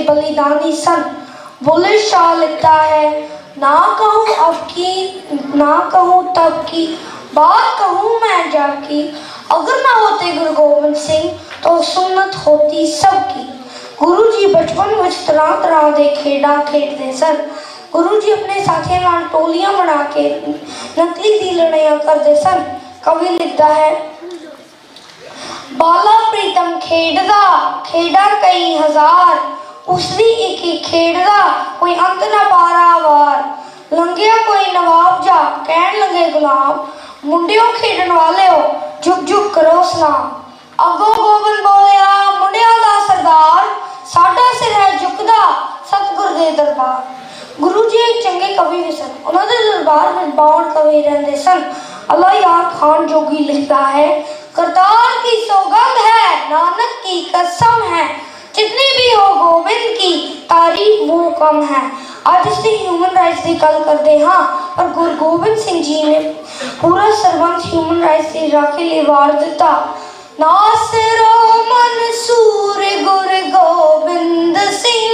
बलिदानी सन। बुल्ले शाह लिखता है, ना कहूँ अब की ना कहूँ तब की, बात कहूँ मैं जब की। अगर ना होते गुरु गोबिंद सिंह तो सुन्नत होती सबकी। गुरु जी बचपन विच तरह तरह के खेडा खेडते सन। गुरु जी अपने साथियों नाल टोलियां बना के नकली दी लड़ाइयां करते सन। कवि लिखता है, बाला प्रीतम खेडदा खेडा कई हजार, उसदी एक खेडदा कोई अंत ना पारा वार। लंघिया कोई नवाब जा कहन लगे गुलाम, मुंडियों खेडन वाले हो झुक झुक करो सलाम। अगो गोबिंद बोलिया मुंडिया दा सरदार, साडा सिर है झुकदा सतगुर दे दरबार। गुरु जी एक चंगे कवि भी सन। उन्होंने दरबार में 52 कवि रहते सन। अल्लाह यार खान जोगी लिखता है, करतार की सौगंध है नानक की कसम है, जितनी भी हो गोबिंद की तारीफ वो कम है। आज इससे ह्यूमन राइट्स की गल करते हाँ, पर गुरु गोबिंद सिंह जी ने पूरा सरबंध ह्यूमन राइट्स की राखी लिए वार दिता। नासिरो मंसूर गुरु गोबिंद सिंह,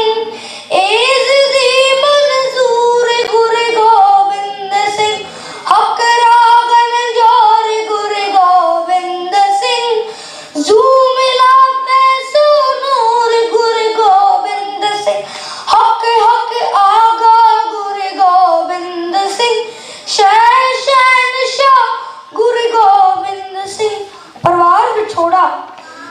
एज दी मंजूर गुरु गोबिंद सिंह, हक रागन जोर गुरु गोबिंद सिंह, जू मिला पैसो नूर गुरु गोबिंद सिंह, हक हक आगा गुरु गोबिंद सिंह, शहनशाह गुरु गोबिंद सिंह। परिवार विछोड़ा।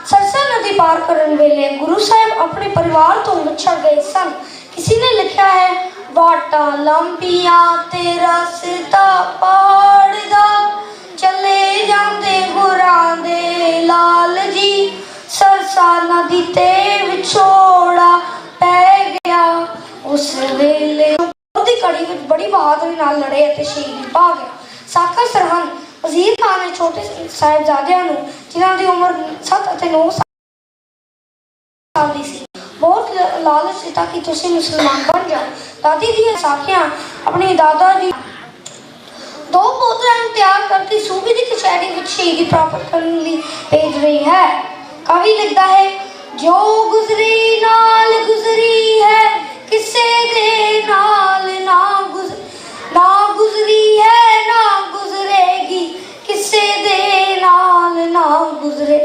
सरसा नदी पार करने वेले गुरु साहब अपने परिवार तो विछड़ गए सन। किसी ने लिखा है, वाटा लंबिया तेरा सिता पाड़दा, चले जाते गुरां दे लाल जी, सरसा नदी ते विछोड़ा पै गया उस वेले। दी कड़ी में बड़ी बहादुरी नाल लड़े ते शहीद पा गया। साका सरहंद वजीर खान ने छोटे साहिबजादियां नूं जिन्हां दी उम्र 7 ਅਤੇ 9 साल दी सी बहुत लालच दिता कि तुसीं मुसलमान बन जाओ। दादी दी साखियां अपने दादा जी 2 पोतरां तैयार करके सूबे की कचहरी में शहीदी प्राप्त करने लिए भेज रही है। कवि लिखता है, जो गुजरी नाल गुजरी है किसे दे नाल ना गुजरी है ना गुजरेगी, किसे दे नाल ना गुजरे।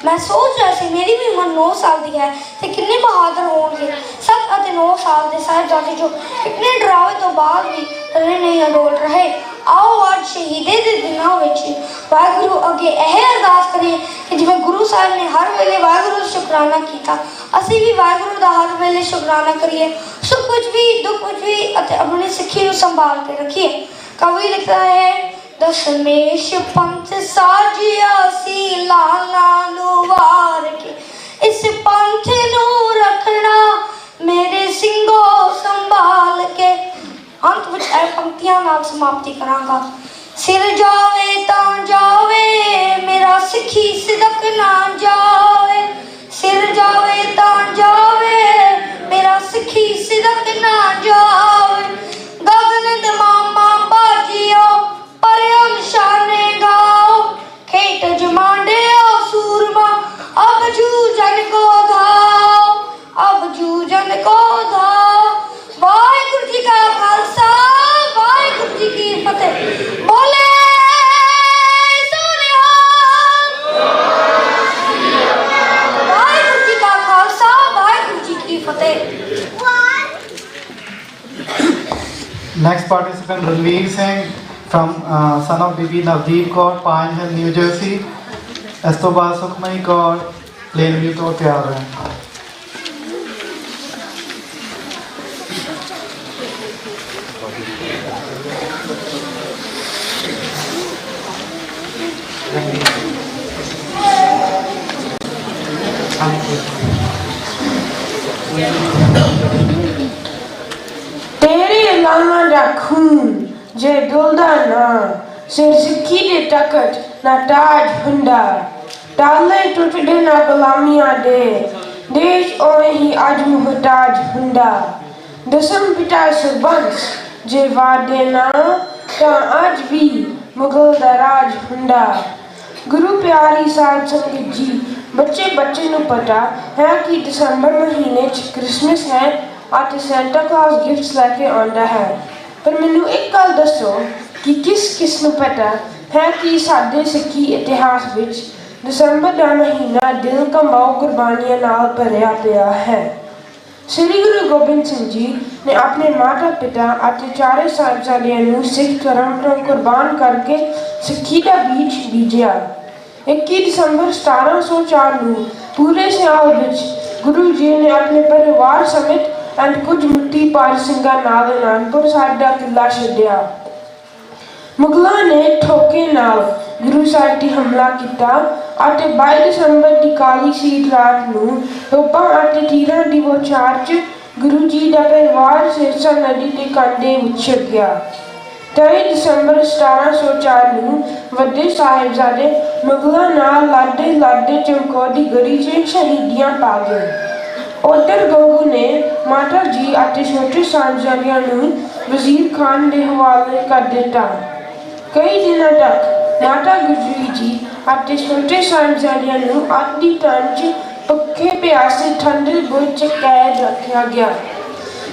मैं सोच रहा सी मेरी भी उम्र 9 साल की है तो कितने बहादुर होंगे 7 और 9 साल के साहिबजादे जो इतने डरावे तो बाद भी तले नहीं अडोल रहे। आओ आज शहीदे के दिनों में वाहगुरु अगे यह अरदास करें कि जिवें गुरु साहब ने हर वेले वाहगुरु का शुकराना किया, असी भी वाहगुरु का हर वेले शुकराना करिए। सुख कुछ भी दुख कुछ भी अपनी सिक्खी को संभाल के रखिए। कवि लिखता है, दशमेश पंथ साजिया सी लाला वार के, इस पंथ नू रखना मेरे सिंगो संभाल के। अंत विच पंक्तियां नाल समाप्ति करांगा। सिर जावे तां जावे मेरा सिखी सिदक ना जावे, सिर जावे तां जावे मेरा सिखी सिदक ना जावे। गगन दे मामा बाजियो परयो निशाने गाओ, खेत जमांडे ओ सूरमा अब जूझन को धाओ, अब जूझन को धाओ। वाहिगुरु जी का खालसा वाहिगुरु जी की फतेह। बोले वाहिगुरु जी का खालसा वाहिगुरु जी की फतेह। Next participant Ranveer Singh from son of Bibi Navdeep Kaur, Pine Hill, New Jersey। ਇਸ ਤੋਂ ਬਾਅਦ ਸੁਖਮਈ ਕੌਰ ਪਲੇਨਵਿਊ ਤੋਂ ਤਿਆਰ ਹੈ। तेरे लामा दा खून जे डुलदा ना, सिर सिक्की दे तकत ना ताज हुंदा, ताले टुटदे ना गुलामियां दे, ਦੇਸ਼ ਉਵੇਂ ਹੀ ਅੱਜ ਮੁਹਤਾਜ ਹੁੰਦਾ। ਦਸਮ ਪਿਤਾ ਸਰਬੰਸ ਜੇ ਵਾਦੇ ਨਾ ਤਾਂ ਅੱਜ ਵੀ ਮੁਗਲ ਦਾ ਰਾਜ ਹੁੰਦਾ। ਗੁਰੂ ਪਿਆਰੀ ਸਾਧ ਸੰਗਤ ਜੀ, ਬੱਚੇ ਬੱਚੇ ਨੂੰ ਪਤਾ ਹੈ ਕਿ ਦਸੰਬਰ ਮਹੀਨੇ 'ਚ ਕ੍ਰਿਸਮਸ ਹੈ ਅਤੇ ਸੈਂਟਾ ਕਲੌਸ ਗਿਫਟਸ ਲੈ ਕੇ ਆਉਂਦਾ ਹੈ। ਪਰ ਮੈਨੂੰ ਇੱਕ ਗੱਲ ਦੱਸੋ ਕਿ ਕਿਸ ਨੂੰ ਪਤਾ ਹੈ ਕਿ ਸਾਡੇ ਸਿੱਖੀ ਇਤਿਹਾਸ ਵਿੱਚ ਦਸੰਬਰ ਦਾ ਮਹੀਨਾ ਦਿਲ ਕੰਬਾਊ ਕੁਰਬਾਨੀਆਂ ਨਾਲ ਭਰਿਆ ਪਿਆ ਹੈ। ਸ੍ਰੀ ਗੁਰੂ ਗੋਬਿੰਦ ਸਿੰਘ ਜੀ ਨੇ ਆਪਣੇ ਮਾਤਾ ਪਿਤਾ ਅਤੇ ਚਾਰੇ ਸਾਹਿਬਜ਼ਾਦਿਆਂ ਨੂੰ ਸਿੱਖ ਧਰਮ ਤੋਂ ਕੁਰਬਾਨ ਕਰਕੇ ਸਿੱਖੀ ਦਾ ਬੀਜ ਬੀਜਿਆ। 21 ਦਸੰਬਰ 1704 ਨੂੰ ਪੂਰੇ ਸਿਆਲ ਵਿੱਚ ਗੁਰੂ ਜੀ ਨੇ ਆਪਣੇ ਪਰਿਵਾਰ ਸਮੇਤ ਅਤੇ ਕੁਝ ਮੁੱਠੀ ਭਾਰ ਸਿੰਘਾਂ ਨਾਲ ਅਨੰਦਪੁਰ ਸਾਹਿਬ ਦਾ ਕਿਲਾ ਛੱਡਿਆ। ਮੁਗਲਾਂ ਨੇ ਠੋਕੇ ਨਾਲ ਗੁਰੂ ਸਾਹਿਬ 'ਤੇ ਹਮਲਾ ਕੀਤਾ ਅਤੇ 22 ਦਸੰਬਰ ਦੀ ਕਾਲੀ ਸੀਤ ਰਾਤ ਨੂੰ ਤੋਪਾਂ ਅਤੇ ਤੀਰਾਂ ਦੀ ਬੌਛਾਰ 'ਚ ਗੁਰੂ ਜੀ ਦਾ ਪਰਿਵਾਰ ਸਿਰਸਾ ਨਦੀ ਦੇ ਕੰਢੇ ਉੱਛੜ ਗਿਆ। 23 ਦਸੰਬਰ 1704 ਨੂੰ ਵੱਡੇ ਸਾਹਿਬਜ਼ਾਦੇ ਮੁਗਲਾਂ ਨਾਲ ਲੜਦੇ ਚਮਕੌਰ ਦੀ ਗੜੀ 'ਚ ਸ਼ਹੀਦੀਆਂ ਪਾ ਗਏ। ਉੱਧਰ ਗੰਗੂ ਨੇ ਮਾਤਾ ਜੀ ਅਤੇ ਛੋਟੇ ਸਾਹਿਬਜ਼ਾਦਿਆਂ ਨੂੰ ਵਜ਼ੀਰ ਖਾਨ ਦੇ ਹਵਾਲੇ ਕਰ ਦਿੱਤਾ। ਕਈ ਦਿਨਾਂ ਤੱਕ ਮਾਤਾ ਗੁਜਰੀ ਜੀ ਅਤੇ ਛੋਟੇ ਸਾਹਿਬਜ਼ਾਦਿਆਂ ਨੂੰ ਅੱਗ ਦੀ ਠੰਡ 'ਚ ਪੱਖੇ ਪਿਆਸੇ ਠੰਡੇ ਬੁਰਜ 'ਚ ਕੈਦ ਰੱਖਿਆ ਗਿਆ।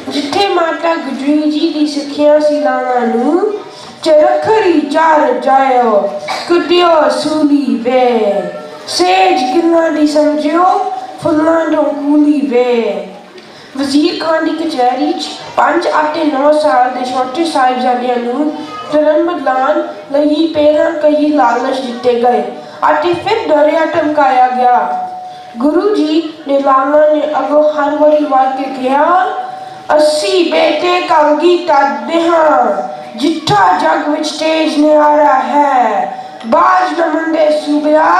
ਜਿੱਥੇ ਮਾਤਾ ਗੁਜਰੀ ਜੀ ਦੀ ਸਿੱਖਿਆ ਸਿਲਾਵਾਂ ਨੂੰ ਚਰਖੜੀ ਚੜ ਜਾਇਓ ਕੁੱਟਿਓ ਸੂਲੀ ਵੇ, ਸੇਜ ਗਿੱਲਾਂ ਦੀ ਸਮਝਿਓ ਫੁੱਲਾਂ ਤੋਂ ਕੂਲੀ ਵੇ। ਵਜ਼ੀਰ ਖਾਨ ਦੀ ਕਚਹਿਰੀ 'ਚ 5 ਅਤੇ 9 ਸਾਲ ਦੇ ਛੋਟੇ ਸਾਹਿਬਜ਼ਾਦਿਆਂ ਨੂੰ ਧਰਮ ਬਦਲਾਉਣ ਲਈ ਪਹਿਲਾਂ ਕਈ ਲਾਲਚ ਦਿੱਤੇ ਗਏ ਅਤੇ ਫਿਰ ਡਰਿਆ ਧਮਕਾਇਆ ਗਿਆ। ਗੁਰੂ ਜੀ ਨੇ ਲਾਲਾ ਨੇ ਅੱਗੋਂ ਹਰ ਵਾਰੀ ਵਾਰ ਕੇ ਕਿਹਾ, ਅਸੀਂ ਬੇਟੇ ਕਲਗੀ ਕਰਦੇ ਹਾਂ, ਜਿੱਠਾ ਜੱਗ ਵਿੱਚ ਤੇਜ ਨਿਆਰਾ ਹੈ, ਬਾਜ ਨਮੰਦੇ ਸੂਬਿਆ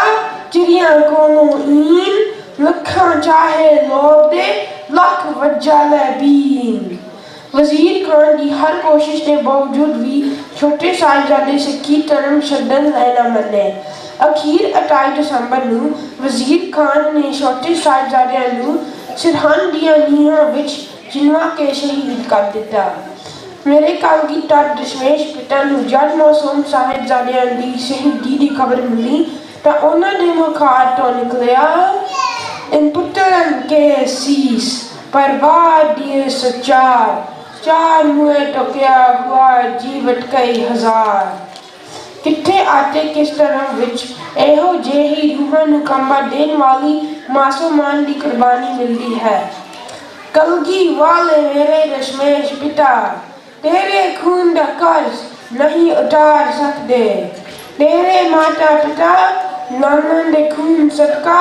ਚਿੜੀਆਂ ਕੋਲੋਂ ਈਨ, ਲੱਖਾਂ ਚਾਹੇ ਲੋਭ ਦੇ ਲੱਖ ਵੱਜਾ ਲੈ ਬੀਨ। ਵਜ਼ੀਰ ਖਾਨ ਦੀ ਹਰ ਕੋਸ਼ਿਸ਼ ਦੇ ਬਾਵਜੂਦ ਵੀ ਛੋਟੇ ਸਾਹਿਬਜ਼ਾਦੇ ਸਿੱਖੀ ਧਰਮ ਛੱਡਣ ਨਾ ਮੰਨੇ। ਅਖੀਰ 28 ਦਸੰਬਰ ਨੂੰ ਵਜ਼ੀਰ ਖਾਨ ਨੇ ਛੋਟੇ ਸਾਹਿਬਜ਼ਾਦਿਆਂ ਨੂੰ ਸਰਹੰਦ ਦੀਆਂ ਨੀਹਾਂ ਵਿੱਚ ਚਿਣਵਾ ਕੇ ਸ਼ਹੀਦ ਕਰ ਦਿੱਤਾ। ਮੇਰੇ ਕਲਗੀਧਰ ਦਸ਼ਮੇਸ਼ ਪਿਤਾ ਨੂੰ ਜਦ ਮਾਸੂਮ ਸਾਹਿਬਜ਼ਾਦਿਆਂ ਦੀ ਸ਼ਹੀਦੀ ਦੀ ਖਬਰ ਮਿਲੀ ਤਾਂ ਉਹਨਾਂ ਦੇ ਮੁਖਾਰ ਤੋਂ ਨਿਕਲਿਆ, इन पुत्रन के शीश परवार दिए सचार, चार मुए तो क्या हुआ जीवत कई हजार। किथे आते किस तरह विच एहो जेही रूहां नूं कंबा देण वाली मासूमान दी कुर्बानी मिलती है। कलगी वाले मेरे दशमेश पिता, तेरे खून दा कर्ज नहीं उतार सकते। तेरे माता पिता नाना दे खून सदका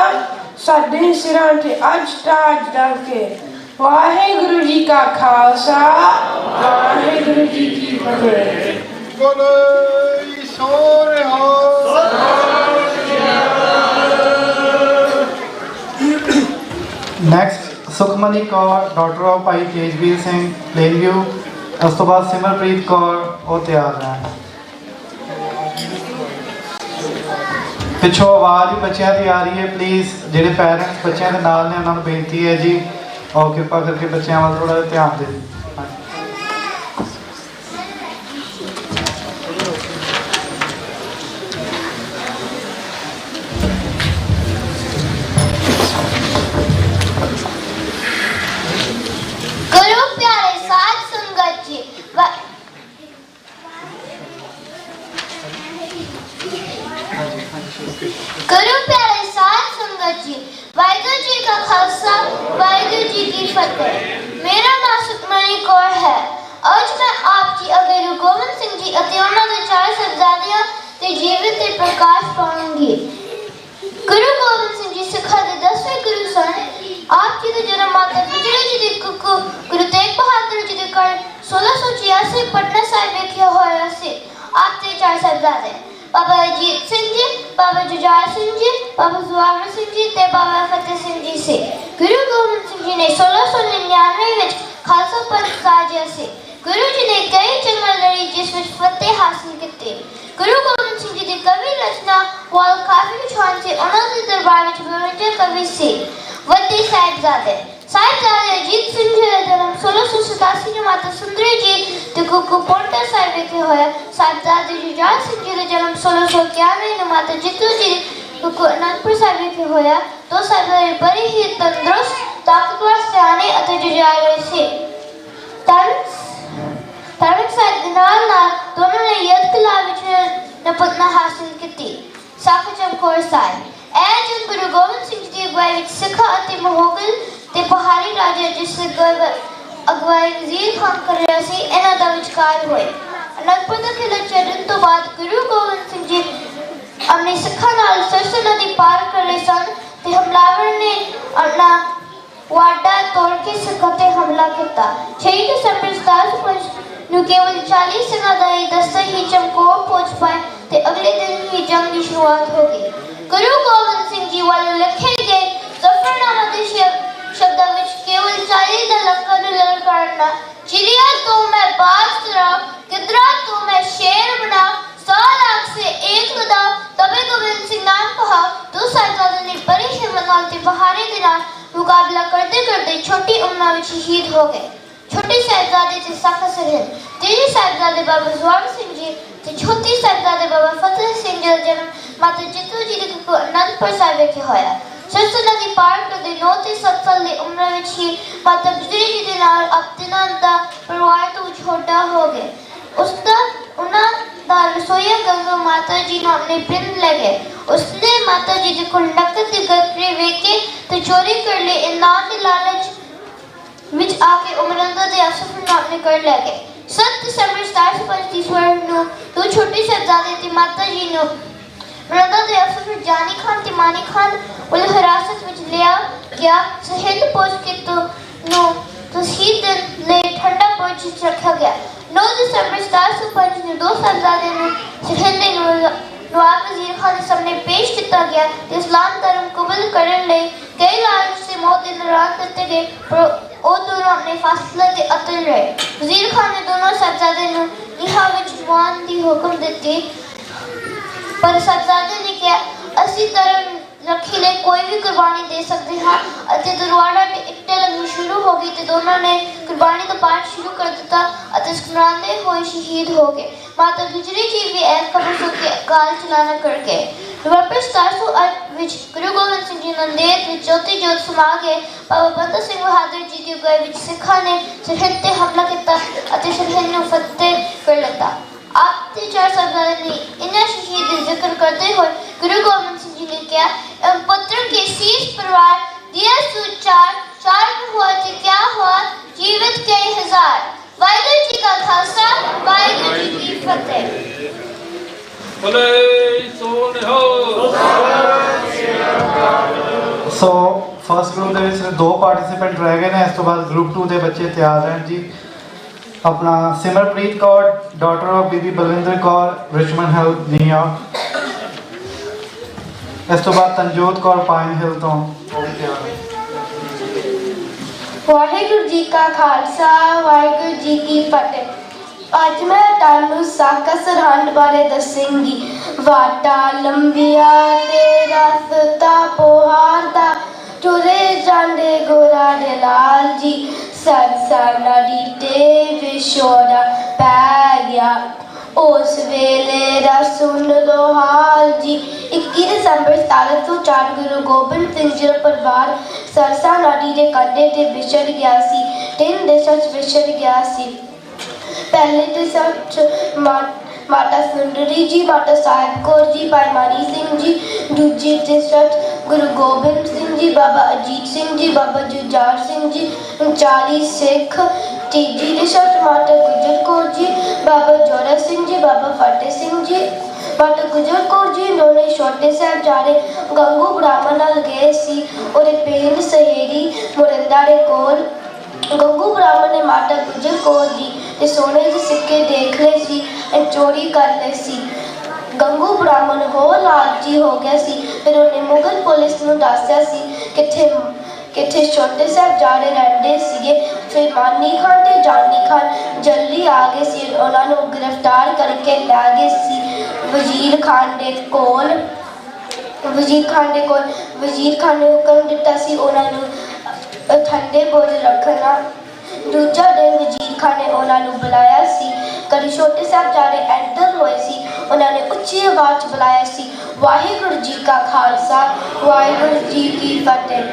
साडे सिरां ते अज ताज डल के। वाहेगुरु जी का खालसा, वाहेगुरु जी की फतेह। बोलो सोरे हो। Next Sukhmani Kaur daughter of भाई तेजवीर सिंह प्लेनव्यू। उस तो बाद सिमरप्रीत कौर वो तैयार हैं। पिछों आवाज़ ही बच्चों की आ रही है, प्लीज़ ਜਿਹੜੇ पेरेंट्स बच्चों के नाल ने उन्होंने बेनती है जी और कृपा करके बच्चों वाल थोड़ा ध्यान दें। गुरु प्यारे साध संगत जी, गुरु प्यारे साध संगत जी, वाहिगुरु जी का खालसा, वाहिगुरु जी की फतेह। मेरा नाम सुखमनी कौर है। आज मैं आप जी अगे गुरु गोबिंद सिंह जी ਅਤੇ ਉਹਨਾਂ ਦੇ ਚਾਰ ਸਾਹਿਬਜ਼ਾਦਿਆਂ ਦੇ ਜੀਵਨ ਤੇ ਪ੍ਰਕਾਸ਼ ਪਾਉਂਗੀ। गुरु गोबिंद सिंह जी सिखा ਦੇ 10ਵੇਂ ਗੁਰੂ ਸਨ। आप जी का जन्म माता गुजरी जी की कुक्कू गुरु तेग बहादुर जी के कारण 1686 पटना साहिब विखे होया सी। आप ते चार साहिबजादे बाबा अजीत सिंह जी, बाबा जुझार सिंह जी, बाबा जोरावर सिंह जी ते बाबा फतेह सिंह जी से। गुरु गोबिंद सिंह जी ने 1699 ਵਿੱਚ ਖਾਲਸਾ ਪੰਥ ਸਾਜਿਆ ਸੀ। गुरु जी ने कई जंगल लड़ी जिस ਵਿੱਚ फतेह हासिल ਕੀਤੀ। गुरु गोबिंद सिंह जी ਦੀ ਕਵੀ ਰਚਨਾ ਵਾਲ ਕਾਫੀ ਵਿਛਾਣ ਸੀ। ਉਹਨਾਂ ਦੇ ਦਰਬਾਰ ਵਿੱਚ 52 ਕਵੀ ਸੀ। वड्डे साहिबजादे अजीत सिंह जी का जन्म 1687 में माता सुंदरी जी ते कुकु पोंटा साहिब विखे होया। साहिबजादे जुझार सिंह जी का जन्म 1691 में माता जितू जी कुकु अनंतपुर साहिब विखे होया। दो साहिबजादे बड़े ही तंदुरुस्त ताकतवर सियाने अते जुझार होए थे। धार्मिक साहित्य के नाल दोनों ने युद्ध कला विच निपुणता हासिल की। साख चमकौर साहिब जन गुरु गोबिंद सिंह जी की अगवाई विच सिखा अते मुगल ते पहाड़ी राजा जिस अगवाई वजीर खान कर रहा सी इन्हां दा विचकार होए। अनंदपुर दा किला चढ़न तो बाद गुरु गोबिंद सिंह जी अपने सिखा नाल सरसों नदी पार कर रहे सन ते हमलावर ने अपना वाडा तोड़ के सिखा ते हमला किया। 6 दिसंबर 1705 ਨੂੰ केवल 40 सेना ਦਾ दस्ता ही चमकौर पहुंच पाए ते अगले दिन ही जंग की शुरुआत हो गई। गुरु गोबिंद सिंह जी वालों लिखे गए जफरनामा के शब्दों में केवल 40 दा लंका नु ललकारना, चिड़िया तो मैं बाज तरह, किधरा तो मैं शेर बना, 100 लाख से एक लदा। तबे गोबिंद सिंह नाम कहा। दो साहिबजादे ने बड़ी हिम्मत नाल ते बहारे दे नाल मुकाबला करते करते छोटी उम्र में शहीद हो गए। छोटे साहिबजादे थे साखा सरहिंद, तेजे साहिबजादे बाबा जवान सिंह जी ते छोटे साहिबजादे बाबा फतेह सिंह जी का जन्म माता जितू जी के कुकु अनंतपुर साहिब विखे होया। सरसों नदी पार करते 9 ते 7 साल की उम्र में ही माता गुजरी जी के नाल अपना दा परिवार तो छोटा हो गए। उन्हां दा रसोईया गंगा माता जी ने अपने पिंड ले गए। उसने माता जी को नकद की गठरी वेचे ते चोरी कर ले इनाम के लालच विच आके उमरंदा दे अफसर अपने कर ले गए। 7 दिसंबर 1735 ਨੂੰ दो छोटे साहिबजादे ते माता जी ने उमरंदा दे अफसर जानी खान ते मानी खान उल हिरासत विच लिया गया। सरहिंद पहुंच के तो शहीद ने ठंडा पोच रखा गया। 9 दिसंबर 1705 ਨੂੰ दो साहिबजादे ने सरहिंद दे नवाब वजीर खान के सामने पेश किया गया। इस्लाम धर्म कबूल करने लई कई लालच से मौत के नाराज करते गए पर वो दोनों अपने फासले से अटल रहे। वजीर खान ने दोनों साहिबजादे को निहा विच मौत की हुक्म दी पर साहिबजादे ने कहा असी धर्म रखी ले कोई भी कुर्बानी दे सकते हाँ। दरवाड़ा टिकटे लगनी शुरू हो गई तो दोनों ने कुर्बानी का पाठ शुरू कर दिता और मुस्कुराते हुए शहीद हो गए। माता गुजरी जी भी ऐस खबर सुन के अकाल चलाना कर गए। नवंबर 1708 विच गुरु गोबिंद सिंह जी नंदेड़ में ज्योति जोत समा गए। बाबा बंदा सिंह बहादुर जी की अगुवाई विच सिखा ने सरहिंद ते हमला किया और सरहिंद नूं फतेह कर लिया। आप ते 4 साहिबजादे ने इन्हां शहीद का जिक्र करते हुए गुरु गोबिंद सिंह जी ने कहा पुत्र के शीश परिवार दिया सुचार चार में हुआ तो क्या हुआ जीवित कई हजार। वाहिगुरू जी का खालसा वाहिगुरू जी की फतेह। सो फर्स्ट ग्रुप ਦੇ ਵਿੱਚ 2 ਪਾਰਟਿਸਿਪੈਂਟ ਰਹਿ ਗਏ ਨੇ। ਇਸ ਤੋਂ ਬਾਅਦ ਗਰੁੱਪ 2 ਦੇ ਬੱਚੇ ਤਿਆਰ ਰਹਿਣ ਜੀ। अपना Simarpreet Kaur daughter of Bibi Balwinder Kaur Richmond Hill New York. इस तो बाद तनजोत कौर पाइन हिल तो वाहिगुरू जी का खालसा वाहिगुरू जी की फतेह। अज मैं तुहानू साका सरहंद बारे दसांगी। वाटा लंबिया ते रस्ता पोहारदा टुरे जांदे गोरा दे लाल जी सरसा नदी ते विछोड़ा पै गया उस वेले दा सुन लो हाल जी। 21 दिसंबर 1704 गुरु गोबिंद सिंह जी दा परिवार सरसा नदी के कंढे ते विछड़ गया सी। 3 देशां च विछड़ गया सी। पहले देशां च माता सुंदरी जी माता साहिब कौर जी भाई मानी सिंह जी। दूजी दिशा गुरु गोबिंद सिंह जी बाबा अजीत सिंह जी बाबा जुझार सिंह जी 40 सिख। तीजी दिशा माता गुजर कौर जी बाबा जोरा सिंह जी बाबा फतेह सिंह जी माता गुजर कौर जी इन्होंने छोटे साहिबजादे गंगू ब्राह्मण नाल गए सी और पिंड सहेरी मुरंदा दे कोल। गंगू ब्राह्मण ने माता गुजर कौर जी ते सोने के सिक्के देख ले सी चोरी कर ले सी। गंगू ब्राह्मण हो लालची हो गया सी। फिर उन्हें मुगल पुलिस नूं दस्सिया सी किथे छोटे साहिबजादे रहिंदे सीगे। फिर मानी खान ते जानी खान जल्दी आ गए सी। उन्हां नूं गिरफ्तार करके लै गए सी वजीर खान दे कोल। ਵਜ਼ੀਰ ਖਾਨ ਦੇ ਕੋਲ ਵਜ਼ੀਰ ਖਾਨ ਨੇ ਹੁਕਮ ਦਿੱਤਾ ਸੀ ਉਹਨਾਂ ਨੂੰ ਠੰਡੇ ਬੁਰਜ ਰੱਖਣਾ। ਦੂਜਾ ਦਿਨ ਵਜ਼ੀਰ ਖਾਨ ਨੇ ਉਹਨਾਂ ਨੂੰ ਬੁਲਾਇਆ ਸੀ। ਕਦੇ ਛੋਟੇ ਸਾਹਿਬਜ਼ਾਦੇ ਐਂਟਰ ਹੋਏ ਸੀ, ਉਹਨਾਂ ਨੇ ਉੱਚੀ ਆਵਾਜ਼ 'ਚ ਬੁਲਾਇਆ ਸੀ, ਵਾਹਿਗੁਰੂ ਜੀ ਕਾ ਖਾਲਸਾ ਵਾਹਿਗੁਰੂ ਜੀ ਕੀ ਫਤਿਹ।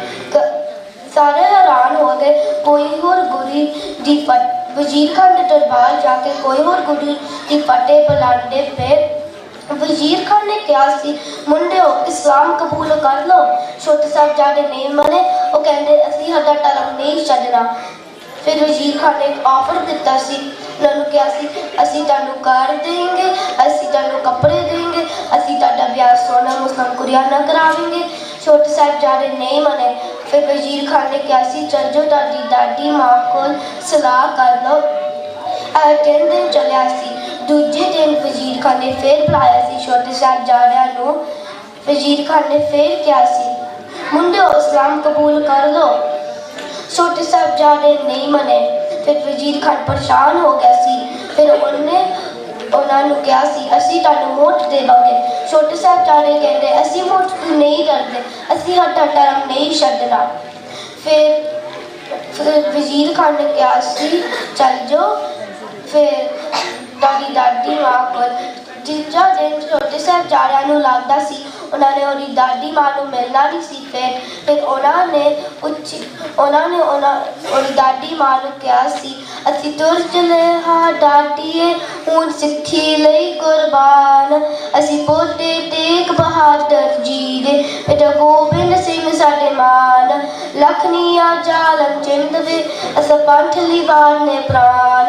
ਸਾਰੇ ਹੈਰਾਨ ਹੋ ਗਏ, ਕੋਈ ਹੋਰ ਗੁਰੂ ਦੀ ਫਤਿਹ ਵਜ਼ੀਰ ਖਾਨ ਦੇ ਦਰਬਾਰ ਜਾ ਕੇ ਕੋਈ ਹੋਰ ਗੁਰੂ ਦੀ ਫਤਿਹ ਬੁਲਾਉਂਦੇ ਪਏ। ਵਜ਼ੀਰ ਖਾਨ ਨੇ ਕਿਹਾ ਸੀ, ਮੁੰਡਿਓ ਇਸਲਾਮ ਕਬੂਲ ਕਰ ਲਓ। ਛੋਟੇ ਸਾਹਿਬਜ਼ਾਦੇ ਨਹੀਂ ਮੰਨੇ, ਉਹ ਕਹਿੰਦੇ ਅਸੀਂ ਸਾਡਾ ਧਰਮ ਨਹੀਂ ਛੱਡਣਾ। ਫਿਰ ਵਜ਼ੀਰ ਖਾਨ ਨੇ ਇੱਕ ਆਫਰ ਦਿੱਤਾ ਸੀ, ਉਹਨਾਂ ਨੂੰ ਕਿਹਾ ਸੀ ਅਸੀਂ ਤੁਹਾਨੂੰ ਕਾਰ ਦੇਂਗੇ, ਅਸੀਂ ਤੁਹਾਨੂੰ ਕੱਪੜੇ ਦੇਂਗੇ, ਅਸੀਂ ਤੁਹਾਡਾ ਵਿਆਹ ਸੋਨਾ ਮੁਸਲਮ ਕੁੜੀਆਂ ਨਾਲ ਕਰਾਵਾਂਗੇ। ਛੋਟੇ ਸਾਹਿਬਜ਼ਾਦੇ ਨਹੀਂ ਮੰਨੇ। ਫਿਰ ਵਜ਼ੀਰ ਖਾਨ ਨੇ ਕਿਹਾ ਸੀ ਚੱਲ ਜਾਓ ਤੁਹਾਡੀ ਦਾਦੀ ਮਾਂ ਕੋਲ ਸਲਾਹ ਕਰ ਲਓ। 3 ਦਿਨ ਚੱਲਿਆ ਸੀ। ਦੂਜੇ ਦਿਨ ਵਜ਼ੀਰ ਖਾਨ ਨੇ ਫਿਰ ਬੁਲਾਇਆ ਸੀ ਛੋਟੇ ਸਾਹਿਬਜ਼ਾਦਿਆਂ ਨੂੰ। ਵਜ਼ੀਰ ਖਾਨ ਨੇ ਫਿਰ ਕਿਹਾ ਸੀ, ਮੁੰਡਿਓ ਇਸਲਾਮ ਕਬੂਲ ਕਰ ਲਓ। ਛੋਟੇ ਸਾਹਿਬਜ਼ਾਦੇ ਨਹੀਂ ਮੰਨੇ। ਫਿਰ ਵਜ਼ੀਰ ਖਾਨ ਪਰੇਸ਼ਾਨ ਹੋ ਗਿਆ ਸੀ। ਫਿਰ ਉਹਨੇ ਉਹਨਾਂ ਨੂੰ ਕਿਹਾ ਸੀ ਅਸੀਂ ਤੁਹਾਨੂੰ ਮੋਟ ਦੇਵਾਂਗੇ। ਛੋਟੇ ਸਾਹਿਬਜ਼ਾਦੇ ਕਹਿੰਦੇ ਅਸੀਂ ਮੋਟ ਤੋਂ ਨਹੀਂ ਡਰਦੇ, ਅਸੀਂ ਸਾਡਾ ਧਰਮ ਨਹੀਂ ਛੱਡਣਾ। ਫਿਰ ਵਜ਼ੀਰ ਖਾਨ ਨੇ ਕਿਹਾ ਸੀ ਚੱਲ ਜਾਓ। ਫਿਰ ਤੁਹਾਡੀ ਦਾਦੀ ਮਾਂ ਕੋਲ ਤੀਜਾ ਦਿਨ ਛੋਟੇ ਸਾਹਿਬਜ਼ਾਦਿਆਂ ਨੂੰ ਲੱਗਦਾ ਸੀ ਉਹਨਾਂ ਨੇ ਉਹਦੀ ਦਾਦੀ ਮਾਂ ਨੂੰ ਮਿਲਣਾ ਨਹੀਂ ਸੀ। ਫਿਰ ਉਹਨਾਂ ਨੇ ਉਹਦੀ ਦਾਦੀ ਮਾਂ ਨੂੰ ਕਿਹਾ ਸੀ ਅਸੀਂ ਤੁਰ ਚਲੇ ਹਾਂ ਦਾਦੀਏ ਹੁਣ ਸਿੱਖੀ ਲਈ ਕੁਰਬਾਨ। ਅਸੀਂ ਪੋਤੇ ਤੇਗ ਬਹਾਦਰ ਜੀ ਦੇ ਬੇਟਾ ਗੋਬਿੰਦ ਸਿੰਘ ਸਾਡੇ ਮਾਨ। ਲਖਨੀਆਂ ਜਾਲਮ ਚਿੰਦਵੇ ਅਸਾਂ ਪੰਥ ਲਈ ਵਾਰਨੇ ਪ੍ਰਾਨ।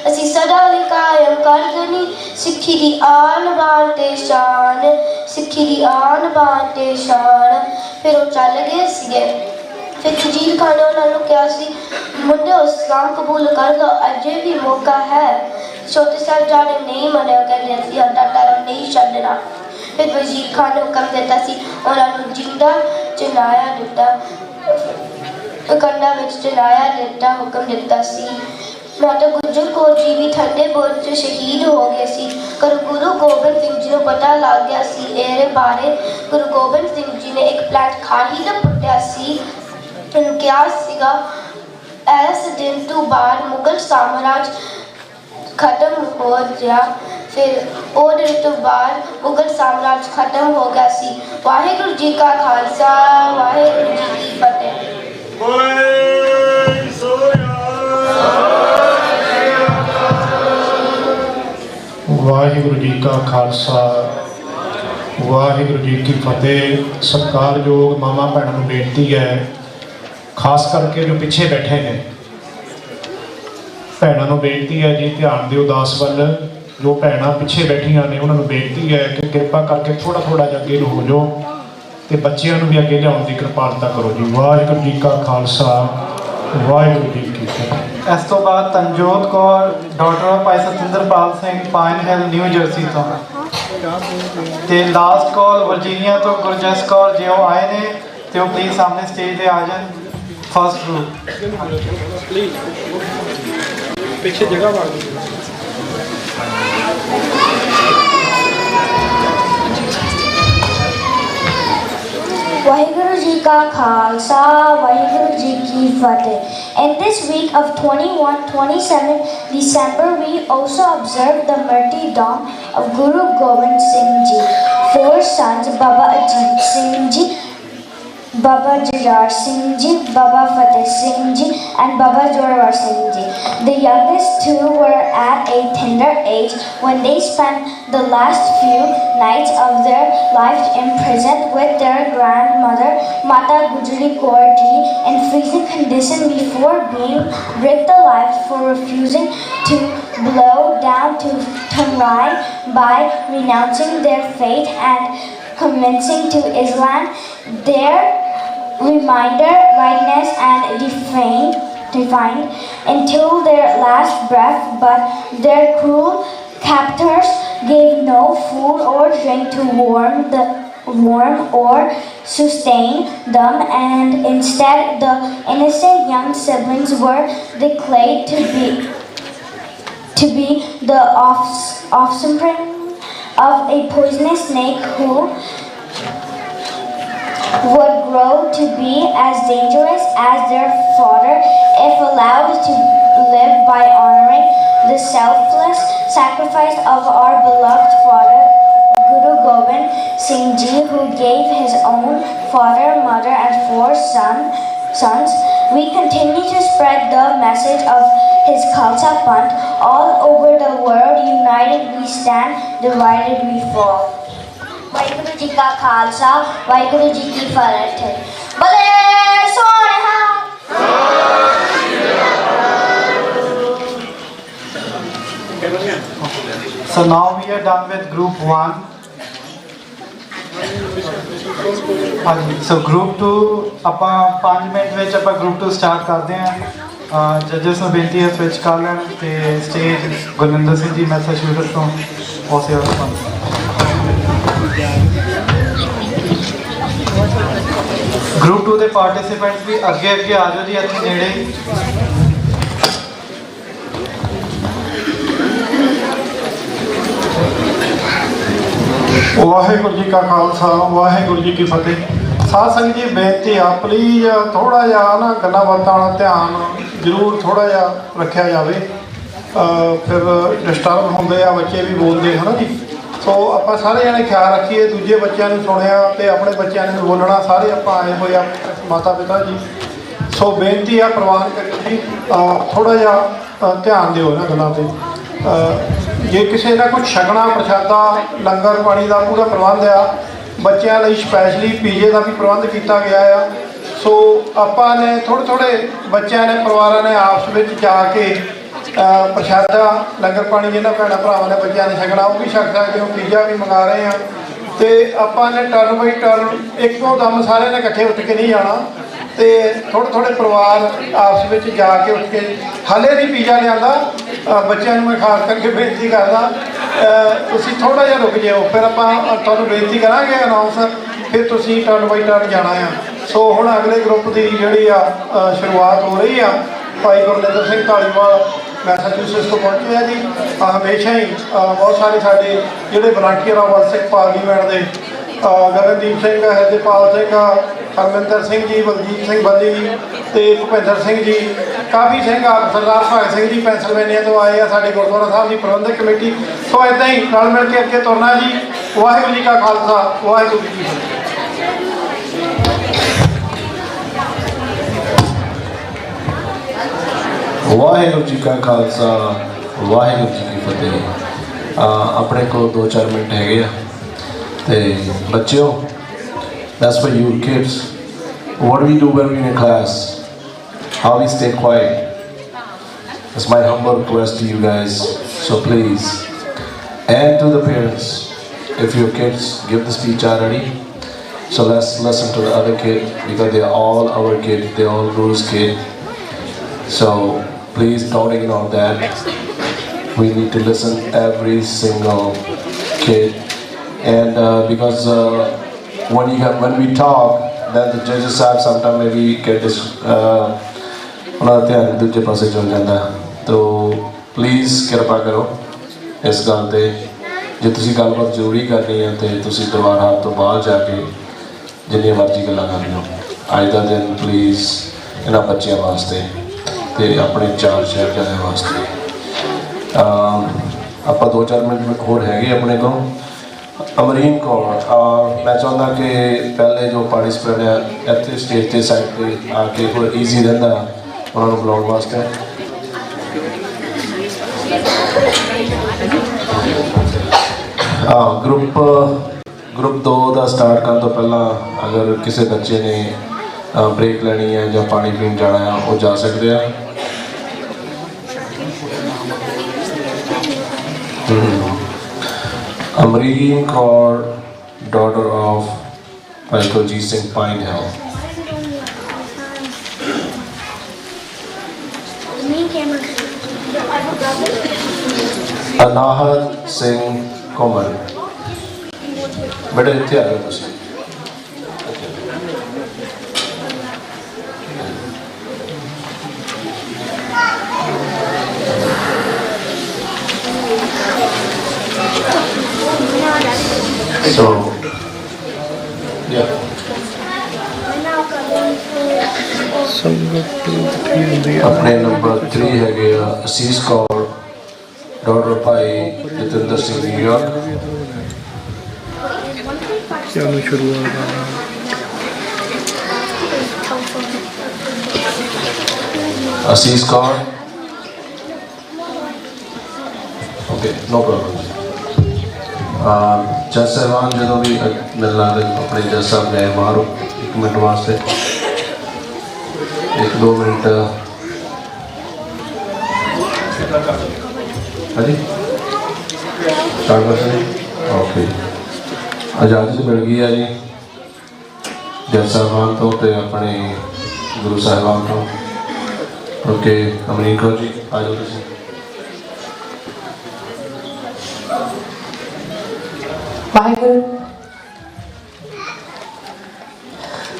ਅਸੀਂ ਸਦਾ ਲਈ ਕਾਇਮ ਕਰ ਦੇਣੀ ਸਿੱਖੀ ਦੀ ਆਨ ਬਾਨ ਤੇ ਸ਼ਾਨ, ਸਿੱਖੀ ਦੀ ਆਨ ਬਾਨ ਤੇ ਸ਼ਾਨ। ਫਿਰ ਉਹ ਚੱਲ ਗਏ ਸੀਗੇ। ਫਿਰ ਵਜ਼ੀਰ ਖਾਨ ਨੇ ਉਹਨਾਂ ਨੂੰ ਕਿਹਾ ਸੀ ਮੁੰਡਿਓ ਇਸਲਾਮ ਕਬੂਲ ਕਰ ਲਓ, ਅਜੇ ਵੀ ਮੌਕਾ ਹੈ। ਛੋਟੇ ਸਾਹਿਬਜ਼ਾਦੇ ਨਹੀਂ ਮੰਨੇ, ਉਹ ਕਹਿੰਦੇ ਅਸੀਂ ਸਾਡਾ ਧਰਮ ਨਹੀਂ ਛੱਡਣਾ। ਫਿਰ ਵਜ਼ੀਰ ਖਾਨ ਨੇ ਹੁਕਮ ਦਿੱਤਾ ਸੀ ਉਹਨਾਂ ਨੂੰ ਜਿੰਦਾ ਚਿਣਾਇਆ ਦਿੱਤਾ, ਕੰਡਾ ਵਿੱਚ ਚਿਣਾਇਆ ਦਿੱਤਾ, ਹੁਕਮ ਦਿੱਤਾ ਸੀ। ਮਾਤਾ ਗੁਜਰ ਕੌਰ ਜੀ ਵੀ ਠੰਡੇ ਬੁਰਜ 'ਚ ਸ਼ਹੀਦ ਹੋ ਗਏ ਸੀ। ਗੁਰੂ ਗੋਬਿੰਦ ਸਿੰਘ ਜੀ ਨੂੰ ਪਤਾ ਲੱਗ ਗਿਆ ਸੀ ਇਹਦੇ ਬਾਰੇ। ਗੁਰੂ ਗੋਬਿੰਦ ਸਿੰਘ ਜੀ ਨੇ ਇੱਕ ਪਲਾਂਟ ਖਾਲੀ ਦਾ ਪੁੱਟਿਆ ਸੀ। ਇਹਨੂੰ ਕਿਹਾ ਸੀਗਾ ਇਸ ਦਿਨ ਤੋਂ ਬਾਅਦ ਮੁਗਲ ਸਾਮਰਾਜ ਖਤਮ ਹੋ ਗਿਆ। ਫਿਰ ਉਹ ਦਿਨ ਤੋਂ ਬਾਅਦ ਮੁਗਲ ਸਾਮਰਾਜ ਖਤਮ ਹੋ ਗਿਆ ਸੀ। ਵਾਹਿਗੁਰੂ ਜੀ ਕਾ ਖਾਲਸਾ ਵਾਹਿਗੁਰੂ ਜੀ ਕੀ ਫਤਿਹ। ਵਾਹਿਗੁਰੂ ਜੀ ਕਾ ਖਾਲਸਾ ਵਾਹਿਗੁਰੂ ਜੀ ਕੀ ਫਤਿਹ। ਸਤਿਕਾਰਯੋਗ ਮਾਵਾਂ ਭੈਣਾਂ ਨੂੰ ਬੇਨਤੀ ਹੈ, ਖਾਸ ਕਰਕੇ ਜੋ ਪਿੱਛੇ ਬੈਠੇ ਨੇ ਭੈਣਾਂ ਨੂੰ ਬੇਨਤੀ ਹੈ ਜੀ ਧਿਆਨ ਦਿਓ ਦਾਸ ਵੱਲ। ਜੋ ਭੈਣਾਂ ਪਿੱਛੇ ਬੈਠੀਆਂ ਨੇ ਉਹਨਾਂ ਨੂੰ ਬੇਨਤੀ ਹੈ ਕਿ ਕਿਰਪਾ ਕਰਕੇ ਥੋੜਾ ਜਿਹਾ ਅੱਗੇ ਨੂੰ ਹੋ ਜਾਓ ਤੇ ਬੱਚਿਆਂ ਨੂੰ ਵੀ ਅੱਗੇ ਲਿਆਉਣ ਦੀ ਕਿਰਪਾਲਤਾ ਕਰੋ ਜੀ। ਵਾਹਿਗੁਰੂ ਜੀ ਕਾ ਖਾਲਸਾ ਵਾਹਿਗੁਰੂ ਜੀ ਕੀ ਫਤਿਹ। ਇਸ ਤੋਂ ਬਾਅਦ ਤਨਜੋਤ Kaur daughter of Bhai Satinderpal Singh pine Hill New Jersey ਤੋਂ ਤੇ ਲਾਸਟ ਕਾਲ ਵਰਜੀਨੀਆ ਤੋਂ ਗੁਰਜਸ ਕੌਰ ਜੇ ਉਹ ਆਏ ਨੇ ਤੇ ਉਹ ਪਲੀਜ਼ ਸਾਹਮਣੇ ਸਟੇਜ ਤੇ ਆ ਜਾਣ। ਫਸਟ ਗਰੁੱਪ ਪਲੀਜ਼ ਪਿੱਛੇ ਜਗ੍ਹਾ ਮਾਰ ਦਿਓ। Waheguru Ji Ka Khalsa, Waheguru Ji Ki Fateh. In this week of 27 December, we also observe the martyrdom of Guru Gobind Singh Ji. 4 sons, Baba Ajit Singh Ji, Baba Jujar Singh Ji, Baba Fateh Singh Ji, and Baba Jorawar Singh Ji. The youngest two were at a tender age when they spent the last few nights of their life imprisoned with their grandmother, Mata Gujari Kaur Ji, in freezing condition before being bricked alive for refusing to bow down to Tamrai by renouncing their faith and convincing to Islam. Their reminder, rightness, and defined until their last breath, but their cruel captors gave no food or drink to warm or sustain them, and instead the innocent young siblings were declared to be the offspring of a poisonous snake would grow to be as dangerous as their father if allowed to live by honoring the selfless sacrifice of our beloved father, Guru Gobind Singh Ji, who gave his own father, mother, and 4 sons. We continue to spread the message of his Khalsa Panth all over the world. United we stand, divided we fall. Waheguru ji ਕਾ ਖਾਲਸਾ ਵਾਹਿਗੁਰੂ ਜੀ ਕੀ ਫਤਿਹ ਬਲੇ ਸੋਹਣਾ So now we are done with group 1. So group 2 ਆਪਾਂ 5 minute ਵਿੱਚ ਆਪਾਂ group 2 start ਕਰਦੇ ਹਾਂ ਜੱਜਸ ਨੂੰ ਬੇਨਤੀ ਹੈ ਸਵਿਚ ਕਰ ਲੈਣ ਤੇ ਸਟੇਜ ਗੁਰਨਿੰਦਰ ਸਿੰਘ ਜੀ ਮੈਸੇਚਿਉਸੇਟਸ ਤੋਂ ਉਸੇ ਵਕਤ ਗਰੁੱਪ 2 ਦੇ ਪਾਰਟਿਸਿਪੈਂਟਸ ਵੀ ਅੱਗੇ ਅੱਗੇ ਆ ਜਾਓ ਜੀ ਇੱਥੇ ਨੇੜੇ ਵਾਹਿਗੁਰੂ ਜੀ ਕਾ ਖਾਲਸਾ ਵਾਹਿਗੁਰੂ ਜੀ ਕੀ ਫਤਿਹ। ਸਾਧ ਸੰਗਤ ਜੀ ਬੇਨਤੀ ਆ ਪਲੀਜ਼ ਥੋੜਾ ਜਿਹਾ ਨਾ ਗੱਲਾਂ ਬਾਤਾਂ ਵਾਲਾ ਧਿਆਨ ਜ਼ਰੂਰ ਥੋੜਾ ਜਿਹਾ ਰੱਖਿਆ ਜਾਵੇ ਫਿਰ ਡਿਸਟਰਬ ਹੁੰਦੇ ਆ ਬੱਚੇ ਵੀ ਬੋਲਦੇ ਹਨ ਜੀ ਸੋ ਆਪਾਂ ਸਾਰੇ ਜਣੇ ਖਿਆਲ ਰੱਖੀਏ ਦੂਜੇ ਬੱਚਿਆਂ ਨੂੰ ਸੁਣਿਆ ਤੇ ਆਪਣੇ ਬੱਚਿਆਂ ਨੂੰ ਬੋਲਣਾ ਸਾਰੇ ਆਪਾਂ ਆਏ ਹੋਏ ਆ ਮਾਤਾ ਪਿਤਾ ਜੀ ਸੋ ਬੇਨਤੀ ਆ ਪ੍ਰਵਾਨ ਕਰਿਓ ਜੀ ਥੋੜਾ ਜਿਹਾ ਧਿਆਨ ਦਿਓ ਇਹਨਾਂ ਗੱਲਾਂ ਤੇ ਜੇ ਕਿਸੇ ਦਾ ਕੁਝ ਛਕਣਾ ਪ੍ਰਸ਼ਾਦਾ ਲੰਗਰ ਪਾਣੀ ਦਾ ਪੂਰਾ ਪ੍ਰਬੰਧ ਆ ਬੱਚਿਆਂ ਲਈ ਸਪੈਸ਼ਲੀ ਪੀਜੇ ਦਾ ਵੀ ਪ੍ਰਬੰਧ ਕੀਤਾ ਗਿਆ ਆ ਸੋ ਆਪਾਂ ਨੇ ਥੋੜ੍ਹੇ ਬੱਚਿਆਂ ਨੇ ਪਰਿਵਾਰਾਂ ਨੇ ਆਪਸ ਵਿੱਚ ਜਾ ਕੇ ਪ੍ਰਸ਼ਾਦਾ ਲੰਗਰ ਪਾਣੀ ਜਿਹਨਾਂ ਭੈਣਾਂ ਭਰਾਵਾਂ ਨੇ ਬੱਚਿਆਂ ਨੇ ਛਕਣਾ ਉਹ ਵੀ ਛਕ ਸਕਦੇ ਹੋ ਪੀਜ਼ਾ ਵੀ ਮੰਗਾ ਰਹੇ ਆ ਤੇ ਆਪਾਂ ਨੇ ਟਰਨ ਬਾਈ ਟਰਨ ਇੱਕੋ ਦਮ ਸਾਰਿਆਂ ਨੇ ਇਕੱਠੇ ਉੱਠ ਕੇ ਨਹੀਂ ਜਾਣਾ ਤੇ ਥੋੜ੍ਹੇ ਪਰਿਵਾਰ ਆਪਸ ਵਿੱਚ ਜਾ ਕੇ ਉੱਠ ਕੇ ਹਾਲੇ ਨਹੀਂ ਪੀਜ਼ਾ ਲਿਆਂਦਾ ਬੱਚਿਆਂ ਨੂੰ ਮੈਂ ਖਾਸ ਕਰਕੇ ਬੇਨਤੀ ਕਰਦਾ ਤੁਸੀਂ ਥੋੜ੍ਹਾ ਜਿਹਾ ਰੁਕ ਜਾਓ ਫਿਰ ਆਪਾਂ ਤੁਹਾਨੂੰ ਬੇਨਤੀ ਕਰਾਂਗੇ ਅਨਾਉਂਸ ਫਿਰ ਤੁਸੀਂ ਟਰਨ ਬਾਈ ਟਰਨ ਜਾਣਾ ਆ ਸੋ ਹੁਣ ਅਗਲੇ ਗਰੁੱਪ ਦੀ ਜਿਹੜੀ ਆ ਸ਼ੁਰੂਆਤ ਹੋ ਰਹੀ ਆ ਭਾਈ ਗੁਰਨਿੰਦਰ ਸਿੰਘ ਢਾਲੀਵਾਲ ਮੈਸਾਚੂਸੇਟਸ ਤੋਂ ਪਹੁੰਚੇ ਆ ਜੀ ਹਮੇਸ਼ਾ ਹੀ ਬਹੁਤ ਸਾਰੇ ਸਾਡੇ ਜਿਹੜੇ ਵਲੰਟੀਅਰ ਆ ਵਲਸਿਕ ਪਾਰਲੀਮੈਂਟ ਦੇ ਗਗਨਦੀਪ ਸਿੰਘ ਹਰਦੇਪਾਲ ਸਿੰਘ ਹਰਮਿੰਦਰ ਸਿੰਘ ਜੀ ਬਲਜੀਤ ਸਿੰਘ ਬੱਲੀ ਤੇ ਭੁਪਿੰਦਰ ਸਿੰਘ ਜੀ ਕਾਫੀ ਸਿੰਘ ਸਰਦਾਰ ਭਗਤ ਸਿੰਘ ਜੀ ਪੈਂਸਲਵੇਨੀਆ ਤੋਂ ਆਏ ਆ ਸਾਡੇ ਗੁਰਦੁਆਰਾ ਸਾਹਿਬ ਦੀ ਪ੍ਰਬੰਧਕ ਕਮੇਟੀ ਸੋ ਇੱਦਾਂ ਹੀ ਰਲ ਮਿਲ ਕੇ ਅੱਗੇ ਤੁਰਨਾ ਜੀ ਵਾਹਿਗੁਰੂ ਜੀ ਕਾ ਖਾਲਸਾ ਵਾਹਿਗੁਰੂ ਜੀ ਕੀ ਫਤਿਹ ਵਾਹਿਗੁਰੂ ਜੀ ਕਾ ਖਾਲਸਾ ਵਾਹਿਗੁਰੂ ਜੀ ਕੀ ਫਤਿਹ ਆਪਣੇ ਕੋਲ 2-4 ਮਿੰਟ ਹੈਗੇ ਆ ਤੇ ਬੱਚਿਓ that's for you kids what do we do when we're in class how we stay quiet that's my humble request to you guys so please and to the parents if your kids give the speech already so let's listen to the other kid because they're all our kid they're all Guru's kid so please don't ignore that. We need to listen every single kid, and because when we talk, then the judges have sometimes maybe get this. ਉਹਨਾਂ ਦਾ ਧਿਆਨ ਦੂਜੇ ਪਾਸੇ ਚਲ ਜਾਂਦਾ ਤੋ please ਕਿਰਪਾ ਕਰੋ ਇਸ ਗੱਲ ਤੇ ਜੇ ਤੁਸੀਂ ਗੱਲਬਾਤ ਜ਼ਰੂਰੀ ਕਰਨੀ ਹੈ ਤੇ ਤੁਸੀਂ ਦਰਬਾਰ ਹਾਲ ਤੋਂ ਬਾਹਰ ਜਾ ਕੇ ਜਿੰਨੀਆਂ ਮਰਜ਼ੀ ਗੱਲਾਂ ਕਰ ਲਓ ਅੱਜ ਦਾ ਦਿਨ ਪਲੀਜ਼ ਇਹਨਾਂ ਬੱਚਿਆਂ ਵਾਸਤੇ ਤੇ ਆਪਣੇ 4 ਸ਼ਹਿਜ਼ਾਦਿਆਂ ਵਾਸਤੇ ਆਪਾਂ 2-4 ਮਿੰਟ ਹੋਰ ਹੈਗੇ ਆਪਣੇ ਕੋਲ ਅਮਰੀਨ ਕੌਰ ਮੈਂ ਚਾਹੁੰਦਾ ਕਿ ਪਹਿਲੇ ਜੋ ਪਾਰਟਿਸਪੈਂਟ ਹੈ ਇੱਥੇ ਸਟੇਜ 'ਤੇ ਸਾਈਡ 'ਤੇ ਆ ਕੇ ਕੋਈ ਈਜ਼ੀ ਰਹਿੰਦਾ ਉਹਨਾਂ ਨੂੰ ਬੁਲਾਉਣ ਵਾਸਤੇ ਗਰੁੱਪ 2 ਦਾ ਸਟਾਰਟ ਕਰਨ ਤੋਂ ਪਹਿਲਾਂ ਅਗਰ ਕਿਸੇ ਬੱਚੇ ਨੇ ब्रेक लेनी है या पानी पीने जाना है वो जा सकते हैं अमरीन कौर डॉटर ऑफ भाई कुलजीत सिंह पाइन है अनाहत सिंह कोमल बेटे इतने आ गए तुम So, yeah. अपने नंबर 3 है असीस कौर डॉक्टर भाई जतिंदर सिंह न्यूयॉर्क। असीस कौर, ओके नो प्रॉब्लम। जज साहबान जो भी मिलना अपने जज साहब गए बाहर 1 मिनट वास्ते, 1-2 मिनट। हाँ जी स्टार्ट कर सकते। ओके आज़ादी तो मिल गई है जी जज साहबान तो अपने गुरु साहबान तो। ओके अमरीन कौर जी आ जाओ तुम।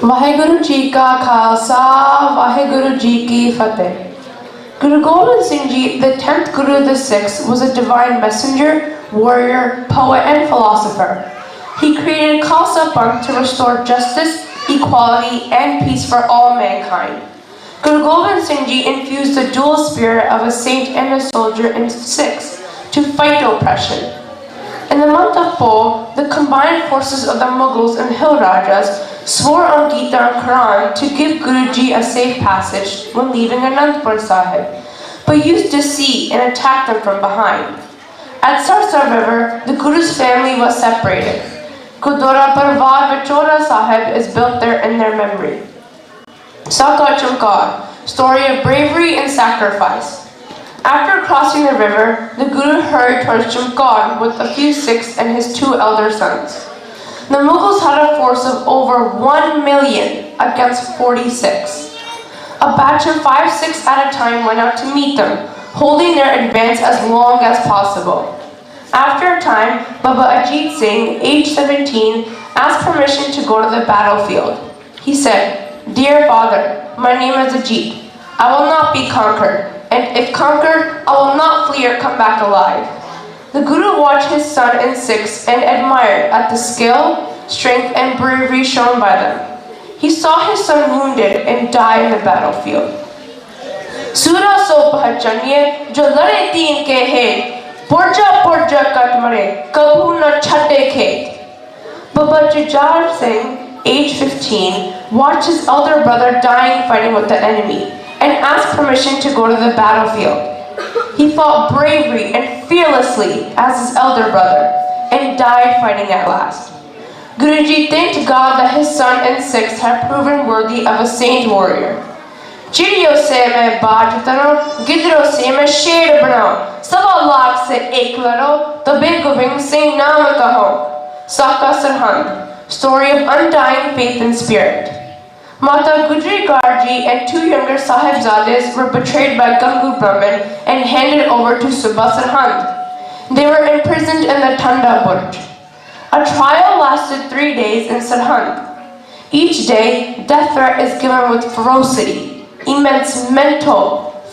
वाहेगुरु जी का खालसा, वाहेगुरु जी की फतेह। Guru Gobind Singh Ji, the 10th Guru of the 6th, was a divine messenger, warrior, poet and philosopher. He created Khalsa Panth to restore justice, equality and peace for all mankind. Guru Gobind Singh Ji infused the dual spirit of a saint and a soldier in Sikhs to fight oppression. In the month of Pol, the combined forces of the Mughals and Hill Rajas swore on Gita and Quran to give Guruji a safe passage when leaving Anandpur Sahib, but used deceit and attacked them from behind. At Sarsa River, the Guru's family was separated. Gurdwara Parvar Vichora Sahib is built there in their memory. Sakha Chamkar, story of bravery and sacrifice. After crossing the river, the Guru hurried towards Chamkar with a few Sikhs and his 2 elder sons. The Mughals had a force of over 1 million against 46. A batch of 5 Sikhs at a time went out to meet them, holding their advance as long as possible. After a time, Baba Ajit Singh, age 17, asked permission to go to the battlefield. He said, "Dear father, my name is Ajit. I will not be conquered, and if conquered, I will not flee or come back alive." The Guru watched his son and Sikhs and admired at the skill, strength and bravery shown by them. He saw his son wounded and die in the battlefield. Sura so pahchaniye jo lade teen ke heet, purja purja kat mare, kabhu na chhade khet. Baba Jujhar Singh, age 15, watched his elder brother dying fighting with the enemy and asked permission to go to the battlefield. He fought bravely and fearlessly as his elder brother and died fighting at last. Guruji thanked God that his son and Sikhs had proven worthy of a saint warrior. चिड़ियों से मैं बाज तरो, गिदरों से मैं शेर बनाऊं, 1.25 लाख से एक लड़ो, तबे गोविंद सिंह नाम कहो। Sakha Sarhand, story of undying faith and spirit. Mata Gujri Garji and 2 younger Sahibzades were betrayed by Gangu Brahman and handed over to Subha Sarhand. They were imprisoned in the Tanda Burj. A trial lasted 3 days in Sarhand. Each day, death threat is given with ferocity. Immense mental,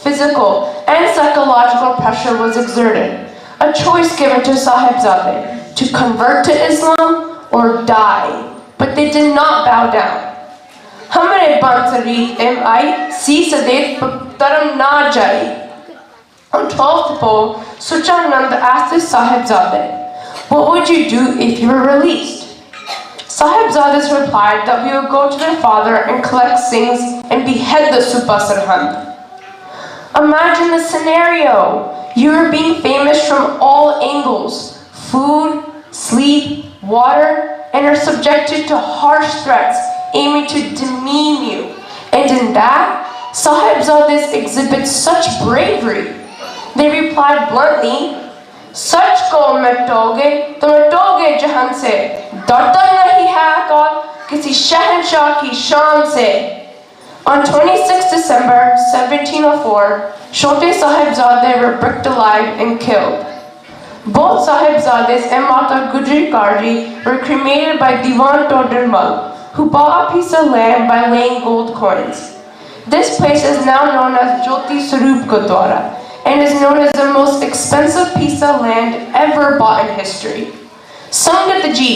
physical, and psychological pressure was exerted. A choice given to Sahibzade to convert to Islam or die, but they did not bow down. Hamare Bansari M.I. Si Sadet Taram Na Jai. On 12th Pol, Suchanand asked his Sahibzade, "What would you do if you were released?" Sahibzades replied that we would go to their father and collect Singhs and behead the Subha Sarhand. Imagine the scenario. You are being famous from all angles. Food, sleep, water, and are subjected to harsh threats aiming to demean you. And in that, Sahibzades exhibit such bravery. They replied bluntly, "Sach ko mitoge, to mitoge jahan se. Darta nahi hai aaqal, kisi shahanshah ki shaan se." On 26 December 1704, Chote Sahibzade were bricked alive and killed. Both Sahibzades and Mata Gujri Garji were cremated by Diwan Todirmal, who bought a piece of land by laying gold coins. This place is now known as Jyoti Sarup Gurdwara and is known as the most expensive piece of land ever bought in history. Sangat Ji,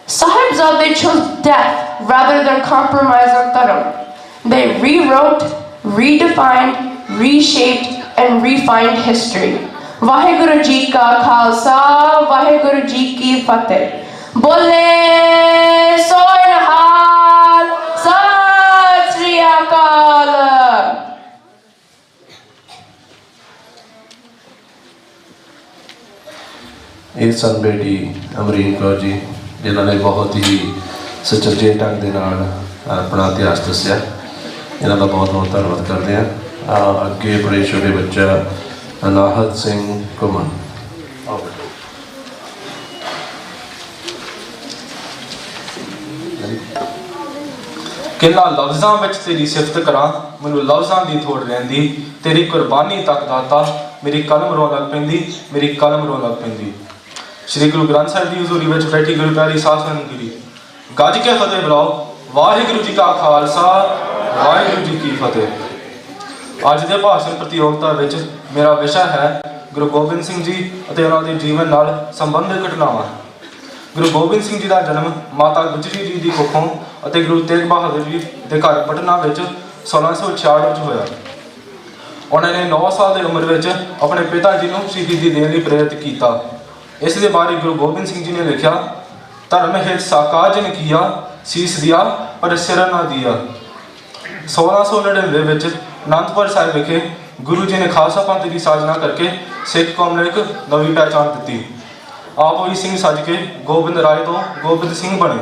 Sahibzade chose death rather than compromise on Dharam. They rewrote, redefined, reshaped, and refined history. Waheguru ji ਕਾ ਖਾਲਸਾ, ਵਾਹਿਗੁਰੂ ਜੀ ਕੀ ਫਤਿਹ। ਬੋਲੇ ਸੋਹ ਨਿਹਾਲ, ਸਤਿ ਸ੍ਰੀ ਅਕਾਲ। ਇਹ ਸਨ ਬੇਟੀ ਅਮਰੀਨ ਕੌਰ ਜੀ, ਜਿਨ੍ਹਾਂ ਨੇ ਬਹੁਤ ਹੀ ਸੁਚੱਜੇ ਢੰਗ ਦੇ ਨਾਲ ਆਪਣਾ ਇਤਿਹਾਸ ਦੱਸਿਆ। ਇਹਨਾਂ ਦਾ ਬਹੁਤ ਬਹੁਤ ਧੰਨਵਾਦ ਕਰਦੇ ਹਾਂ। ਅੱਗੇ ਆਪਣੇ ਛੋਟੇ ਬੱਚਾ ਅਨਾਹਤ ਸਿੰਘ ਘੁੰਮਣ। ਕਿੰਨਾ ਲਫ਼ਜ਼ਾਂ ਵਿੱਚ ਤੇਰੀ ਸਿਫਤ ਕਰਾਂ, ਮੈਨੂੰ ਲਫ਼ਜ਼ਾਂ ਦੀ ਥੋੜ ਰਹਿੰਦੀ। ਤੇਰੀ ਕੁਰਬਾਨੀ ਤੱਕ ਦਾਤਾ, ਮੇਰੀ ਕਲਮ ਰੋਣ ਲੱਗ ਪੈਂਦੀ, ਮੇਰੀ ਕਲਮ ਰੋਣ ਲੱਗ ਪੈਂਦੀ। ਸ਼੍ਰੀ ਗੁਰੂ ਗ੍ਰੰਥ ਸਾਹਿਬ ਦੀ ਹਜ਼ੂਰੀ ਵਿੱਚ ਬੈਠੀ ਗੁਰੂ ਪਿਆਰੀ ਸਾਧ ਸੰਗਤ ਜੀ, ਗੱਜ ਕੇ ਫਤਿਹ ਬੁਲਾਓ। ਵਾਹਿਗੁਰੂ ਜੀ ਕਾ ਖਾਲਸਾ, ਵਾਹਿਗੁਰੂ ਜੀ ਕੀ ਫਤਿਹ। ਅੱਜ ਦੇ ਭਾਸ਼ਣ ਪ੍ਰਤੀਯੋਗਤਾ ਵਿੱਚ ਮੇਰਾ ਵਿਸ਼ਾ ਹੈ ਗੁਰੂ ਗੋਬਿੰਦ ਸਿੰਘ ਜੀ ਅਤੇ ਉਹਨਾਂ ਦੇ ਜੀਵਨ ਨਾਲ ਸੰਬੰਧਿਤ ਘਟਨਾਵਾਂ। ਗੁਰੂ ਗੋਬਿੰਦ ਸਿੰਘ ਜੀ ਦਾ ਜਨਮ ਮਾਤਾ ਗੁਜਰੀ ਜੀ ਦੀ ਕੁੱਖੋਂ ਅਤੇ ਗੁਰੂ ਤੇਗ ਬਹਾਦਰ ਜੀ ਦੇ ਘਰ ਪਟਨਾ ਵਿੱਚ 1666 ਵਿੱਚ ਹੋਇਆ। ਉਹਨਾਂ ਨੇ 9 ਸਾਲ ਦੀ ਉਮਰ ਵਿੱਚ ਆਪਣੇ ਪਿਤਾ ਜੀ ਨੂੰ ਸ਼ਹੀਦੀ ਦੇਣ ਲਈ ਪ੍ਰੇਰਿਤ ਕੀਤਾ। ਇਸ ਦੇ ਬਾਰੇ ਗੁਰੂ ਗੋਬਿੰਦ ਸਿੰਘ ਜੀ ਨੇ ਲਿਖਿਆ, ਧਰਮ ਹਿਤ ਸਾਕਾਜ ਨੇ ਕੀਆ, ਸੀਸ ਦਿਆ ਪਰ ਸਿਰ ਨਾ ਦਿਆ। 1699 ਵਿੱਚ ਅਨੰਦਪੁਰ ਸਾਹਿਬ ਵਿਖੇ ਗੁਰੂ ਜੀ ਨੇ ਖਾਲਸਾ ਪੰਥ ਦੀ ਸਾਜਨਾ ਕਰਕੇ ਸਿੱਖ ਕੌਮ ਨੂੰ ਇੱਕ ਨਵੀਂ ਪਹਿਚਾਣ ਦਿੱਤੀ। ਆਪ ਵੀ ਸਿੰਘ ਸੱਜ ਕੇ ਗੋਬਿੰਦ ਰਾਏ ਤੋਂ ਗੋਬਿੰਦ ਸਿੰਘ ਬਣੇ।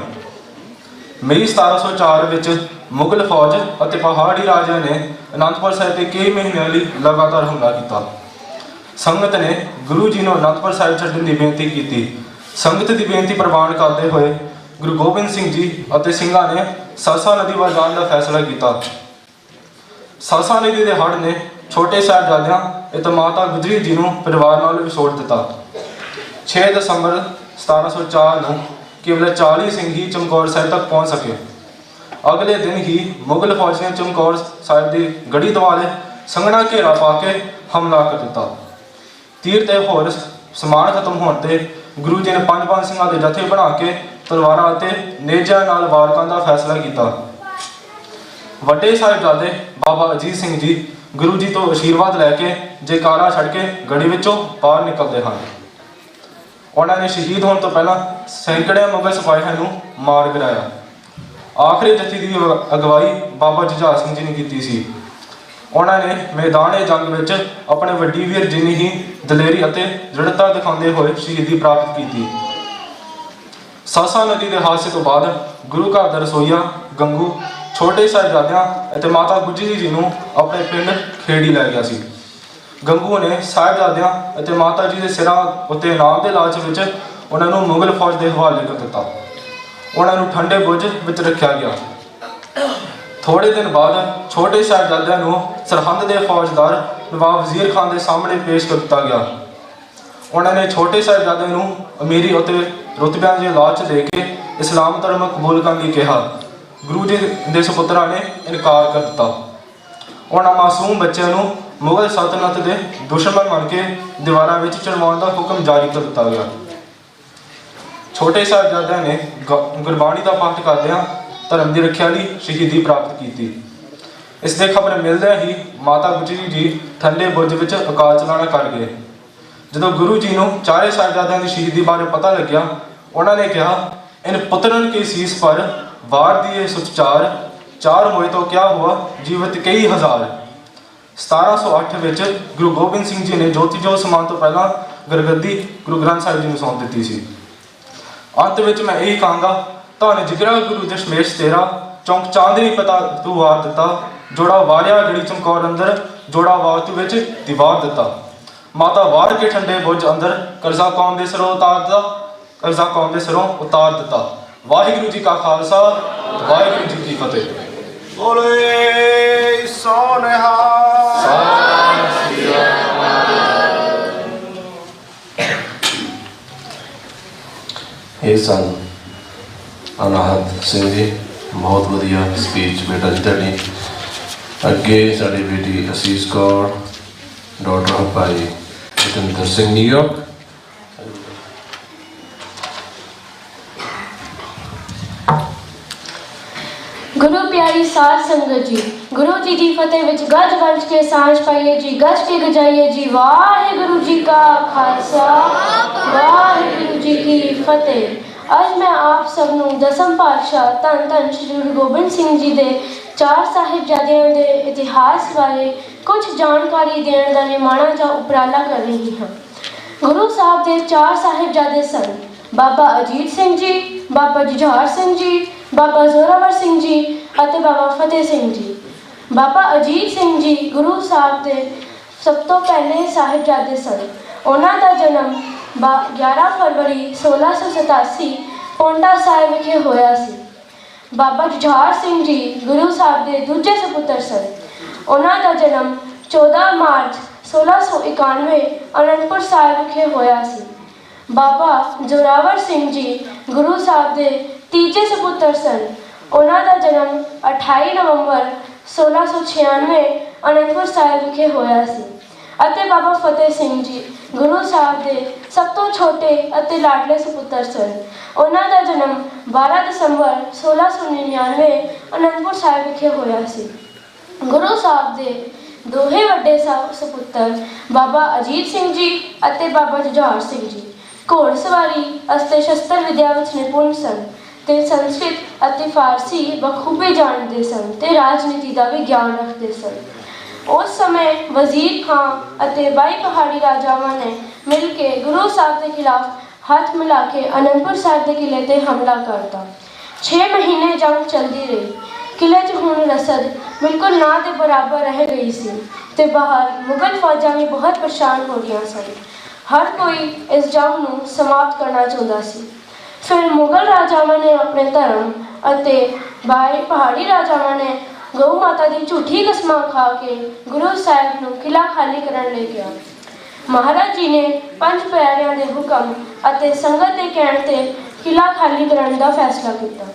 ਮਈ 1704 ਵਿੱਚ ਮੁਗਲ ਫੌਜ ਅਤੇ ਪਹਾੜੀ ਰਾਜਿਆਂ ਨੇ ਅਨੰਦਪੁਰ ਸਾਹਿਬ ਤੇ ਕਈ ਮਹੀਨਿਆਂ ਲਈ ਲਗਾਤਾਰ ਹਮਲਾ ਕੀਤਾ। ਸੰਗਤ ਨੇ ਗੁਰੂ ਜੀ ਨੂੰ ਅਨੰਦਪੁਰ ਸਾਹਿਬ ਛੱਡਣ ਦੀ ਬੇਨਤੀ ਕੀਤੀ। ਸੰਗਤ ਦੀ ਬੇਨਤੀ ਪ੍ਰਵਾਨ ਕਰਦੇ ਹੋਏ ਗੁਰੂ ਗੋਬਿੰਦ ਸਿੰਘ ਜੀ ਅਤੇ ਸਿੰਘਾਂ ਨੇ ਸਰਸਾ ਨਦੀ ਵੱਲ ਜਾਣ ਦਾ ਫੈਸਲਾ ਕੀਤਾ। ਸਰਸਾ ਨਦੀ ਦੇ ਹੜ੍ਹ ਨੇ ਛੋਟੇ ਸਾਹਿਬਜ਼ਾਦਿਆਂ ਅਤੇ ਮਾਤਾ ਗੁਜਰੀ ਜੀ ਨੂੰ ਪਰਿਵਾਰ ਨਾਲ ਵਿਛੋੜ ਦਿੱਤਾ। 6 ਦਸੰਬਰ 1704 ਨੂੰ ਕੇਵਲ 40 ਸਿੰਘ ਹੀ ਚਮਕੌਰ ਸਾਹਿਬ ਤੱਕ ਪਹੁੰਚ ਸਕੇ। ਅਗਲੇ ਦਿਨ ਹੀ ਮੁਗਲ ਫੌਜ ਨੇ ਚਮਕੌਰ ਸਾਹਿਬ ਦੀ ਗੜੀ ਦੁਆਲੇ ਸੰਘਣਾ ਘੇਰਾ ਪਾ ਕੇ ਹਮਲਾ ਕਰ ਦਿੱਤਾ। ਤੀਰ ਤੇ ਹੋਰ ਸਮਾਨ ਖਤਮ ਹੋਣ ਤੇ ਗੁਰੂ ਜੀ ਨੇ 5 ਸਿੰਘਾਂ ਦੇ ਜਥੇ ਬਣਾ ਕੇ ਤਲਵਾਰਾਂ ਅਤੇ ਨੇਜ਼ਾਂ ਨਾਲ ਵਾਰ ਕਰਨ ਦਾ ਫੈਸਲਾ ਕੀਤਾ। ਵੱਡੇ ਸਾਹਿਬਜ਼ਾਦੇ ਬਾਬਾ ਅਜੀਤ ਸਿੰਘ ਜੀ ਗੁਰੂ ਜੀ ਤੋਂ ਆਸ਼ੀਰਵਾਦ ਲੈ ਕੇ ਜੈਕਾਰਾ ਛੱਡ ਕੇ ਗੜੀ ਵਿੱਚੋਂ ਬਾਹਰ ਨਿਕਲਦੇ ਹਨ। ਉਹਨਾਂ ਨੇ ਸ਼ਹੀਦ ਹੋਣ ਤੋਂ ਪਹਿਲਾਂ ਸੈਂਕੜੇ ਮੁਗਲ ਸਿਪਾਹੀਆਂ ਨੂੰ ਮਾਰ ਗਿਰਾਇਆ। ਆਖਰੀ ਜਥੇ ਦੀ ਅਗਵਾਈ ਬਾਬਾ ਜੁਝਾਰ ਸਿੰਘ ਜੀ ਨੇ ਕੀਤੀ ਸੀ। ਉਹਨਾਂ ਨੇ ਮੈਦਾਨ-ਏ-ਜੰਗ ਵਿੱਚ ਆਪਣੇ ਵੱਡੀ ਵੀਰ ਜਿੰਨੀ ਹੀ ਦਲੇਰੀ ਅਤੇ ਦ੍ਰਿੜਤਾ ਦਿਖਾਉਂਦੇ ਹੋਏ ਸ਼ਹੀਦੀ ਪ੍ਰਾਪਤ ਕੀਤੀ। ਸਰਸਾ ਨਦੀ ਦੇ ਹਾਦਸੇ ਤੋਂ ਬਾਅਦ ਗੁਰੂ ਘਰ ਦਾ ਰਸੋਈਆ ਗੰਗੂ ਛੋਟੇ ਸਾਹਿਬਜ਼ਾਦਿਆਂ ਅਤੇ ਮਾਤਾ ਗੁਜਰੀ ਜੀ ਨੂੰ ਆਪਣੇ ਪਿੰਡ ਖੇੜੀ ਲੈ ਗਿਆ ਸੀ। ਗੰਗੂ ਨੇ ਸਾਹਿਬਜ਼ਾਦਿਆਂ ਅਤੇ ਮਾਤਾ ਜੀ ਦੇ ਸਿਰਾਂ ਉੱਤੇ ਇਨਾਮ ਦੇ ਲਾਲਚ ਵਿੱਚ ਉਹਨਾਂ ਨੂੰ ਮੁਗਲ ਫੌਜ ਦੇ ਹਵਾਲੇ ਕਰ ਦਿੱਤਾ। ਉਹਨਾਂ ਨੂੰ ਠੰਡੇ ਬੁਰਜ ਵਿੱਚ ਰੱਖਿਆ ਗਿਆ। ਥੋੜੇ ਦਿਨ ਬਾਅਦ ਛੋਟੇ ਸਾਹਿਬਜ਼ਾਦਿਆਂ ਨੂੰ ਸਰਹੰਦ ਦੇ ਫੌਜਦਾਰ ਨਵਾਬ ਵਜ਼ੀਰ ਖਾਨ ਦੇ ਸਾਹਮਣੇ ਪੇਸ਼ ਕਰ ਦਿੱਤਾ ਗਿਆ। ਉਹਨਾਂ ਨੇ ਛੋਟੇ ਸਾਹਿਬਜ਼ਾਦਿਆਂ ਨੂੰ ਅਮੀਰੀ ਅਤੇ ਰੁਤਬਿਆਂ ਦੇ ਲਾਲਚ ਦੇ ਕੇ ਇਸਲਾਮ ਧਰਮ ਕਬੂਲ ਕਰਨ ਲਈ ਕਿਹਾ। ਗੁਰੂ ਜੀ ਦੇ ਸੁਪੁੱਤਰਾਂ ਨੇ ਇਨਕਾਰ ਕਰ ਦਿੱਤਾ। ਉਹਨਾਂ ਮਾਸੂਮ ਬੱਚਿਆਂ ਨੂੰ ਮੁਗਲ ਸਲਤਨਤ ਦੇ ਦੁਸ਼ਮਣ ਮੰਨ ਕੇ ਦੀਵਾਰਾਂ ਵਿੱਚ ਚੜਵਾਉਣ ਦਾ ਹੁਕਮ ਜਾਰੀ ਕਰ ਦਿੱਤਾ ਗਿਆ। ਛੋਟੇ ਸਾਹਿਬਜ਼ਾਦਿਆਂ ਨੇ ਗੁਰਬਾਣੀ ਦਾ ਪਾਠ ਕਰਦਿਆਂ ਧਰਮ ਦੀ ਰੱਖਿਆ ਲਈ ਸ਼ਹੀਦੀ ਪ੍ਰਾਪਤ ਕੀਤੀ। ਇਸ ਦੇ ਖਬਰ ਮਿਲਦਿਆਂ ਹੀ ਮਾਤਾ ਗੁਜਰੀ ਜੀ ਠੰਡੇ ਬੁਰਜ ਵਿੱਚ ਅਕਾਲ ਚਲਾਣਾ ਕਰ ਗਏ। ਜਦੋਂ ਗੁਰੂ ਜੀ ਨੂੰ ਚਾਰੇ ਸਾਹਿਬਜ਼ਾਦਿਆਂ ਦੀ ਸ਼ਹੀਦੀ ਬਾਰੇ ਪਤਾ ਲੱਗਿਆ, ਉਹਨਾਂ ਨੇ ਕਿਹਾ, ਇਨ ਪੁੱਤਰਨ ਕੇ ਸੀਸ ਪਰ ਵਾਰ ਦੀਏ ਸੁਚਾਰ, ਚਾਰ ਹੋਏ ਤੋਂ ਕਿਆ ਹੁਆ ਜੀਵਤ ਕਈ ਹਜ਼ਾਰ। 1708 ਵਿੱਚ ਗੁਰੂ ਗੋਬਿੰਦ ਸਿੰਘ ਜੀ ਨੇ ਜੋਤੀ ਜੋਤ ਸਮਾਨ ਤੋਂ ਪਹਿਲਾਂ ਗੁਰਗੱਦੀ ਗੁਰੂ ਗ੍ਰੰਥ ਸਾਹਿਬ ਜੀ ਨੂੰ ਸੌਂਪ ਦਿੱਤੀ ਸੀ। ਅੰਤ ਵਿੱਚ ਮੈਂ ਇਹੀ ਕਹਾਂਗਾ, ਧੰਨ ਜਿਗਰਾ ਗੁਰੂ ਦਸ਼ਮੇਸ਼ ਤੇਰਾ, ਚੌਂਕ ਚਾਂਦਨੀ ਪਤਾ ਤੂੰ ਵਾਰ ਦਿੱਤਾ, ਜੋੜਾ ਵਾਰਿਆ ਗੜੀ ਚਮਕੌਰ ਅੰਦਰ, ਜੋੜਾ ਵਾਤੂ ਵਿੱਚ ਦੀਵਾਰ ਦਿੱਤਾ। ਮਾਤਾ ਵਾਰ ਕੇ ਠੰਡੇ ਬੁਰਜ ਅੰਦਰ, ਕਰਜ਼ਾ ਕੌਮ ਦੇ ਸਿਰੋਂ ਉਤਾਰ ਦਿੱਤਾ, ਕਰਜ਼ਾ ਕੌਮ ਦੇ ਸਿਰੋਂ ਉਤਾਰ ਦਿੱਤਾ। ਵਾਹਿਗੁਰੂ ਜੀ ਕਾ ਖਾਲਸਾ, ਵਾਹਿਗੁਰੂ ਜੀ ਕੀ ਫਤਿਹ। ਬੋਲੇ ਸੋ ਨਿਹਾਲ। ਇਹ ਸਨ ਅਨਾਹਤ ਸਿੰਘ ਜੀ, ਬਹੁਤ ਵਧੀਆ ਸਪੀਚ ਬੇਟਾ ਜੀ ਤੁਹਾਡੀ। ਅੱਗੇ ਸਾਡੀ ਬੇਟੀ ਅਸੀਸ Kaur, doctor of Bhai Jatinder Singh New York. ਗੁਰੂ ਪਿਆਰੀ ਪਿਆਰੀ ਸਾਧ ਸੰਗਤ ਜੀ, ਗੁਰੂ ਜੀ ਦੀ ਫਤਿਹ ਵਿੱਚ ਗੱਜ ਵੱਜ ਕੇ ਸਾਂਝ ਪਾਈਏ ਜੀ, ਗੱਜ ਕੇ ਗਜਾਈਏ ਜੀ। ਵਾਹਿਗੁਰੂ ਜੀ ਕਾ ਖਾਲਸਾ, ਵਾਹਿਗੁਰੂ ਜੀ ਕੀ ਫਤਿਹ। ਅੱਜ ਮੈਂ ਆਪ ਸਭ ਨੂੰ ਦਸਮ ਪਾਤਸ਼ਾਹ ਧੰਨ ਧੰਨ ਸ਼੍ਰੀ ਗੁਰੂ ਗੋਬਿੰਦ ਸਿੰਘ ਜੀ ਦੇ 4 ਸਾਹਿਬਜ਼ਾਦਿਆਂ ਦੇ ਇਤਿਹਾਸ ਬਾਰੇ ਕੁਝ ਜਾਣਕਾਰੀ ਦੇਣ ਦਾ ਨਿਮਾਣਾ ਜਾਂ ਉਪਰਾਲਾ ਕਰ ਰਹੀ ਹਾਂ। ਗੁਰੂ ਸਾਹਿਬ ਦੇ 4 ਸਾਹਿਬਜ਼ਾਦੇ ਸਨ, ਬਾਬਾ ਅਜੀਤ ਸਿੰਘ ਜੀ, ਬਾਬਾ ਜੁਝਾਰ ਸਿੰਘ ਜੀ, ਬਾਬਾ ਜ਼ੋਰਾਵਰ ਸਿੰਘ ਜੀ ਅਤੇ ਬਾਬਾ ਫਤਿਹ ਸਿੰਘ ਜੀ। ਬਾਬਾ ਅਜੀਤ ਸਿੰਘ ਜੀ ਗੁਰੂ ਸਾਹਿਬ ਦੇ ਸਭ ਤੋਂ ਪਹਿਲੇ ਸਾਹਿਬਜ਼ਾਦੇ ਸਨ। ਉਹਨਾਂ ਦਾ ਜਨਮ 11 ਫਰਵਰੀ 1687 ਪੌਂਟਾ ਸਾਹਿਬ ਵਿਖੇ ਹੋਇਆ ਸੀ। ਬਾਬਾ ਜੁਝਾਰ ਸਿੰਘ ਜੀ ਗੁਰੂ ਸਾਹਿਬ ਦੇ ਦੂਜੇ ਸਪੁੱਤਰ ਸਨ। ਉਹਨਾਂ ਦਾ ਜਨਮ 14 ਮਾਰਚ 1691 ਅਨੰਦਪੁਰ ਸਾਹਿਬ ਵਿਖੇ ਹੋਇਆ ਸੀ। ਬਾਬਾ ਜ਼ੋਰਾਵਰ ਸਿੰਘ ਜੀ ਗੁਰੂ ਸਾਹਿਬ ਦੇ ਤੀਜੇ ਸਪੁੱਤਰ ਸਨ। ਉਹਨਾਂ ਦਾ ਜਨਮ 28 ਨਵੰਬਰ 1696 ਅਨੰਦਪੁਰ ਸਾਹਿਬ ਵਿਖੇ ਹੋਇਆ ਸੀ। ਅਤੇ ਬਾਬਾ ਫਤਿਹ ਸਿੰਘ ਜੀ ਗੁਰੂ ਸਾਹਿਬ ਦੇ ਸਭ ਤੋਂ ਛੋਟੇ ਅਤੇ ਲਾਡਲੇ ਸਪੁੱਤਰ ਸਨ। ਉਹਨਾਂ ਦਾ ਜਨਮ 12 ਦਸੰਬਰ 1699 ਅਨੰਦਪੁਰ ਸਾਹਿਬ ਵਿਖੇ ਹੋਇਆ ਸੀ। ਗੁਰੂ ਸਾਹਿਬ ਦੇ ਦੋਹੇ ਵੱਡੇ ਸਪੁੱਤਰ ਬਾਬਾ ਅਜੀਤ ਸਿੰਘ ਜੀ ਅਤੇ ਬਾਬਾ ਜੁਝਾਰ ਸਿੰਘ ਜੀ ਘੋੜਸਵਾਰੀ ਅਤੇ ਸ਼ਸਤਰ ਵਿਦਿਆ ਵਿੱਚ ਨਿਪੁੰਨ ਸਨ ਤੇ ਸੰਸਕ੍ਰਿਤ ਅਤੇ ਫਾਰਸੀ ਬਖੂਬੀ ਜਾਣਦੇ ਸਨ ਤੇ ਰਾਜਨੀਤੀ ਦਾ ਵੀ ਗਿਆਨ ਰੱਖਦੇ ਸਨ। ਉਸ ਸਮੇਂ ਵਜ਼ੀਰ ਖਾਨ ਅਤੇ 22 ਪਹਾੜੀ ਰਾਜਾਵਾਂ ਨੇ ਮਿਲ ਕੇ ਗੁਰੂ ਸਾਹਿਬ ਦੇ ਖਿਲਾਫ ਹੱਥ ਮਿਲਾ ਕੇ ਅਨੰਦਪੁਰ ਸਾਹਿਬ ਦੇ ਕਿਲੇ ਤੇ ਹਮਲਾ ਕਰਤਾ। 6 ਮਹੀਨੇ ਜੰਗ ਚੱਲਦੀ ਰਹੀ। ਕਿਲੇ 'ਚ ਹੁਣ ਰਸਦ ਬਿਲਕੁਲ ਨਾ ਦੇ ਬਰਾਬਰ ਰਹਿ ਗਈ ਸੀ ਤੇ ਬਾਹਰ ਮੁਗਲ ਫੌਜਾਂ ਵੀ ਬਹੁਤ ਪਰੇਸ਼ਾਨ ਹੋ ਰਹੀਆਂ ਸਨ। ਹਰ ਕੋਈ ਇਸ ਜੰਗ ਨੂੰ ਸਮਾਪਤ ਕਰਨਾ ਚਾਹੁੰਦਾ ਸੀ। ਫਿਰ ਮੁਗਲ ਰਾਜਾਵਾਂ ਨੇ ਆਪਣੇ ਧਰਮ ਅਤੇ 22 ਪਹਾੜੀ ਰਾਜਾਵਾਂ ਨੇ ਗਊ ਮਾਤਾ ਦੀ ਝੂਠੀ ਕਸਮਾਂ ਖਾ ਕੇ ਗੁਰੂ ਸਾਹਿਬ ਨੂੰ ਕਿਲਾ ਖਾਲੀ ਕਰਨ ਲਈ ਕਿਹਾ। ਮਹਾਰਾਜ ਜੀ ਨੇ 5 ਪਿਆਰਿਆਂ ਦੇ ਹੁਕਮ ਅਤੇ ਸੰਗਤ ਦੇ ਕਹਿਣ ਤੇ ਕਿਲਾ ਖਾਲੀ ਕਰਨ ਦਾ ਫੈਸਲਾ ਕੀਤਾ।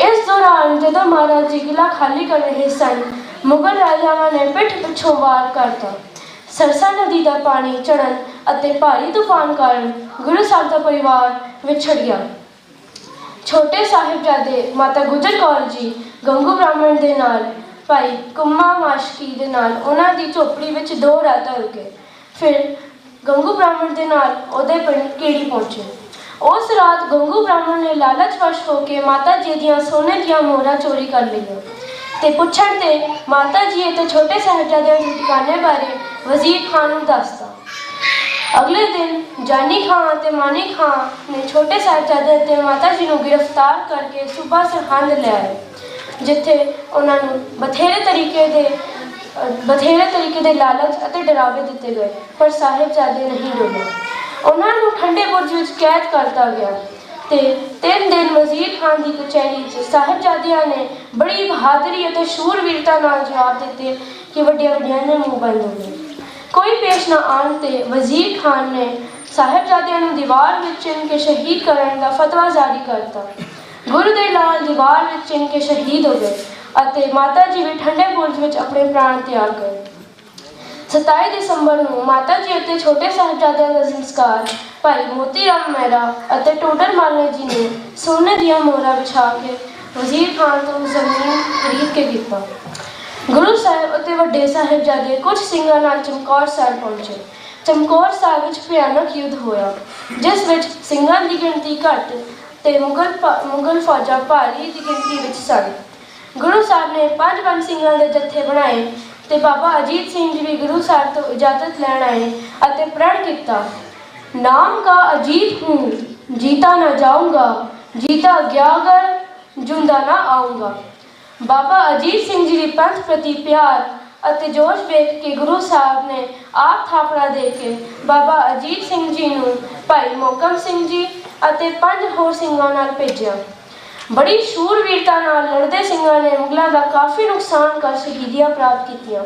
ਇਸ ਦੌਰਾਨ ਜਦੋਂ ਮਹਾਰਾਜ ਜੀ ਕਿਲਾ ਖਾਲੀ ਕਰ ਰਹੇ ਸਨ, ਮੁਗਲ ਰਾਜਾਵਾਂ ਨੇ ਪਿੱਠ ਪਿੱਛੋਂ ਵਾਰ ਕਰਤਾ। ਸਰਸਾ ਨਦੀ ਦਾ ਪਾਣੀ ਚੜ੍ਹਨ ਅਤੇ ਭਾਰੀ ਤੂਫਾਨ ਕਾਰਨ ਗੁਰੂ ਸਾਹਿਬ ਦਾ ਪਰਿਵਾਰ ਵਿਛੜ ਗਿਆ। ਛੋਟੇ ਸਾਹਿਬਜ਼ਾਦੇ ਮਾਤਾ ਗੁਜਰ ਕੌਰ ਜੀ ਗੰਗੂ ਬ੍ਰਾਹਮਣ ਦੇ ਨਾਲ, ਭਾਈ ਕੁੰਮਾ ਮਾਸ਼ਕੀ ਦੇ ਨਾਲ ਉਹਨਾਂ ਦੀ ਝੋਪੜੀ ਵਿੱਚ 2 ਰਾਤਾਂ ਰੁਕੇ। ਫਿਰ ਗੰਗੂ ਬ੍ਰਾਹਮਣ ਦੇ ਨਾਲ ਉਹਦੇ ਪਿੰਡ ਕੀੜੀ ਪਹੁੰਚੇ। ਉਸ ਰਾਤ ਗੰਗੂ ਬ੍ਰਾਹਮਣ ਨੇ ਲਾਲਚਵਸ਼ ਹੋ ਕੇ ਮਾਤਾ ਜੀ ਦੀਆਂ ਸੋਨੇ ਦੀਆਂ ਮੋਹਰਾਂ ਚੋਰੀ ਕਰ ਲਈਆਂ ਤੇ ਪੁੱਛਣ ਤੇ ਮਾਤਾ ਜੀ ਅਤੇ ਛੋਟੇ ਸਾਹਿਬਜ਼ਾਦਿਆਂ ਦੇ ਠਿਕਾਣੇ ਬਾਰੇ ਵਜ਼ੀਰ ਖਾਨ ਨੂੰ ਦੱਸਤਾ। ਅਗਲੇ ਦਿਨ ਜਾਨੀ ਖਾਨ ਅਤੇ ਮਾਨੀ ਖਾਨ ਨੇ ਛੋਟੇ ਸਾਹਿਬਜ਼ਾਦੇ ਅਤੇ ਮਾਤਾ ਜੀ ਨੂੰ ਗ੍ਰਿਫਤਾਰ ਕਰਕੇ ਸੂਬਾ ਸਰਹੰਦ ਲੈ ਆਏ, ਜਿੱਥੇ ਉਹਨਾਂ ਨੂੰ ਬਥੇਰੇ ਤਰੀਕੇ ਦੇ ਲਾਲਚ ਅਤੇ ਡਰਾਵੇ ਦਿੱਤੇ ਗਏ, ਪਰ ਸਾਹਿਬਜ਼ਾਦੇ ਨਹੀਂ ਡੋਲੇ। ਉਹਨਾਂ ਨੂੰ ਠੰਡੇ ਬੁਰਜ ਵਿੱਚ ਕੈਦ ਕਰਤਾ ਗਿਆ ਤੇ 3 ਦਿਨ ਵਜ਼ੀਰ ਖਾਨ ਦੀ ਕਚਹਿਰੀ 'ਚ ਸਾਹਿਬਜ਼ਾਦਿਆਂ ਨੇ ਬੜੀ ਬਹਾਦਰੀ ਅਤੇ ਸ਼ੂਰਵੀਰਤਾ ਨਾਲ ਜਵਾਬ ਦਿੱਤੇ ਕਿ ਵੱਡੀਆਂ ਦੇ ਮੂੰਹ ਬੰਦ ਹੋ ਗਏ। ਕੋਈ ਪੇਸ਼ ਨਾ ਆਉਣ ਤੇ ਵਜ਼ੀਰ ਖਾਨ ਨੇ ਸਾਹਿਬਜ਼ਾਦਿਆਂ ਨੂੰ ਦੀਵਾਰ ਵਿੱਚ ਚਿਣ ਕੇ ਸ਼ਹੀਦ ਕਰਨ ਦਾ ਫਤਵਾ ਜਾਰੀ ਕਰਤਾ। ਗੁਰੂ ਦੇ ਲਾਲ ਦੀਵਾਰ ਵਿੱਚ ਚਿਣ ਕੇ ਸ਼ਹੀਦ ਹੋ ਗਏ ਅਤੇ ਮਾਤਾ ਜੀ ਵੀ ਠੰਡੇ ਬੁਰਜ ਵਿੱਚ ਆਪਣੇ ਪ੍ਰਾਣ ਤਿਆਗ ਗਏ। 27 ਦਸੰਬਰ ਨੂੰ ਮਾਤਾ ਜੀ ਅਤੇ ਛੋਟੇ ਸਾਹਿਬਜ਼ਾਦਿਆਂ ਦਾ ਸੰਸਕਾਰ ਭਾਈ ਮੋਤੀ ਰਾਮ ਮਹਿਰਾ ਅਤੇ ਟੋਡਰ ਮਾਲਨੇ ਜੀ ਨੇ ਸੋਨੇ ਦੀਆਂ ਮੋਹਰਾਂ ਵਿਛਾ ਕੇ ਵਜ਼ੀਰ ਖਾਨ ਤੋਂ ਜ਼ਮੀਨ ਖਰੀਦ ਕੇ ਕੀਤਾ। ਗੁਰੂ ਸਾਹਿਬ ਅਤੇ ਵੱਡੇ ਸਾਹਿਬਜ਼ਾਦੇ ਕੁਝ ਸਿੰਘਾਂ ਨਾਲ ਚਮਕੌਰ ਸਾਹਿਬ ਪਹੁੰਚੇ। ਚਮਕੌਰ ਸਾਹਿਬ ਵਿੱਚ ਭਿਆਨਕ ਯੁੱਧ ਹੋਇਆ, ਜਿਸ ਵਿੱਚ ਸਿੰਘਾਂ ਦੀ ਗਿਣਤੀ ਘੱਟ ਤੇ ਮੁਗਲ ਫੌਜਾਂ ਭਾਰੀ ਦੀ ਗਿਣਤੀ ਵਿੱਚ ਸਨ। ਗੁਰੂ ਸਾਹਿਬ ਨੇ 5 ਬੰਦ ਸਿੰਘਾਂ ਦੇ ਜੱਥੇ ਬਣਾਏ ਤੇ ਬਾਬਾ ਅਜੀਤ ਸਿੰਘ ਜੀ ਵੀ ਗੁਰੂ ਸਾਹਿਬ ਤੋਂ ਇਜਾਜ਼ਤ ਲੈਣ ਆਏ ਅਤੇ ਪ੍ਰਣ ਕੀਤਾ, ਨਾਮ ਕਾ ਅਜੀਤ ਹੂੰ, ਜੀਤਾ ਨਾ ਜਾਊਂਗਾ, ਜੀਤਾ ਗਿਆ ਅਗਰ, ਜਿਉਂਦਾ ਨਾ ਆਊਂਗਾ। ਬਾਬਾ ਅਜੀਤ ਸਿੰਘ ਜੀ ਦੀ ਪੰਥ ਪ੍ਰਤੀ ਪਿਆਰ ਅਤੇ ਜੋਸ਼ ਵੇਖ ਕੇ ਗੁਰੂ ਸਾਹਿਬ ਨੇ ਆਪ ਥਾਪੜਾ ਦੇ ਕੇ ਬਾਬਾ ਅਜੀਤ ਸਿੰਘ ਜੀ ਨੂੰ ਭਾਈ ਮੋਹਕਮ ਸਿੰਘ ਜੀ ਅਤੇ 5 ਹੋਰ ਸਿੰਘਾਂ ਨਾਲ ਭੇਜਿਆ। ਬੜੀ ਸ਼ੂਰਵੀਰਤਾ ਨਾਲ ਲੜਦੇ ਸਿੰਘਾਂ ਨੇ ਮੁਗਲਾਂ ਦਾ ਕਾਫੀ ਨੁਕਸਾਨ ਕਰ ਸ਼ਹੀਦੀਆਂ ਪ੍ਰਾਪਤ ਕੀਤੀਆਂ।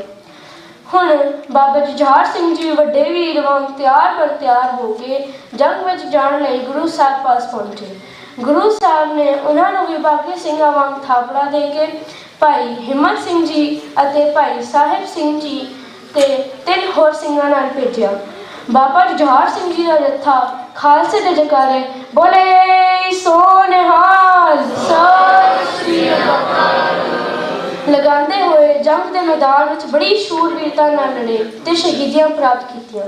ਹੁਣ ਬਾਬਾ ਜੁਝਾਰ ਸਿੰਘ ਜੀ ਵੱਡੇ ਵੀਰ ਵਾਂਗ ਤਿਆਰ ਹੋ ਕੇ ਜੰਗ ਵਿੱਚ ਜਾਣ ਲਈ ਗੁਰੂ ਸਾਹਿਬ ਪਾਸ ਪਹੁੰਚੇ। ਗੁਰੂ ਸਾਹਿਬ ਨੇ ਉਹਨਾਂ ਨੂੰ ਵੀ ਬਾਕੀ ਸਿੰਘਾਂ ਵਾਂਗ ਥਾਪੜਾ ਦੇ ਕੇ ਭਾਈ ਹਿੰਮਤ ਸਿੰਘ ਜੀ ਅਤੇ ਭਾਈ ਸਾਹਿਬ ਸਿੰਘ ਜੀ ਤੇ 3 ਹੋਰ ਸਿੰਘਾਂ ਨਾਲ ਭੇਜਿਆ। ਬਾਬਾ ਜੁਝਾਰ ਸਿੰਘ ਜੀ ਦਾ ਜੱਥਾ ਖਾਲਸੇ ਦੇ ਜਕਾਰੇ ਬੋਲੇ ਸੋ ਨਿਹਾਲ, ਸਤਿ ਸ੍ਰੀ ਅਕਾਲ। ਲਗਾਉਂਦੇ ਹੋਏ ਜੰਗ ਦੇ ਮੈਦਾਨ ਵਿੱਚ ਬੜੀ ਸ਼ੂਰਵੀਰਤਾ ਨਾਲ ਲੜੇ ਤੇ ਸ਼ਹੀਦੀਆਂ ਪ੍ਰਾਪਤ ਕੀਤੀਆਂ।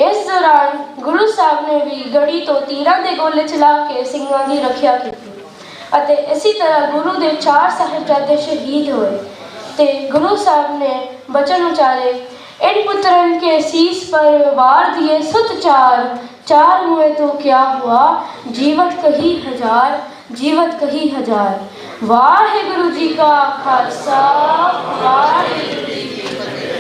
ਇਸ ਦੌਰਾਨ ਗੁਰੂ ਸਾਹਿਬ ਨੇ ਵੀ ਗੜੀ ਤੋਂ ਤੀਰਾਂ ਦੇ ਗੋਲੇ ਚਲਾ ਕੇ ਸਿੰਘਾਂ ਦੀ ਰੱਖਿਆ ਕੀਤੀ ਅਤੇ ਇਸੇ ਤਰ੍ਹਾਂ ਗੁਰੂ ਦੇ 4 ਸਾਹਿਬਜ਼ਾਦੇ ਸ਼ਹੀਦ ਹੋਏ ਤੇ ਗੁਰੂ ਸਾਹਿਬ ਨੇ ਬਚਨ उचारे, इन पुत्रन के शीश पर वार दिए सुत चार, चार हुए तो क्या हुआ, जीवत कही हजार, जीवत कही हजार। वाहिगुरु जी का खालसा, वाहिगुरु जी की फतेह।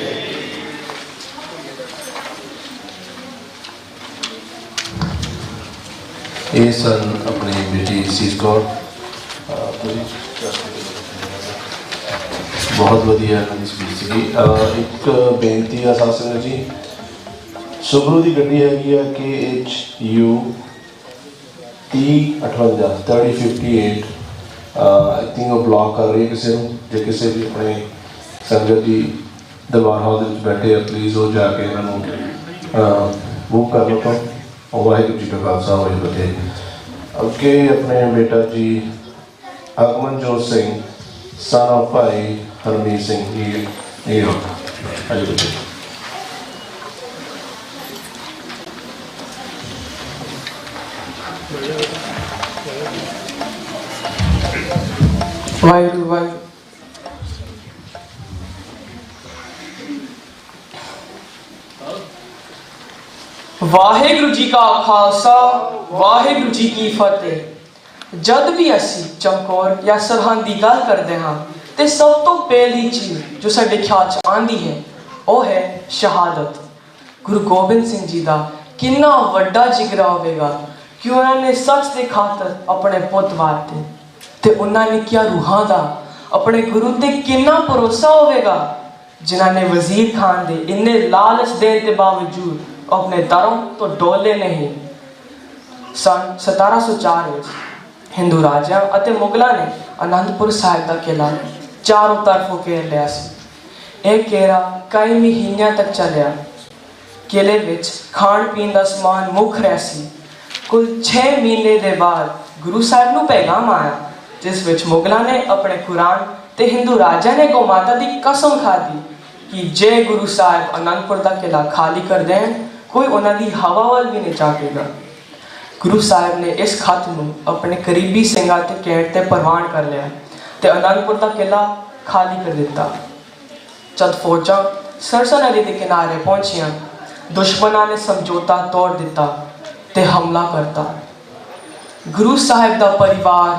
ये सन अपनी बेटी सीस कौर, बहुत वधिया स्पीच सी। एक बेनती है साध संगत जी, सुबरू की गड्डी हैगी है KHU 3058 3058, आई थिंक वो ब्लॉक कर रही है किसी को। जो किसी भी अपने संगत जी दरबार हॉल बैठे प्लीज़ वो जाके इन्होंने बुक कर लो। तो वाहिगुरू जी का खालसा वाहिगुरू जी की फतेह। अगे अपने बेटा जी अगमनजोत सिंह सन ऑफ भाई हरमीत सिंह न्यूयॉर्क। वाहिगुरू वाहिगुरू। वाहिगुरू जी का खालसा वाहिगुरू जी की फतेह। जद भी असी चमकौर या सरहद की गल करते हाँ तो सब तो पहली चीज़ जो साडे ख्याल च आंदी है वह है शहादत। गुरु गोबिंद सिंह जी का कितना वड्डा जिगरा होगा कि उन्होंने सच के खातर अपने पुत वारते ते उन्होंने क्या रूहां का अपने गुरु ते कितना भरोसा होगा जिन्होंने वजीर खान दे इन्ने लालच देने के बावजूद अपने दरों तो डोले नहीं। सन 1704 हिंदू राजा और मुगलों ने आनंदपुर साहिब का किला चारों तरफों घेर लिया। एक घेरा कई महीनों तक चलिया। किले विच खाण पीन का समान मुख रहा सी। कुल 6 महीने के बाद गुरु साहिब नूं पैगाम आया जिस विच मुगलों ने अपने कुरान ते हिंदू राजा ने गौ माता की कसम खाधी कि जे गुरु साहिब आनंदपुर का किला खाली कर दें कोई उन्होंने हवा वाल भी नहीं झाकेगा। गुरु साहिब ने इस खत नूं अपने करीबी सिंघां ते कहण ते प्रवान कर लिया ते आनंदपुर का किला खाली कर दिता। जब फौजां सरसा नदी के किनारे पहुंचियां दुश्मनों ने समझौता तोड़ दिता ते हमला करता। गुरु साहिब का परिवार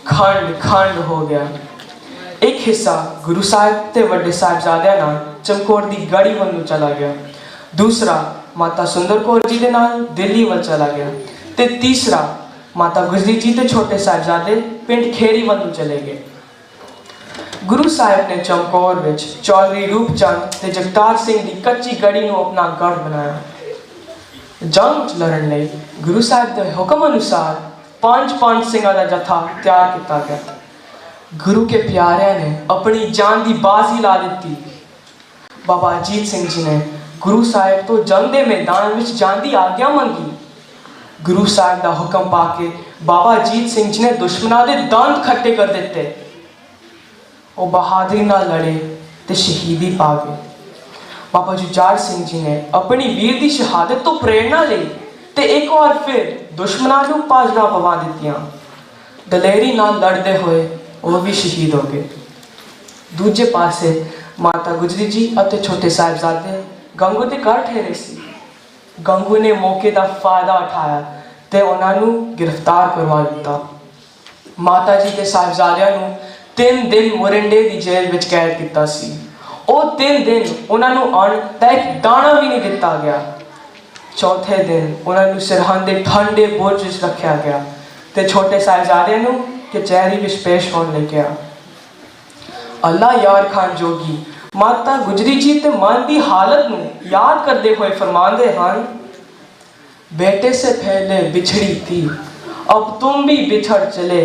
खंड खंड हो गया। एक हिस्सा गुरु साहिब ते वड्डे साहिबजादियां नाल चमकौर दी गढ़ी वल चला गया, दूसरा माता सुंदर कौर जी दे नाल दिल्ली वल चला गया ते तीसरा माता गुजरी जी ते छोटे साहिबजादे पिंड खेड़ी वल चले गए। गुरु साहिब ने चमकौर विच चौधरी रूपचंद ते जगतार सिंह दी कच्ची गढ़ी नूं अपना गढ़ बनाया। जंग लड़न लई गुरु साहिब के हुक्म अनुसार 5 सिंघां दा जत्था तैयार किया गया। गुरु के प्यारिਆਂ ने अपनी जान की बाजी ला दी। बाबा अजीत सिंह जी ने गुरु साहिब तो जंग के मैदान में जान की आज्ञा मंगी। गुरु साहिब का हुक्म पाके बाबा अजीत सिंह जी ने दुश्मनों के दंद खट्टे कर दिते। वो बहादुरी नाल लड़े ते शहीदी पा गए। बाबा जुझार सिंह जी ने अपनी वीर की शहादत तो प्रेरणा ली ते एक बार फिर दुश्मनों को पाजड़ा पवा दित्तियां। दलेरी नाल लड़ते हुए वो भी शहीद हो गए। दूजे पासे माता गुजरी जी और छोटे साहिबजादे गंगू के घर ठहरे सी। गंगू ने मौके का फायदा उठाया तो उन्होंने गिरफ्तार करवा दिता। माता जी के साहिबजादियां नूं 3 दिन मोरिंडे की जेल में कैद किया सी। वो 3 दिन उन्होंने अन्न का एक दाना भी नहीं दिता गया। चौथे दिन उन्होंने सरहद के ठंडे बुर्ज विच रखा गया तो छोटे साहिबजादियां नूं कचहरी विच पेश होने लगे। अल्लाह यार खान जोगी माता गुजरी जी ते मन की हालत नूं याद करते हुए फरमाते हैं, बेटे से पहले बिछड़ी थी अब तुम भी बिछड़ चले,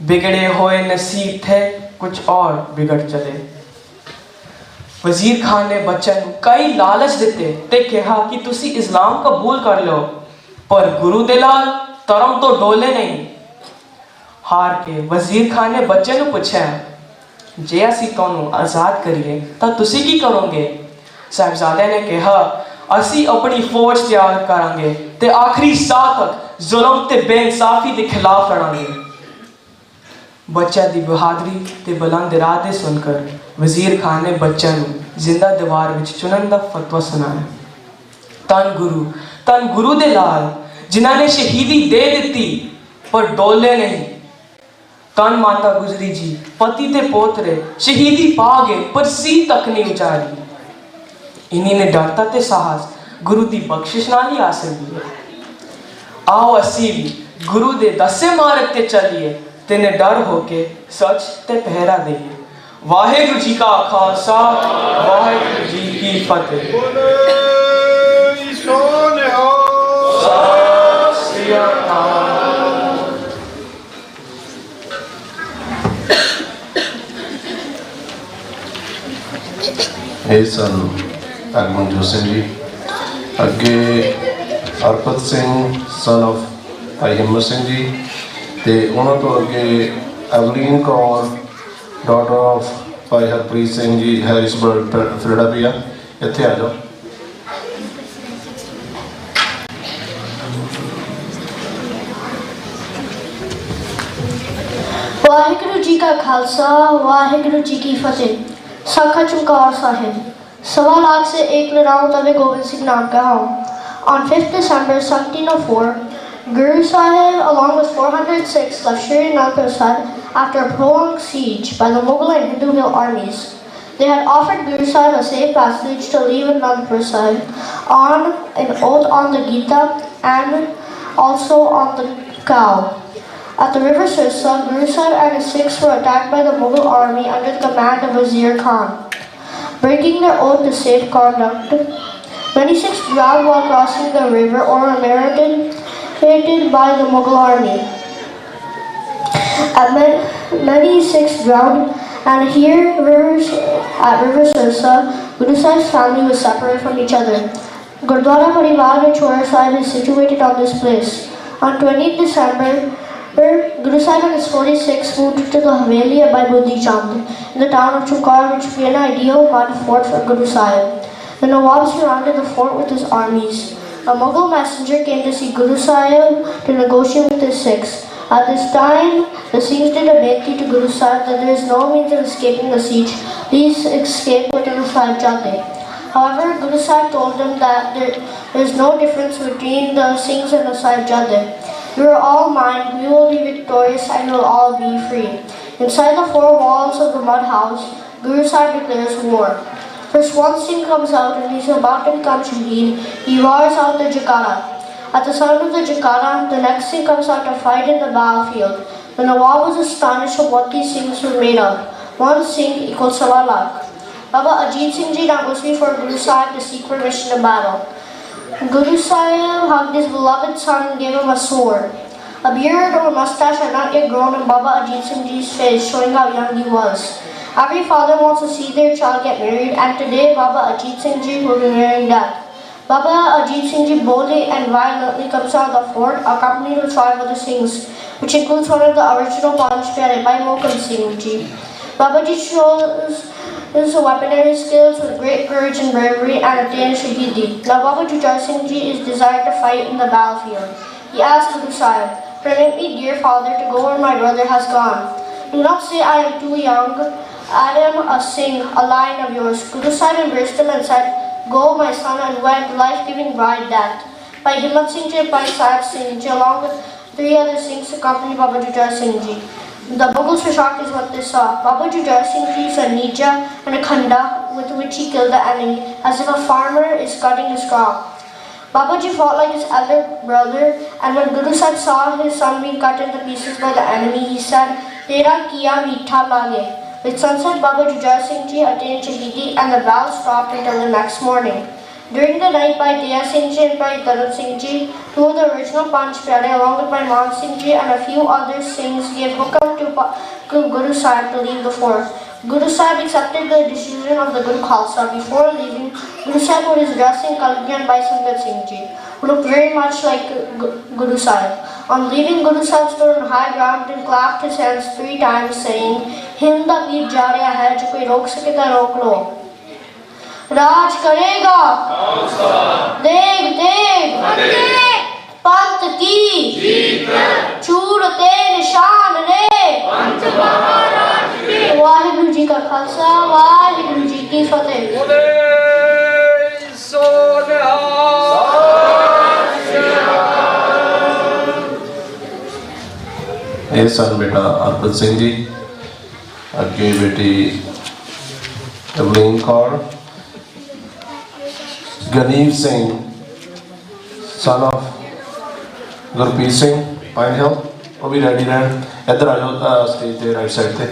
बिगड़े हुए नसीब थे कुछ और बिगड़ चले। वजीर खान ने बच्चों को कई लालच दिते ते कहा कि तुसी इस्लाम कबूल कर लो, पर गुरु दे लाल तरम तो डोले नहीं। हार के वजीर खान ने बच्चे को पूछा ਜੇ ਅਸੀਂ ਤੁਹਾਨੂੰ ਆਜ਼ਾਦ ਕਰੀਏ ਤਾਂ ਤੁਸੀਂ ਕੀ ਕਰੋਗੇ? ਸਾਹਿਬਜ਼ਾਦਿਆਂ ਨੇ ਕਿਹਾ, ਅਸੀਂ ਆਪਣੀ ਫੌਜ ਤਿਆਰ ਕਰਾਂਗੇ ਤੇ ਆਖਰੀ ਸਾਹ ਤੱਕ ਜ਼ੁਲਮ ਤੇ ਬੇਇਨਸਾਫੀ ਦੇ ਖਿਲਾਫ ਲੜਾਂਗੇ। ਬੱਚਿਆਂ ਦੀ ਬਹਾਦਰੀ ਤੇ ਬੁਲੰਦ ਇਰਾਦੇ ਸੁਣकर ਵਜ਼ੀਰ ਖਾਨ ਨੇ ਬੱਚਿਆਂ ਨੂੰ ਜ਼ਿੰਦਾ ਦੀਵਾਰ ਵਿੱਚ ਚੁਣਨ ਦਾ ਫਤਵਾ ਸੁਣਾਇਆ। ਧੰਨ ਗੁਰੂ ਦੇ ਲਾਲ ਜਿਨ੍ਹਾਂ ਨੇ ਸ਼ਹੀਦੀ ਦੇ ਦਿੱਤੀ ਪਰ ਡੋਲੇ ਨਹੀਂ। ਧੰਨ ਮਾਤਾ ਗੁਜਰੀ ਜੀ, ਪਤੀ ਤੇ ਪੋਤਰੇ ਸ਼ਹੀਦੀ ਪਾ ਗਏ ਪਰ ਸੀ ਤੱਕ ਨਹੀਂ ਉਚਾਰੀ। ਇन्हीं ने डरता ते साहस गुरु की बख्शिश नाल ही हासिल की है। आओ असी भी गुरु दे दसे मार्ग ते चलिए ते निडर होके सच ते पहरा देइए। वाहेगुरु जी का खालसा, वाहेगुरु जी की फतेह। सत श्री अकाल। ਇਹ ਸਨ ਅਗਮਨਜੋਤ ਸਿੰਘ ਜੀ। ਅੱਗੇ ਹਰਪਤ ਸਿੰਘ ਸਨ ਆਫ ਭਾਈ ਹਿੰਮਤ ਸਿੰਘ ਜੀ ਤੇ ਉਹਨਾਂ ਤੋਂ ਅੱਗੇ Avleen Kaur daughter of Bhai Harpreet Singh ji ਹੈਰਿਸਬਰਗ Philadelphia. ਇੱਥੇ ਆ ਜਾਓ। वाहिगुरु जी का खालसा, वाहिगुरु जी की फतेह। सखा चमकौर साहिब। 1.25 लाख से एक लड़ाऊं तबे गोविंद सिंह नाम का हूँ। On 5th December 1704, Guru Sahib along with 400 Sikhs left Shri Anandpur Sahib after a prolonged siege by the Mughal and Hindu hill armies. They had offered Guru Sahib a safe passage to leave Anandpur Sahib on an oath on the Gita and also on the cow. At the river Sirsa, Guru Sahib and his Sikhs were attacked by the Mughal army under the command of Wazir Khan. Breaking their oath to safe conduct, many Sikhs drowned while crossing the river or were marinated by the Mughal army. Many Sikhs drowned, and here at river Sirsa, Guru Sahib's family was separated from each other. Gurdwara Parivar Vichora Sahib is situated on this place. On 20th December, Guru Sahib and his 46 moved to the Haveli by Budhi Chand in the town of Chukar, which became an ideal mud fort for Guru Sahib. The Nawab surrounded the fort with his armies. A Mughal messenger came to see Guru Sahib to negotiate with his Sikhs. At this time, the Sikhs did a benti to Guru Sahib that there is no means of escaping the siege. These escaped within the Sahib Jate. However, Guru Sahib told them that there is no difference between the Sikhs and the Sahib Jate. You are all mine, we will be victorious and you will all be free. Inside the 4 walls of the mud house, Guru Sahib declares war. First one Singh comes out and he is about to become Shaheed. He roars out the Jakara. At the sound of the Jakara, the next Singh comes out to fight in the battlefield. The Nawab was astonished at what these Singhs were made of. One Singh equals 1.25 lakh. Baba Ajit Singh Ji now goes before Guru Sahib to seek permission to battle. Guru Sahib hugged his beloved son and gave him a sword. A beard or mustache had not yet grown on Baba Ajit Singh Ji's face, showing how young he was. Every father wants to see their child get married, and today Baba Ajit Singh Ji will be marrying that. Baba Ajit Singh Ji boldly and violently comes out of the fort, accompanied with 5 other Singhs, which includes one of the original Panch Pyare by Mokam Singh Ji. Baba Ji shows his weaponry skills with great courage and bravery and attained Shahidi. Now Baba Jujhar Singh Ji is desired to fight in the battlefield. He asked Guru Sahib, "Permit me, dear father, to go where my brother has gone. Do not say I am too young. I am a Singh, a lion of yours." Guru Sahib embraced him and said, "Go, my son, and wed life-giving bride that." By Himmat Singh Ji and Bhai Sahib Singh Ji, along with 3 other Singhs, accompanied Baba Jujhar Singh Ji. The Mughals were shocked at what they saw. Baba Jujhar Singh Ji used a nija and a khanda with which he killed the enemy, as if a farmer is cutting his crop. Baba Ji fought like his elder brother, and when Guru Sahib saw his son being cut into pieces by the enemy, he said, "Tera kiya meetha lage." With sunset, Baba Jujhar Singh Ji attained Shahidi, and the battle stopped until the next morning. During the night, by Daya Singh Ji and by Taran Singh Ji, 2 of the original Panch Pyare, along with by Man Singh Ji and a few other Singhs, gave hukam to Guru Sahib to leave the fort. Guru Sahib accepted the decision of the Guru Khalsa. Before leaving, Guru Sahib put his dress in Kalgian by Sangat Singh Ji, who looked very much like Guru Sahib. On leaving, Guru Sahib stood on high ground and clapped his hands 3 times, saying, Hind दा पीर जा रहा है, जो कोई रोक सके तो रोक लो। राज करेगा देग देग पंत की चूर ते निशान रे। वाहिगुरु जी का खालसा, वाहिगुरु जी की फतेह। ये सन बेटा अर्पित सिंह जी, अगे बेटी Tavleen Kaur, Ganeev Singh son of Gurpreet Singh Pine Hill, वो भी रेडी रहन। इधर आ जाओ स्टेज के राइट साइड से।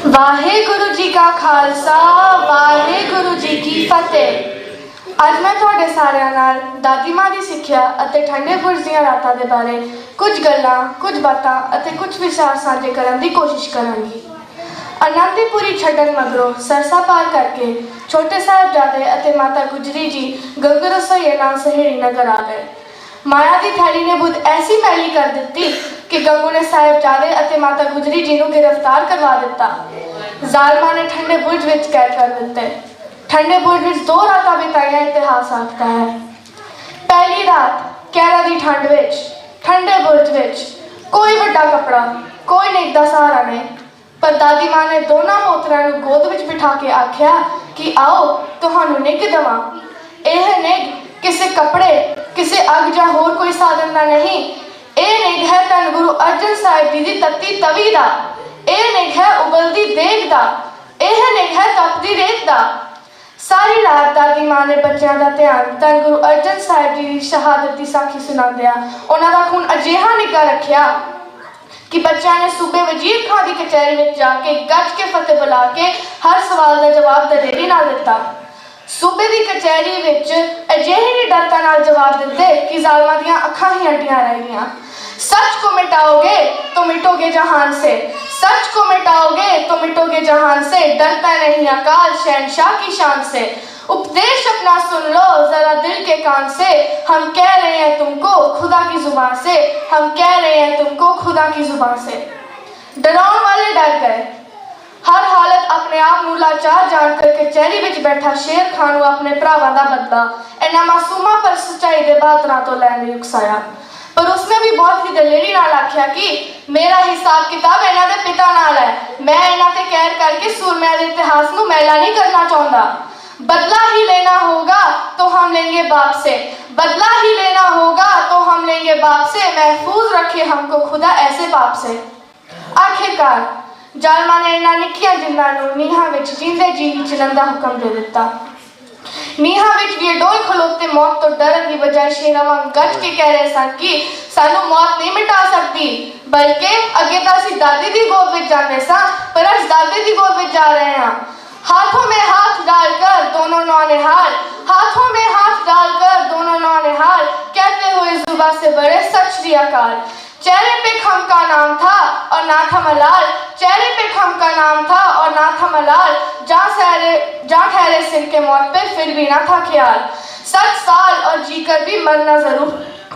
वाहेगुरु जी का खालसा, वाहेगुरु जी की फतेह। ਅੱਜ ਮੈਂ ਤੁਹਾਡੇ ਸਾਰਿਆਂ ਨਾਲ ਦਾਦੀ ਮਾਂ ਦੀ ਸਿੱਖਿਆ ਅਤੇ ਠੰਡੇ ਬੁਰਜ ਦੀਆਂ ਰਾਤਾਂ ਦੇ ਬਾਰੇ ਕੁਝ ਗੱਲਾਂ, ਕੁਝ ਬਾਤਾਂ ਅਤੇ ਕੁਝ ਵਿਚਾਰ ਸਾਂਝੇ ਕਰਨ ਦੀ ਕੋਸ਼ਿਸ਼ ਕਰਾਂਗੀ। ਅਨੰਦਪੁਰੀ ਛੱਡਣ ਮਗਰੋਂ ਸਰਸਾ ਪਾਰ ਕਰਕੇ ਛੋਟੇ ਸਾਹਿਬਜ਼ਾਦੇ ਅਤੇ ਮਾਤਾ ਗੁਜਰੀ ਜੀ ਗੰਗ ਰਸੋਈਏ ਨਾਲ ਸਹੇੜੀ ਨਗਰ ਆ ਗਏ। ਮਾਇਆ ਦੀ ਥੈਲੀ ਨੇ ਬੁੱਧ ਐਸੀ ਮੈਲੀ ਕਰ ਦਿੱਤੀ ਕਿ ਗੰਗੂ ਨੇ ਸਾਹਿਬਜ਼ਾਦੇ ਅਤੇ ਮਾਤਾ ਗੁਜਰੀ ਜੀ ਨੂੰ ਗ੍ਰਿਫਤਾਰ ਕਰਵਾ ਦਿੱਤਾ। ਜ਼ਾਲਮਾਂ ਨੇ ਠੰਡੇ ਬੁਰਜ ਵਿੱਚ ਕੈਦ ਕਰ ਦਿੱਤੇ। ठंडे बुर्ज में 2 रातां बिताईयां इतिहास आखता है। पहली रात कैरा दी ठंड विच ठंडे बुर्ज विच कोई वड्डा कपड़ा, कोई निग दा सहारा नहीं, पर दादी मां ने दोनों मोतरां नूं गोद विच बिठा के आख्या कि आओ तुहानूं निग देवां। यह निग किसी कपड़े, किसी अग जां होर कोई साधन दा नहीं, यह निग है धन गुरु अर्जन साहिब जी दी तत्ती तवी दा, यह निग है उबलदी देग दा, यह निग है तपदी रेत दा। सारी रात दादी मां ने बच्चों का ध्यान धन गुरु अर्जन साहिब जी की शहादत की साखी सुनादिया उन्हों का खून अजिहा निका रखिया कि बच्चों ने सूबे वजीर खां की कचहरी में जाके गज के फतेह बुला के हर सवाल का जवाब दलेरी नाल दिता। सूबे की कचहरी विच अजिहे निडरता नाल जवाब दिते कि जालमां दियां अखां ही अड्डियां रह गईयां। सच को मिटाओगे तो मिटोगे जहान से, सच को मिटाओगे तो मिटोगे जहान से, डरता नहीं अकाल शहनशाह की शान से। उपदेश अपना सुन लो जरा दिल के कान से, हम कह रहे हैं तुमको खुदा की जुबान से, हम कह रहे हैं तुमको खुदा की जुबान से। डराउन वाले डर गए। हर हालत अपने आप नूं लाचार जानकर कचहरी विच बैठा शेर खान नूं अपने भरावां दा बदला इन्हां मासूमां पर सच्चाई दे बहादुरां तो लैण लई उकसाया। पर उसने भी बहुत ही दलेरी नाल आख्या कि मेरा हिसाब किताब इन्हां दे पिता नाल है, मैं इन्हां ते कहर करके सूरमिਆਂ ਦੇ इतिहास नूं मैला नहीं करना चाहता। बदला ही लेना होगा तो हम लेंगे बाप से, बदला ही लेना होगा तो हम लेंगे बाप से, महफूज रखे हमको खुदा ऐसे बाप से। आखिरकार जालमां ने इन्हां निक्कियां जिंदां नूं नीहां विच जींदे जी चलण दा हुक्म दे दिता। नीहां विच भी डोल खलोते मौत तो डरन की बजाय शेरां वांग गज के कह रहे सन कि सानू मौत नहीं मिटा सकती, बल्कि अगे तो असीं दादी दी गोद विच जांदे सां पर अस दादी दी गोद विच जा रहे हैं। हाथों में हाथ डालकर दोनों नौनिहाल, हाथों में हाथ डालकर दोनों नौनिहाल, कहते हुए जुबान से बड़े सत श्री अकाल। चेहरे पे खम का नाम था और ना था मलाल, चेहरे पे खम का नाम था और ना था मलाल, जहाँ ठहरे सिर के मौत पे फिर भी ना था ख्याल। 7 साल और जीकर भी मरना जरूर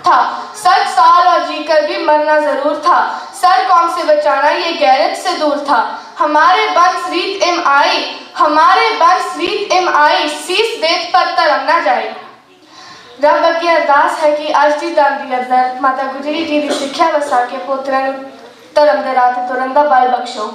था, 7 साल और जीकर भी मरना जरूर था, सर कौम से बचाना ये गैरत से दूर था। हमारे बंस रीत इम आई, हमारे बंस रीत इम आई, शीस देत पर तरम ना जाए। रब अगे अरदास है कि अज की दम दी अंदर माता गुजरी जी की सिक्ख्या वसा के पुत्रों धर्म के राह ते तुरन दा बल बख्शो।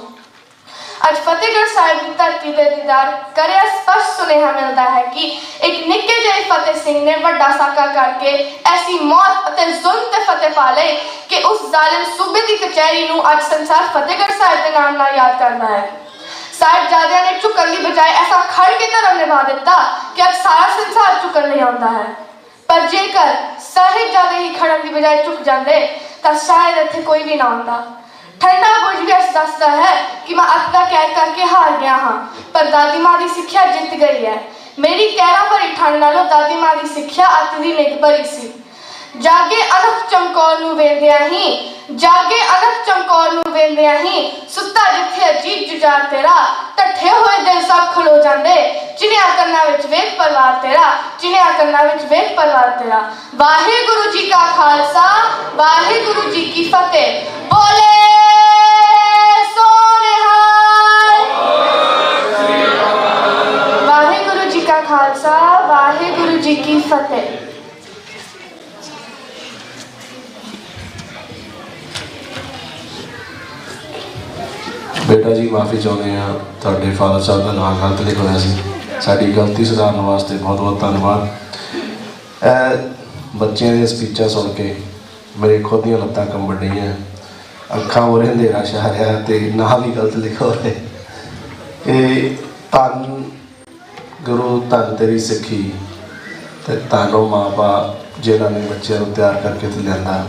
ਅੱਜ ਫਤਿਹਗੜ੍ਹ ਸਾਹਿਬ ਦੀ ਧਰਤੀ ਦੇ ਦੀਦਾਰ ਕਰਿਆ ਸਪਸ਼ਟ ਸੁਨੇਹਾ ਮਿਲਦਾ ਹੈ ਕਿ ਇੱਕ ਨਿੱਕੇ ਜਿਹੇ ਫਤਿਹ ਸਿੰਘ ਨੇ ਵੱਡਾ ਸਾਕਾ ਕਰਕੇ ਐਸੀ ਮੌਤ ਅਤੇ ਜ਼ੁਲਮ ਤੇ ਫਤਿਹ ਪਾ ਲਈ ਕਿ ਉਸ ਜ਼ਾਲਿਮ ਸੂਬੇ ਦੀ ਕਚਹਿਰੀ ਨੂੰ ਅੱਜ ਸੰਸਾਰ ਫਤਿਹਗੜ੍ਹ ਸਾਹਿਬ ਦੇ ਨਾਮ ਨਾਲ ਯਾਦ ਕਰਦਾ ਹੈ। ਸਾਹਿਬਜ਼ਾਦਿਆਂ ਨੇ ਝੁਕਣ ਦੀ ਬਜਾਏ ਐਸਾ ਖੜ ਕੇ ਧਰਮ ਨਿਭਾ ਦਿੱਤਾ ਕਿ ਅੱਜ ਸਾਰਾ ਸੰਸਾਰ ਝੁਕਣ ਲਈ ਆਉਂਦਾ ਹੈ। ਪਰ ਜੇਕਰ ਸਾਹਿਬਜ਼ਾਦੇ ਹੀ ਖੜਨ ਦੀ ਬਜਾਏ ਝੁਕ ਜਾਂਦੇ ਤਾਂ ਸ਼ਾਇਦ ਇੱਥੇ ਕੋਈ ਵੀ ਨਾ ਆਉਂਦਾ। ਠੰਡਾ ਬੁਰਜ ਵੀ ਅੱਜ ਦੱਸਦਾ ਹੈ ਕਿ ਮੈਂ ਅੱਤ ਦਾ ਕੈਦ ਕਰਕੇ ਹਾਰ ਗਿਆ ਹਾਂ, ਪਰ ਦਾਦੀ ਮਾਂ ਦੀ ਸਿੱਖਿਆ ਜਿੱਤ ਗਈ ਹੈ। ਮੇਰੀ ਕਹਿਰਾਂ ਭਰੀ ਠੰਡ ਨਾਲੋਂ ਦਾਦੀ ਮਾਂ ਦੀ ਸਿੱਖਿਆ ਅੱਤ ਦੀ ਨਿੱਘ ਭਰੀ ਸੀ। ਜਾਗੇ ਅਨਖ ਚਮਕੌਰ ਨੂੰ ਵੇਂਦਿਆਂ ਹੀ, ਜਾਗੇ ਅਨਖ ਚਮਕੌਰ ਨੂੰ ਵੇਂਦਿਆਂ ਹੀ, ਸੁੱਤਾ ਜਿੱਥੇ ਅਜੀਬ ਜੁਝਾਰ ਤੇਰਾ, ਢੱਠੇ ਹੋਏ ਦਿਲ ਸਭ ਖਲੋ ਜਾਂਦੇ, ਚਿਣਿਆ ਕੰਨਾਂ ਵਿੱਚ ਵੇਖ ਪਰਿਵਾਰ ਤੇਰਾ, ਚਿਣਿਆ ਕੰਨਾਂ ਵਿੱਚ ਵੇਖ ਪਰਿਵਾਰ ਤੇਰਾ। ਵਾਹਿਗੁਰੂ ਜੀ ਕਾ ਖਾਲਸਾ, ਵਾਹਿਗੁਰੂ ਜੀ ਕੀ ਫਤਿਹ। ਬੋਲੇ ਵਾਹਿਗੁਰੂ ਜੀ ਕਾ ਖਾਲਸਾ, ਵਾਹਿਗੁਰੂ ਜੀ ਕੀ ਫਤਿਹ। ਬੇਟਾ ਜੀ ਮਾਫੀ ਚਾਹੁੰਦੇ ਹਾਂ, ਤੁਹਾਡੇ ਫਾਦਰ ਸਾਹਿਬ ਦਾ ਨਾਮ ਗਲਤ ਲਿਖਿਆ ਹੋਇਆ ਸੀ। ਸਾਡੀ ਗਲਤੀ ਸੁਧਾਰਨ ਵਾਸਤੇ ਬਹੁਤ ਬਹੁਤ ਧੰਨਵਾਦ। ਬੱਚਿਆਂ ਦੀਆਂ ਸਪੀਚਾਂ ਸੁਣ ਕੇ ਮੇਰੇ ਖੁਦ ਦੀਆਂ ਲੱਤਾਂ ਕੰਬਣ ਰਹੀਆਂ, ਅੱਖਾਂ ਮੂਹਰੇ ਹਨੇਰਾ ਛਾ ਰਿਹਾ ਅਤੇ ਨਾਂ ਵੀ ਗਲਤ ਲਿਖਿਆ ਹੋਇਆ। ਇਹ ਧੰਨ ਗੁਰੂ, ਧੰਨ ਤੇਰੀ ਸਿੱਖੀ ਅਤੇ ਧੰਨ ਉਹ ਮਾਂ ਬਾਪ ਜਿਨ੍ਹਾਂ ਨੇ ਬੱਚਿਆਂ ਨੂੰ ਤਿਆਰ ਕਰਕੇ ਤੇ ਲਿਆਂਦਾ।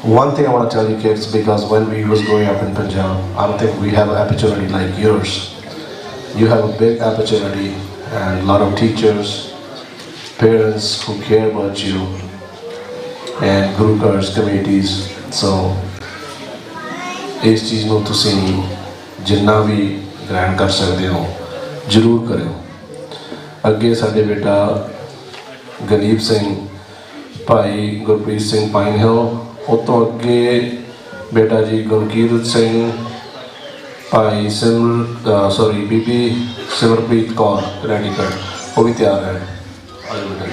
One thing I want to tell you kids, because when we was growing up in Punjab, I don't think we have an opportunity like yours. You have a big opportunity and a lot of teachers, parents who care about you, and Guru Kar's committees. So, ਇਸ ਚੀਜ਼ ਨੂੰ ਤੁਸੀਂ ਜਿੰਨਾ ਵੀ ਗ੍ਰਹਿਣ ਕਰ ਸਕਦੇ ਹੋ ਜ਼ਰੂਰ ਕਰਿਓ। ਅੱਗੇ ਸਾਡੇ ਬੇਟਾ ਗਰੀਬ ਸਿੰਘ, ਭਾਈ ਗੁਰਪ੍ਰੀਤ ਸਿੰਘ ਪਾਈਨ ਹਿੱਲ, ਉਹ ਤੋਂ ਅੱਗੇ ਬੇਟਾ ਜੀ ਗੁਰਕੀਰਤ ਸਿੰਘ, ਭਾਈ ਬੀਬੀ ਸਿਮਰਪ੍ਰੀਤ ਕੌਰ ਰੈਡੀਕਲ, ਉਹ ਵੀ ਤਿਆਰ ਹੈ। ਆਜੋ ਬੇਟਾ ਜੀ।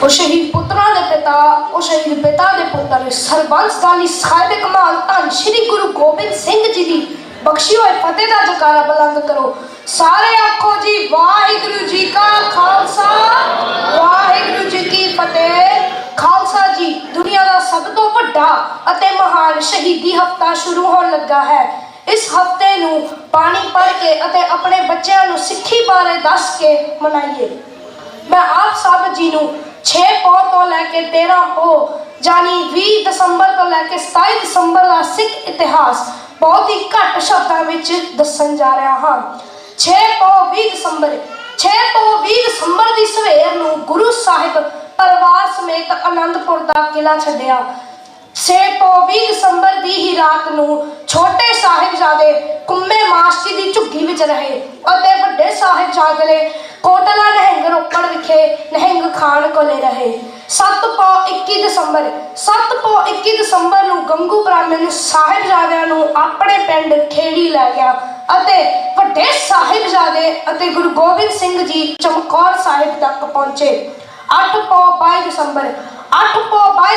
ਉਹ ਸ਼ਹੀਦ ਪੁੱਤਰਾਂ ਦੇ ਪਿਤਾ, ਉਹ ਸ਼ਹੀਦ ਪਿਤਾ ਦੇ ਪੁੱਤਰ ਸਰਬੰਸ ਦਾਨੀ ਸਾਹਿਬ ਕਮਾਲ ਧੰਨ ਸ਼੍ਰੀ ਗੁਰੂ ਗੋਬਿੰਦ ਸਿੰਘ ਜੀ ਦੀ ਬਖਸ਼ੀ ਹੋਏ ਫਤਿਹ ਦਾ ਜਕਾਰਾ ਬੁਲੰਦ ਕਰੋ। ਸਾਰੇ ਆਖੋ ਜੀ ਵਾਹਿਗੁਰੂ ਜੀ ਕਾ ਖਾਲਸਾ, ਵਾਹਿਗੁਰੂ ਜੀ ਕੀ ਫਤਿਹ। ਖਾਲਸਾ ਜੀ, ਦੁਨੀਆ ਦਾ ਸਭ ਤੋਂ ਵੱਡਾ ਅਤੇ ਮਹਾਨ ਸ਼ਹੀਦੀ ਹਫ਼ਤਾ ਸ਼ੁਰੂ ਹੋਣ ਲੱਗਾ ਹੈ। ਇਸ ਹਫ਼ਤੇ ਨੂੰ ਬਾਣੀ ਪੜ੍ਹ ਕੇ ਅਤੇ ਆਪਣੇ ਬੱਚਿਆਂ ਨੂੰ ਸਿੱਖੀ ਬਾਰੇ ਦੱਸ ਕੇ ਮਨਾਈਏ। ਮੈਂ ਆਪ ਸਭ ਜੀ ਨੂੰ 6 ਪੋਹ ਤੋਂ ਲੈ ਕੇ 13 ਪੋਹ ਜਾਨੀ 20 ਦਸੰਬਰ ਤੋਂ ਲੈ ਕੇ 27 ਦਸੰਬਰ ਦਾ ਸਿੱਖ ਇਤਿਹਾਸ ਬਹੁਤ ਹੀ ਘੱਟ ਸ਼ਬਦਾਂ ਵਿੱਚ ਦੱਸਣ ਜਾ ਰਿਹਾ ਹਾਂ। 6 ਪੋਹ 20 ਦਸੰਬਰ ਦੀ ਸਵੇਰ ਨੂੰ ਗੁਰੂ ਸਾਹਿਬ ਪਰਿਵਾਰ ਸਮੇਤ ਆਨੰਦਪੁਰ ਦਾ ਕਿਲਾ ਛੱਡਿਆ। 6 ਪੋਹ 20 ਦਸੰਬਰ ਦੀ ਹੀ ਰਾਤ ਨੂੰ ਛੋਟੇ ਸਾਹਿਬਜ਼ਾਦੇ ਕੁੰਮੇ ਮਾਸ਼ਕੀ ਦੀ ਝੁੱਗੀ ਵਿੱਚ ਰਹੇ ਅਤੇ ਵੱਡੇ ਸਾਹਿਬਜ਼ਾਦੇ ਕੋਟਲਾ ਨਿਹੰਗ ਰੋਪੜ ਵਿਖੇ ਨਿਹੰਗ ਖਾਨ ਕੋਲੇ ਰਹੇ। 7 ਪੋਹ 21 ਦਸੰਬਰ ਨੂੰ ਗੰਗੂ ਬ੍ਰਾਹਮਣ ਸਾਹਿਬਜ਼ਾਦਿਆਂ ਨੂੰ ਆਪਣੇ ਪਿੰਡ ਖੇੜੀ ਲੈ ਗਿਆ ਅਤੇ ਵੱਡੇ ਸਾਹਿਬਜ਼ਾਦੇ ਅਤੇ ਗੁਰੂ ਗੋਬਿੰਦ ਸਿੰਘ ਜੀ ਚਮਕੌਰ ਸਾਹਿਬ ਤੱਕ ਪਹੁੰਚੇ। 8 ਪੋਹ 22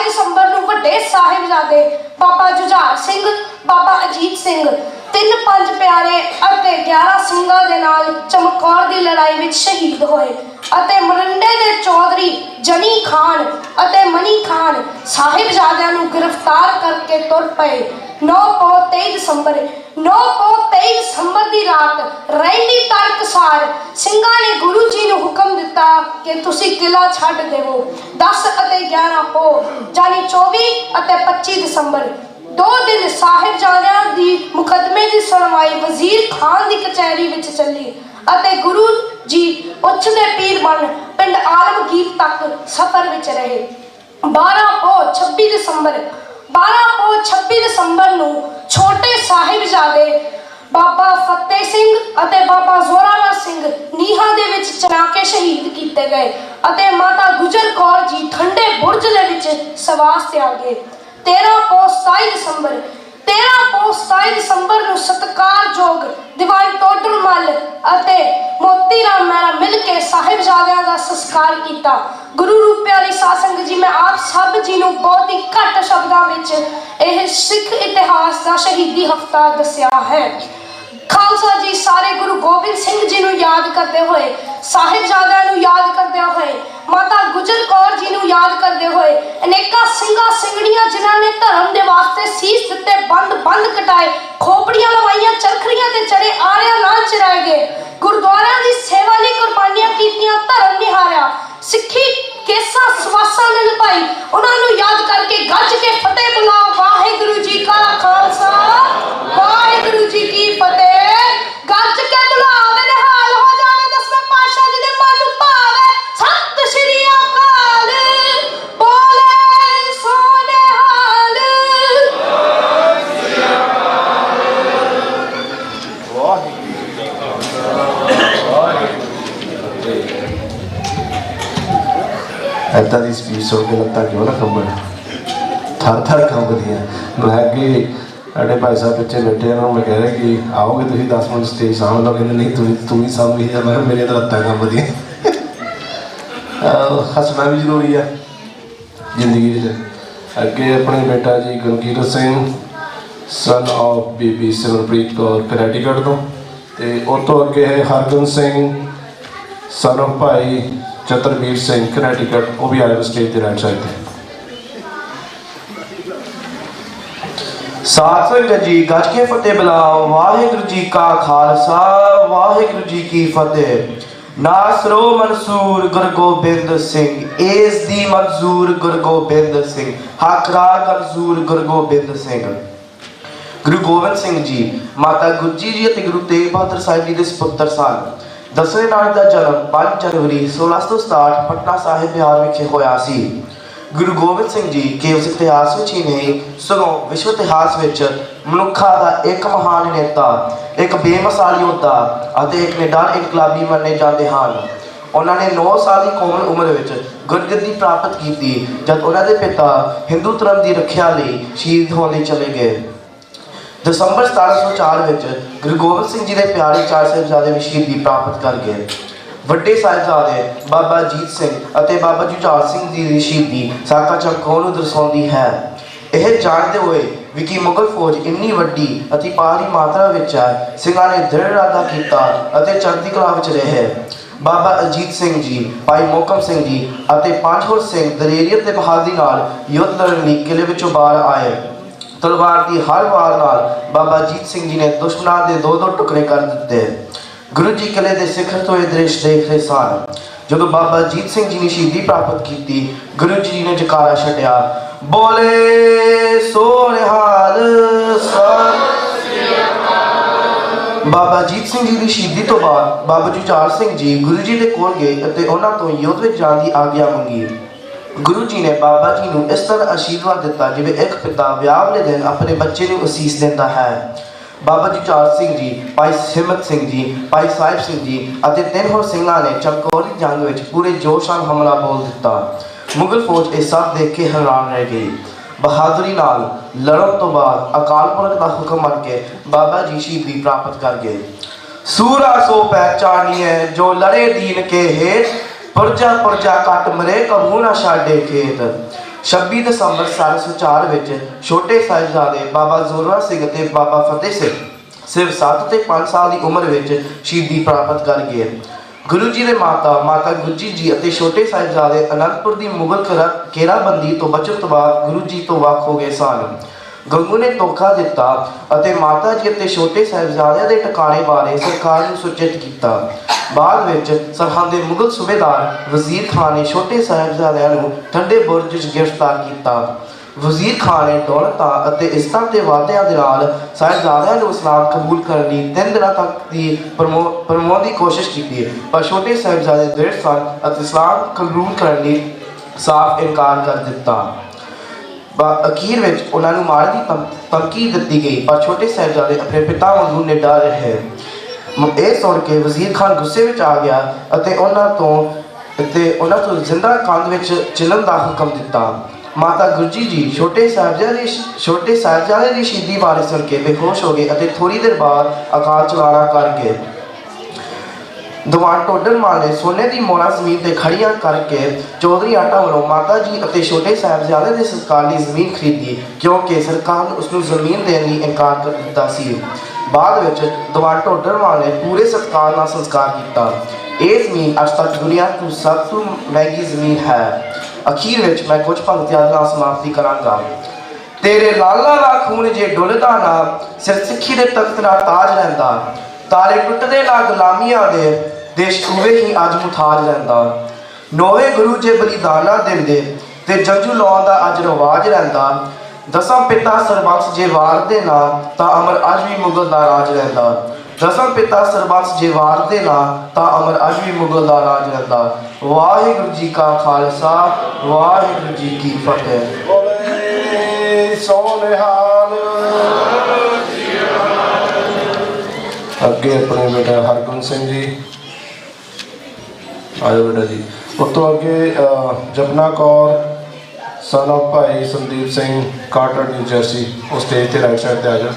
ਦਸੰਬਰ ਨੂੰ ਵੱਡੇ ਸਾਹਿਬਜ਼ਾਦੇ ਬਾਬਾ ਜੁਝਾਰ ਸਿੰਘ, ਬਾਬਾ ਅਜੀਤ ਸਿੰਘ, 3 ਪੰਜ ਪਿਆਰੇ ਅਤੇ 11 ਸਿੰਘਾਂ ਦੇ ਨਾਲ ਚਮਕੌਰ ਦੀ ਲੜਾਈ ਵਿੱਚ ਸ਼ਹੀਦ ਹੋਏ ਅਤੇ ਮਰਿੰਡੇ ਦੇ ਚੌਧਰੀ ਜਨੀ ਖਾਨ ਅਤੇ ਮਨੀ ਖਾਨ ਸਾਹਿਬਜ਼ਾਦਿਆਂ ਨੂੰ ਗ੍ਰਿਫਤਾਰ ਕਰਕੇ ਤੁਰ ਪਏ। 9 ਪੋਹ 23 ਦਸੰਬਰ ਦੀ ਰਾਤ ਰਹਿੰਦੀ ਤੜਕਸਾਰ ਸਿੰਘਾਂ ਨੇ ਗੁਰੂ ਜੀ ਨੂੰ ਹੁਕਮ ਦਿੱਤਾ ਕਿ ਤੁਸੀਂ ਕਿਲਾ ਛੱਡ ਦੇਵੋ। 10 ਅਤੇ 11 ਪੋਹ ਜਾਨੀ 24 ਅਤੇ 25 ਦਸੰਬਰ 2 ਦਿਨ ਸਾਹਿਬਜ਼ਾਦਿਆਂ ਦੀ ਮੁਕੱਦਮੇ ਦੀ ਸੁਣਵਾਈ ਵਜ਼ੀਰ ਖਾਨ ਦੀ ਕਚਹਿਰੀ ਵਿੱਚ ਚੱਲੀ ਅਤੇ ਗੁਰੂ ਜੀ ਉੱਚ ਦੇ ਪੀਰ ਬਣ ਪਿੰਡ ਆਲਮਗੀਰ ਤੱਕ ਸਫ਼ਰ ਵਿੱਚ ਰਹੇ। 12 ਪੋਹ 26 ਦਸੰਬਰ ਨੂੰ ਛੋਟੇ ਸਾਹਿਬਜ਼ਾਦੇ ਬਾਬਾ ਫਤਿਹ ਸਿੰਘ ਅਤੇ ਬਾਬਾ ਜ਼ੋਰਾਵਰ ਸਿੰਘ ਨੀਹਾਂ ਦੇ ਵਿੱਚ ਚਿਣਾ ਕੇ ਸ਼ਹੀਦ ਕੀਤੇ ਗਏ ਅਤੇ ਮਾਤਾ ਗੁਜਰ ਕੌਰ ਜੀ ਠੰਡੇ ਬੁਰਜ ਦੇ ਵਿੱਚ ਸਵਾਸ ਤੇ ਆ ਗਏ। 13 ਪੋਹ 27 ਦਸੰਬਰ 13 ਪੋਹ 27 ਦਸੰਬਰ ਨੂੰ ਸਤਿਕਾਰਯੋਗ ਦੀਵਾਨ ਟੋਡਰ ਮੱਲ ਅਤੇ ਮੋਤੀ ਰਾਮ ਮਹਿਰਾ ਮਿਲ ਕੇ ਸਾਹਿਬਜ਼ਾਦਿਆਂ ਦਾ ਸੰਸਕਾਰ ਕੀਤਾ। ਗੁਰੂ ਰੂਪ ਪਿਆਰੀ ਸਾਧ ਸੰਗਤ ਜੀ, ਮੈਂ ਆਪ ਸਭ ਜੀ ਨੂੰ ਬਹੁਤ ਹੀ ਘੱਟ ਸ਼ਬਦਾਂ ਵਿੱਚ ਇਹ ਸਿੱਖ ਇਤਿਹਾਸ ਦਾ ਸ਼ਹੀਦੀ ਹਫ਼ਤਾ ਦੱਸਿਆ ਹੈ। ਖਾਲਸਾ ਜੀ ਸਾਰੇ ਗੁਰੂ ਗੋਬਿੰਦ ਸਿੰਘ ਜੀ ਨੂੰ ਯਾਦ ਕਰਦੇ ਹੋਏ, ਸਾਹਿਬਜ਼ਾਦਿਆਂ ਨੂੰ ਯਾਦ ਕਰਦੇ ਹੋਏ, ਮਾਤਾ ਗੁਜਰ ਕੌਰ ਜੀ ਨੂੰ ਯਾਦ ਕਰਦੇ ਹੋਏ, ਅਨੇਕਾਂ ਸਿੰਘਾਂ ਸਿੰਘਣੀਆਂ ਜਿਨ੍ਹਾਂ ਨੇ ਧਰਮ ਦੇ ਵਾਸਤੇ ਸੀਸ ਦਿੱਤੇ, ਬੰਦ ਕਟਾਏ, ਖੋਪੜੀਆਂ ਲਵਾਈਆਂ, ਚਰਖੜੀਆਂ ਤੇ ਚੜੇ, ਆਰਿਆਂ ਨਾਲ ਚਰਾਏ ਗਏ, ਗੁਰਦੁਆਰਿਆਂ ਦੀ ਸੇਵਾ ਲਈ ਕੁਰਬਾਨੀਆਂ ਕੀਤੀਆਂ, ਧਰਮ ਨਿਹਾਰਿਆ, ਸਿੱਖੀ ਕੇਸਾਂ ਸਵਾਸਾਂ ਨੇ ਨਿਭਾਈ, ਉਹਨਾਂ ਨੂੰ ਯਾਦ ਕਰਕੇ ਗੱਜ ਕੇ ਫਤਿਹ ਬੁਲਾਓ। ਵਾਹਿਗੁਰੂ ਜੀ ਕਾ ਖਾਲਸਾ, ਵਾਹਿਗੁਰੂ ਜੀ ਕੀ ਫਤਿਹ। ਗੱਜ ਕੇ ਬੁਲਾਵੇ ਨਿਹਾਲ ਹੋ ਜਾਵੇ ਦਸਵੇਂ ਪਾਤਸ਼ਾਹ ਜੀ ਦੇ ਮਨ ਨੂੰ ਭਾਵੇ। ਸਤਿ ਸ਼੍ਰੀ ਅਕਾਲ, ਬੋਲੇ ਸੋ ਨਿਹਾਲ। ऐदा की स्पीच सुन के लत्तां क्यों ना कंबन, थर कंबदियां। मैं अगे साढ़े भाई साहब पिछे बैठे हैं, मैं कह रहा कि आओगे तुम 10 मिनट स्टेज सामभ लो, कहते नहीं तू ही सामभी है। मैं मेरी तो लत्तां कंबदियां। हसना भी जरूरी है जिंदगी। अगे अपने बेटा जी गुरकीरत सिंह सन ऑफ बीबी सिमरप्रीत कौर कनेटीकट तो, उस तो अगे है हरगन सिंह सन ऑफ भाई चतरवीर सिंह कनेटीकट, वो भी आए स्टेज के राइट साइड पे। साथ संगत जी गज के फतेह बुलाओ। वाहिगुरू जी का खालसा, वाहिगुरू जी की फतेह। नासरो मंसूर गुरु गोबिंद सिंह, एस दी मंजूर गुरु गोबिंद सिंह, हकरार मंजूर गुरु गोबिंद सिंह। गुरु गोबिंद सिंह जी माता गुज्जी जी और गुरु तेग बहादुर साहिब जी के सुपुत्र सन। दसवें नानक का जन्म 5 जनवरी 1667 पटना साहिब बिहार विखे होया सी। गुरु गोबिंद सिंह जी केवल इतिहास में ही नहीं सगों विश्व इतिहास में मनुखा का एक महान नेता, एक बेमिसाल योद्धा और एक निडर इनकलाबी मन्ने जाते हैं। उन्होंने 9 साल की कोमल उम्र में गुरगद्दी प्राप्त की जब उन्होंने पिता हिंदू धर्म की रक्षा लिए शहीद होने चले गए। दसंबर 1704 में गुरु गोबिंद सिंह जी के प्यारे 4 साहिबजादे भी शहीदी प्राप्त कर गए। ਵੱਡੇ ਸਾਹਿਬਜ਼ਾਦੇ ਬਾਬਾ ਅਜੀਤ ਸਿੰਘ ਅਤੇ ਬਾਬਾ ਜੁਝਾਰ ਸਿੰਘ ਜੀ ਦੀ ਸ਼ਹੀਦੀ ਸਾਕਾ ਚਮਕੌਰ ਨੂੰ ਦਰਸਾਉਂਦੀ ਹੈ। ਇਹ ਜਾਣਦੇ ਹੋਏ ਵੀ ਕਿ ਮੁਗਲ ਫੌਜ ਇੰਨੀ ਵੱਡੀ ਅਤੇ ਭਾਰੀ ਮਾਤਰਾ ਵਿੱਚ ਹੈ, ਸਿੰਘਾਂ ਨੇ ਦ੍ਰਿੜ ਇਰਾਦਾ ਕੀਤਾ ਅਤੇ ਚੜ੍ਹਦੀ ਕਲਾ ਵਿੱਚ ਰਹੇ। ਬਾਬਾ ਅਜੀਤ ਸਿੰਘ ਜੀ, ਭਾਈ ਮੋਹਕਮ ਸਿੰਘ ਜੀ ਅਤੇ 5 ਹੋਰ ਸਿੰਘ ਦਲੇਰੀਅਤ ਤੇ ਬਹਾਦਰੀ ਨਾਲ ਯੁੱਧ ਲੜਨ ਲਈ ਕਿਲੇ ਵਿੱਚੋਂ ਬਾਹਰ ਆਏ। ਤਲਵਾਰ ਦੀ ਹਰ ਵਾਰ ਨਾਲ ਬਾਬਾ ਅਜੀਤ ਸਿੰਘ ਜੀ ਨੇ ਦੁਸ਼ਮਣਾਂ ਦੇ 2-2 ਟੁਕੜੇ ਕਰ ਦਿੱਤੇ। गुरु जी किले के सिखर तो यह दृश्य देख रहे सन। जो बाबा अजीत सिंह जी ने शहीदी प्राप्त की, गुरु जी ने जकारा छड्या, बोले सो निहाल। बाबा अजीत सिंह जी की शहीदी तो बाद बाबा जुझार सिंह जी गुरु जी के कोल गए और उन्होंने तो युद्ध में जाने की आग्ञा मंगी। गुरु जी ने बाबा जी को इस तरह आशीर्वाद दिता जिवें एक पिता विआह वाले दिन अपने बच्चे को असीस देता है। बाबा जुझार सिंह जी, भाई हिम्मत सिंह जी, भाई साहिब सिंह जी और 3 होर सिंघां ने चमकौर की जंग में पूरे जोश नाल हमला बोल दिता। मुगल फौज ये सब देख के हैरान रह गई। बहादुरी नाल लड़न तो बाद अकाल पुरख का हुक्म मन के बाबा जी शहीदी प्राप्त कर गए। सूरा सो पहचानिए जो लड़े दीन के हेठ, पुरजा पुरजा कट मरे कहूँ ना छाड़े खेत। 26 दसंबर 1704 में छोटे साहिबजादे बाबा जोरवर सिंह ते बाबा फतेह सिंह सिर्फ 7 ते 5 साल की उम्र में शहीदी प्राप्त कर गए। गुरु जी के माता गुज्जी जी और छोटे साहिबजादे अनंतपुर की मुगल घेराबंदी तो बचन तो बाद गुरु जी तो वख हो गए सन। गंगू ने धोखा दिता और माता जी और छोटे साहिबजादे के ठिकाने बारे सरकार को सूचित किया। बाद में सरहद के मुगल सूबेदार वजीर खान ने छोटे साहिबजादिਆਂ ਨੂੰ ठंडे बुर्ज गिरफ्तार किया। वजीर खान ने दौलत और इज्जत के वादियां दे नाल साहिबजादिਆਂ ਨੂੰ इस्लाम कबूल करने की 3 दिन तक की प्रमोद की कोशिश की, पर छोटे साहिबजादे दृढ़ सन और इस्लाम कबूल करने की साफ इनकार कर दिता। अखीर में उन्होंने मारने की धमकी दी गई, पर छोटे साहिबजादे अपने पिता वांगू निडर रहे। यह सुन के वजीर खान गुस्से में आ गया और उन्होंने तो जिंदा कंध में चिलण का हुक्म दिता। माता गुरजी जी छोटे साहिबजादे की शहीदी बारे सुन के बेहोश हो गए और थोड़ी देर बाद अकाल चलाना कर गए। दीवान टोडर माल ने सोने की मोहरा जमीन से खड़ियां करके चौधरी आटा वालों माता जी और छोटे साहिबजादे के संस्कार की जमीन खरीदी क्योंकि सरकार ने उसको जमीन देने की इनकार कर दिता सी। बाद में दीवान टोडर माल ने पूरे सत्कार का संस्कार किया। ये जमीन अज तक दुनिया की सब तो महंगी जमीन है। अखीर में मैं कुछ पंक्तियां नाल समाप्ति करांगा। तेरे लाला दा खून जे डुलदा ना सिर सिक्खी दे तख्त दा ताज रहिंदा तारे टुटदे ना गुलामियां दे देश उवे ही अज मुथाज रहिंदा नौवे गुरु जे बलिदाना दिंदे ते जंजू लाउण दा अज रिवाज रहिंदा दसम पिता सरबंस जे वारदे ना तां अमर अज भी मुगल दा राज रहिंदा दसम पिता सरबंस जे वारदे ना तां अमर अज भी मुगल दा राज रहिंदा। वाहिगुरू जी का खालसा वाहिगुरू जी की फतेह। अगे अपने बेटा हरगुन सिंह जी आयो बेटा जी। उस तो अगे जपना Kaur son of Bhai Sandeep Singh Carter New Jersey उस स्टेज के राइट साइड पर आ जाओ।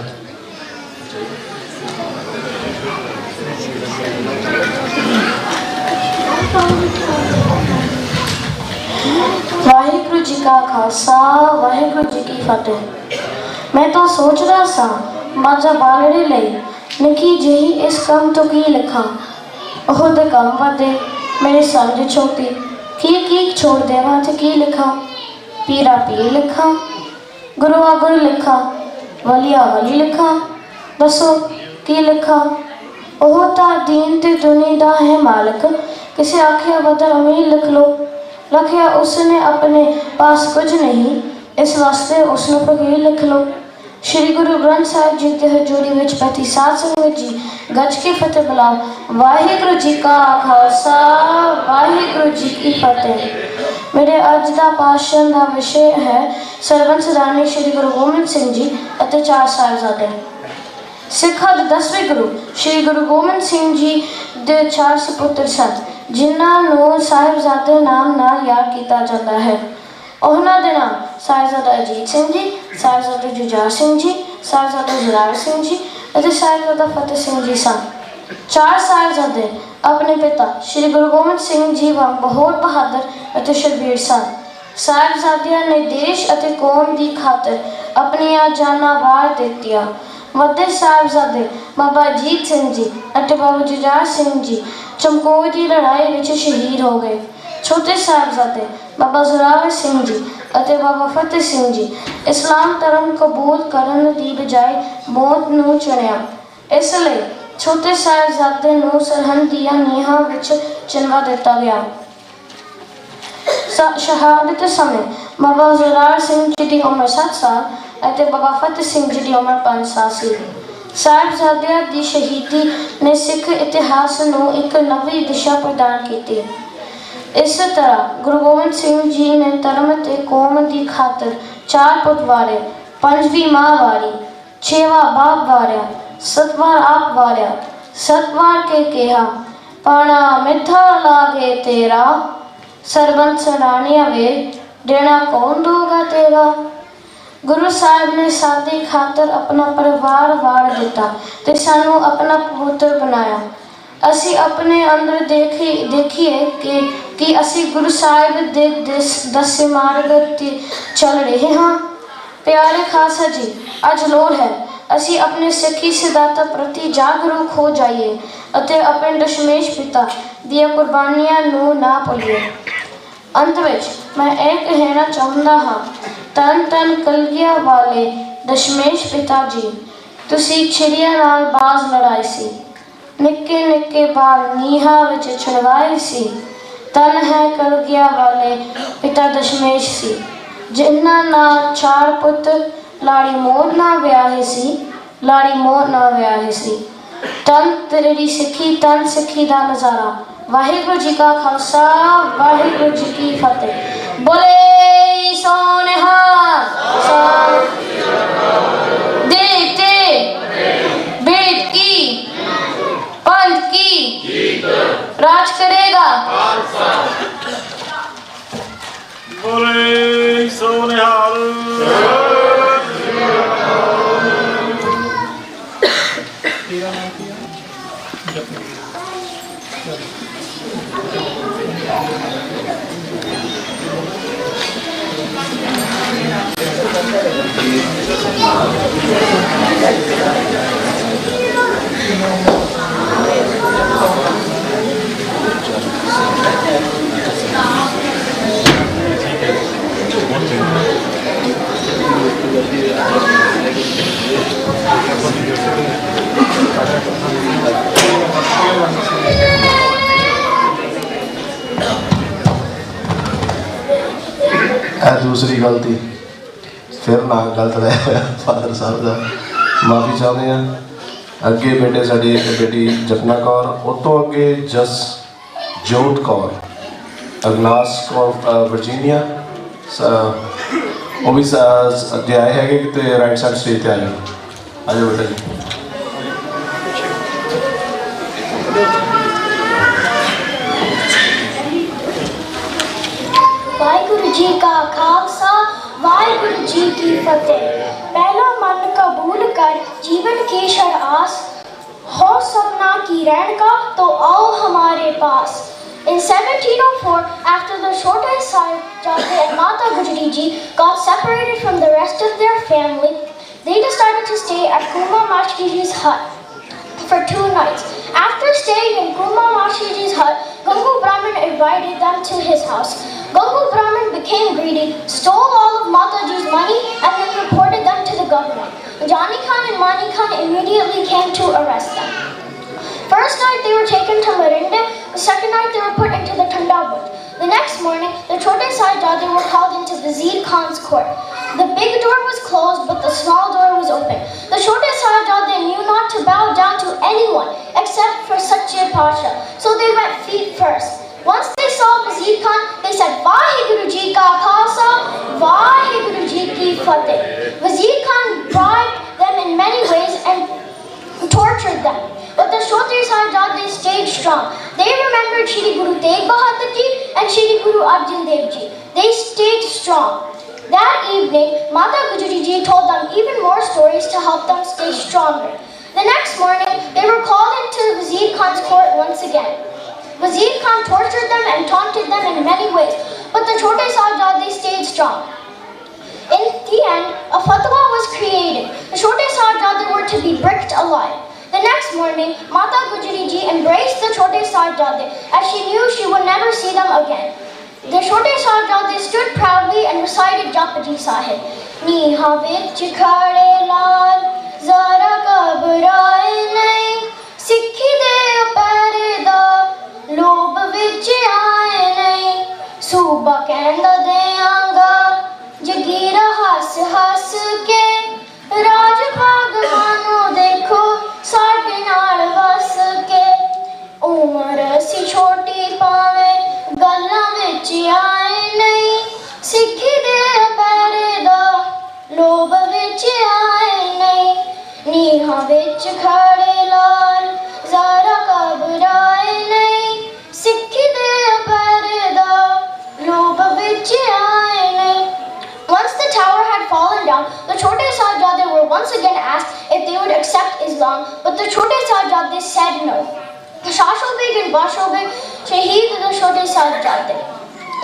वाहिगुरू जी का खालसा वाहिगुरू जी की फतेह। मैं तो सोच रहा सा माजा बालड़े ले निकी जही इस कम तो की लिखा ओह दे कम वादे मेरे समझ छोटी की छोड़ देवा थे की लिखा पीरा पीर लिखा गुरुआ गुरु लिखा वलिया वली लिखा दसो की लिखा ओह ता दीन ते दुनी दा है मालिक किसे आखिया बदर अमीर लिख लो रखिया उसने अपने पास कुछ नहीं इस वास्ते उसने फकीर लिख लो। श्री गुरु ग्रंथ साहिब जी के हजूरी विच पैती साध संगत जी गज के फतेह बुलाओ। वाहिगुरू जी का खालसा वाहिगुरू जी की फतेह। मेरे अज का भाषण का विषय है सरबंस रानी श्री गुरु गोबिंद सिंह जी और चार साहिबजादे। सिखा दे 10वें गुरु श्री गुरु गोबिंद सिंह जी दे 4 सपुत्र सन जिन्हों साहिबजादे नाम नाल याद किया जाता है। उन्होंने दे नाम साहिबजादा अजीत सिंह जी साहिबजादा जुझार सिंह जी साहिबजादा जोरावर सिंह जी और साहिबजादा फतेह सिंह जी सन। 4 साहिबजादे अपने पिता श्री गुरु गोबिंद सिंह जी वांग बहुत बहादुर और शरवीर सन। साहिबजादियां ने देश और कौम की खातर अपनिया जाना वार दित्तियां। वड्डे साहिबजादे बाबा अजीत सिंह जी और बाबा जुझार सिंह जी चमकौर की लड़ाई में शहीद हो गए। छोटे साहिबजादे बाबा जोरावर सिंह जी और बाबा फतेह सिंह जी इस्लाम धर्म कबूल करने की बजाय मौत नूं चुनिया। इसलिए छोटे साहिबजादे नूं सरहद दिया नीहां विच चिनवा दिता गया। शहादत समय बाबा जोरावर सिंह जी की उम्र 7 साल और बाबा फतेह सिंह जी की उम्र 5 साल सी। साहिबजादियां दी शहीदी ने सिख इतिहास नूं एक नवी दिशा प्रदान की। इस तरह गुरु गोबिंद सिंह जी ने धर्म ते कौम की खातर 4 पुत वारे 5वीं मां वारी 6वां बाप वारिया 7वां आप वारिया 7वां के कहा पाना मिठा लागे तेरा सरबंस रानिया वे देना कौन दोगा तेरा। गुरु साहब ने सादी खातर अपना परिवार वार दिता ते सानू अपना पुत्र बनाया। असी अपने अंदर देखिए कि असी गुरु साहिब दे दसे मार्ग ते चल रहे हाँ। प्यारे खालसा जी अज लोड़ है असी अपने सिखी सिद्धांत प्रति जागरूक हो जाइए और अपने दशमेश पिता दिया कुर्बानियां नू ना भूलिए। अंत विच मैं एक कहना चाहता हाँ तन तन कलगिया वाले दशमेश पिता जी तुसी छिड़िया नाल बाज लड़ाई सी निक्के निक्के बाल नीहा विच छुड़वाए सी। तन है कलगिया वाले पिता दशमेश सी जिन्ना ना 4 पुत लाड़ी मोर ना व्याहे सी लाड़ी मोर ना व्याहे सी। तन तेरी सिखी तन सिखी दा नज़ारा। वाहिगुरू जी का खालसा वाहिगुरू जी की फतेह। बोले सोनेहा देखते बेद की पंथ की राज करेगा। बोले सोने दूसरी गलती फिर ना गलत रहा होया फादर साहब का माफ़ी चाहते हैं। अगे बेटे साड़ी बेटी जपना कौर, उस तो अगे जसजोत कौर, अगनास कौर वर्जीनिया, वो भी जे आए है कि राइट साइड स्टेज पर आ जाओ। आ जाओ बेटा जी। वाहिगुरु जी का खालसा, वाहिगुरु जी की फतेह। पहला मन कबूल कर जीवन की शरास, हो सपना की रैन का तो आओ हमारे पास। In 1704, after the Chote Sahibzade and Mata Gujari Ji got separated from the rest of their family, they decided to stay at Kuma Mashki Ji's hut for 2 nights. After staying in Kuma Mashki Ji's hut, Gangu Brahman invited them to his house. Gangu Brahman became greedy, stole all of Mataji's money, and then reported them to the government. Jani Khan and Mani Khan immediately came to arrest them. First night they were taken to Marinde, the second night they were put into the Tandabut. The next morning, the Chote Sahibzade were called into Wazir Khan's court. The big door was closed, but the small door was open. The Chote Sahibzade knew not to bow down to anyone except for Sache Pasha, so they went feet first. Once they saw Wazir Khan, they said, Vaheguru Ji ka Khalsa, Vaheguru Ji ki Fateh. Wazir Khan bribed them in many ways and tortured them. But the Chote Sahibzade stayed strong. They remembered Shri Guru Tegh Bahadur Ji and Shri Guru Arjan Dev Ji. They stayed strong. That evening, Mata Gujari Ji told them even more stories to help them stay stronger. The next morning, they were called into Wazir Khan's court once again. Wazir Khan tortured them and taunted them in many ways, but the Chote Sahibzade stayed strong. In the end, a fatwa was created. The Chote Sahibzade were to be bricked alive. The next morning, Mata Gujari Ji embraced the Chote Sahibzade as she knew she would never see them again. The Chote Sahibzade stood proudly and recited Japji Sahib. Neha vich khade lal, zara ghabraye nahi, sikhi de pere da, lob vich aaye nahi, suba kehda deanga, jagira has ke, Raj Bhagwanu dekho, ਸਾਡੇ ਨਾਲ ਵਸ ਕੇ ਉਮਰ ਸੀ ਛੋਟੀ ਭਾਵੇਂ ਗੱਲਾਂ ਵਿੱਚ ਆਏ ਨਹੀਂ ਸਿੱਖੀ ਦੇ ਪੈਰੇ ਦਾ ਲੋਭ ਵਿੱਚ ਆਏ ਨਹੀਂ ਨੀਹਾਂ ਵਿੱਚ ਖੜੇ ਲਾਲ ਜ਼ਰਾ ਘਬਰਾਏ ਨਹੀਂ ਸਿੱਖੀ ਦੇ ਪੈਰੇ ਦਾ ਲੋਭ ਵਿੱਚ ਆਏ ਨਹੀਂ। Once the tower had fallen down, the Chote Sahibzade were once again asked if they would accept Islam, but the Chote Sahibzade said no. Shasho Beg and Basho Beg shaheed the Chote Sahibzade.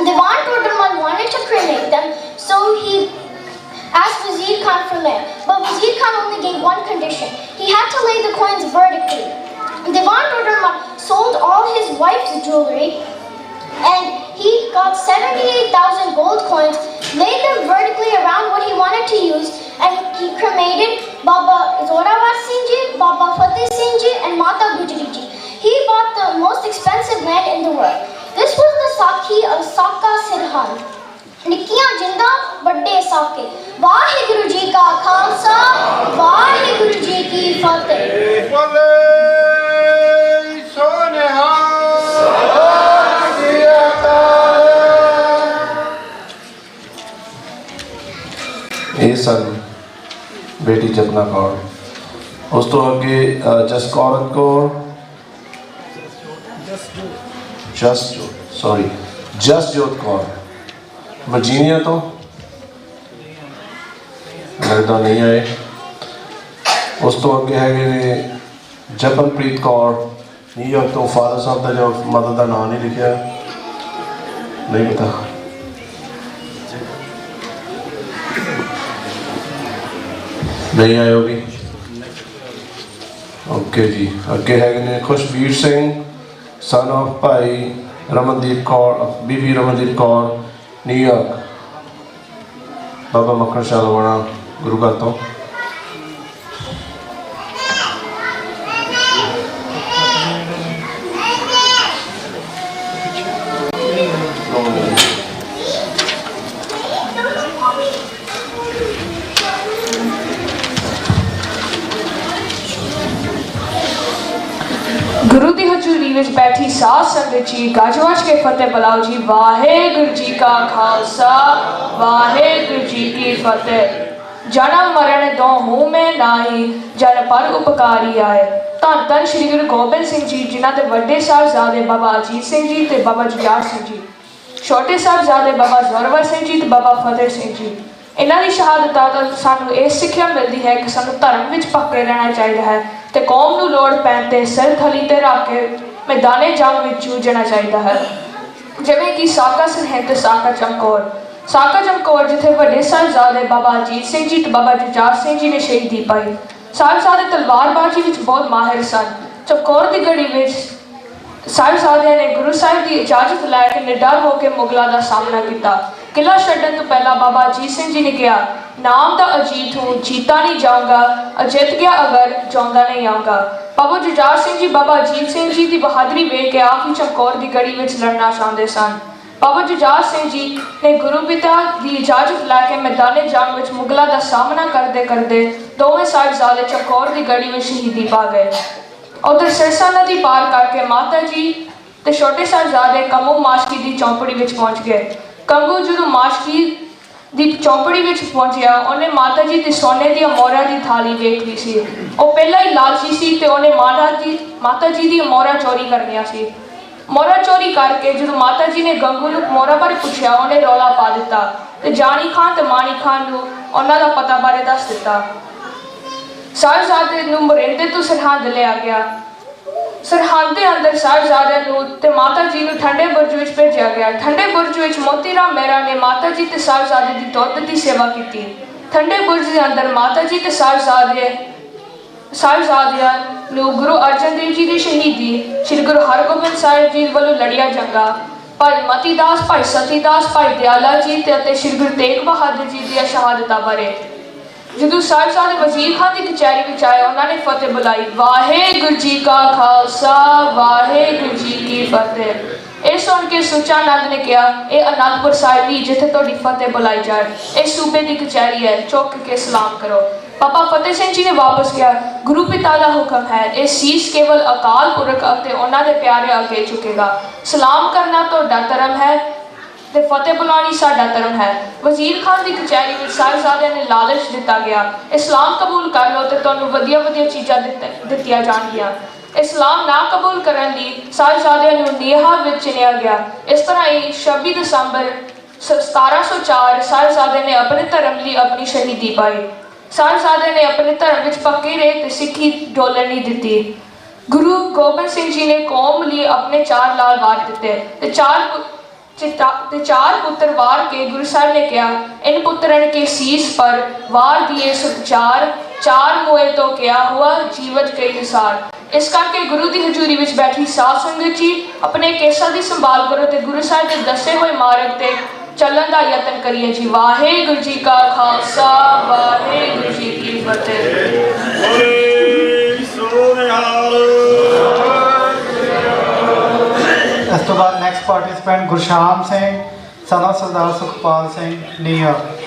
Diwan Todarmal wanted to cremate them, so he asked Wazir Khan for land, but Wazir Khan only gave one condition. He had to lay the coins vertically. Diwan Todarmal sold all his wife's jewelry and he got 78,000 gold coins, laid them vertically around what he wanted to use, and he cremated Baba Zorawar Singh Ji, Baba Fateh Singh Ji, and Mata Gujari Ji. He bought the most expensive land in the world. This was the Sakhi of Saka Sirhan. Nikkiyan Jinda, Badde Sake. Vaheguru Ji ka Khalsa, Vaheguru Ji ki Fateh. ਇਹ ਸਨ ਬੇਟੀ ਜਪਨਾ ਕੌਰ, ਉਸ ਤੋਂ ਅੱਗੇ ਜਸਕੌਰ Kaur, Jasjot Kaur Virginia ਤੋਂ ਲੱਗਦਾ ਨਹੀਂ ਆਏ। ਉਸ ਤੋਂ ਅੱਗੇ ਹੈਗੇ ਨੇ ਜਪਨਪ੍ਰੀਤ ਕੌਰ ਨਿਊਯਾਰਕ ਤੋਂ। ਫਾਦਰ ਸਾਹਿਬ ਦਾ ਜੋ ਮਦਰ ਦਾ ਨਾਮ ਨਹੀਂ ਲਿਖਿਆ, ਨਹੀਂ ਪਤਾ। नहीं आयोगी ओके जी अगे है खुशबीर सिंह सन ऑफ भाई रमनदीप कौर बीबी रमनदीप कौर न्यूयॉर्क बाबा मक्खन शाह लवाना गुरु घर तो गुरु की हजूरी में बैठी साध संगत जी गज के फतेह बुलाओ जी। वाहेगुरु जी का खालसा वाहेगुरु जी की फतेह। जन्म मरण दो हूँ में नाही जन पर उपकारी आए। धन धन श्री गुरु गोबिंद सिंह जी जिन्हों के वड्डे साहबजादे बाबा अजीत सिंह जी ते बाबा जुझार सिंह जी, छोटे साहबजादे बाबा जोरावर सिंह जी ते बाबा फतेह सिंह जी। इन्हों की शहादत तो सानू ये सिक्ख्या मिलती है कि सानू धर्म में पक्के रहना चाहिए है ते कौम नू लोड़ पैन ते सिर थली ते रख के मैदाने जंग में जूझना चाहिए है। जिवें कि साका सरहिंद ते साका चमकौर जिथे वड्डे साहबजादे बाबा अजीत सिंह जी ते बाबा जुझार सिंह जी ने शहीदी पाई। साहबजादे तलवारबाजी में बहुत माहिर सन। चमकौर की गढ़ी में साहबजादे ने गुरु साहिब की इजाजत लैके निडर होकर मुगलों का सामना किया। किला छड्डण तो पहला बाबा अजीत सिंह जी ने कहा, नाम दा अजीत हूँ जीता नहीं जाऊंगा, अजित गया अगर जाऊंगा नहीं आऊंगा। बाबा जुझार सिंह जी बाबा अजीत सिंह जी की बहादुरी वेख के आप ही चमकौर की गढ़ी में लड़ना चाहते सन। बाबा जुझार सिंह जी ने गुरु पिता की इजाजत लैके मैदाने जंग में मुगलों का सामना करते करते दोवें साहिबजादे चमकौर की गढ़ी में शहीदी पा गए। उधर सिरसा नदी पार करके माता जी ते छोटे साहिबजादे कंगू माशकी की चौंपड़ी में पहुंच गए। कंगू जो माशकी की चौंपड़ी में पहुंचया उन्हें माता जी ते सोने दी मोहरा की थाली वेख ली सी। वो पहला ही लालची सी ते उन्हें माता जी की मोहरा चोरी करनिया सी। मोहरा चोरी करके जो माता जी ने गंगू नूं मोहरा बारे पूछया उन्हें रौला पा दिता ते जानी खान ते मानी खान नूं उन्हां दा पता बारे दस दिता। साहिबजादे नूं मोरिंदे तो सरहंद लिया गया। सरहंद के अंदर साहिबजादे नूं ते माता जी नूं ठंडे बुरज विच भेजा गया। ठंडे बुरज विच मोती राम मेहरा ने माता जी ते साहिबजादे की दुध की सेवा की। ठंडे बुरज के अंदर माता जी ते साहिबजादियां नूं गुरु अर्जन देव जी की शहीदी, श्री गुरु हरगोबिंद साहिब जी वालों लड़िया जंगा, भाई मतीदास, भाई सतीदास, भाई दयाला जी ते श्री गुरु तेग बहादुर जी दी शहादतां बारे जो साहिबजादे वजीर खान की कचहरी में आए उन्होंने फतेह बुलाई। वाहेगुरु जी का खालसा वाहेगुरु जी की फतेह। ये सुन के सुचा नंद ने कहा, यह आनंदपुर साहिब भी जिथे तुहाडी फतेह बुलाई जाए, यह सूबे की कचहरी है, चुक के सलाम करो। बाबा फतेह सिंह जी ने वापस कहा, गुरु पिता का हुक्म है, यह शीस केवल अकाल पुरख और उन्होंने प्यारे अगे चुकेगा। सलाम करना तुहाडा धर्म है ते फतेह बुलानी साडा धर्म है। वजीर खान की कचहरी में साहिबजादे ने लालच दिता गया, इस्लाम कबूल कर लो तो तुहानू वधिया वधिया चीज़ां दित्तियां जाणगियां। इस्लाम ना कबूल करन लई साहिबजादियां नूं नीहा विच चिनिया गया। इस तरह ही 26 दिसंबर 1704 साहिबजादे ने अपने धर्म लिए अपनी शहीदी पाई। साहिबजादे ने अपने धर्म विच पक्के रहे ते सिੱਖੀ डोलन नहीं दिती। गुरु गोबिंद सिंह जी ने कौम लिए अपने 4 लाल वार दिते ते चार पुत्र वार के गुरु साहब ने कहा, इन पुत्रन के शीश पर वार दिए सुत चार मोए तो क्या हुआ जीवत कई निसार। इस करके गुरु की हजूरी में बैठी साध संगत जी अपने केसां की संभाल करो ते गुरु साहब के दसे हुए मार्ग ते चलन का यतन करिए जी। वाहेगुरु जी का खालसा वाहेगुरु जी की फतेह। इस तो बाद next participant Gursham Singh son of Sardar Sukhpal Singh New York.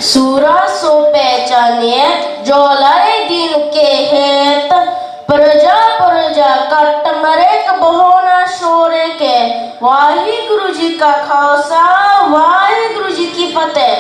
सूरा सो पहचानिए जो लाए दिन के हेत, प्रजा प्रजा कट मरे कबहोना शोरे के। वाहिगुरु जी का खालसा वाहिगुरु जी की फतेह।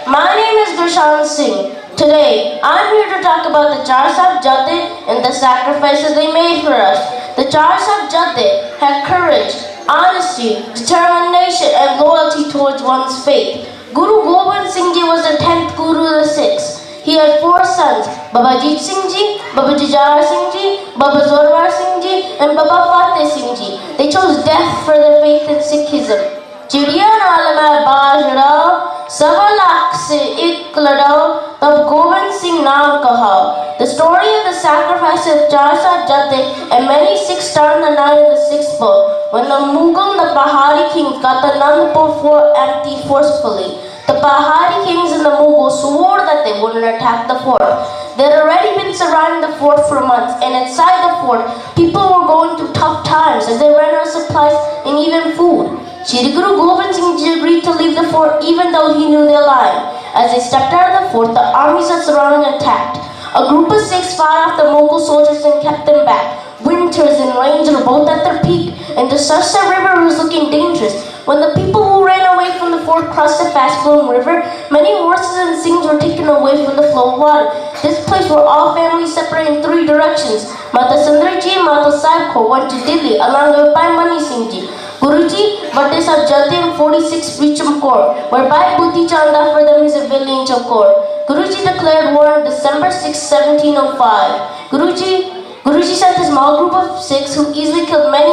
My name is Gurshan Singh. Today I'm here to talk about the Char Sahibzade and the sacrifices they made for us. The Char Sahibzade had courage, honesty, determination, and loyalty towards one's faith. Guru Gobind Singh Ji was the 10th Guru of the Sikhs. He had 4 sons, Baba Jeet Singh Ji, Baba Jujhar Singh Ji, Baba Zorwar Singh Ji, and Baba Fateh Singh Ji. They chose death for their faith in Sikhism. चिड़िया नाल मैं बाज रहा, 1.25 लाख से एक लड़ाओ, तब गोविंद सिंह नाम कहा. The story of the sacrifice of Char Sahibzade and many Sikhs turned the night of the 6th boat when the Mughal, the Pahari kings, got the Anandpur fort empty forcefully. The Pahari kings and the Mughals swore that they wouldn't attack the fort. They had already been surrounding the fort for months, and inside the fort, people were going through tough times as they ran out of supplies and even food. Shri Guru Gobind Singh Ji agreed to leave the fort even though he knew they were lying. As they stepped out of the fort, the armies that surrounding attacked. A group of Sikhs fought off the Mughal soldiers and kept them back. Winters and rains were both at their peak, and the Sarsa River was looking dangerous. When the people who ran away from the fort crossed the fast-flowing river, many horses and things were taken away from the flow of water. This place where all families separated in 3 directions. Mata Sundar Ji and Mata Sahib Kaur went to Delhi along with Bhai Mani Singh Ji. Guruji, Bhatte Sahibzade and 46 reached Chamkaur, where Bhai Bhuti Chand offered them his village in Chamkaur. Guruji declared war on December 6, 1705. Guruji sent a small group of Sikhs who easily killed many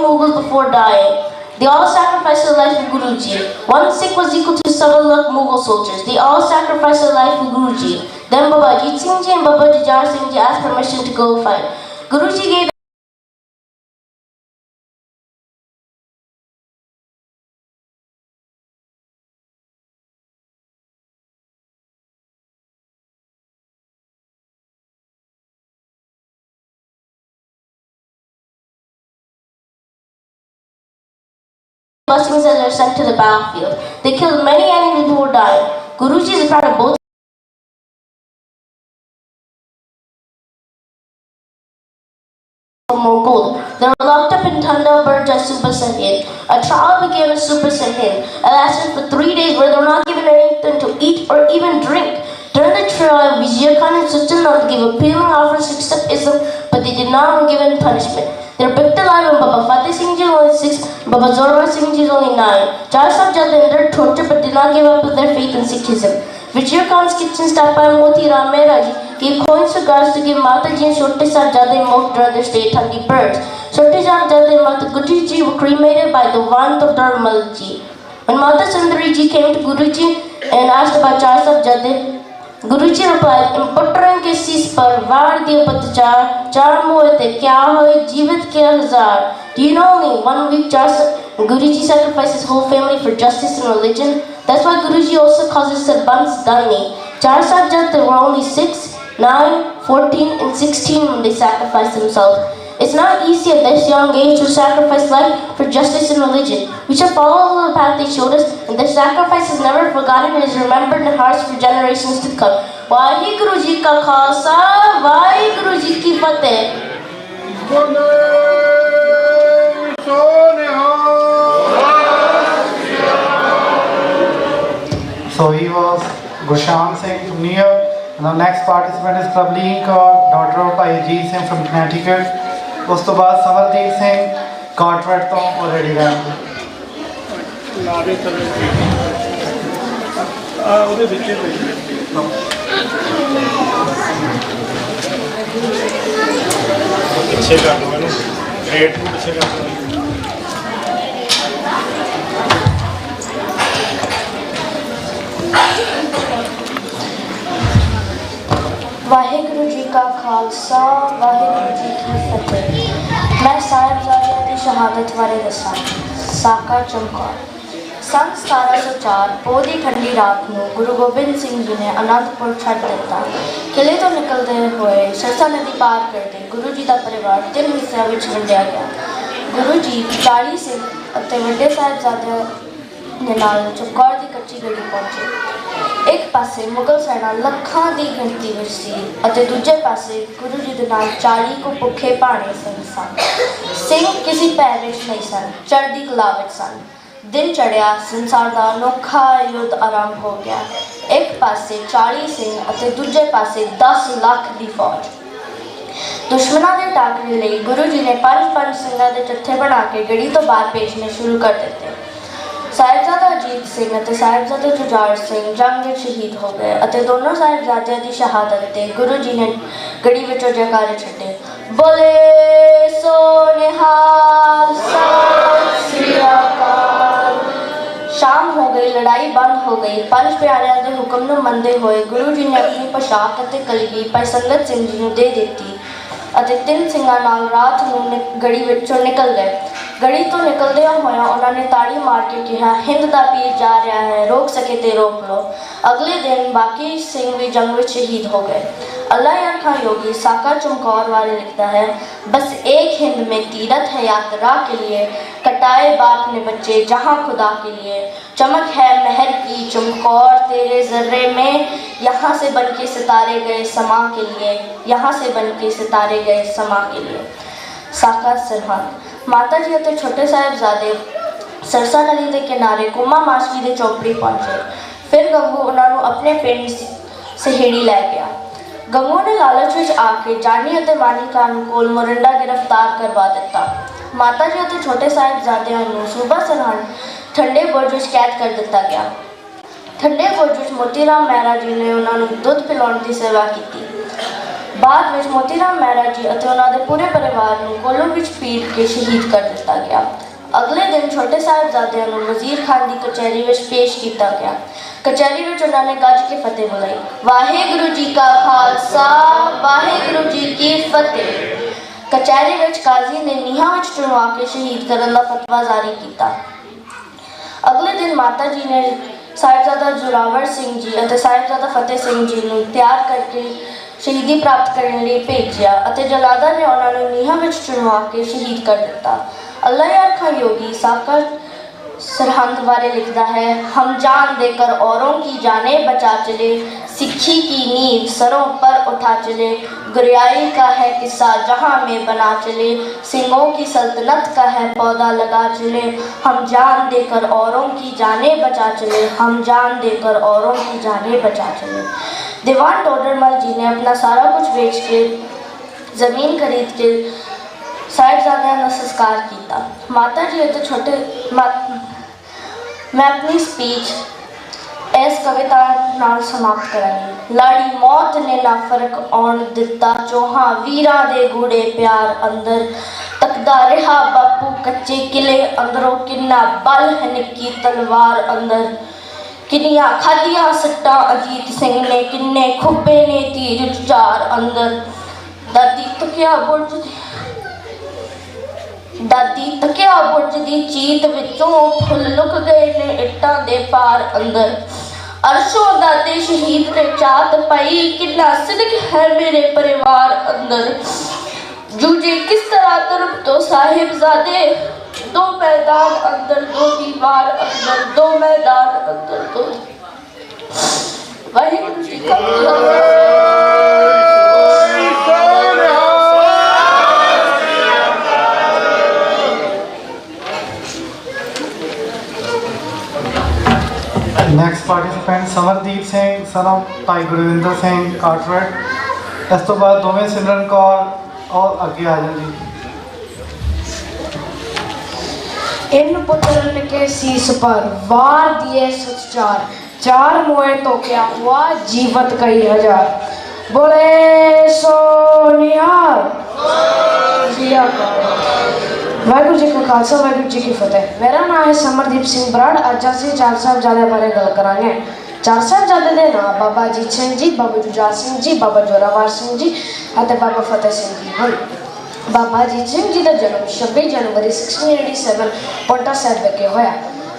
Mughals before dying. They all sacrificed their life for Guruji. 1 Sikh was equal to 7 lakh Mughal soldiers. They all sacrificed their life for Guruji. Then Baba Jeet Singh Ji and Baba Jujhar Singh Ji asked permission to go fight. Guruji gave blessings as they were sent to the battlefield. They killed many enemies who were dying. Guruji is proud of both. They were locked up in Tanda Burj as Super Saiyan. A trial began as Super Saiyan. It lasted for 3 days where they were not given anything to eat or even drink. During the trial, Vijay Khan and Suchanand gave appealing offers to accept Islam, but they did not were given punishment. They were picked alive and Baba Fateh Singh Ji was only 6, Baba Zorwar Singh Ji was only 9. Char Sahibzade endured torture but did not give up their faith in Sikhism. Vijay Khan's kitchen staff by Moti Ram Mehra Ji gave coins to guards to give Mataji and Chote Sahibzade milk during their stay at Thandi Burj. Chote Sahibzade and Mata Gujri Ji were cremated by Diwan Todar Mal Ji. When Mata Sundari Ji came to Guruji and asked about Char Sahibzade, Guruji replied, "In puttran ke sis par var diye batchar, char moete kya hoye jeevit ke hazar." Do you know only 1 week Guruji sacrificed his whole family for justice and religion? That's why Guruji also calls his Sarbans Dani. Char Sahibzade were only 6, 9, 14 and 16 when they sacrificed themselves. It's not easy at this young age to sacrifice life for justice and religion. We should follow the path they showed us, and their sacrifice is never forgotten and is remembered in hearts for generations to come. Vaheguru Ji ka Khalsa, Vaheguru Ji ki Fateh. So he was Gushan Singh from New York. And the next participant is Prableen Kaur, daughter of Bhai Ajit Singh from Connecticut. ਉਸ ਤੋਂ ਬਾਅਦ ਸਮਰਦੀਪ ਸਿੰਘ ਕਾਟਵਰਡ ਤੋਂ already ਰਹਿੰਦੇ ਉਹਦੇ ਵਿੱਚ ਪਿੱਛੇ ਕਰ ਲਓ ਇਹਨੂੰ ਗ੍ਰੇਡ ਨੂੰ ਪਿੱਛੇ ਕਰ ਲਓ ਵਾਹਿਗੁਰੂ ਜੀ ਕਾ ਖਾਲਸਾ ਵਾਹਿਗੁਰੂ ਜੀ ਕੀ ਫਤਿਹ। ਮੈਂ ਸਾਹਿਬਜ਼ਾਦਿਆਂ ਦੀ ਸ਼ਹਾਦਤ ਬਾਰੇ ਦੱਸਾਂ। ਸਾਕਾ ਚਮਕੌਰ। ਸੰਨ 1704 ਪੋਹ ਦੀ ਠੰਡੀ ਰਾਤ ਨੂੰ ਗੁਰੂ ਗੋਬਿੰਦ ਸਿੰਘ ਜੀ ਨੇ ਅਨੰਦਪੁਰ ਛੱਡ ਦਿੱਤਾ। ਕਿਲੇ ਤੋਂ ਨਿਕਲਦੇ ਹੋਏ ਸਰਸਾ ਨਦੀ ਪਾਰ ਕਰਦੇ ਗੁਰੂ ਜੀ ਦਾ ਪਰਿਵਾਰ 3 ਹਿੱਸਿਆਂ ਵਿੱਚ ਵੰਡਿਆ ਗਿਆ। ਗੁਰੂ ਜੀ 40 ਸਿੰਘ ਅਤੇ ਵੱਡੇ ਸਾਹਿਬਜ਼ਾਦਿਆਂ ਦੇ ਨਾਲ ਚਮਕੌਰ ਦੀ ਕੱਚੀ ਗੜੀ ਪਹੁੰਚੇ। ਇੱਕ ਪਾਸੇ ਮੁਗਲ ਸੈਨਾ ਲੱਖਾਂ ਦੀ ਗਿਣਤੀ ਵਿੱਚ ਸੀ ਅਤੇ ਦੂਜੇ ਪਾਸੇ ਗੁਰੂ ਜੀ ਦੇ ਨਾਲ 40 ਕੁ ਭੁੱਖੇ ਭਾਣੇ ਸਿੰਘ ਸਨ। ਸਿੰਘ ਕਿਸੇ ਭੈ ਵਿੱਚ ਨਹੀਂ ਸਨ, ਚੜ੍ਹਦੀ ਕਲਾ ਵਿੱਚ ਸਨ। ਦਿਨ ਚੜ੍ਹਿਆ, ਸੰਸਾਰ ਦਾ ਅਨੋਖਾ ਯੁੱਧ ਆਰੰਭ ਹੋ ਗਿਆ। एक पासे 40 सिंह ਅਤੇ ਦੂਜੇ ਪਾਸੇ 10 ਲੱਖ ਦੀ ਫੌਜ। ਦੁਸ਼ਮਣਾਂ ਦੇ ਟਾਕਰੇ ਲਈ ਗੁਰੂ ਜੀ ਨੇ 5 ਸਿੰਘਾਂ ਦੇ ਜੱਥੇ ਬਣਾ ਕੇ ਗੜੀ ਤੋਂ ਬਾਹਰ ਭੇਜਣੇ ਸ਼ੁਰੂ ਕਰ ਦਿੱਤੇ। ਸਾਹਿਬਜ਼ਾਦਾ ਅਜੀਤ ਸਿੰਘ ਅਤੇ ਸਾਹਿਬਜ਼ਾਦਾ ਜੁਝਾਰ ਸਿੰਘ ਜੰਗ ਵਿੱਚ ਸ਼ਹੀਦ ਹੋ ਗਏ ਅਤੇ ਦੋਨੋਂ ਸਾਹਿਬਜ਼ਾਦਿਆਂ ਦੀ ਸ਼ਹਾਦਤ ਤੇ ਗੁਰੂ ਜੀ ਨੇ ਗੜੀ ਵਿੱਚੋਂ ਜੈਕਾਰੇ ਛੱਡੇ, ਬੋਲੇ ਸੋ ਨਿਹਾਲ ਸਤਿ ਸ੍ਰੀ ਅਕਾਲ। शाम हो गई, लड़ाई बंद हो गई। 5 प्यारिਆਂ ਦੇ ਹੁਕਮ ਨੂੰ ਮੰਨਦੇ ਹੋਏ ਗੁਰੂ ਜੀ ਨੇ ਆਪਣੀ ਪੋਸ਼ਾਕ ਅਤੇ ਕਲਗੀ ਭਾਈ ਸੰਗਤ ਸਿੰਘ ਜੀ ਨੂੰ ਦੇ ਦਿੱਤੀ ਅਤੇ 3 ਸਿੰਘਾਂ ਨਾਲ ਰਾਤ ਨੂੰ ਗੜੀ ਵਿੱਚੋਂ ਨਿਕਲ ਗਏ। ਗੜੀ ਤੋਂ ਨਿਕਲਦਿਆਂ ਹੋਇਆਂ ਉਹਨਾਂ ਨੇ ਤਾੜੀ ਮਾਰ ਕੇ ਕਿਹਾ, ਹਿੰਦ ਦਾ ਪੀਰ ਜਾ ਰਿਹਾ ਹੈ, ਰੋਕ ਸਕੇ ਤੇ ਰੋਕ ਲਓ। अगले दिन बाकी सिंह भी जंग में शहीद हो गए। अल्लाह यार खां योगी साका चमकौर वाले लिखता है, बस एक हिंद में तीरथ है यात्रा के लिए, कटाए बाप ने बच्चे जहाँ खुदा के लिए, चमक है महर की चमकौर तेरे जर्रे में, यहाँ से बन के सितारे गए समा के लिए, यहाँ से बन के सितारे गए समा के लिए। साका सरहद माता जी ਅਤੇ छोटे साहिबजादे सरसा नदी के किनारे कुमा माशकी ਦੇ चौपड़ी पहुंचे। फिर गंगू उन्होंने अपने पिंड सहेड़ी लै गया। गंगू ने लालच में आके जानी और मानी खान को मोरिंडा गिरफ्तार करवा दिता। माता जी और छोटे साहिबजादियां नूं सूबा सरहंद ठंडे बुर्ज में कैद कर दिता गया। ठंडे बुर्ज में मोतीराम महरा जी ने उन्होंने दुध पिलाने की सेवा की। बाद में मोतीराम महरा जी और उन्होंने पूरे परिवार को कोलों में पीट के शहीद कर दिता गया। अगले दिन छोटे साहिबजादियां नूं वजीर खान की कचहरी में पेश किया गया। कचहरी में उन्होंने गज के फतेह बुलाई, वाहेगुरु जी का खालसा वाहेगुरु जी की फतेह। कचहरी में काजी ने नीहां विच चुनवा के शहीद करने का फतवा जारी किया। अगले दिन माता जी ने साहिबजादा जोरावर सिंह जी और साहिबजादा फतेह सिंह जी को तैयार करके शहीदी प्राप्त करने लिए भेजा और जलादा ने उन्होंने नीहां विच चुनवा के शहीद कर दिता। अल्लाह यार खां योगी साका सरहंद वाले लिखता है, हम जान देकर औरों की जाने बचा चले, सिक्खी की नींव सरों पर उठा चले, गुरियाई का है किस्सा जहाँ में बना चले, सिंहों की सल्तनत का है पौधा लगा चले, हम जान देकर औरों की जाने बचा चले, हम जान देकर औरों की जाने बचा चले। दीवान टोडरमल जी ने अपना सारा कुछ बेच के ज़मीन खरीद के साहिबजादियां का संस्कार किया। माता जी और छोटे मैं अपनी स्पीच इस कविता नाल समाप्त करांगी। लाड़ी मौत ने ना फर्क आउण दिता चौहां वीरां दे गूड़े प्यार अंदर, तकदा रहा बापू कच्चे किले अंदरों, किन्ना बल है निक्की तलवार अंदर, किन्नियां खादियां सट्टां अजीत सिंह ने, किन्ने खुब्बे ने तीर जुझार अंदर। दादी तकिया बुर्ज दी चीत विचों फुल लुक गए ने इट्टां दे पार अंदर, अरशों दादे शहीद ने चात पाई, किन्ना सिदक है मेरे परिवार अंदर। जूझे किस तरह तरफ तो साहिबजादे, दो मैदान अंदर दो दीवार अंदर, दो मैदान अंदर दो। वाहिगुरू जी का next participant Samardeep Singh son of Bhai Gurvinder Singh काटरेट। इस तो बाद दोवें सिमरन कौर और अगे आ जाओ जी। इन पुत्र के शीस पर वार दिए सुचार, चार मोए तो क्या हुआ जीवत कई हजार, बोले सो निहाल। वाहिगुरू जी का खालसा वाहिगुरू जी की फतेह। मेरा नाम है समरदीप सिंह बराड़। अज असीं चार साहिबजादे बारे गल करांगे। चार साहिबजादे दे नाम बाबा अजीत सिंह जी, बाबा जुझार सिंह जी, बाबा जोरावर सिंह जी और बाबा फतेह सिंह जी हैं। बाबा अजीत सिंह जी का जन्म 26 जनवरी 1687 पौंटा साहिब विखे होया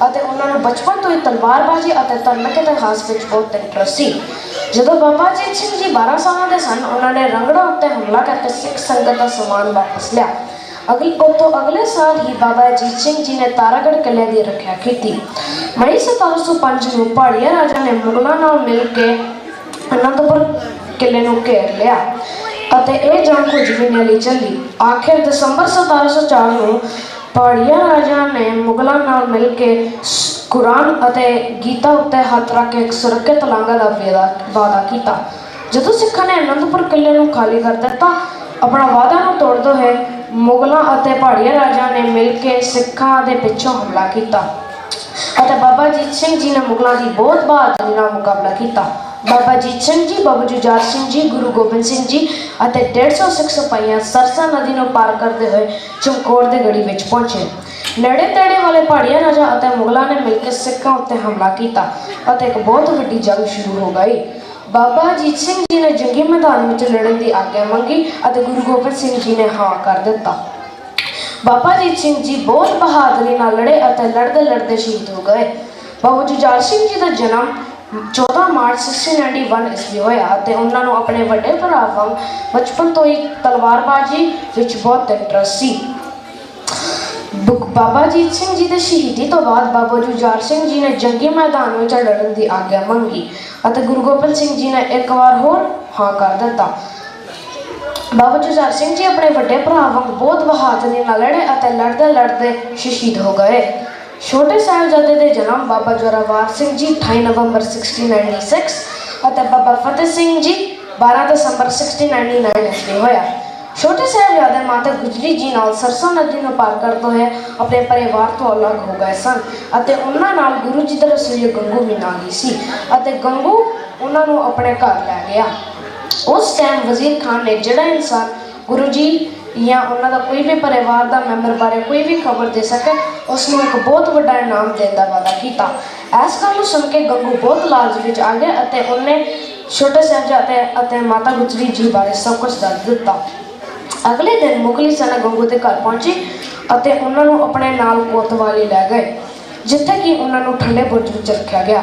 ਅਤੇ ਉਹਨਾਂ ਨੂੰ ਬਚਪਨ ਤੋਂ ਹੀ ਤਲਵਾਰਬਾਜ਼ੀ ਅਤੇ ਧਾਰਮਿਕ ਇਤਿਹਾਸ ਵਿੱਚ ਬਹੁਤ ਇੰਟਰਸਟ ਸੀ। ਜਦੋਂ ਬਾਬਾ ਅਜੀਤ ਸਿੰਘ ਜੀ 12 ਸਾਲਾਂ ਦੇ ਸਨ, ਉਹਨਾਂ ਨੇ ਰੰਗੜਾ ਉੱਤੇ ਹਮਲਾ ਕਰਕੇ ਸਿੱਖ ਸੰਗਤ ਦਾ ਸਮਾਨ ਵਾਪਸ ਲਿਆ। अगले साल ही बाबा अजीत सिंह जी ने तारागढ़ किले की रक्षा की। मई 1705 में पहाड़िया राजा ने मुगलों नाल मिल के आनंदपुर किले को घेर लिया और यह जंग कुछ महीनों लिए चली। आखिर दिसंबर 1704 में ਪਹਾੜੀਆ ਰਾਜਾ ਨੇ ਮੁਗਲਾਂ ਨਾਲ ਮਿਲ ਕੇ ਕੁਰਾਨ ਅਤੇ ਗੀਤਾ ਉੱਤੇ ਹੱਥ ਰੱਖ ਕੇ ਇੱਕ ਸੁਰੱਖਿਅਤ ਲਾਂਘਾ ਦਾ ਵਾਅਦਾ ਕੀਤਾ। ਜਦੋਂ ਸਿੱਖਾਂ ਨੇ ਅਨੰਦਪੁਰ ਕਿਲੇ ਨੂੰ ਖਾਲੀ ਕਰ ਦਿੱਤਾ, ਆਪਣਾ ਵਾਅਦਾ ਨੂੰ ਤੋੜਦੇ ਹੋਏ ਮੁਗਲਾਂ ਅਤੇ ਪਹਾੜੀਆ ਰਾਜਾ ਨੇ ਮਿਲ ਕੇ ਸਿੱਖਾਂ ਦੇ ਪਿੱਛੋਂ ਹਮਲਾ ਕੀਤਾ ਅਤੇ ਬਾਬਾ ਅਜੀਤ ਸਿੰਘ ਜੀ ਨੇ ਮੁਗਲਾਂ ਦੀ ਬਹੁਤ ਬਹਾਦਰੀ ਨਾਲ ਮੁਕਾਬਲਾ ਕੀਤਾ। ਬਾਬਾ ਅਜੀਤ ਸਿੰਘ ਜੀ, ਬਾਬਾ ਜੁਝਾਰ ਸਿੰਘ ਜੀ, ਗੁਰੂ ਗੋਬਿੰਦ ਸਿੰਘ ਜੀ ਅਤੇ 150 ਸਿੱਖ ਸਿਪਾਹੀਆਂ ਸਰਸਾ ਨਦੀ ਨੂੰ ਪਾਰ ਕਰਦੇ ਹੋਏ ਚਮਕੌਰ ਦੇ ਗੜੀ ਵਿੱਚ ਪਹੁੰਚੇ। ਨੇੜੇ ਤੇੜੇ ਵਾਲੇ ਪਹਾੜੀਆ ਰਾਜਾ ਅਤੇ ਮੁਗਲਾਂ ਨੇ ਮਿਲ ਕੇ ਸਿੱਖਾਂ ਉੱਤੇ ਹਮਲਾ ਕੀਤਾ ਅਤੇ ਇੱਕ ਬਹੁਤ ਵੱਡੀ ਜੰਗ ਸ਼ੁਰੂ ਹੋ ਗਈ। ਬਾਬਾ ਅਜੀਤ ਸਿੰਘ ਜੀ ਨੇ ਜੰਗੀ ਮੈਦਾਨ ਵਿੱਚ ਲੜਨ ਦੀ ਆਗਿਆ ਮੰਗੀ ਅਤੇ ਗੁਰੂ ਗੋਬਿੰਦ ਸਿੰਘ ਜੀ ਨੇ ਹਾਂ ਕਰ ਦਿੱਤਾ। ਬਾਬਾ ਅਜੀਤ ਸਿੰਘ ਜੀ ਬਹੁਤ ਬਹਾਦਰੀ ਨਾਲ ਲੜੇ ਅਤੇ ਲੜਦੇ ਲੜਦੇ ਸ਼ਹੀਦ ਹੋ ਗਏ। ਬਾਬਾ ਜੁਝਾਰ ਸਿੰਘ ਜੀ ਦਾ ਜਨਮ 14 ਮਾਰਚ 1691 ਈਸਵੀ ਹੋਇਆ ਅਤੇ ਉਹਨਾਂ ਨੂੰ ਆਪਣੇ ਵੱਡੇ ਭਰਾ ਵਾਂਗ ਬਚਪਨ ਤੋਂ ਹੀ ਤਲਵਾਰਬਾਜ਼ੀ ਵਿੱਚ ਬਹੁਤ ਇੰਟਰਸਟ ਸੀ। ਬਾਬਾ ਅਜੀਤ ਸਿੰਘ ਜੀ ਦੇ ਸ਼ਹੀਦੀ ਤੋਂ ਬਾਅਦ ਬਾਬਾ ਜੁਝਾਰ ਸਿੰਘ ਜੀ ਨੇ ਜੰਗੀ ਮੈਦਾਨ ਵਿੱਚ ਲੜਨ ਦੀ ਆਗਿਆ ਮੰਗੀ ਅਤੇ ਗੁਰੂ ਗੋਬਿੰਦ ਸਿੰਘ ਜੀ ਨੇ ਇੱਕ ਵਾਰ ਹੋਰ ਹਾਂ ਕਰ ਦਿੱਤਾ। ਬਾਬਾ ਜੁਝਾਰ ਸਿੰਘ ਜੀ ਆਪਣੇ ਵੱਡੇ ਭਰਾ ਵਾਂਗ ਬਹੁਤ ਬਹਾਦਰੀ ਨਾਲ ਲੜੇ ਅਤੇ ਲੜਦੇ ਲੜਦੇ ਸ਼ਹੀਦ ਹੋ ਗਏ। ਛੋਟੇ ਸਾਹਿਬਜ਼ਾਦੇ ਦੇ ਜਨਮ ਬਾਬਾ ਜ਼ੋਰਾਵਰ ਸਿੰਘ ਜੀ 28 ਨਵੰਬਰ 1696 ਅਤੇ ਬਾਬਾ ਫਤਿਹ ਸਿੰਘ ਜੀ 12 ਦਸੰਬਰ 1699 ਈਸਵੀ ਹੋਇਆ। ਛੋਟੇ ਸਾਹਿਬਜ਼ਾਦੇ ਮਾਤਾ ਗੁਜਰੀ ਜੀ ਨਾਲ ਸਰਸਾ ਨਦੀ ਨੂੰ ਪਾਰ ਕਰਦੇ ਹੋਏ ਆਪਣੇ ਪਰਿਵਾਰ ਤੋਂ ਅਲੱਗ ਹੋ ਗਏ ਸਨ ਅਤੇ ਉਹਨਾਂ ਨਾਲ ਗੁਰੂ ਜੀ ਦਾ ਰਸੂਈਆ ਗੰਗੂ ਵੀ ਨਾਲ ਹੀ ਸੀ ਅਤੇ ਗੰਗੂ ਉਹਨਾਂ ਨੂੰ ਆਪਣੇ ਘਰ ਲੈ ਗਿਆ। ਉਸ ਟਾਈਮ ਵਜ਼ੀਰ ਖਾਨ ਨੇ ਜਿਹੜਾ ਇਨਸਾਨ ਗੁਰੂ ਜੀ ਜਾਂ ਉਹਨਾਂ ਦਾ ਕੋਈ ਵੀ ਪਰਿਵਾਰ ਦਾ ਮੈਂਬਰ ਬਾਰੇ ਕੋਈ ਵੀ ਖਬਰ ਦੇ ਸਕੇ, ਉਸ ਨੂੰ ਇੱਕ ਬਹੁਤ ਵੱਡਾ ਇਨਾਮ ਦੇਣ ਦਾ ਵਾਅਦਾ ਕੀਤਾ। ਇਸ ਗੱਲ ਨੂੰ ਸੁਣ ਕੇ ਗੰਗੂ ਬਹੁਤ ਲਾਲਚ ਵਿੱਚ ਆ ਗਿਆ ਅਤੇ ਉਹਨੇ ਛੋਟੇ ਸਾਹਿਬਜ਼ਾਦੇ ਅਤੇ ਮਾਤਾ ਗੁਜਰੀ ਜੀ ਬਾਰੇ ਸਭ ਕੁਝ ਦੱਸ ਦਿੱਤਾ। ਅਗਲੇ ਦਿਨ ਮੁਗਲੀ ਸੈਨਾ ਗੰਗੂ ਦੇ ਘਰ ਪਹੁੰਚੀ ਅਤੇ ਉਹਨਾਂ ਨੂੰ ਆਪਣੇ ਨਾਲ ਕੋਤਵਾਲੀ ਲੈ ਗਏ, ਜਿੱਥੇ ਕਿ ਉਹਨਾਂ ਨੂੰ ਠੰਡੇ ਬੁਰਜ ਵਿੱਚ ਰੱਖਿਆ ਗਿਆ।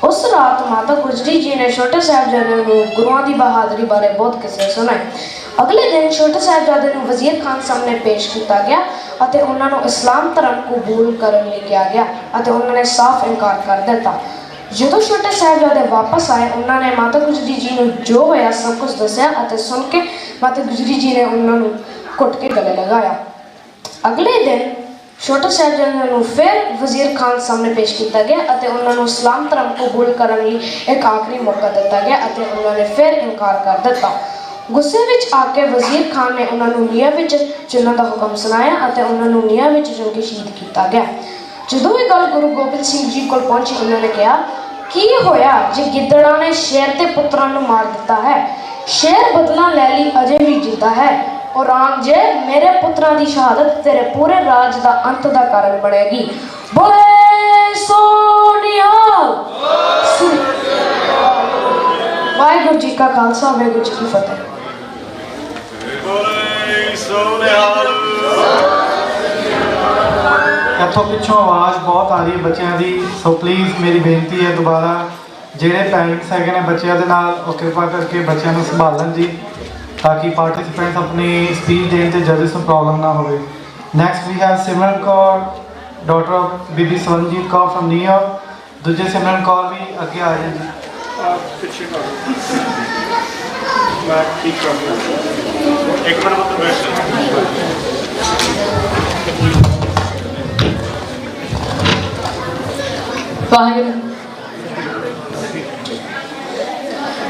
ਉਸ ਰਾਤ ਮਾਤਾ ਗੁਜਰੀ ਜੀ ਨੇ ਛੋਟੇ ਸਾਹਿਬਜ਼ਾਦੇ ਨੂੰ ਗੁਰੂਆਂ ਦੀ ਬਹਾਦਰੀ ਬਾਰੇ ਬਹੁਤ ਕਿੱਸੇ ਸੁਣਾਏ। ਅਗਲੇ ਦਿਨ ਛੋਟੇ ਸਾਹਿਬਜ਼ਾਦੇ ਨੂੰ ਵਜ਼ੀਰ ਖਾਨ ਸਾਹਮਣੇ ਪੇਸ਼ ਕੀਤਾ ਗਿਆ ਅਤੇ ਉਹਨਾਂ ਨੂੰ ਇਸਲਾਮ ਧਰਮ ਕਬੂਲ ਕਰਨ ਲਈ ਕਿਹਾ ਗਿਆ ਅਤੇ ਉਹਨਾਂ ਨੇ ਸਾਫ਼ ਇਨਕਾਰ ਕਰ ਦਿੱਤਾ। ਜਦੋਂ ਛੋਟੇ ਸਾਹਿਬਜ਼ਾਦੇ ਵਾਪਸ ਆਏ, ਉਹਨਾਂ ਨੇ ਮਾਤਾ ਗੁਜਰੀ ਜੀ ਨੂੰ ਜੋ ਹੋਇਆ ਸਭ ਕੁਝ ਦੱਸਿਆ ਅਤੇ ਸੁਣ ਕੇ ਮਾਤਾ ਗੁਜਰੀ ਜੀ ਨੇ ਉਹਨਾਂ ਨੂੰ ਘੁੱਟ ਕੇ ਗਲੇ ਲਗਾਇਆ। ਅਗਲੇ ਦਿਨ ਛੋਟੇ ਸਾਹਿਬਜ਼ਾਦੇ ਨੂੰ ਫਿਰ ਵਜ਼ੀਰ ਖਾਨ ਸਾਹਮਣੇ ਪੇਸ਼ ਕੀਤਾ ਗਿਆ ਅਤੇ ਉਹਨਾਂ ਨੂੰ ਇਸਲਾਮ ਧਰਮ ਕਬੂਲ ਕਰਨ ਲਈ ਇੱਕ ਆਖਰੀ ਮੌਕਾ ਦਿੱਤਾ ਗਿਆ ਅਤੇ ਉਹਨਾਂ ਨੇ ਫਿਰ ਇਨਕਾਰ ਕਰ ਦਿੱਤਾ। ਗੁੱਸੇ ਵਿੱਚ ਆ ਕੇ ਵਜ਼ੀਰ ਖਾਨ ਨੇ ਉਹਨਾਂ ਨੂੰ ਨੀਹਾਂ ਵਿੱਚ ਚੁਣਨ ਦਾ ਹੁਕਮ ਸੁਣਾਇਆ ਅਤੇ ਉਹਨਾਂ ਨੂੰ ਨੀਹਾਂ ਵਿੱਚ ਚੁਣ ਕੇ ਸ਼ਹੀਦ ਕੀਤਾ ਗਿਆ। ਜਦੋਂ ਇਹ ਗੱਲ ਗੁਰੂ ਗੋਬਿੰਦ ਸਿੰਘ ਜੀ ਕੋਲ ਪਹੁੰਚੀ, ਉਹਨਾਂ ਨੇ ਕਿਹਾ, ਕੀ ਹੋਇਆ ਜੇ ਗਿੱਦੜਾਂ ਨੇ ਸ਼ੇਰ ਦੇ ਪੁੱਤਰਾਂ ਨੂੰ ਮਾਰ ਦਿੱਤਾ ਹੈ? ਸ਼ੇਰ ਬਦਲਾ ਲੈ ਲਈ ਅਜੇ ਵੀ ਜਿੰਦਾ ਹੈ। ਔਰੰਗਜ਼ੇਬ, ਮੇਰੇ ਪੁੱਤਰਾਂ ਦੀ ਸ਼ਹਾਦਤ ਤੇਰੇ ਪੂਰੇ ਰਾਜ ਦਾ ਅੰਤ ਦਾ ਕਾਰਨ ਬਣੇਗੀ। ਬੋਲੇ ਸੋ ਨਿਹਾਲ। ਵਾਹਿਗੁਰੂ ਜੀ ਕਾ ਖਾਲਸਾ, ਵਾਹਿਗੁਰੂ ਜੀ ਕੀ ਫਤਿਹ। ਇੱਥੋਂ ਪਿੱਛੋਂ ਆਵਾਜ਼ ਬਹੁਤ ਆ ਰਹੀ ਹੈ ਬੱਚਿਆਂ ਦੀ, ਸੋ ਪਲੀਜ਼ ਮੇਰੀ ਬੇਨਤੀ ਹੈ ਦੁਬਾਰਾ ਜਿਹੜੇ ਪੈਰੈਂਟਸ ਹੈਗੇ ਨੇ ਬੱਚਿਆਂ ਦੇ ਨਾਲ, ਉਹ ਕਿਰਪਾ ਕਰਕੇ ਬੱਚਿਆਂ ਨੂੰ ਸੰਭਾਲਣ ਜੀ, ਤਾਂ ਕਿ ਪਾਰਟਿਸਿਪੈਂਟਸ ਆਪਣੀ ਸਪੀਚ ਦੇਣ ਤੇ ਜੱਜਸ ਨੂੰ ਪ੍ਰੋਬਲਮ ਨਾ ਹੋਵੇ। Next we have Simran Kaur, daughter of Bibi Swaranjeet Kaur firm New York. ਦੂਜੇ ਸਿਮਰਨ ਕੌਰ ਵੀ ਅੱਗੇ ਆ ਜਾਣ ਜੀ। ਪਿੱਛੇ ਕਰ ਮੈਂ ਠੀਕ ਕਰ ਇੱਕ ਮਿੰਟ ਮਤ ਵੇਟ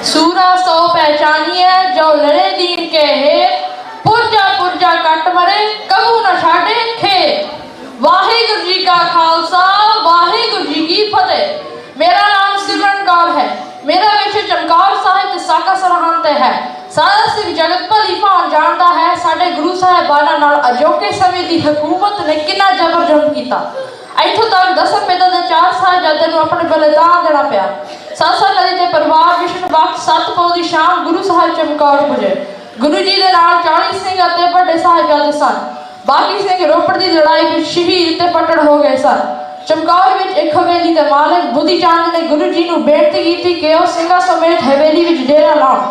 सूरा सो पहचानिए जो लड़े दीन के हेत, पुरजा पुरजा कट मरे कबू न छाड़े खेत। वाहिगुरु जी का खालसा, वाहिगुरु जी की फतेह। मेरा नाम सिमरन कौर है। मेरा विषय चमकौर साहिब ते साका सरहंद ते है। सारा सिख जगत भली भान जानता है साडे गुरु साहिबाना नाल अजोके समय दी हुकूमत ने कितना जबर जुल्म कीता। इत्थों तक दसम पिता दे 4 साहिबजादे नूं अपने बलिदान देना पिया। सरसा नदी ते परिवार विष्णु वक्त 7 पौ दी शाम गुरु साहिब चमकौर पुजे। गुरु जी दे नाल 40 सिंह अते वड्डे साहिबजादे सन। बाकी सिंह रोपड़ दी लड़ाई विच शहीद ते पटड़ हो गए सन। चमकौर विच एक हवेली दे मालिक बुद्धि चंद ने गुरु जी नूं बेनती कीती कि ओह सिंघां समेत हवेली विच डेरा लाउण,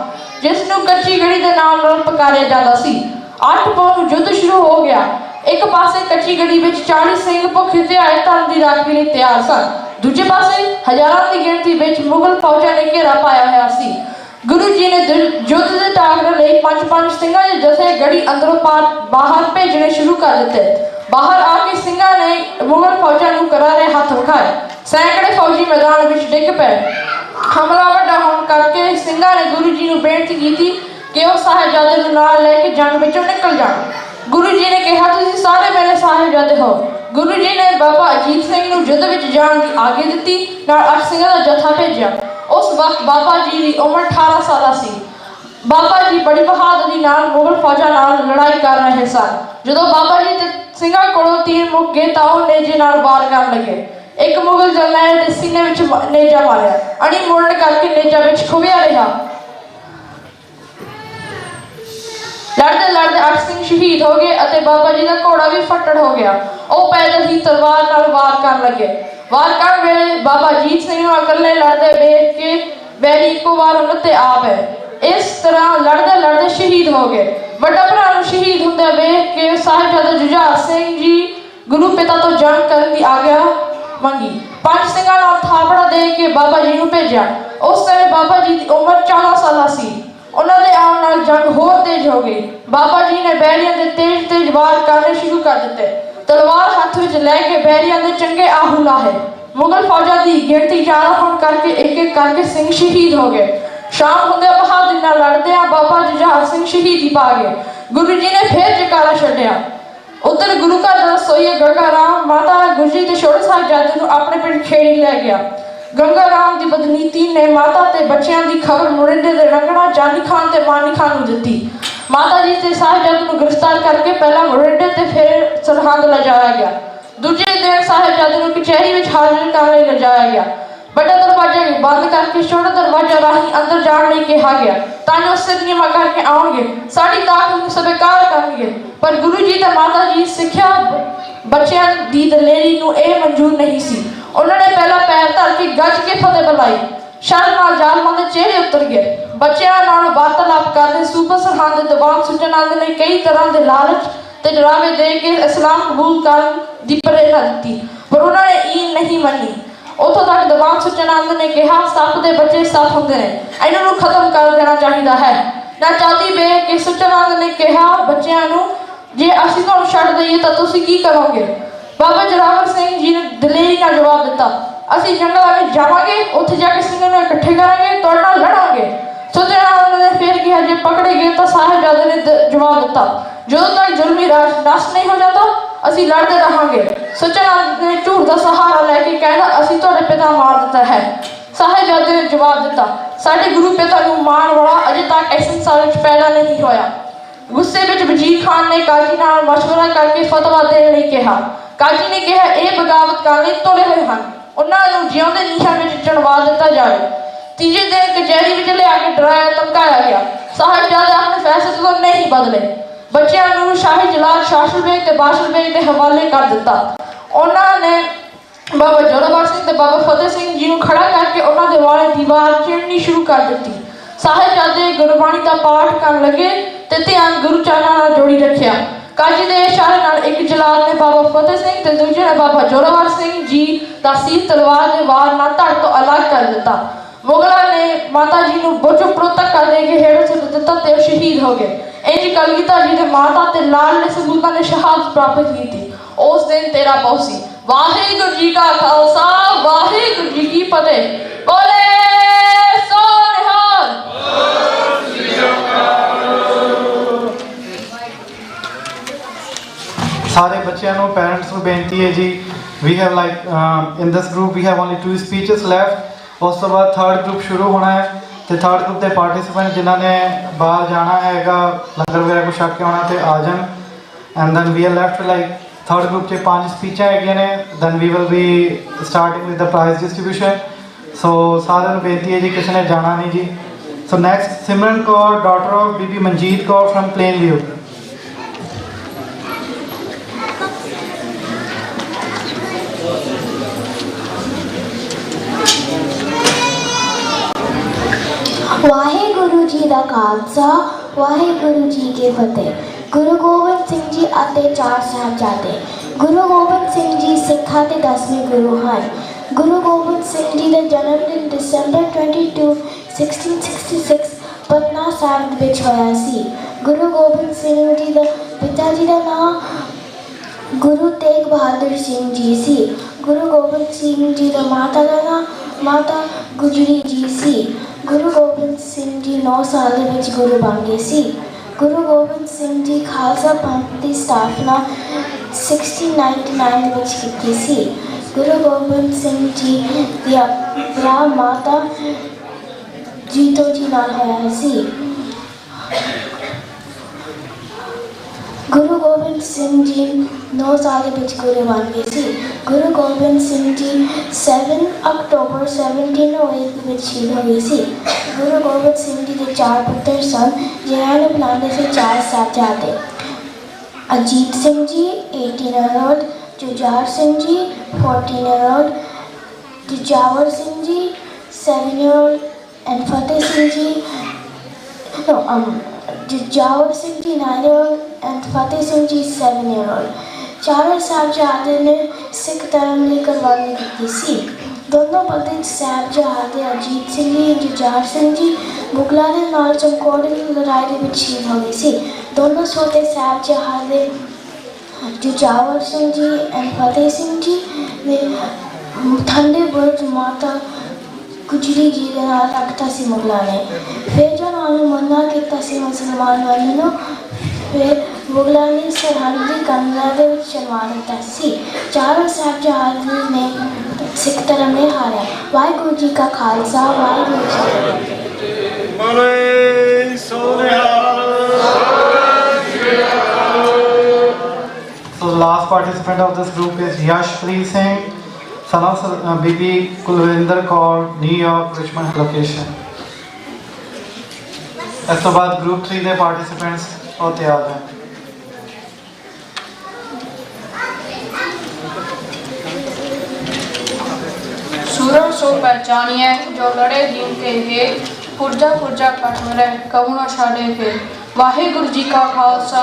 जिस नूं कच्ची गढ़ी दे नाम नाल पुकारिया जांदा सी। 8 पौ नूं युद्ध शुरू हो गया। एक पासे कच्ची गढ़ी विच 40 सिंह भुखे ते आए धन दी राखी लई तैयार सन। दूजे पासे हजारां दी गिणती विच मुगल फौजां ने घेरा पाया होया सी। गुरु जी ने युद्ध दे टाकरे लई 5-5 सिंघां दे जथे गढ़ी अंदरों पार बाहर भेजने शुरू कर दिते। बाहर आके ਸਿੰਘਾਂ ने मुगल फौजां ਨੂੰ करारे हथ विखाए। सैकड़े फौजी मैदान ਵਿੱਚ ਡਿੱਗ ਪਏ। हमला ਵੱਡਾ ਹੋਣ ਕਰਕੇ ਸਿੰਘਾਂ ਨੇ गुरु जी ਨੂੰ ਬੇਨਤੀ ਕੀਤੀ कि ਉਹ ਸਾਹਿਬਜ਼ਾਦੇ ਨੂੰ ਨਾਲ ਲੈ ਕੇ ਜੰਗ ਵਿੱਚੋਂ ਨਿਕਲ ਜਾਣ। गुरु जी ने कहा ਤੁਸੀਂ ਸਾਰੇ ਮੇਰੇ ਸਾਹਿਬਜ਼ਾਦੇ ਹੋ। गुरु जी ने बाबा अजीत सिंह ਨੂੰ युद्ध ਵਿੱਚ ਜਾਣ ਦੀ ਆਗਿਆ ਦਿੱਤੀ। ਨਾਲ 8 ਸਿੰਘਾਂ ਦਾ ਜਥਾ ਭੇਜਿਆ। ਉਸ ਵਕਤ ਬਾਬਾ ਜੀ ਦੀ ਉਮਰ 18 ਸਾਲਾਂ ਸੀ। ਬਾਬਾ ਜੀ ਬੜੀ ਬਹਾਦਰੀ ਨਾਲ ਮੁਗਲ ਫੌਜਾਂ ਨਾਲ ਲੜਾਈ ਕਰ ਰਹੇ ਸਨ। ਜਦੋਂ ਬਾਬਾ ਜੀ ਤੇ ਸਿੰਘਾਂ ਕੋਲੋਂ ਤੀਰ ਮੁੱਕ ਗਏ ਤਾਂ ਉਹ ਨੇਜੇ ਨਾਲ ਵਾਰ ਕਰਨ ਲੱਗੇ। ਇੱਕ ਮੁਗਲ ਜਰਨੈਲ ਦੇ ਸੀਨੇ ਵਿੱਚ ਨੇਜਾ ਮਾਰਿਆ। ਅਣੀ ਮੁੜਨ ਕਰਕੇ ਨੇਜਾ ਵਿੱਚ ਖੁੱਭਿਆ ਰਿਹਾ। लड़ते लड़ते 8 सिंह शहीद हो गए और बाबा जी का घोड़ा भी फट्टड़ हो गया। वो पैदल ही तलवार नाल वार कर लगे। वार कर वेले बाबा अजीत सिंह अकेले लड़ते देख के बैरी एको वार उन्हां ते आ पए। इस तरह लड़ते लड़ते शहीद हो गए। बड़ा भरा नूं शहीद हुंदे वेख के साहिबजादा जुझार सिंह जी गुरु पिता तो जंग करन दी आग्या मंगी। 5 ਸਿੰਘਾਂ नाल थापड़ा दे के बाबा जी नूं भेजिया। उस समय बाबा जी की उम्र 14 साल सी। उन्होंने आने नाल जंग होर तेज हो गई। बाबा जी ने बैरियां दे तेज तेज वार करने शुरू कर दिते। तलवार हाथ विच लैके बैरियां दे चंगे आहू लाहे। मुगल फौजा की गिनती ज्यादा होने करके एक एक करके सिंह शहीद हो गए। शाम होंदे बहादुरी नाल लड़दे बाबा जुझार सिंह शहीदी पा गए। गुरु जी ने फिर जयकारा छड्डिया। उधर गुरु घर दा रसोईया गंगा राम माता गुरजी ते छोटे साहिबजादे नूं अपने पिंड खेड़ी लै गया। गंगा राम की बदनीति ने माता ते बच्चों की खबर मुरिंडे दे रंगड़ा जानी खान ते मानी खान नूं दित्ती। माता जी ते साहिबजादे नूं गिरफ्तार करके पहला मुरिंडे ते फिर सरहंद ले जाया गया। दूजे दिन साहिबजादे नूं कचहरी विच हाजिर करने ले जाया गया। बड़ा दरवाजा बंद करके छोटा दरवाजा राही अंदर जाने लई कहा गया तां जो सिरनीमा करके आउणगे साडी ताकत नूं स्वीकार करनगे। पर गुरु जी ते माता जी सिੱਖਿਆ बच्चों की दलेरी नूं ਇਹ मंजूर नहीं सी। उन्होंने पहला पैर धर के गज के फतेह बुलाई। शर नाल जालमां दे चेहरे उतर गए। बच्चों नाल वार्तालाप करदे सूबा सरहंद दे दबाव सुटण ने कई तरह के लालच ते डरावे दे के इस्लाम कबूल करन दी प्रेरणा दी पर उन्होंने ई नहीं मनी। उतों तक दबाव सुटण ने कहा सप दे बच्चे सप होंदे ने इन्हां नूं खत्म कर देना चाहिए है। ना चाहती बे कि सुटण ने कहा बच्चों नूं जे असीं तुहानूं छड्ड दईए तां तुसीं की करोगे। बाबा जोरावर सिंह जी ने दलेरी का जवाब दिता असीं जंगलों में जावांगे उत्थे जाके ਸਿੰਘਾਂ ਨੂੰ इकट्ठे करांगे तुहाडे नाल लड़ांगे। सुचना ने फिर कहा जे पकड़े गए तो साहिबजादे ने जवाब दिता ਜਦੋਂ तक जुल्मी राज नष्ट नहीं हो जाता असीं लड़ते रहांगे। सुचना ने झूठ का सहारा लैके कहना असीं तुहाडे पिता मार दिता है। साहिबजादे ने जवाब दिता साडे गुरु पिता नूं मारन वाला अजे तक इस संसार विच पैदा नहीं होया। गुस्से विच वजीर खान ने काजी नाल मशवरा करके फतवा देने लई कहा। काजी ने कहा यह बगावत करने तुले हुए हैं उन्होंने जिउंदे नीहां विच चढ़वा दिता जाए। तीजे दिन कचहरी विच लिया के डराया धमकाया गया। साहिबजादे अपने फैसले तो नहीं बदले। बच्चों नूं शाही जलाल शासल बेग ते बाशल बेग के हवाले कर दिता। उन्होंने बाबा जोरावर सिंह ते बाबा फतेह सिंह जी नूं खड़ा करके उन्होंने वाले दीवार चिड़नी शुरू कर दी। साहिबजादे गुरबाणी का पाठ करन लगे ते ध्यान गुरु चरणां नाल जोड़ी रखिया। काजी दे इशारे नाल एक जलाल ने बाबा फतेह सिंह ते दूजे ने बाबा जोरावर सिंह जी दा सीर तलवार दे वार नाल धड़ तो अलग कर दिता। मुगलों ने माता जी नूं बोझो प्रोतक कर दे के हेड़ सुट दिता ते शहीद हो गए। इंज कलगीधर जी दे माता ते लाल ने सबूतां ने शहादत प्राप्त की थी। उस दिन 13 पौसी। वाहिगुरू जी का खालसा वाहिगुरू जी की फतेह। बोले सो निहाल। सारे बच्चों को पेरेंट्स को बेनती है जी we have like in this group we have only 2 speeches left. उस तो बाद थर्ड ग्रुप शुरू होना है तो थर्ड ग्रुप के पार्टिसिपेंट जिन्होंने बाहर जाना है लंगर वगैरह को छक के आना तो आ जान। And then we are left like third group से 5 स्पीचें है ने then we will be starting with the prize distribution. So सारे बेनती है जी किसी ने जाना नहीं जी। So next Simran Kaur daughter of Bibi Manjit Kaur from Plainview. Waheguru ji का खालसा वाहेगुरु जी की फतेह। गुरु गोबिंद सिंह जी ਅਤੇ 4 ਸਾਹਿਬਜ਼ਾਦੇ। गुरु गोबिंद सिंह जी सिखा के 10वें गुरु हैं। गुरु गोबिंद सिंह जी का जन्मदिन दिसंबर 22 1666 पटना साहिब विच होया सी। गुरु गोबिंद सिंह जी का पिता जी का नाम गुरु तेग बहादुर सिंह जी सी। गुरु गोबिंद सिंह जी का माता का नाम माता गुजरी जी सी। गुरु गोबिंद सिंह जी 9 साल ਦੇ ਵਿੱਚ ਗੁਰੂ ਬਣ ਗਏ ਸੀ। गुरु गोबिंद सिंह जी खालसा पंथ की स्थापना 1699 ਵਿੱਚ ਕੀਤੀ ਸੀ। गुरु गोबिंद सिंह जी ਦੀ ਵਿਆਹ ਮਾਤਾ ਜੀਤੋ ਜੀ ਨਾਲ ਹੋਇਆ ਸੀ। गुरु गोबिंद सिंह जी 9 साल ਦੇ ਵਿੱਚ ਗੁਰੂ ਬਣ ਗਏ ਸੀ। गुरु गोबिंद सिंह जी 7 अक्टूबर 1708 ਦੇ ਵਿੱਚ ਸ਼ਹੀਦ ਹੋ ਗਏ ਸੀ। गुरु गोबिंद सिंह जी ਦੇ 4 ਪੁੱਤਰ ਸਨ ਜਿਨ੍ਹਾਂ ਨੂੰ ਬਣਾਉਂਦੇ ਸੀ 4 ਸਾਹਿਬਜ਼ਾਦੇ। Ajit Singh ji 18 year old, Jujhar Singh ji 14 year old, दिजावर Singh ji 7 year old and Fateh Singh ji जुझावर Singh ji 9 year old and Fateh Singh ji 7 year old। चारों ਸਾਹਿਬਜ਼ਾਦੇ ਨੇ ਸਿੱਖ ਧਰਮ ਦੀ ਕੁਰਬਾਨੀ ਦਿੱਤੀ ਸੀ। ਦੋਨੋਂ ਪਤੀ ਸਾਹਿਬਜ਼ਾਦੇ ਅਜੀਤ ਸਿੰਘ ਜੀ जुझार ਸਿੰਘ ਜੀ ਮੁਗਲਾਂ ਦੇ ਨਾਲ ਚਮਕੌਰ ਦੀ ਲੜਾਈ ਦੇ ਵਿੱਚ ਸ਼ਹੀਦ ਹੋ ਗਏ ਸੀ। ਦੋਨੋਂ ਛੋਟੇ ਸਾਹਿਬਜ਼ਾਦੇ जुझावर सिंह जी एंड फतेह सिंह जी ने ठंडे बुर्ज माता गुजरी जी के नाल रखता सी मुगलों ने। फिर जो उन्होंने मना किया सी मुसलमान बनने को, फिर मुगलों ने सरहद की कंधा के चलवा दिता सी। चारों साहबजादे ने सिख धर्म ने हारिया। वाहिगुरू जी का Khalsa Waheguru ji So the last participant of this group is Yashpreet Singh, son of Bibi Kulvinder Kaur, New York, Richmond location. ਇਸ ਤੋਂ ਬਾਅਦ group 3 ਦੇ participants ਉਹ ਤਿਆਰ ਹਨ। सूरज सो पहचानिए जो लड़े दीन के हे, पुरजा पुरजा कटमरे कवुना छाड़े के। वाहिगुरू जी का खालसा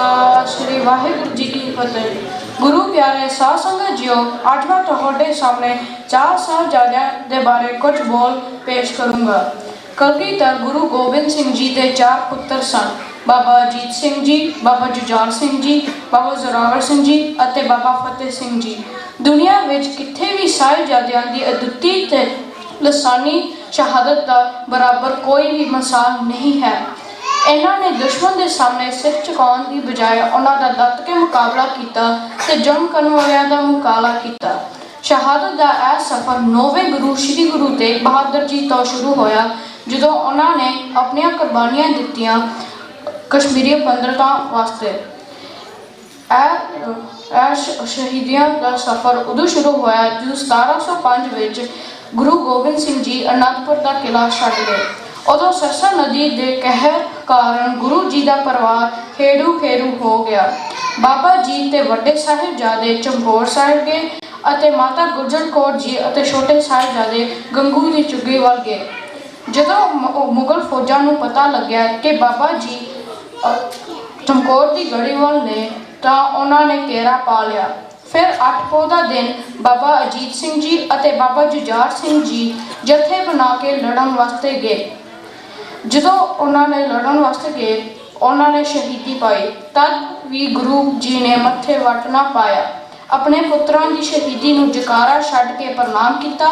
श्री वाहिगुरू जी की फतेह। गुरु प्यारे साध संगत जियो, आज मैं ਤੁਹਾਡੇ सामने 4 ਸਾਹਿਬਜ਼ਾਦਿਆਂ ਦੇ ਬਾਰੇ ਕੁਝ ਬੋਲ ਪੇਸ਼ ਕਰੂੰਗਾ। ਕਲਗੀਧਰ ਗੁਰੂ ਗੋਬਿੰਦ ਸਿੰਘ ਜੀ ਦੇ 4 ਪੁੱਤਰ ਸਨ। ਬਾਬਾ ਅਜੀਤ ਸਿੰਘ ਜੀ, ਬਾਬਾ ਜੁਝਾਰ ਸਿੰਘ ਜੀ, ਬਾਬਾ ਜ਼ੋਰਾਵਰ ਸਿੰਘ ਜੀ ਅਤੇ ਬਾਬਾ ਫਤਿਹ ਸਿੰਘ ਜੀ। ਦੁਨੀਆ ਵਿੱਚ ਕਿਤੇ ਵੀ ਸਾਹਿਬਜ਼ਾਦਿਆਂ ਦੀ ਅਦੁੱਤੀ ਤੇ ਲਸਾਨੀ ਸ਼ਹਾਦਤ ਦਾ ਬਰਾਬਰ ਕੋਈ ਵੀ ਮਿਸਾਲ ਨਹੀਂ ਹੈ। ਇਹਨਾਂ ਨੇ ਦੁਸ਼ਮਣ ਦੇ ਸਾਹਮਣੇ ਸਿਰ ਝੁਕਾਉਣ ਦੀ ਬਜਾਏ ਉਹਨਾਂ ਦਾ ਡਟ ਕੇ ਮੁਕਾਬਲਾ ਕੀਤਾ ਤੇ ਜ਼ੁਲਮ ਕਰਨ ਵਾਲਿਆਂ ਦਾ ਮੁਕਾਬਲਾ ਕੀਤਾ। ਸ਼ਹਾਦਤ ਦਾ ਇਹ ਸਫ਼ਰ 9ਵੇਂ ਗੁਰੂ ਸ਼੍ਰੀ ਗੁਰੂ ਤੇਗ ਬਹਾਦਰ ਜੀ ਤੋਂ ਸ਼ੁਰੂ ਹੋਇਆ, ਜਦੋਂ ਉਹਨਾਂ ਨੇ ਆਪਣੀਆਂ ਕੁਰਬਾਨੀਆਂ ਦਿੱਤੀਆਂ ਕਸ਼ਮੀਰੀ ਪੰਡਤਾਂ ਵਾਸਤੇ। ਇਹ ਸ਼ਹੀਦੀਆਂ ਦਾ ਸਫ਼ਰ ਉਦੋਂ ਸ਼ੁਰੂ ਹੋਇਆ ਜਦੋਂ 1705 ਵਿੱਚ ਗੁਰੂ ਗੋਬਿੰਦ ਸਿੰਘ ਜੀ ਅਨੰਦਪੁਰ ਦਾ ਕਿਲ੍ਹਾ ਛੱਡ ਗਏ। ਉਦੋਂ ਸਰਸਾ ਨਦੀ ਦੇ ਕਹਿਰ ਕਾਰਨ ਗੁਰੂ ਜੀ ਦਾ ਪਰਿਵਾਰ ਖੇੜੂ ਹੋ ਗਿਆ। ਬਾਬਾ ਜੀ ਤੇ ਵੱਡੇ ਸਾਹਿਬਜ਼ਾਦੇ ਚਮਕੌਰ ਸਾਹਿਬ ਗਏ ਅਤੇ ਮਾਤਾ ਗੁਜਰ ਕੌਰ ਜੀ ਅਤੇ ਛੋਟੇ ਸਾਹਿਬਜ਼ਾਦੇ ਗੰਗੂ ਦੀ ਚੁੱਗੀ ਵੱਲ ਗਏ। ਜਦੋਂ ਮੁਗਲ ਫੌਜਾਂ ਨੂੰ ਪਤਾ ਲੱਗਿਆ ਕਿ ਬਾਬਾ ਜੀ ਚਮਕੌਰ ਦੀ ਗੜੀ ਵੱਲ ਨੇ ਤਾਂ ਉਹਨਾਂ ਨੇ ਘੇਰਾ ਪਾ ਲਿਆ। ਫਿਰ 8 ਪੋਹ ਦਾ ਦਿਨ ਬਾਬਾ ਅਜੀਤ ਸਿੰਘ ਜੀ ਅਤੇ ਬਾਬਾ ਜੁਝਾਰ ਸਿੰਘ ਜੀ ਜਥੇ ਬਣਾ ਕੇ ਲੜਨ ਵਾਸਤੇ ਗਏ। ਜਦੋਂ ਉਹਨਾਂ ਨੇ ਲੜਨ ਵਾਸਤੇ ਗਏ, ਉਹਨਾਂ ਨੇ ਸ਼ਹੀਦੀ ਪਾਈ। ਤਦ ਵੀ ਗੁਰੂ ਜੀ ਨੇ ਮੱਥੇ ਵੱਟ ਨਾ ਪਾਇਆ। ਆਪਣੇ ਪੁੱਤਰਾਂ ਦੀ ਸ਼ਹੀਦੀ ਨੂੰ ਜਕਾਰਾ ਛੱਡ ਕੇ ਪ੍ਰਣਾਮ ਕੀਤਾ।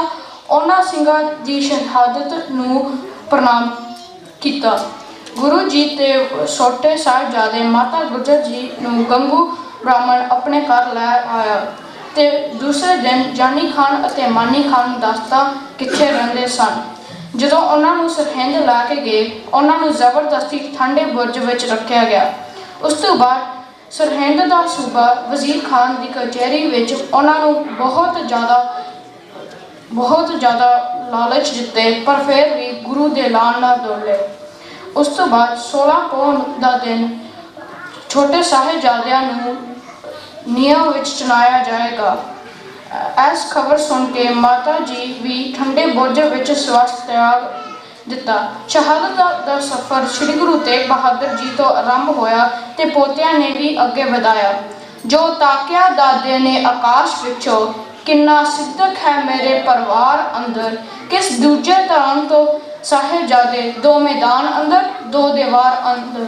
ਉਹਨਾਂ ਸਿੰਘਾਂ ਦੀ ਸ਼ਹਾਦਤ ਨੂੰ ਪ੍ਰਣਾਮ ਕੀਤਾ। ਗੁਰੂ ਜੀ ਤੇ ਛੋਟੇ ਸਾਹਿਬਜ਼ਾਦੇ ਮਾਤਾ ਗੁਜਰ ਜੀ ਨੂੰ ਗੰਗੂ ਬ੍ਰਾਹਮਣ ਆਪਣੇ ਘਰ ਲੈ ਆਇਆ ਤੇ ਦੂਸਰੇ ਦਿਨ ਜਾਨੀ ਖਾਨ ਅਤੇ ਮਾਨੀ ਖਾਨ ਨੂੰ ਦੱਸਤਾ ਕਿੱਥੇ ਰਹਿੰਦੇ ਸਨ। ਜਦੋਂ ਉਹਨਾਂ ਨੂੰ ਸਰਹਿੰਦ ਲੈ ਕੇ ਗਏ, ਉਹਨਾਂ ਨੂੰ ਜ਼ਬਰਦਸਤੀ ਠੰਡੇ ਬੁਰਜ ਵਿੱਚ ਰੱਖਿਆ ਗਿਆ। ਉਸ ਤੋਂ ਬਾਅਦ ਸਰਹਿੰਦ ਦਾ ਸੂਬਾ ਵਜ਼ੀਰ ਖਾਨ ਦੀ ਕਚਹਿਰੀ ਵਿੱਚ ਉਹਨਾਂ ਨੂੰ ਬਹੁਤ ਜ਼ਿਆਦਾ ਲਾਲਚ ਦਿੱਤੇ, ਪਰ ਫਿਰ ਵੀ ਗੁਰੂ ਦੇ ਐਲਾਨ ਨਾਲ ਡੋਲੇ। ਉਸ ਤੋਂ ਬਾਅਦ 16 ਪੋਹ ਦਾ ਦਿਨ ਛੋਟੇ ਸਾਹਿਬਜ਼ਾਦਿਆਂ ਨੂੰ ਨੀਹਾਂ ਵਿੱਚ ਚਿਣਾਇਆ ਜਾਏਗਾ। ਇਸ ਖਬਰ ਸੁਣ ਕੇ ਮਾਤਾ ਜੀ ਵੀ ਠੰਡੇ ਬੁਰਜ ਵਿੱਚ ਸਵਾਸ ਤਿਆਗ ਦਿੱਤਾ। ਸ਼ਹਾਦਤ ਦਾ ਸਫ਼ਰ ਸ਼੍ਰੀ ਗੁਰੂ ਤੇਗ ਬਹਾਦਰ ਜੀ ਤੋਂ ਆਰੰਭ ਹੋਇਆ ਤੇ ਪੋਤਿਆਂ ਨੇ ਵੀ ਅੱਗੇ ਵਧਾਇਆ। ਜੋ ਤਾਕਿਆ ਦਾਦੇ ਨੇ ਆਕਾਸ਼ ਵਿੱਚੋਂ, ਕਿੰਨਾ ਸਿੱਦਕ ਹੈ ਮੇਰੇ ਪਰਿਵਾਰ ਅੰਦਰ। ਕਿਸ ਦੂਜੇ ਧਰਮ ਤੋਂ ਸਾਹਿਬਜ਼ਾਦੇ, 2 ਮੈਦਾਨ ਅੰਦਰ 2 ਦੀਵਾਰ ਅੰਦਰ।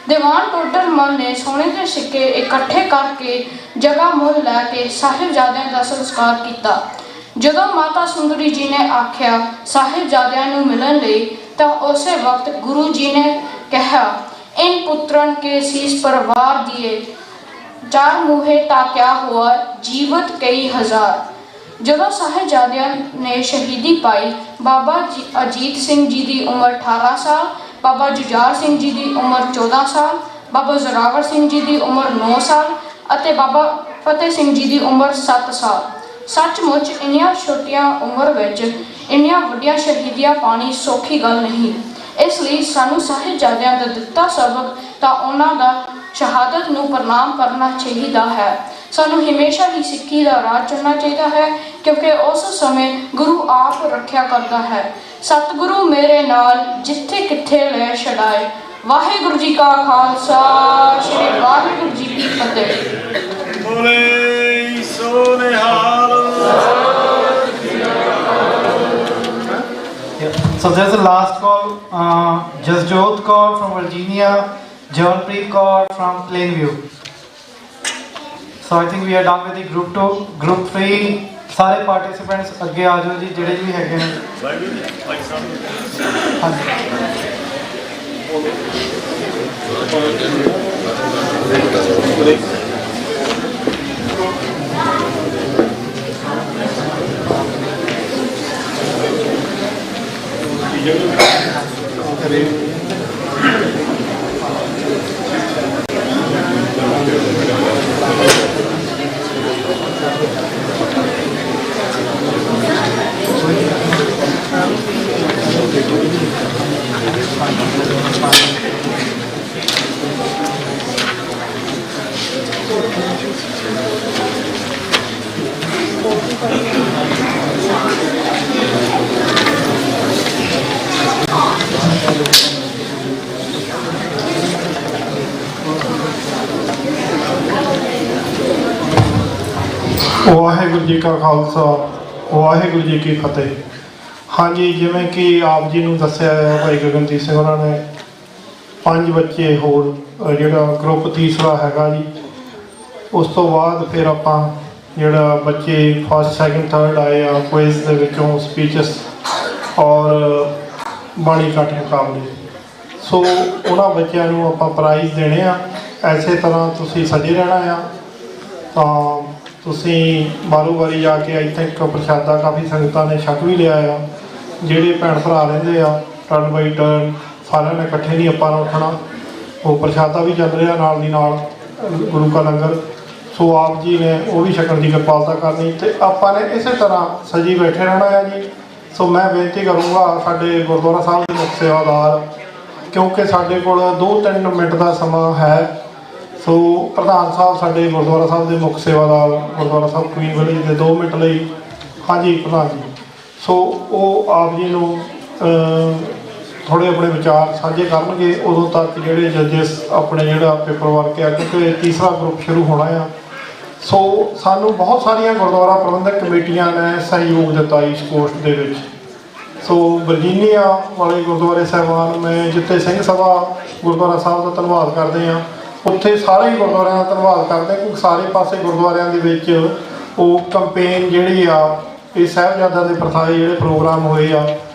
ਦੀਵਾਨ ਟੋਡਰ ਮਲ ਨੇ ਸੋਨੇ ਦੇ ਸਿੱਕੇ ਇਕੱਠੇ ਕਰਕੇ ਜਗ੍ਹਾ ਮੁੱਲ ਲੈ ਕੇ ਸਾਹਿਬਜ਼ਾਦਿਆਂ ਦਾ ਸੰਸਕਾਰ ਕੀਤਾ। ਜਦੋਂ ਮਾਤਾ ਸੁੰਦਰੀ ਜੀ ਨੇ ਆਖਿਆ ਸਾਹਿਬਜ਼ਾਦਿਆਂ ਨੂੰ ਮਿਲਣ ਲਈ ਤਾਂ ਉਸੇ ਵਕਤ ਗੁਰੂ ਜੀ ਨੇ ਕਿਹਾ, ਇਨ ਪੁੱਤਰਨ ਕੇ ਸੀਸ ਪਰਵਾਰ ਦਿਏ, ਚਾਰ ਮੂਹੇ ਤਾਕਿਆ ਹੁਆ ਜੀਵਤ ਕਈ ਹਜ਼ਾਰ। ਜਦੋਂ ਸਾਹਿਬਜ਼ਾਦਿਆਂ ਨੇ ਸ਼ਹੀਦੀ ਪਾਈ, ਬਾਬਾ ਅਜੀਤ ਸਿੰਘ ਜੀ ਦੀ ਉਮਰ 18 ਸਾਲ, ਬਾਬਾ ਜੁਝਾਰ ਸਿੰਘ ਜੀ ਦੀ ਉਮਰ 14 ਸਾਲ, ਬਾਬਾ ਜ਼ੋਰਾਵਰ ਸਿੰਘ ਜੀ ਦੀ ਉਮਰ 9 ਸਾਲ ਅਤੇ ਬਾਬਾ ਫਤਿਹ ਸਿੰਘ ਜੀ ਦੀ ਉਮਰ 7 ਸਾਲ। ਸੱਚਮੁੱਚ ਇੰਨੀਆਂ ਛੋਟੀਆਂ ਉਮਰ ਵਿੱਚ ਇੰਨੀਆਂ ਵੱਡੀਆਂ ਸ਼ਹੀਦੀਆਂ ਪਾਣੀ ਸੌਖੀ ਗੱਲ ਨਹੀਂ। ਇਸ ਲਈ ਸਾਨੂੰ ਸਾਹਿਬਜ਼ਾਦਿਆਂ ਦਾ ਦਿੱਤਾ ਸਬਕ ਤਾਂ ਉਹਨਾਂ ਦਾ ਸ਼ਹਾਦਤ ਨੂੰ ਪ੍ਰਣਾਮ ਕਰਨਾ ਚਾਹੀਦਾ ਹੈ। ਸਾਨੂੰ ਹਮੇਸ਼ਾ ਹੀ ਸਿੱਖੀ ਦਾ ਰਾਹ ਚੁਣਨਾ ਚਾਹੀਦਾ ਹੈ, ਕਿਉਂਕਿ ਉਸ ਸਮੇਂ ਗੁਰੂ ਆਪ ਰੱਖਿਆ ਕਰਦਾ ਹੈ। ਸਤਿਗੁਰੂ ਮੇਰੇ ਨਾਲ ਜਿੱਥੇ ਕਿੱਥੇ ਲੈ ਛਡਾਏ। ਵਾਹਿਗੁਰੂ ਜੀ ਕਾ ਖਾਲਸਾ, ਸ਼੍ਰੀ ਵਾਹਿਗੁਰੂ ਜੀ ਕੀ ਫਤਿਹ। ਬੋਲੇ ਸੋ ਨਿਹਾਲ। So there's a last call. Jasjot Kaur from Virginia, Javanpreet Kaur from Plainview. So I think we are done with the group 2. Group 3, ਸਾਰੇ participants ਅੱਗੇ ਆ ਜਾਓ ਜੀ, ਜਿਹੜੇ ਵੀ ਹੈਗੇ ਨੇ। ਵਾਹਿਗੁਰੂ ਜੀ ਕਾ ਖਾਲਸਾ, ਵਾਹਿਗੁਰੂ ਜੀ ਕੀ ਫਤਿਹ। ਹਾਂਜੀ, ਜਿਵੇਂ ਕਿ ਆਪ ਜੀ ਨੂੰ ਦੱਸਿਆ ਹੈ, ਭਾਈ ਗਗਨਦੀਪ ਸਿੰਘ ਉਹਨਾਂ ਨੇ 5 ਬੱਚੇ ਹੋਰ ਜਿਹੜਾ ਗਰੁੱਪ ਤੀਸਰਾ ਹੈਗਾ ਜੀ। ਉਸ ਤੋਂ ਬਾਅਦ ਫਿਰ ਆਪਾਂ ਜਿਹੜਾ ਬੱਚੇ ਫਸਟ ਸੈਕਿੰਡ ਥਰਡ ਆਏ ਆ ਕੁਇਜ਼ ਦੇ ਵਿੱਚੋਂ ਸਪੀਚਸ ਔਰ ਬਾਣੀ ਕੱਟ ਮੁਕਾਬਲੇ, ਸੋ ਉਹਨਾਂ ਬੱਚਿਆਂ ਨੂੰ ਆਪਾਂ ਪ੍ਰਾਈਜ਼ ਦੇਣੇ ਆ। ਐਸੇ ਤਰ੍ਹਾਂ ਤੁਸੀਂ ਸਜੇ ਰਹਿਣਾ ਆ। ਤਾਂ ਤੁਸੀਂ ਬਾਰੋ ਵਾਰੀ ਜਾ ਕੇ ਆਈ ਥਿੰਕ ਪ੍ਰਸ਼ਾਦਾ ਕਾਫੀ ਸੰਗਤਾਂ ਨੇ ਛਕ ਵੀ ਲਿਆ ਆ। ਜਿਹੜੇ ਭੈਣ ਭਰਾ ਰਹਿੰਦੇ ਆ ਟਰਨ ਬਾਈ ਟਰਨ ਸਾਰਿਆਂ ਨੇ ਇਕੱਠੇ ਨਹੀਂ ਆਪਾਂ ਉੱਠਣਾ। ਉਹ ਪ੍ਰਸ਼ਾਦਾ ਵੀ ਚੱਲ ਰਿਹਾ ਨਾਲ ਦੀ ਨਾਲ, ਗੁਰੂ ਕਾ ਲੰਗਰ। ਸੋ ਆਪ ਜੀ ਨੇ ਉਹ ਵੀ ਛਕਣ ਦੀ ਕਿਰਪਾਲਤਾ ਕਰਨੀ ਅਤੇ ਆਪਾਂ ਨੇ ਇਸੇ ਤਰ੍ਹਾਂ ਸਜੀ ਬੈਠੇ ਰਹਿਣਾ ਆ ਜੀ। ਸੋ ਮੈਂ ਬੇਨਤੀ ਕਰੂੰਗਾ ਸਾਡੇ ਗੁਰਦੁਆਰਾ ਸਾਹਿਬ ਦੇ ਮੁੱਖ ਸੇਵਾਦਾਰ, ਕਿਉਂਕਿ ਸਾਡੇ ਕੋਲ 2-3 ਮਿੰਟ ਦਾ ਸਮਾਂ ਹੈ। ਸੋ ਪ੍ਰਧਾਨ ਸਾਹਿਬ ਸਾਡੇ ਗੁਰਦੁਆਰਾ ਸਾਹਿਬ ਦੇ ਮੁੱਖ ਸੇਵਾਦਾਰ ਗੁਰਦੁਆਰਾ ਸਾਹਿਬ ਕੁਈਨ ਵਿਲੇਜ ਦੇ 2 ਮਿੰਟ ਲਈ। ਹਾਂਜੀ ਪ੍ਰਧਾਨ ਜੀ। ਸੋ ਉਹ ਆਪ ਜੀ ਨੂੰ ਥੋੜ੍ਹੇ ਆਪਣੇ ਵਿਚਾਰ ਸਾਂਝੇ ਕਰਨਗੇ। ਉਦੋਂ ਤੱਕ ਜਿਹੜੇ ਜੱਜਿਸ ਆਪਣੇ ਜਿਹੜਾ ਪੇਪਰ ਵਰਕ ਆ, ਕਿਉਂਕਿ ਤੀਸਰਾ ਗਰੁੱਪ ਸ਼ੁਰੂ ਹੋਣਾ ਆ। ਸੋ ਸਾਨੂੰ ਬਹੁਤ ਸਾਰੀਆਂ ਗੁਰਦੁਆਰਾ ਪ੍ਰਬੰਧਕ ਕਮੇਟੀਆਂ ਨੇ ਸਹਿਯੋਗ ਦਿੱਤਾ ਇਸ ਕੋਸਟ ਦੇ ਵਿੱਚ। ਸੋ ਵਰਜੀਨੀਆ ਵਾਲੇ ਗੁਰਦੁਆਰੇ ਸਾਹਿਬਾਨ, ਮੈਂ ਜਿੱਥੇ ਸਿੰਘ ਸਭਾ ਗੁਰਦੁਆਰਾ ਸਾਹਿਬ ਦਾ ਧੰਨਵਾਦ ਕਰਦੇ ਹਾਂ, ਉੱਥੇ ਸਾਰੇ ਹੀ ਗੁਰਦੁਆਰਿਆਂ ਦਾ ਧੰਨਵਾਦ ਕਰਦੇ, ਕਿਉਂਕਿ ਸਾਰੇ ਪਾਸੇ ਗੁਰਦੁਆਰਿਆਂ ਦੇ ਵਿੱਚ ਉਹ ਕੰਪੇਨ ਜਿਹੜੀ ਆ, ਇਹ ਸਾਹਿਬਜ਼ਾਦਿਆਂ ਦੇ ਪ੍ਰਥਾਏ ਜਿਹੜੇ ਪ੍ਰੋਗਰਾਮ ਹੋਏ ਆ।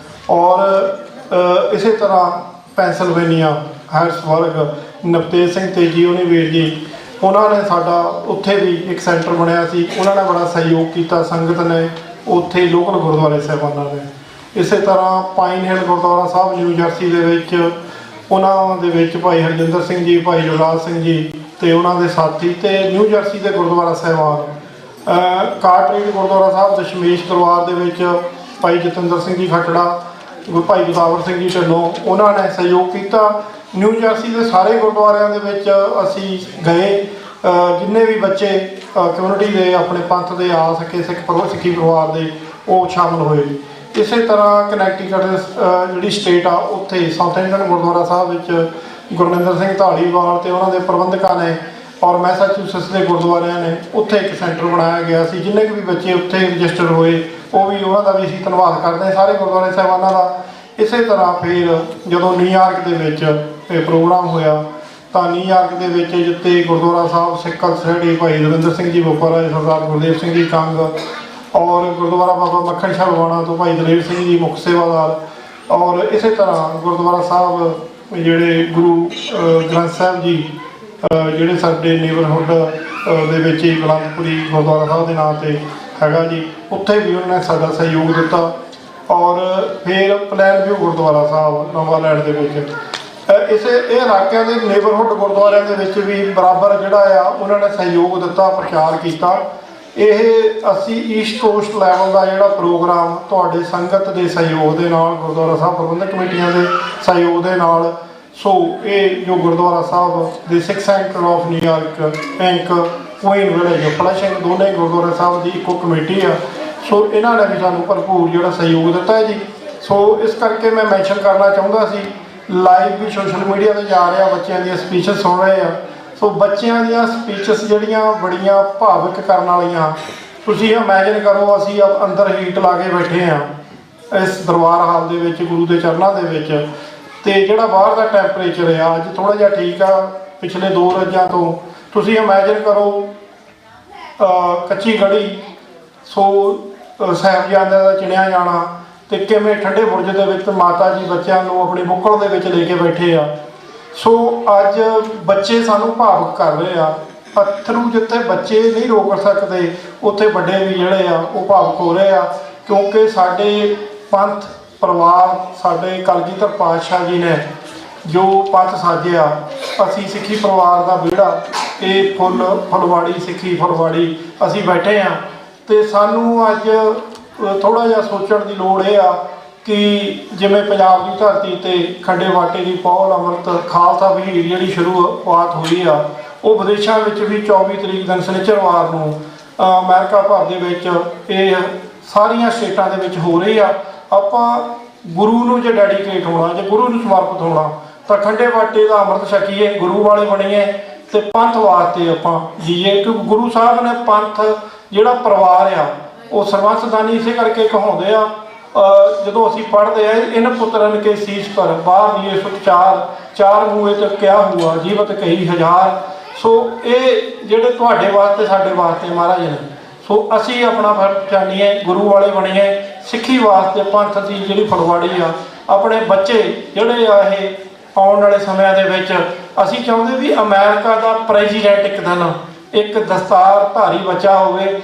ਔਰ ਇਸੇ ਤਰ੍ਹਾਂ ਪੈਂਸਲਵੇਨੀਆ ਹੈਰਿਸਬਰਗ ਨਵਤੇਜ ਸਿੰਘ ਤੇਜੀ ਉਹਨੇ ਵੀਰ ਜੀ, ਉਹਨਾਂ ਨੇ ਸਾਡਾ ਉੱਥੇ ਵੀ ਇੱਕ ਸੈਂਟਰ ਬਣਿਆ ਸੀ। ਉਹਨਾਂ ਨੇ ਬੜਾ ਸਹਿਯੋਗ ਕੀਤਾ ਸੰਗਤ ਨੇ, ਉੱਥੇ ਲੋਕਲ ਗੁਰਦੁਆਰੇ ਸਾਹਿਬਾਨਾਂ ਨੇ। ਇਸੇ ਤਰ੍ਹਾਂ ਪਾਈਨ ਹਿੱਲ ਗੁਰਦੁਆਰਾ ਸਾਹਿਬ ਨਿਊ ਜਰਸੀ ਦੇ ਵਿੱਚ, ਉਹਨਾਂ ਦੇ ਵਿੱਚ ਭਾਈ ਹਰਜਿੰਦਰ ਸਿੰਘ ਜੀ, ਭਾਈ ਯੁਵਰਾਜ ਸਿੰਘ ਜੀ ਅਤੇ ਉਹਨਾਂ ਦੇ ਸਾਥੀ, ਅਤੇ ਨਿਊ ਜਰਸੀ ਦੇ ਗੁਰਦੁਆਰਾ ਸਾਹਿਬਾਨ, ਕਾਰਟਰੇਟ ਗੁਰਦੁਆਰਾ ਸਾਹਿਬ ਦਸ਼ਮੇਸ਼ ਦਰਬਾਰ ਦੇ ਵਿੱਚ ਭਾਈ ਜਤਿੰਦਰ ਸਿੰਘ ਜੀ ਖੱਟੜਾ, ਭਾਈ ਗੋਦਾਵਰ ਸਿੰਘ ਜੀ ਢਿੱਲੋਂ, ਉਹਨਾਂ ਨੇ ਸਹਿਯੋਗ ਕੀਤਾ। ਨਿਊ ਜਰਸੀ ਦੇ ਸਾਰੇ ਗੁਰਦੁਆਰਿਆਂ ਦੇ ਵਿੱਚ ਅਸੀਂ ਗਏ। ਜਿੰਨੇ ਵੀ ਬੱਚੇ ਕਮਿਊਨਿਟੀ ਦੇ ਆਪਣੇ ਪੰਥ ਦੇ ਆ ਸਕੇ, ਸਿੱਖੀ ਪਰਿਵਾਰ ਦੇ, ਉਹ ਸ਼ਾਮਲ ਹੋਏ। ਇਸੇ ਤਰ੍ਹਾਂ ਕਨੈਕਟੀਕਟ ਜਿਹੜੀ ਸਟੇਟ ਆ, ਉੱਥੇ ਸਾਊਥੈਂਪਟਨ ਗੁਰਦੁਆਰਾ ਸਾਹਿਬ ਵਿੱਚ ਗੁਰਮਿੰਦਰ ਸਿੰਘ ਧਾਲੀਵਾਲ ਅਤੇ ਉਹਨਾਂ ਦੇ ਪ੍ਰਬੰਧਕਾਂ ਨੇ, ਔਰ ਮੈਸਾਚੂਸਟਸ ਦੇ ਗੁਰਦੁਆਰਿਆਂ ਨੇ, ਉੱਥੇ ਇੱਕ ਸੈਂਟਰ ਬਣਾਇਆ ਗਿਆ ਸੀ। ਜਿੰਨੇ ਕੁ ਵੀ ਬੱਚੇ ਉੱਥੇ ਰਜਿਸਟਰ ਹੋਏ, ਉਹ ਵੀ ਉਹਨਾਂ ਦਾ ਵੀ ਅਸੀਂ ਧੰਨਵਾਦ ਕਰਦੇ ਹਾਂ, ਸਾਰੇ ਗੁਰਦੁਆਰੇ ਸਾਹਿਬਾਨਾਂ ਦਾ। ਇਸੇ ਤਰ੍ਹਾਂ ਫਿਰ ਜਦੋਂ ਨਿਊਯਾਰਕ ਦੇ ਵਿੱਚ ਇਹ ਪ੍ਰੋਗਰਾਮ ਹੋਇਆ, ਤਾਂ ਨਿਊਯਾਰਕ ਦੇ ਵਿੱਚ ਜਿੱਥੇ ਗੁਰਦੁਆਰਾ ਸਾਹਿਬ ਸਿੱਖ ਕਲਸਰੇਡੀ ਭਾਈ ਦਵਿੰਦਰ ਸਿੰਘ ਜੀ ਬੋਪਾਰਾ, ਸਰਦਾਰ ਗੁਰਦੇਵ ਸਿੰਘ ਜੀ ਕੰਗ, ਔਰ ਗੁਰਦੁਆਰਾ ਬਾਬਾ ਮੱਖਣ ਸ਼ਾਹ ਲਵਾਣਾ ਤੋਂ ਭਾਈ ਦਲੇਰ ਸਿੰਘ ਜੀ ਮੁੱਖ ਸੇਵਾਦਾਰ, ਔਰ ਇਸੇ ਤਰ੍ਹਾਂ ਗੁਰਦੁਆਰਾ ਸਾਹਿਬ ਜਿਹੜੇ ਗੁਰੂ ਗ੍ਰੰਥ ਸਾਹਿਬ ਜੀ ਜਿਹੜੇ ਸਾਡੇ ਨੇਬਰਹੁੱਡ ਦੇ ਵਿੱਚ ਹੀ ਬਲੰਦਪੁਰੀ ਗੁਰਦੁਆਰਾ ਸਾਹਿਬ ਦੇ ਨਾਂ 'ਤੇ ਹੈਗਾ ਜੀ, ਉੱਥੇ ਵੀ ਉਹਨਾਂ ਨੇ ਸਾਡਾ ਸਹਿਯੋਗ ਦਿੱਤਾ। ਔਰ ਫਿਰ ਪਲੈਨ ਵਿਊ ਗੁਰਦੁਆਰਾ ਸਾਹਿਬ ਨਵਾਂਲੈਂਡ ਦੇ ਵਿੱਚ ਇਹ ਇਲਾਕਿਆਂ ਦੇ ਨੇਬਰਹੁੱਡ ਗੁਰਦੁਆਰਿਆਂ ਦੇ ਵਿੱਚ ਵੀ ਬਰਾਬਰ ਜਿਹੜਾ ਆ ਉਹਨਾਂ ਨੇ ਸਹਿਯੋਗ ਦਿੱਤਾ, ਪ੍ਰਚਾਰ ਕੀਤਾ। ਇਹ ਅਸੀਂ ਈਸਟ ਕੋਸਟ ਲੈਵਲ ਦਾ ਜਿਹੜਾ ਪ੍ਰੋਗਰਾਮ ਤੁਹਾਡੇ ਸੰਗਤ ਦੇ ਸਹਿਯੋਗ ਦੇ ਨਾਲ, ਗੁਰਦੁਆਰਾ ਸਾਹਿਬ ਪ੍ਰਬੰਧਕ ਕਮੇਟੀਆਂ ਦੇ ਸਹਿਯੋਗ ਦੇ ਨਾਲ, ਸੋ ਇਹ ਜੋ ਗੁਰਦੁਆਰਾ ਸਾਹਿਬ ਦੇ Sikh centre of New York and Queens Village Flushing ਦੋਨੇ ਗੁਰਦੁਆਰਾ ਸਾਹਿਬ ਦੀ ਇੱਕੋ ਕਮੇਟੀ ਆ। ਸੋ ਇਹਨਾਂ ਨੇ ਵੀ ਸਾਨੂੰ ਭਰਪੂਰ ਜਿਹੜਾ ਸਹਿਯੋਗ ਦਿੱਤਾ ਹੈ ਜੀ। ਸੋ ਇਸ ਕਰਕੇ ਮੈਂ ਮੈਂਸ਼ਨ ਕਰਨਾ ਚਾਹੁੰਦਾ ਸੀ, ਲਾਈਵ ਵੀ ਸੋਸ਼ਲ ਮੀਡੀਆ 'ਤੇ ਜਾ ਰਿਹਾ, ਬੱਚਿਆਂ ਦੀਆਂ ਸਪੀਚਸ ਸੁਣ ਰਹੇ ਆ। ਸੋ ਬੱਚਿਆਂ ਦੀਆਂ ਸਪੀਚਸ ਜਿਹੜੀਆਂ ਬੜੀਆਂ ਭਾਵੁਕ ਕਰਨ ਵਾਲੀਆਂ, ਤੁਸੀਂ ਇਮੈਜਿਨ ਕਰੋ ਅਸੀਂ ਅੰਦਰ ਹੀਟ ਲਾ ਕੇ ਬੈਠੇ ਹਾਂ ਇਸ ਦਰਬਾਰ ਹਾਲ ਦੇ ਵਿੱਚ ਗੁਰੂ ਦੇ ਚਰਨਾਂ ਦੇ ਵਿੱਚ, ਅਤੇ ਜਿਹੜਾ ਬਾਹਰ ਦਾ ਟੈਂਪਰੇਚਰ ਆ ਅੱਜ ਥੋੜ੍ਹਾ ਜਿਹਾ ਠੀਕ ਆ ਪਿਛਲੇ 2 ਰੋਜ਼ਾਂ ਤੋਂ। ਤੁਸੀਂ ਇਮੈਜਿਨ ਕਰੋ ਕੱਚੀ ਗੜੀ, ਸੋ ਸਾਹਿਬਜ਼ਾਦਿਆਂ ਦਾ ਚਿਣਿਆ ਜਾਣਾ, ਅਤੇ ਕਿਵੇਂ ਠੰਡੇ ਬੁਰਜ ਦੇ ਵਿੱਚ ਮਾਤਾ ਜੀ ਬੱਚਿਆਂ ਨੂੰ ਆਪਣੀ ਬੁੱਕਲ ਦੇ ਵਿੱਚ ਲੈ ਕੇ ਬੈਠੇ ਆ। ਸੋ ਅੱਜ ਬੱਚੇ ਸਾਨੂੰ ਭਾਵੁਕ ਕਰ ਰਹੇ ਆ। ਅਥਰੂ ਜਿੱਥੇ ਬੱਚੇ ਨਹੀਂ ਰੋਕ ਸਕਦੇ, ਉੱਥੇ ਵੱਡੇ ਵੀ ਜਿਹੜੇ ਆ ਉਹ ਭਾਵੁਕ ਹੋ ਰਹੇ ਆ, ਕਿਉਂਕਿ ਸਾਡੇ ਪੰਥ ਪਰਿਵਾਰ, ਸਾਡੇ ਕਲਗੀਧਰ ਪਾਤਸ਼ਾਹ ਜੀ ਨੇ ਜੋ ਪੰਥ ਸਾਜਿਆ, ਅਸੀਂ ਸਿੱਖੀ ਪਰਿਵਾਰ ਦਾ ਵਿਹੜਾ, ਇਹ ਫੁੱਲਵਾੜੀ ਸਿੱਖੀ ਫੁੱਲਵਾੜੀ ਅਸੀਂ ਬੈਠੇ ਹਾਂ। ਅਤੇ ਸਾਨੂੰ ਅੱਜ ਥੋੜ੍ਹਾ ਜਿਹਾ ਸੋਚਣ ਦੀ ਲੋੜ ਇਹ ਆ ਕਿ ਜਿਵੇਂ ਪੰਜਾਬ ਦੀ ਧਰਤੀ 'ਤੇ ਖੰਡੇ ਬਾਟੇ ਦੀ ਪਹੁਲ ਅੰਮ੍ਰਿਤ ਖਾਲਸਾ ਵਹੀਰ ਜਿਹੜੀ ਸ਼ੁਰੂਆਤ ਹੋਈ ਆ, ਉਹ ਵਿਦੇਸ਼ਾਂ ਵਿੱਚ ਵੀ 24 ਤਰੀਕ ਦਿਨ ਸ਼ਨਿਚਰਵਾਰ ਨੂੰ ਅਮਰੀਕਾ ਭਰ ਦੇ ਵਿੱਚ ਇਹ ਸਾਰੀਆਂ ਸਟੇਟਾਂ ਦੇ ਵਿੱਚ ਹੋ ਰਹੀ ਆ। ਆਪਾਂ ਗੁਰੂ ਨੂੰ ਜੇ ਡੈਡੀਕੇਟ ਹੋਣਾ, ਜੇ ਗੁਰੂ ਨੂੰ ਸਮਰਪਿਤ ਹੋਣਾ, ਤਾਂ ਖੰਡੇ ਬਾਟੇ ਦਾ ਅੰਮ੍ਰਿਤ ਛਕੀਏ, ਗੁਰੂ ਵਾਲੇ ਬਣੀਏ ਅਤੇ ਪੰਥ ਵਾਸਤੇ ਆਪਾਂ ਜੀਏ। ਕਿਉਂਕਿ ਗੁਰੂ ਸਾਹਿਬ ਨੇ ਪੰਥ ਜਿਹੜਾ ਪਰਿਵਾਰ ਆ ਉਹ ਸਰਬੰਸਦਾਨੀ ਇਸੇ ਕਰਕੇ ਕਹਾਉਂਦੇ ਆ। ਜਦੋਂ ਅਸੀਂ ਪੜ੍ਹਦੇ ਆ, ਇਨ ਪੁੱਤਰਨ ਕੇ ਸੀਸ ਪਰ ਬਾਹਰ ਦੀਏ ਸੁਖ ਚਾਰ ਮੂਹੇ ਤੇ ਕਿਆ ਹੁਆ ਜੀਵਤ ਕਹੀ ਹਜ਼ਾਰ। ਸੋ ਇਹ ਜਿਹੜੇ ਤੁਹਾਡੇ ਵਾਸਤੇ ਸਾਡੇ ਵਾਸਤੇ ਮਹਾਰਾਜ ਨੇ, ਸੋ ਅਸੀਂ ਆਪਣਾ ਫਰਜ਼ ਜਾਣੀਏ, ਗੁਰੂ ਵਾਲੇ ਬਣੀਏ, ਸਿੱਖੀ ਵਾਸਤੇ ਪੰਥ ਦੀ ਜਿਹੜੀ ਫੁਲਵਾੜੀ ਆ, ਆਪਣੇ ਬੱਚੇ ਜਿਹੜੇ ਆ ਇਹ ਆਉਣ ਵਾਲੇ ਸਮਿਆਂ ਦੇ ਵਿੱਚ ਅਸੀਂ ਚਾਹੁੰਦੇ ਵੀ ਅਮਰੀਕਾ ਦਾ ਪ੍ਰੈਜ਼ੀਡੈਂਟ ਇੱਕ ਦਿਨ ਇੱਕ ਦਸਤਾਰ ਧਾਰੀ ਬੱਚਾ ਹੋਵੇ,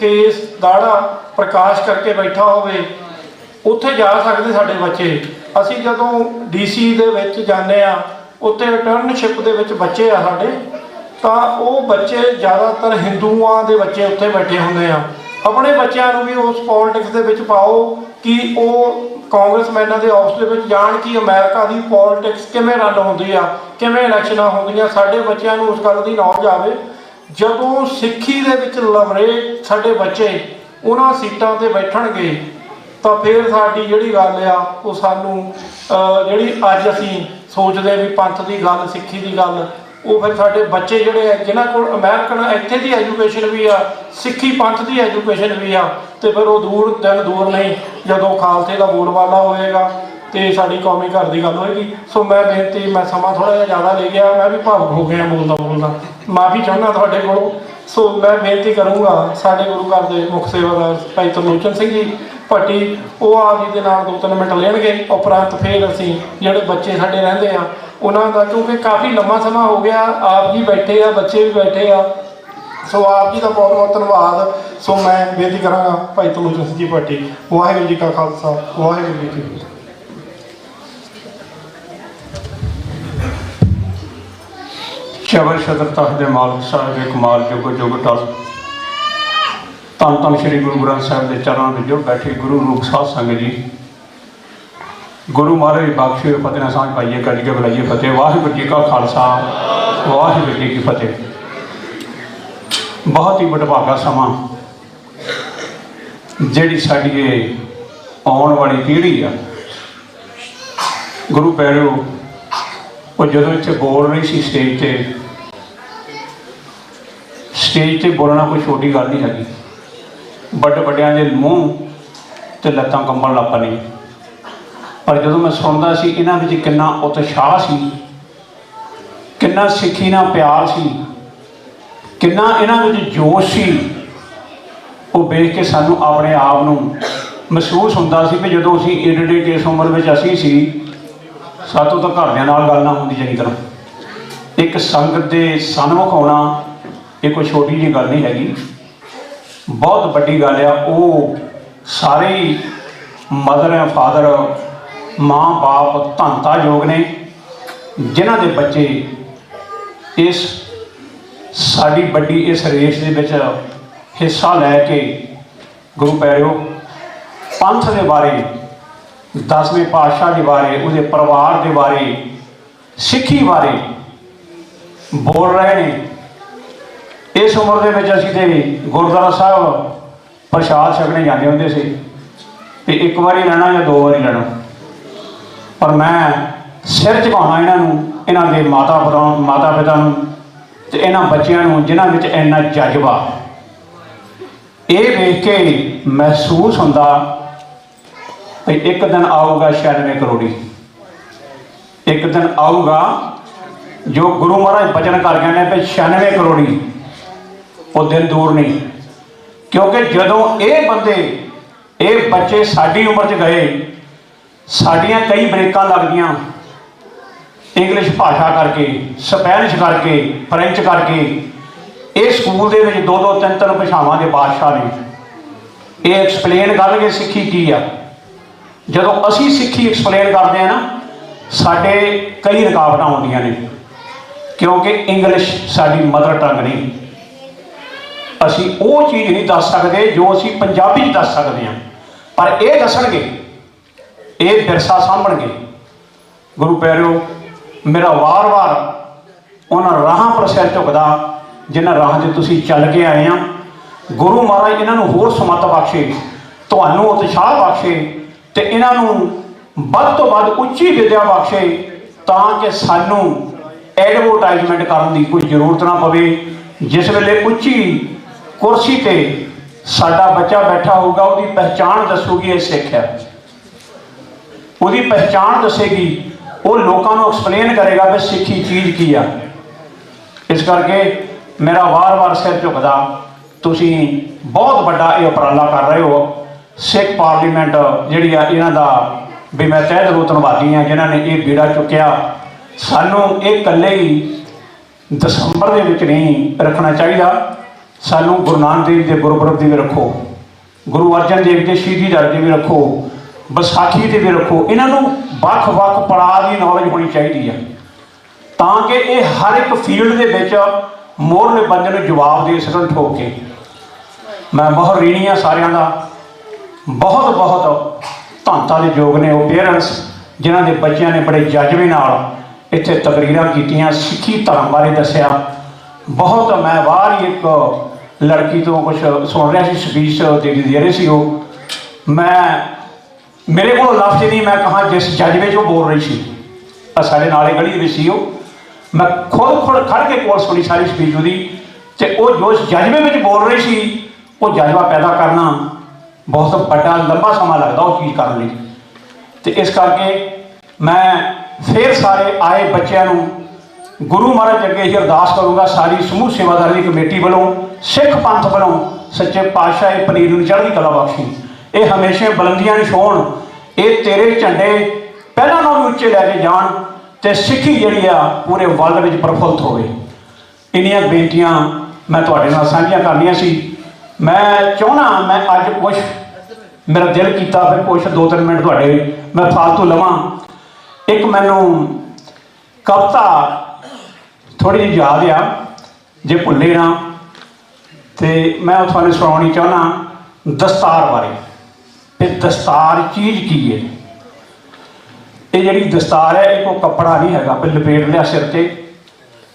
ਕੇਸ ਦਾੜਾ ਪ੍ਰਕਾਸ਼ ਕਰਕੇ ਬੈਠਾ ਹੋਵੇ, ਉੱਥੇ ਜਾ ਸਕਦੇ ਸਾਡੇ ਬੱਚੇ। ਅਸੀਂ ਜਦੋਂ DC ਦੇ ਵਿੱਚ ਜਾਂਦੇ ਆ, ਉੱਥੇ ਇੰਟਰਨਸ਼ਿਪ ਦੇ ਵਿੱਚ ਬੱਚੇ ਆ ਸਾਡੇ, ਤਾਂ ਉਹ ਬੱਚੇ ਜ਼ਿਆਦਾਤਰ ਹਿੰਦੂਆਂ ਦੇ ਬੱਚੇ ਉੱਥੇ ਬੈਠੇ ਹੁੰਦੇ ਆ। ਆਪਣੇ ਬੱਚਿਆਂ ਨੂੰ ਵੀ ਉਸ ਪੋਲਿਟਿਕਸ ਦੇ ਵਿੱਚ ਪਾਓ ਕਿ ਉਹ ਕਾਂਗਰਸਮੈਨਾਂ ਦੇ ਆਫਿਸ ਦੇ ਵਿੱਚ ਜਾਣ ਕਿ ਅਮਰੀਕਾ ਦੀ ਪੋਲਿਟਿਕਸ ਕਿਵੇਂ ਰਨ ਹੁੰਦੀ ਆ, ਕਿਵੇਂ ਇਲੈਕਸ਼ਨਾਂ ਹੁੰਦੀਆਂ, ਸਾਡੇ ਬੱਚਿਆਂ ਨੂੰ ਉਸ ਗੱਲ ਦੀ ਨੌਲੇਜ ਆਵੇ। ਜਦੋਂ ਸਿੱਖੀ ਦੇ ਵਿੱਚ ਲਵਰੇ ਸਾਡੇ ਬੱਚੇ ਉਹਨਾਂ ਸੀਟਾਂ 'ਤੇ ਬੈਠਣਗੇ, ਤਾਂ ਫਿਰ ਸਾਡੀ ਜਿਹੜੀ ਗੱਲ ਆ ਉਹ ਸਾਨੂੰ ਜਿਹੜੀ ਅੱਜ ਅਸੀਂ ਸੋਚਦੇ ਵੀ ਪੰਥ ਦੀ ਗੱਲ, ਸਿੱਖੀ ਦੀ ਗੱਲ, ਉਹ ਫਿਰ ਸਾਡੇ ਬੱਚੇ ਜਿਹੜੇ ਆ ਜਿਨ੍ਹਾਂ ਕੋਲ ਅਮਰੀਕਨ ਇੱਥੇ ਦੀ ਐਜੂਕੇਸ਼ਨ ਵੀ ਆ, ਸਿੱਖੀ ਪੰਥ ਦੀ ਐਜੂਕੇਸ਼ਨ ਵੀ ਆ, ਅਤੇ ਫਿਰ ਉਹ ਦਿਨ ਦੂਰ ਨਹੀਂ ਜਦੋਂ ਖਾਲਸੇ ਦਾ ਬੋਲਬਾਲਾ ਹੋਏਗਾ ਅਤੇ ਸਾਡੀ ਕੌਮੀ ਘਰ ਦੀ ਗੱਲ ਹੋਏਗੀ। ਸੋ ਮੈਂ ਬੇਨਤੀ, ਮੈਂ ਸਮਾਂ ਥੋੜ੍ਹਾ ਜਿਹਾ ਜ਼ਿਆਦਾ ਲੈ ਗਿਆ, ਮੈਂ ਵੀ ਭਾਵੁਕ ਹੋ ਗਿਆ ਬੋਲਦਾ, ਮਾਫੀ ਚਾਹੁੰਦਾ ਤੁਹਾਡੇ ਕੋਲੋਂ। ਸੋ ਮੈਂ ਬੇਨਤੀ ਕਰੂੰਗਾ ਸਾਡੇ ਗੁਰੂ ਘਰ ਦੇ ਮੁੱਖ ਸੇਵਾਦਾਰ ਭਾਈ ਤਰਲੋਚਨ ਸਿੰਘ ਜੀ ਭੱਟੀ, ਉਹ ਆਪ ਜੀ ਦੇ ਨਾਲ 2-3 ਮਿੰਟ ਲੈਣਗੇ। ਉਪਰੰਤ ਫਿਰ ਅਸੀਂ ਜਿਹੜੇ ਬੱਚੇ ਸਾਡੇ ਰਹਿੰਦੇ ਆ ਉਹਨਾਂ ਦਾ, ਕਿਉਂਕਿ ਕਾਫੀ ਲੰਮਾ ਸਮਾਂ ਹੋ ਗਿਆ, ਆਪ ਜੀ ਬੈਠੇ ਆ, ਬੱਚੇ ਵੀ ਬੈਠੇ ਆ, ਸੋ ਆਪ ਜੀ ਦਾ ਬਹੁਤ ਬਹੁਤ ਧੰਨਵਾਦ। ਸੋ ਮੈਂ ਬੇਨਤੀ ਕਰਾਂਗਾ ਭਾਈ ਤਰਲੋਚਨ ਸਿੰਘ ਜੀ ਭੱਟੀ। ਵਾਹਿਗੁਰੂ ਜੀ ਕਾ ਖਾਲਸਾ, ਵਾਹਿਗੁਰੂ ਜੀ ਕੀ ਫਤਿਹ। ਸ਼ਬਦ ਸ਼ਤਰ ਤਖਤ ਦੇ ਮਾਲਕ ਸਾਹਿਬ ਦੇ ਕਮਾਲ ਜੁਗ ਜੁਗ ਟਲ, ਧੰਨ ਧੰਨ ਸ਼੍ਰੀ ਗੁਰੂ ਗ੍ਰੰਥ ਸਾਹਿਬ ਦੇ ਚਰਨਾਂ ਵਿੱਚ ਜੁੜ ਬੈਠੇ ਗੁਰੂ ਰੂਪ ਸਾਧ ਸੰਗਤ ਜੀ, ਗੁਰੂ ਮਹਾਰਾਜ ਬਖਸ਼ੇ ਫਤਿਹ ਨਾਲ ਸਾਂਝ ਪਾਈਏ, ਕੱਢ ਕੇ ਬੁਲਾਈਏ ਫਤਿਹ। ਵਾਹਿਗੁਰੂ ਜੀ ਕਾ ਖਾਲਸਾ, ਵਾਹਿਗੁਰੂ ਜੀ ਕੀ ਫਤਿਹ। ਬਹੁਤ ਹੀ ਵਡਭਾਗਾ ਸਮਾਂ ਜਿਹੜੀ ਸਾਡੀ ਇਹ ਆਉਣ ਵਾਲੀ ਪੀੜ੍ਹੀ ਆ, ਗੁਰੂ ਪਿਆਰਿਓ, ਉਹ ਜਦੋਂ ਇੱਥੇ ਬੋਲ ਰਹੀ ਸੀ ਸਟੇਜ ਤੇ ਬੋਲਣਾ ਕੋਈ ਛੋਟੀ ਗੱਲ ਨਹੀਂ ਹੈਗੀ। ਵੱਡਿਆਂ ਦੇ ਮੂੰਹ ਤੇ ਲੱਤਾਂ ਕੰਬਣ ਲੱਗ ਪੈਣੀਆਂ। ਪਰ ਜਦੋਂ ਮੈਂ ਸੁਣਦਾ ਸੀ ਇਹਨਾਂ ਵਿੱਚ ਕਿੰਨਾ ਉਤਸ਼ਾਹ ਸੀ, किन्ना सिक्खी नाल प्यार सी, किन्ना इन्हां विच जोश सी, वो वेख के सानू अपने आप नूं महसूस हुंदा सी कि जदों असीं एडे इस उम्र विच असीं सी, सातों तो घरदियां नाल गल ना हुंदी चंगी तरह। एक संगत दे सन्मुख आउणा ये कोई छोटी जी गल नहीं हैगी, बहुत वड्डी गल आ। वो सारे ही मदर एंड फादर, माँ बाप धनता योग ने जिन्हां दे बच्चे इस साडी वड्डी इस रेस दे विच हिस्सा लैके गुरु पैरिओ पंथ के बारे, 10वें पातशाह के बारे, उसके परिवार के बारे, सिक्खी बारे बोल रहे हैं। इस उम्र के असीं ते गुरुद्वारा साहब प्रसाद छकने जाते होंदे सी कि एक बारी लेना या 2 बारी लेना, पर मैं सिर झुकाउणा इन्हां दे माता पिता नूं ते इन्हां बच्चिआं नूं जिन्हां विच इन्ना जज्बा, ये वेख के महसूस होंदा भाई एक दिन आऊगा 96 करोड़ी, एक दिन आऊगा जो गुरु महाराज बचन कर गए हैं भाई 96 करोड़ी, वो दिन दूर नहीं। क्योंकि जदों ये बंदे ये बच्चे साडी उम्र च गए, साडियां कई ब्रेकां लगदियां इंग्लिश भाषा करके, स्पैनिश करके, फ्रेंच करके। ये स्कूल दे विच 2-2 3-3 भाषावां के बादशाह ने ये एक्सप्लेन करनगे सिक्खी की आ। जदों असीं सिक्खी एक्सप्लेन करते हैं ना, साडे कई रुकावटां आउंदियां ने, क्योंकि इंग्लिश साडी मदर टंग नहीं। असीं वो चीज़ नहीं दस सकते जो असीं पंजाबी दस सकते हैं, पर ये दसणगे, ये विरसा सामभणगे। गुरु पैरिओ मेरा वार वार उन्हां राहां पर सिर झुकदा जिन्हां राहां ते तुसीं चल के आए हैं। गुरु महाराज इन्हां नूं होर समत बख्शे, तुहानूं उत्साह बख्शे ते इन्हां नूं वध तो वध उच्ची विद्या बख्शे, तां कि सानूं एडवरटाइजमेंट करन दी कोई जरूरत ना पवे। जिस वेले उच्ची कुर्सी ते साडा बच्चा बैठा होगा, उसकी पहचान दसूगी ये सिख है, उसकी पहचान दसेगी, वो लोगों को एक्सप्लेन करेगा कि सिक्खी चीज़ की आ। इस करके मेरा वार वार सिर झुकदा, तुसी बहुत बड़ा ये उपराला कर रहे हो। सिख पार्लीमेंट जिहड़ी आ इन्हां दा भी मैं तहे दिलों धन्नवादी हाँ जिन्हां ने ये बीड़ा चुक्या। सानू ये कल्ले ही दसंबर दे विच नहीं रखना चाहिए, सानू गुरु नानक देव के गुरपुरब की भी रखो, गुरु अर्जन देव के शहीदी दिहाड़े की भी रखो, विसाखी से भी रखो। इन्हों वक् वक् पड़ाव की नॉलेज होनी चाहिए है, ताकि ये हर एक फील्ड के विच मोहरले बंदे नूं जवाब दे सकन ठोक के। मैं बहुत ऋणी हाँ सारिਆਂ ਦਾ, बहुत बहुत धनता के योग ने वो पेरेंट्स जिन्हों के बच्चों ने बड़े जज्बे नाल इत्थे तकरीरां कीतियां, सिक्खी धर्म बारे दसिया। बहुत मैं बाहर ही एक लड़की तो कुछ सुन रहा सी, स्पीच दे रहे सी, मैं मेरे को लफ्ज नहीं, मैं कहा जिस जज्बे च बोल रही सी, साढ़े नाले गली में सी, मैं खुद खड़ के कोल सुनी सारी स्पीच उसकी, तो वो जो जज्बे में बोल रही सी, वो जज्बा पैदा करना बहुत बड़ा लंबा समा लगता वो चीज़ करने लई। तो इस करके मैं फिर सारे आए बच्चों को गुरु महाराज अगे ही अरदास करूँगा, सारी समूह सेवादारी कमेटी वालों, सिख पंथ वालों, सच्चे पातशाह पनीर नूं चढ़दी कला बख्शी, ये हमेशा बुलंदियां नहीं छोड़, ये तेरे झंडे पहलों नालों भी उच्चे लैके जान, तो सिक्खी जिहड़ी आ पूरे वर्ल्ड में प्रफुल्लित होवे। इन्नियां बेनतियां मैं तुहाडे नाल साझियां करनियां सी। मैं चाहना मैं अज कुछ मेरा दिल किया फिर कुछ 2-3 मिनट तुहाडे मैं फालतू लवां। एक मैनू कविता थोड़ी जी याद आ, जे भुले ना तो मैं तुहानूं सुणाउणी चाहना दस्तार बारे, फिर दस्तार चीज़ की है। ये जिहड़ी दस्तार है ये कोई कपड़ा नहीं है भी लपेट लिया सिर ते,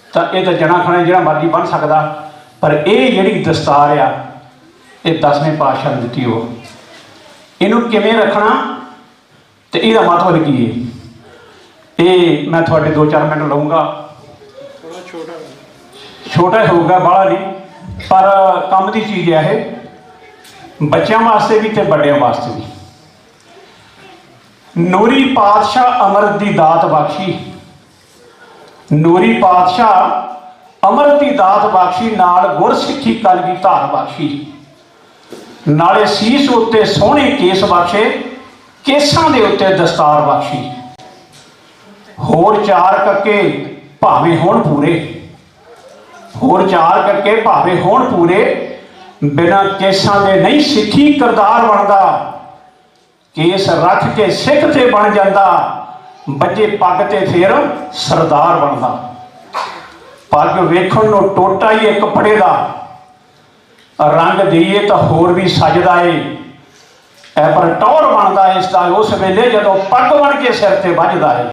तो ये तो जना खना जिहड़ा मर्जी बन सकता, पर ये जिहड़ी दस्तार आ ये 10वें पातशाह ने दित्ती हो। इनू किवें रखना तो इसका मतलब की है, ये मैं थोड़े 2-4 मिनट लूँगा, छोटा होगा बड़ा नहीं, पर काम की चीज़ है ये, बच्चों वास्ते भी तो बड़ियां वास्ते भी। नूरी पातशाह अमृत की दात बख्शी, ਨੂਰੀ ਪਾਤਸ਼ਾਹ ਅਮਰਤ ਦੀ ਦਾਤ ਬਖਸ਼ੀ, ਨਾਲ ਗੁਰਸਿੱਖੀ ਕਲਗੀ ਧਾਰ ਬਖਸ਼ੀ, ਨਾਲੇ ਸੀਸ ਉੱਤੇ ਸੋਹਣੇ ਕੇਸ ਬਖਸ਼ੇ, ਕੇਸਾਂ ਦੇ ਉੱਤੇ ਦਸਤਾਰ ਬਖਸ਼ੀ। ਹੋਰ ਚਾਰ ਕੱਕੇ ਭਾਵੇਂ ਹੁਣ ਪੂਰੇ, ਹੋਰ ਚਾਰ ਕੱਕੇ ਭਾਵੇਂ ਹੁਣ ਪੂਰੇ, ਬਿਨਾਂ ਕੇਸਾਂ ਦੇ ਨਹੀਂ ਸਿੱਖੀ ਕਰਤਾਰ ਬਣਦਾ। ਕੇਸ ਰੱਖ ਕੇ ਸਿੱਖ ਤੇ ਬਣ ਜਾਂਦਾ, ਬੱਜੇ ਪੱਗ ਤੇ ਫਿਰ ਸਰਦਾਰ ਬਣਦਾ। ਪੱਗ ਵੇਖਣ ਨੂੰ ਟੋਟਾ ਹੀ ਇੱਕ ਕੱਪੜੇ ਦਾ, ਰੰਗ ਦੇਈਏ ਤਾਂ ਹੋਰ ਵੀ ਸਜਦਾ ਏ, ਐ ਪਰ ਟੌਰ ਬਣਦਾ ਇਸ ਦਾ ਉਸ ਵੇਲੇ ਜਦੋਂ ਪੱਗ ਬਣ ਕੇ ਸਿਰ ਤੇ ਵੱਜਦਾ ਏ।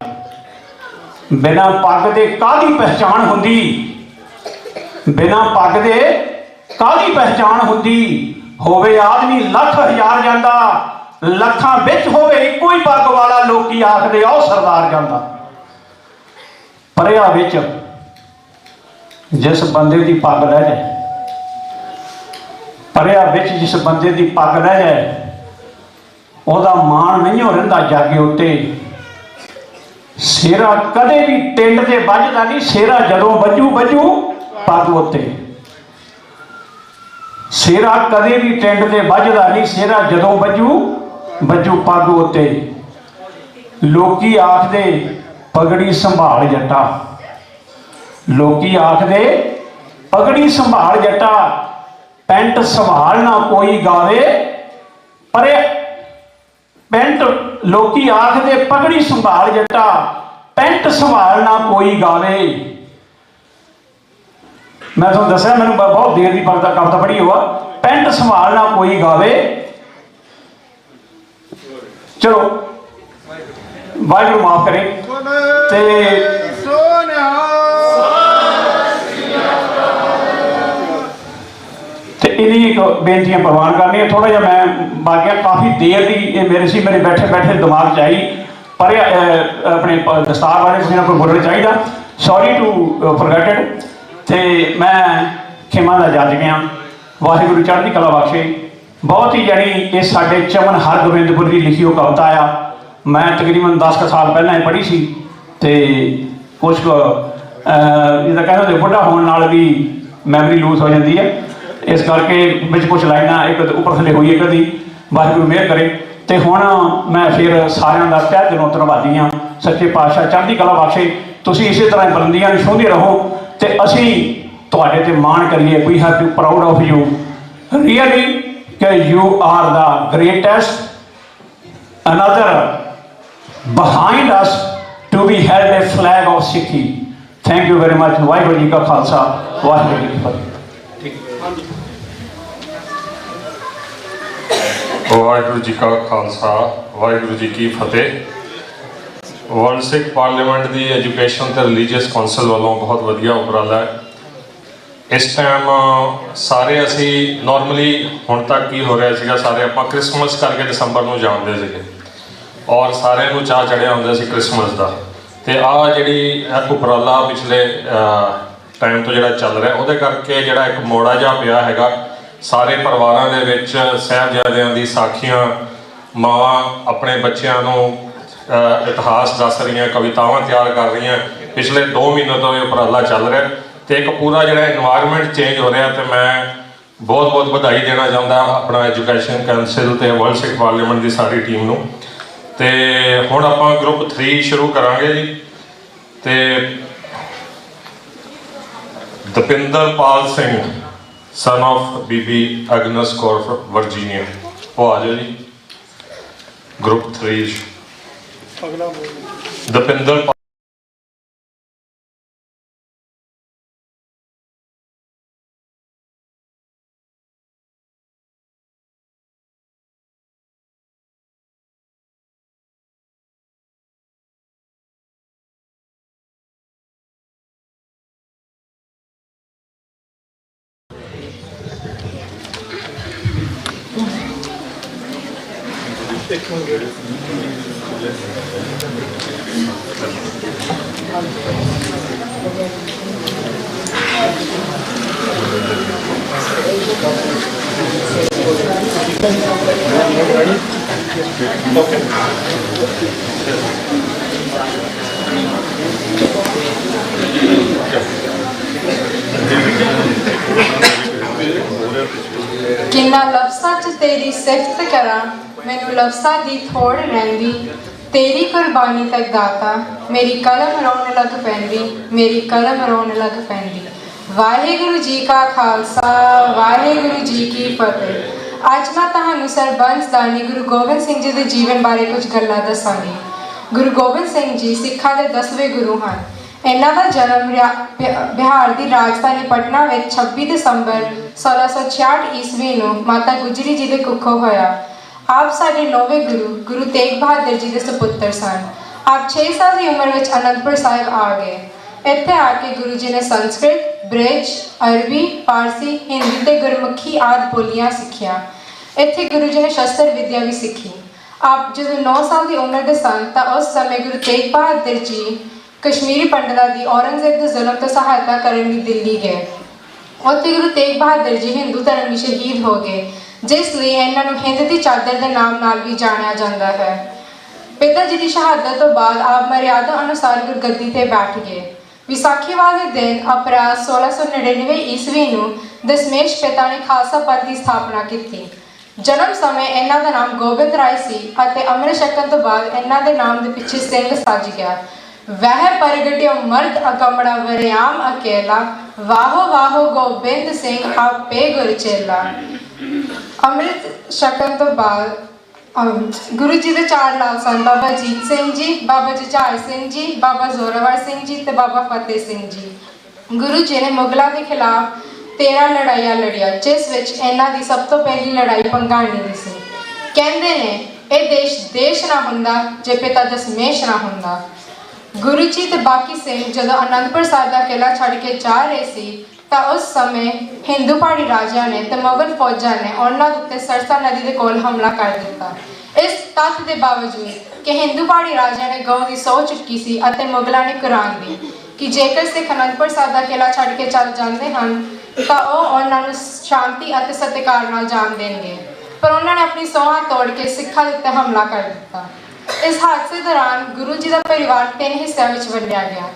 ਬਿਨਾਂ ਪੱਗ ਦੇ ਕਾਹਦੀ ਪਹਿਚਾਣ ਹੁੰਦੀ, ਬਿਨਾਂ ਪੱਗ ਦੇ ਕਾਹਦੀ ਪਹਿਚਾਣ ਹੁੰਦੀ। ਹੋਵੇ ਆਦਮੀ ਲੱਖ ਹਜ਼ਾਰ ਜਾਂਦਾ, ਲੱਖਾਂ ਵਿੱਚ ਹੋਵੇ ਇੱਕੋ ਹੀ ਪੱਗ ਵਾਲਾ, ਲੋਕੀ ਆਖਦੇ ਆਓ ਸਰਦਾਰ ਜਾਂਦਾ। ਪਰਿਆ ਵਿੱਚ ਜਿਸ ਬੰਦੇ ਦੀ ਪੱਗ ਰਹਿ ਜਾਏ, ਪਰਿਆ ਵਿੱਚ ਜਿਸ ਬੰਦੇ ਦੀ ਪੱਗ ਰਹਿ ਜਾਏ, ਉਹਦਾ ਮਾਣ ਨਹੀਂ ਹੋ ਰਹਿੰਦਾ ਜਾਗੇ ਉੱਤੇ। ਸਿਰਾ ਕਦੇ ਵੀ ਟਿੰਡ ਤੇ ਵੱਜਦਾ ਨਹੀਂ, ਸਿਰਾ ਜਦੋਂ ਵੱਜੂ ਪੱਗ ਉੱਤੇ। ਸਿਰਾ ਕਦੇ ਵੀ ਟਿੰਡ ਤੇ ਵੱਜਦਾ ਨਹੀਂ, ਸਿਰਾ ਜਦੋਂ ਵੱਜੂ ਪੱਗ ਉੱਤੇ। ਲੋਕੀ ਆਖਦੇ ਪਗੜੀ ਸੰਭਾਲ ਜੱਟਾ, ਲੋਕੀ ਆਖਦੇ ਪਗੜੀ ਸੰਭਾਲ ਜੱਟਾ, ਪੈਂਟ ਸੰਭਾਲ ਨਾ ਕੋਈ ਗਾਵੇ। ਪਰ ਪੈਂਟ ਲੋਕੀ ਆਖਦੇ ਪਗੜੀ ਸੰਭਾਲ ਜੱਟਾ, ਪੈਂਟ ਸੰਭਾਲ ਨਾ ਕੋਈ ਗਾਵੇ। ਮੈਂ ਤੁਹਾਨੂੰ ਦੱਸਿਆ ਮੈਨੂੰ ਬਹੁਤ ਦੇਰ ਦੀ ਕਵਿਤਾ ਪੜ੍ਹੀ ਹੋਆ, ਪੈਂਟ ਸੰਭਾਲ ਨਾ ਕੋਈ ਗਾਵੇ। ਚਲੋ ਵਾਹਿਗੁਰੂ ਮਾਫ ਕਰੇ ਤੇ ਇਹਦੀ ਇੱਕ ਬੇਨਤੀਆਂ ਪ੍ਰਵਾਨ ਕਰਨੀਆਂ। ਥੋੜਾ ਜਿਹਾ ਮੈਂ ਬਾਗਿਆ ਕਾਫੀ ਦੇਰ ਦੀ ਇਹ ਮੇਰੇ ਬੈਠੇ ਦਿਮਾਗ 'ਚ ਆਈ, ਪਰ ਆਪਣੇ ਦਸਤਾਰ ਬਾਰੇ ਕੁਝ ਨਾ ਕੋਈ ਬੋਲਣਾ ਚਾਹੀਦਾ। ਸੌਰੀ ਟੂ ਫੋਰਗੇਟਡ, ਤੇ ਮੈਂ ਖਿਮਾ ਦਾ ਜੱਜ ਗਿਆ। ਵਾਹਿਗੁਰੂ ਚੜ੍ਹਦੀ ਕਲਾ ਬਖਸ਼ੇ। ਬਹੁਤ ਹੀ ਜਾਣੀ ਇਹ ਸਾਡੇ ਚਮਨ ਹਰਗੋਬਿੰਦਪੁਰ ਦੀ ਲਿਖੀ ਉਹ ਕਵਿਤਾ ਆ। ਮੈਂ ਤਕਰੀਬਨ 10 ਸਾਲ ਪਹਿਲਾਂ ਇਹ ਪੜ੍ਹੀ ਸੀ, ਤੇ ਕੁਛ ਇਹਦਾ ਕਹਿੰਦੇ ਬੁੱਢਾ ਹੋਣ ਨਾਲ ਵੀ ਮੈਮਰੀ ਲੂਜ਼ ਹੋ ਜਾਂਦੀ ਹੈ, ਇਸ ਕਰਕੇ ਵਿੱਚ ਕੁਛ ਲਾਈਨਾਂ ਇੱਕ ਉੱਪਰ ਥੱਲੇ ਹੋਈ ਹੈ ਕਦੀ, ਵਾਹਿਗੁਰੂ ਮਿਹਰ ਕਰੇ। ਤੇ ਹੁਣ ਮੈਂ ਫਿਰ ਸਾਰਿਆਂ ਦਾ ਤਹਿ ਦਿਲੋਂ ਧੰਨਵਾਦੀ ਹਾਂ। ਸੱਚੇ ਪਾਤਸ਼ਾਹ ਚੜ੍ਹਦੀ ਕਲਾ ਬਖਸ਼ੇ। ਤੁਸੀਂ ਇਸੇ ਤਰ੍ਹਾਂ ਬੁਲੰਦੀਆਂ ਨੂੰ ਛੂਹਦੇ ਰਹੋ ਤੇ ਅਸੀਂ ਤੁਹਾਡੇ ਤੇ ਮਾਣ ਕਰੀਏ। We have to proud of you really, ਕਿ you are the greatest, another behind us to be held a flag of Sikhi. Thank you very much. Waheguru ji ਕਾ ਖਾਲਸਾ, ਵਾਹਿਗੁਰੂ ਜੀ ਕੀ ਫਤਿਹ। ਵਾਹਿਗੁਰੂ ਜੀ ਕਾ ਖਾਲਸਾ, ਵਾਹਿਗੁਰੂ ਜੀ ਕੀ ਫਤਿਹ। ਵਰਲਡ ਸਿੱਖ ਪਾਰਲੀਮੈਂਟ ਦੀ ਐਜੂਕੇਸ਼ਨ ਤੇ ਰਿਲੀਜੀਅਸ ਕਾਉਂਸਲ ਵੱਲੋਂ ਬਹੁਤ ਵਧੀਆ ਉਪਰਾਲਾ ਹੈ। ਇਸ ਟਾਈਮ ਸਾਰੇ ਅਸੀਂ ਨਾਰਮਲੀ ਹੁਣ ਤੱਕ ਕੀ ਹੋ ਰਿਹਾ ਸੀਗਾ, ਸਾਰੇ ਆਪਾਂ ਕ੍ਰਿਸਮਸ ਕਰਕੇ ਦਸੰਬਰ ਨੂੰ ਜਾਣਦੇ ਸੀਗੇ ਔਰ ਸਾਰਿਆਂ ਨੂੰ ਚਾਅ ਚੜ੍ਹਿਆ ਹੁੰਦਾ ਸੀ ਕ੍ਰਿਸਮਸ ਦਾ। ਤੇ ਆਹ ਜਿਹੜੀ ਉਪਰਾਲਾ ਪਿਛਲੇ ਟਾਈਮ ਤੋਂ ਜਿਹੜਾ ਚੱਲ ਰਿਹਾ, ਉਹਦੇ ਕਰਕੇ ਜਿਹੜਾ ਇੱਕ ਮੋੜਾ ਜਿਹਾ ਪਿਆ ਹੈਗਾ। ਸਾਰੇ ਪਰਿਵਾਰਾਂ ਦੇ ਵਿੱਚ ਸਾਹਿਬਜ਼ਾਦਿਆਂ ਦੀ ਸਾਖੀਆਂ, ਮਾਵਾਂ ਆਪਣੇ ਬੱਚਿਆਂ ਨੂੰ ਇਤਿਹਾਸ ਦੱਸ ਰਹੀਆਂ, ਕਵਿਤਾਵਾਂ ਤਿਆਰ ਕਰ ਰਹੀਆਂ। ਪਿਛਲੇ 2 ਮਹੀਨੇ ਤੋਂ ਇਹ ਉਪਰਾਲਾ ਚੱਲ ਰਿਹਾ ਤੇ ਇੱਕ ਪੂਰਾ ਜਿਹੜਾ ਇਨਵਾਇਰਮੈਂਟ ਚੇਂਜ ਹੋ ਰਿਹਾ। ਤੇ ਮੈਂ ਬਹੁਤ ਵਧਾਈ ਦੇਣਾ ਚਾਹੁੰਦਾ ਆਪਣਾ ਐਜੂਕੇਸ਼ਨ ਕਾਉਂਸਲ ਤੇ ਵਰਲਡ ਸਿੱਖ ਪਾਰਲੀਮੈਂਟ ਦੀ ਸਾਰੀ ਟੀਮ ਨੂੰ। ਤੇ ਹੁਣ ਆਪਾਂ ਗਰੁੱਪ 3 ਸ਼ੁਰੂ ਕਰਾਂਗੇ ਜੀ। ਤੇ ਦਪਿੰਦਰਪਾਲ Singh son of Bibi ਐਗਨਸ Kaur Virginia, ਉਹ ਆ ਜਾਓ ਜੀ ਗਰੁੱਪ 3। ਦਪਿੰਦਰਪਾਲ इन्हां लफ्ज़ां च तेरी सिफत करा मैनू लफ्ज़ां दी थोड़ रहिंदी तेरी कुर्बानी तक दाता मेरी कलम रोन लग पैंदी मेरी कलम रोन लग पैंदी। वाहिगुरू जी का खालसा वाहिगुरू जी की फतेह। अज मैं तुहानू सरबंस दानी गुरु गोबिंद सिंह जी के जीवन बारे कुछ गल्लां दसांगी। गुरु गोबिंद सिंह जी सिखा के 10वें गुरु हैं। इन्हां दा जन्म बिहार की राजधानी पटना में 26 दिसंबर 1666 ईस्वी नूं माता गुजरी जी के कुखों होया। आप साडे 9वें गुरु गुरु तेग बहादुर जी के सपुत्र सन। आप 6 साल की उम्र में आनंदपुर साहिब आ गए। इत्थे आके गुरु जी ने संस्कृत ब्रिज अरबी फारसी हिंदी ते गुरमुखी आदि बोलियां सिखियां। इत्थे गुरु जी ने शस्त्र विद्या भी सीखी। आप जो 9 साल की उम्र के सन तो उस समय गुरु तेग बहादुर जी कश्मीरी पंडितां की औरंगजेब के जुल्म तो सहायता करने लिए दिल्ली गए। उत्थे गुरु तेग बहादुर जी हिंदू धर्म में शहीद हो गए जिस लिए इन्हों हिंद की चादर के नाम नाल भी जानिया जाता है। पिता जी की शहादत तो बाद आप मर्यादा अनुसार गुरगद्दी से बैठ गए। विसाखी वाले दिन अप्रैल 1699 ईस्वी नूं दशमेश पिता ने खालसा पंथ की स्थापना की। जन्म समय इन्हां दा नाम गोबिंद राय सी अते अमृत छकण तो बाद इन्हां दे नाम दे पिछे सिंह सज गया। वह परगटियो मर्द अकमड़ा वरियाम अकेला वाहो वाहो गोबिंद सिंह आपे गुरचेला। अमृत छकण तो बाद गुरु जी के 4 लाल सन बाबा जीत सिंह जी बाबा जुझार सिंह जी बाबा जोरावर सिंह जी ते बाबा फतेह सिंह जी। गुरु जी ने मुगलों के खिलाफ 13 लड़ाइयां लड़िया जिस विच इन्हां दी सब तो पहली लड़ाई भंगाणी दी सी। कहंदे ने यह देश ना हुंदा जे पिता दशमेश ना हुंदा। गुरु जी ते बाकी सिंह जदों आनंदपुर साहिब दा किला छड़ के जा रहे सी तो उस समय हिंदू पहाड़ी राजा ने ते मुगल फौजा ने उन्हां उत्ते सरसा नदी के कोल हमला कर दिता। इस तथ्य के बावजूद कि हिंदू पहाड़ी राजा ने गौ की सौ चुकी सी अते मुगलों ने कुरान दी कि जेकर सिख आनंदपुर साहिब दा किला छड़ के चल जाते हैं तो वह उन्होंने शांति और सत्कार नाल जान देंगे, पर उन्होंने अपनी सौहां तोड़ के सिखा उत्ते हमला कर दिता। इस हादसे दौरान गुरु जी का परिवार 3 हिस्सों में वंडिया गया।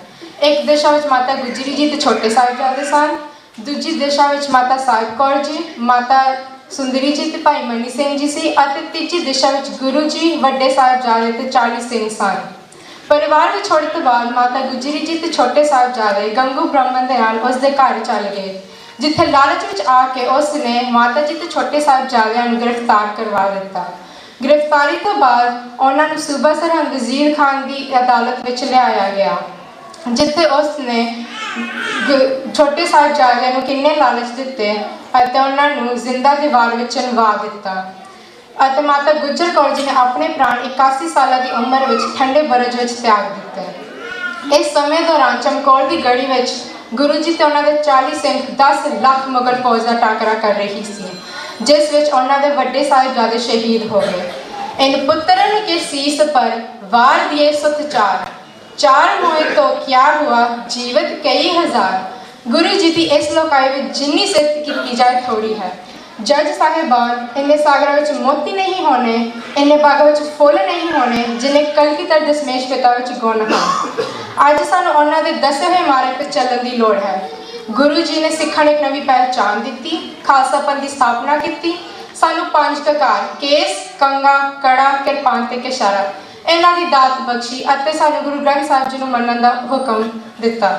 एक दिशा में माता गुजरी जी ते छोटे साहिबजादे सन, दूजी दिशा में माता साहिब कौर जी माता सुंदरी जी ते भाई मनी सिंह जी सी अते तीजी दिशा में गुरु जी वड्डे साहिबजादे ते 40 सिंह सन। परिवार में छोड़ने तो बाद माता गुजरी जी ते छोटे साहिबजादे गंगू ब्राह्मण दे नाल उसदे घर चल गए जिथे लालच में आके उसने माता जी ते छोटे साहिबजादियां नूं गिरफ्तार करवा दिता। गिरफ्तारी तो बाद उन्होंने सूबा सरहंद वजीर खान की अदालत में लिया गया जिथे उसने छोटे साहिबजादियां नूं किन्ने लालच दिते अते उन्होंने जिंदा दीवार में चनवा दिता। अते माता गुजर कौर जी ने अपने प्राण 81 साल की उम्र में ठंडे बरज में त्याग दिते। इस समय दौरान चमकौर की गढ़ी में गुरु जी ते उन्होंने 40 सिंह 10 लाख मुगल फौज का टाकरा कर रही सी जिस विच उन्होंने वड्डे साहिबजादे शहीद हो गए। इन पुत्रन के शीस पर वार दिए सुत चार मोए तो क्या हुआ जीवित कई हजार। गुरु जी की इस लोकाई में जिन्नी सिफत की जाए थोड़ी है। जज साहिबान इन्हें सागर विच मोती नहीं होने इन्हें बाग विच फुल नहीं होने जिन्हें कलगीधर दशमेश पिता विच गुण हैं। अज सानू उन्हां दे दसे हुए मार्ग पर चलण की लोड़ है। गुरु जी ने सिखां नूं एक नवी पहचान दी, खालसा पंथ की स्थापना की। सानू 5 ककार केस कंगा कड़ा किरपान ते कशहरा इन्हां दी दात बख्शी अते सानू गुरु ग्रंथ साहिब जी नूं मनण दा हुक्म दिता।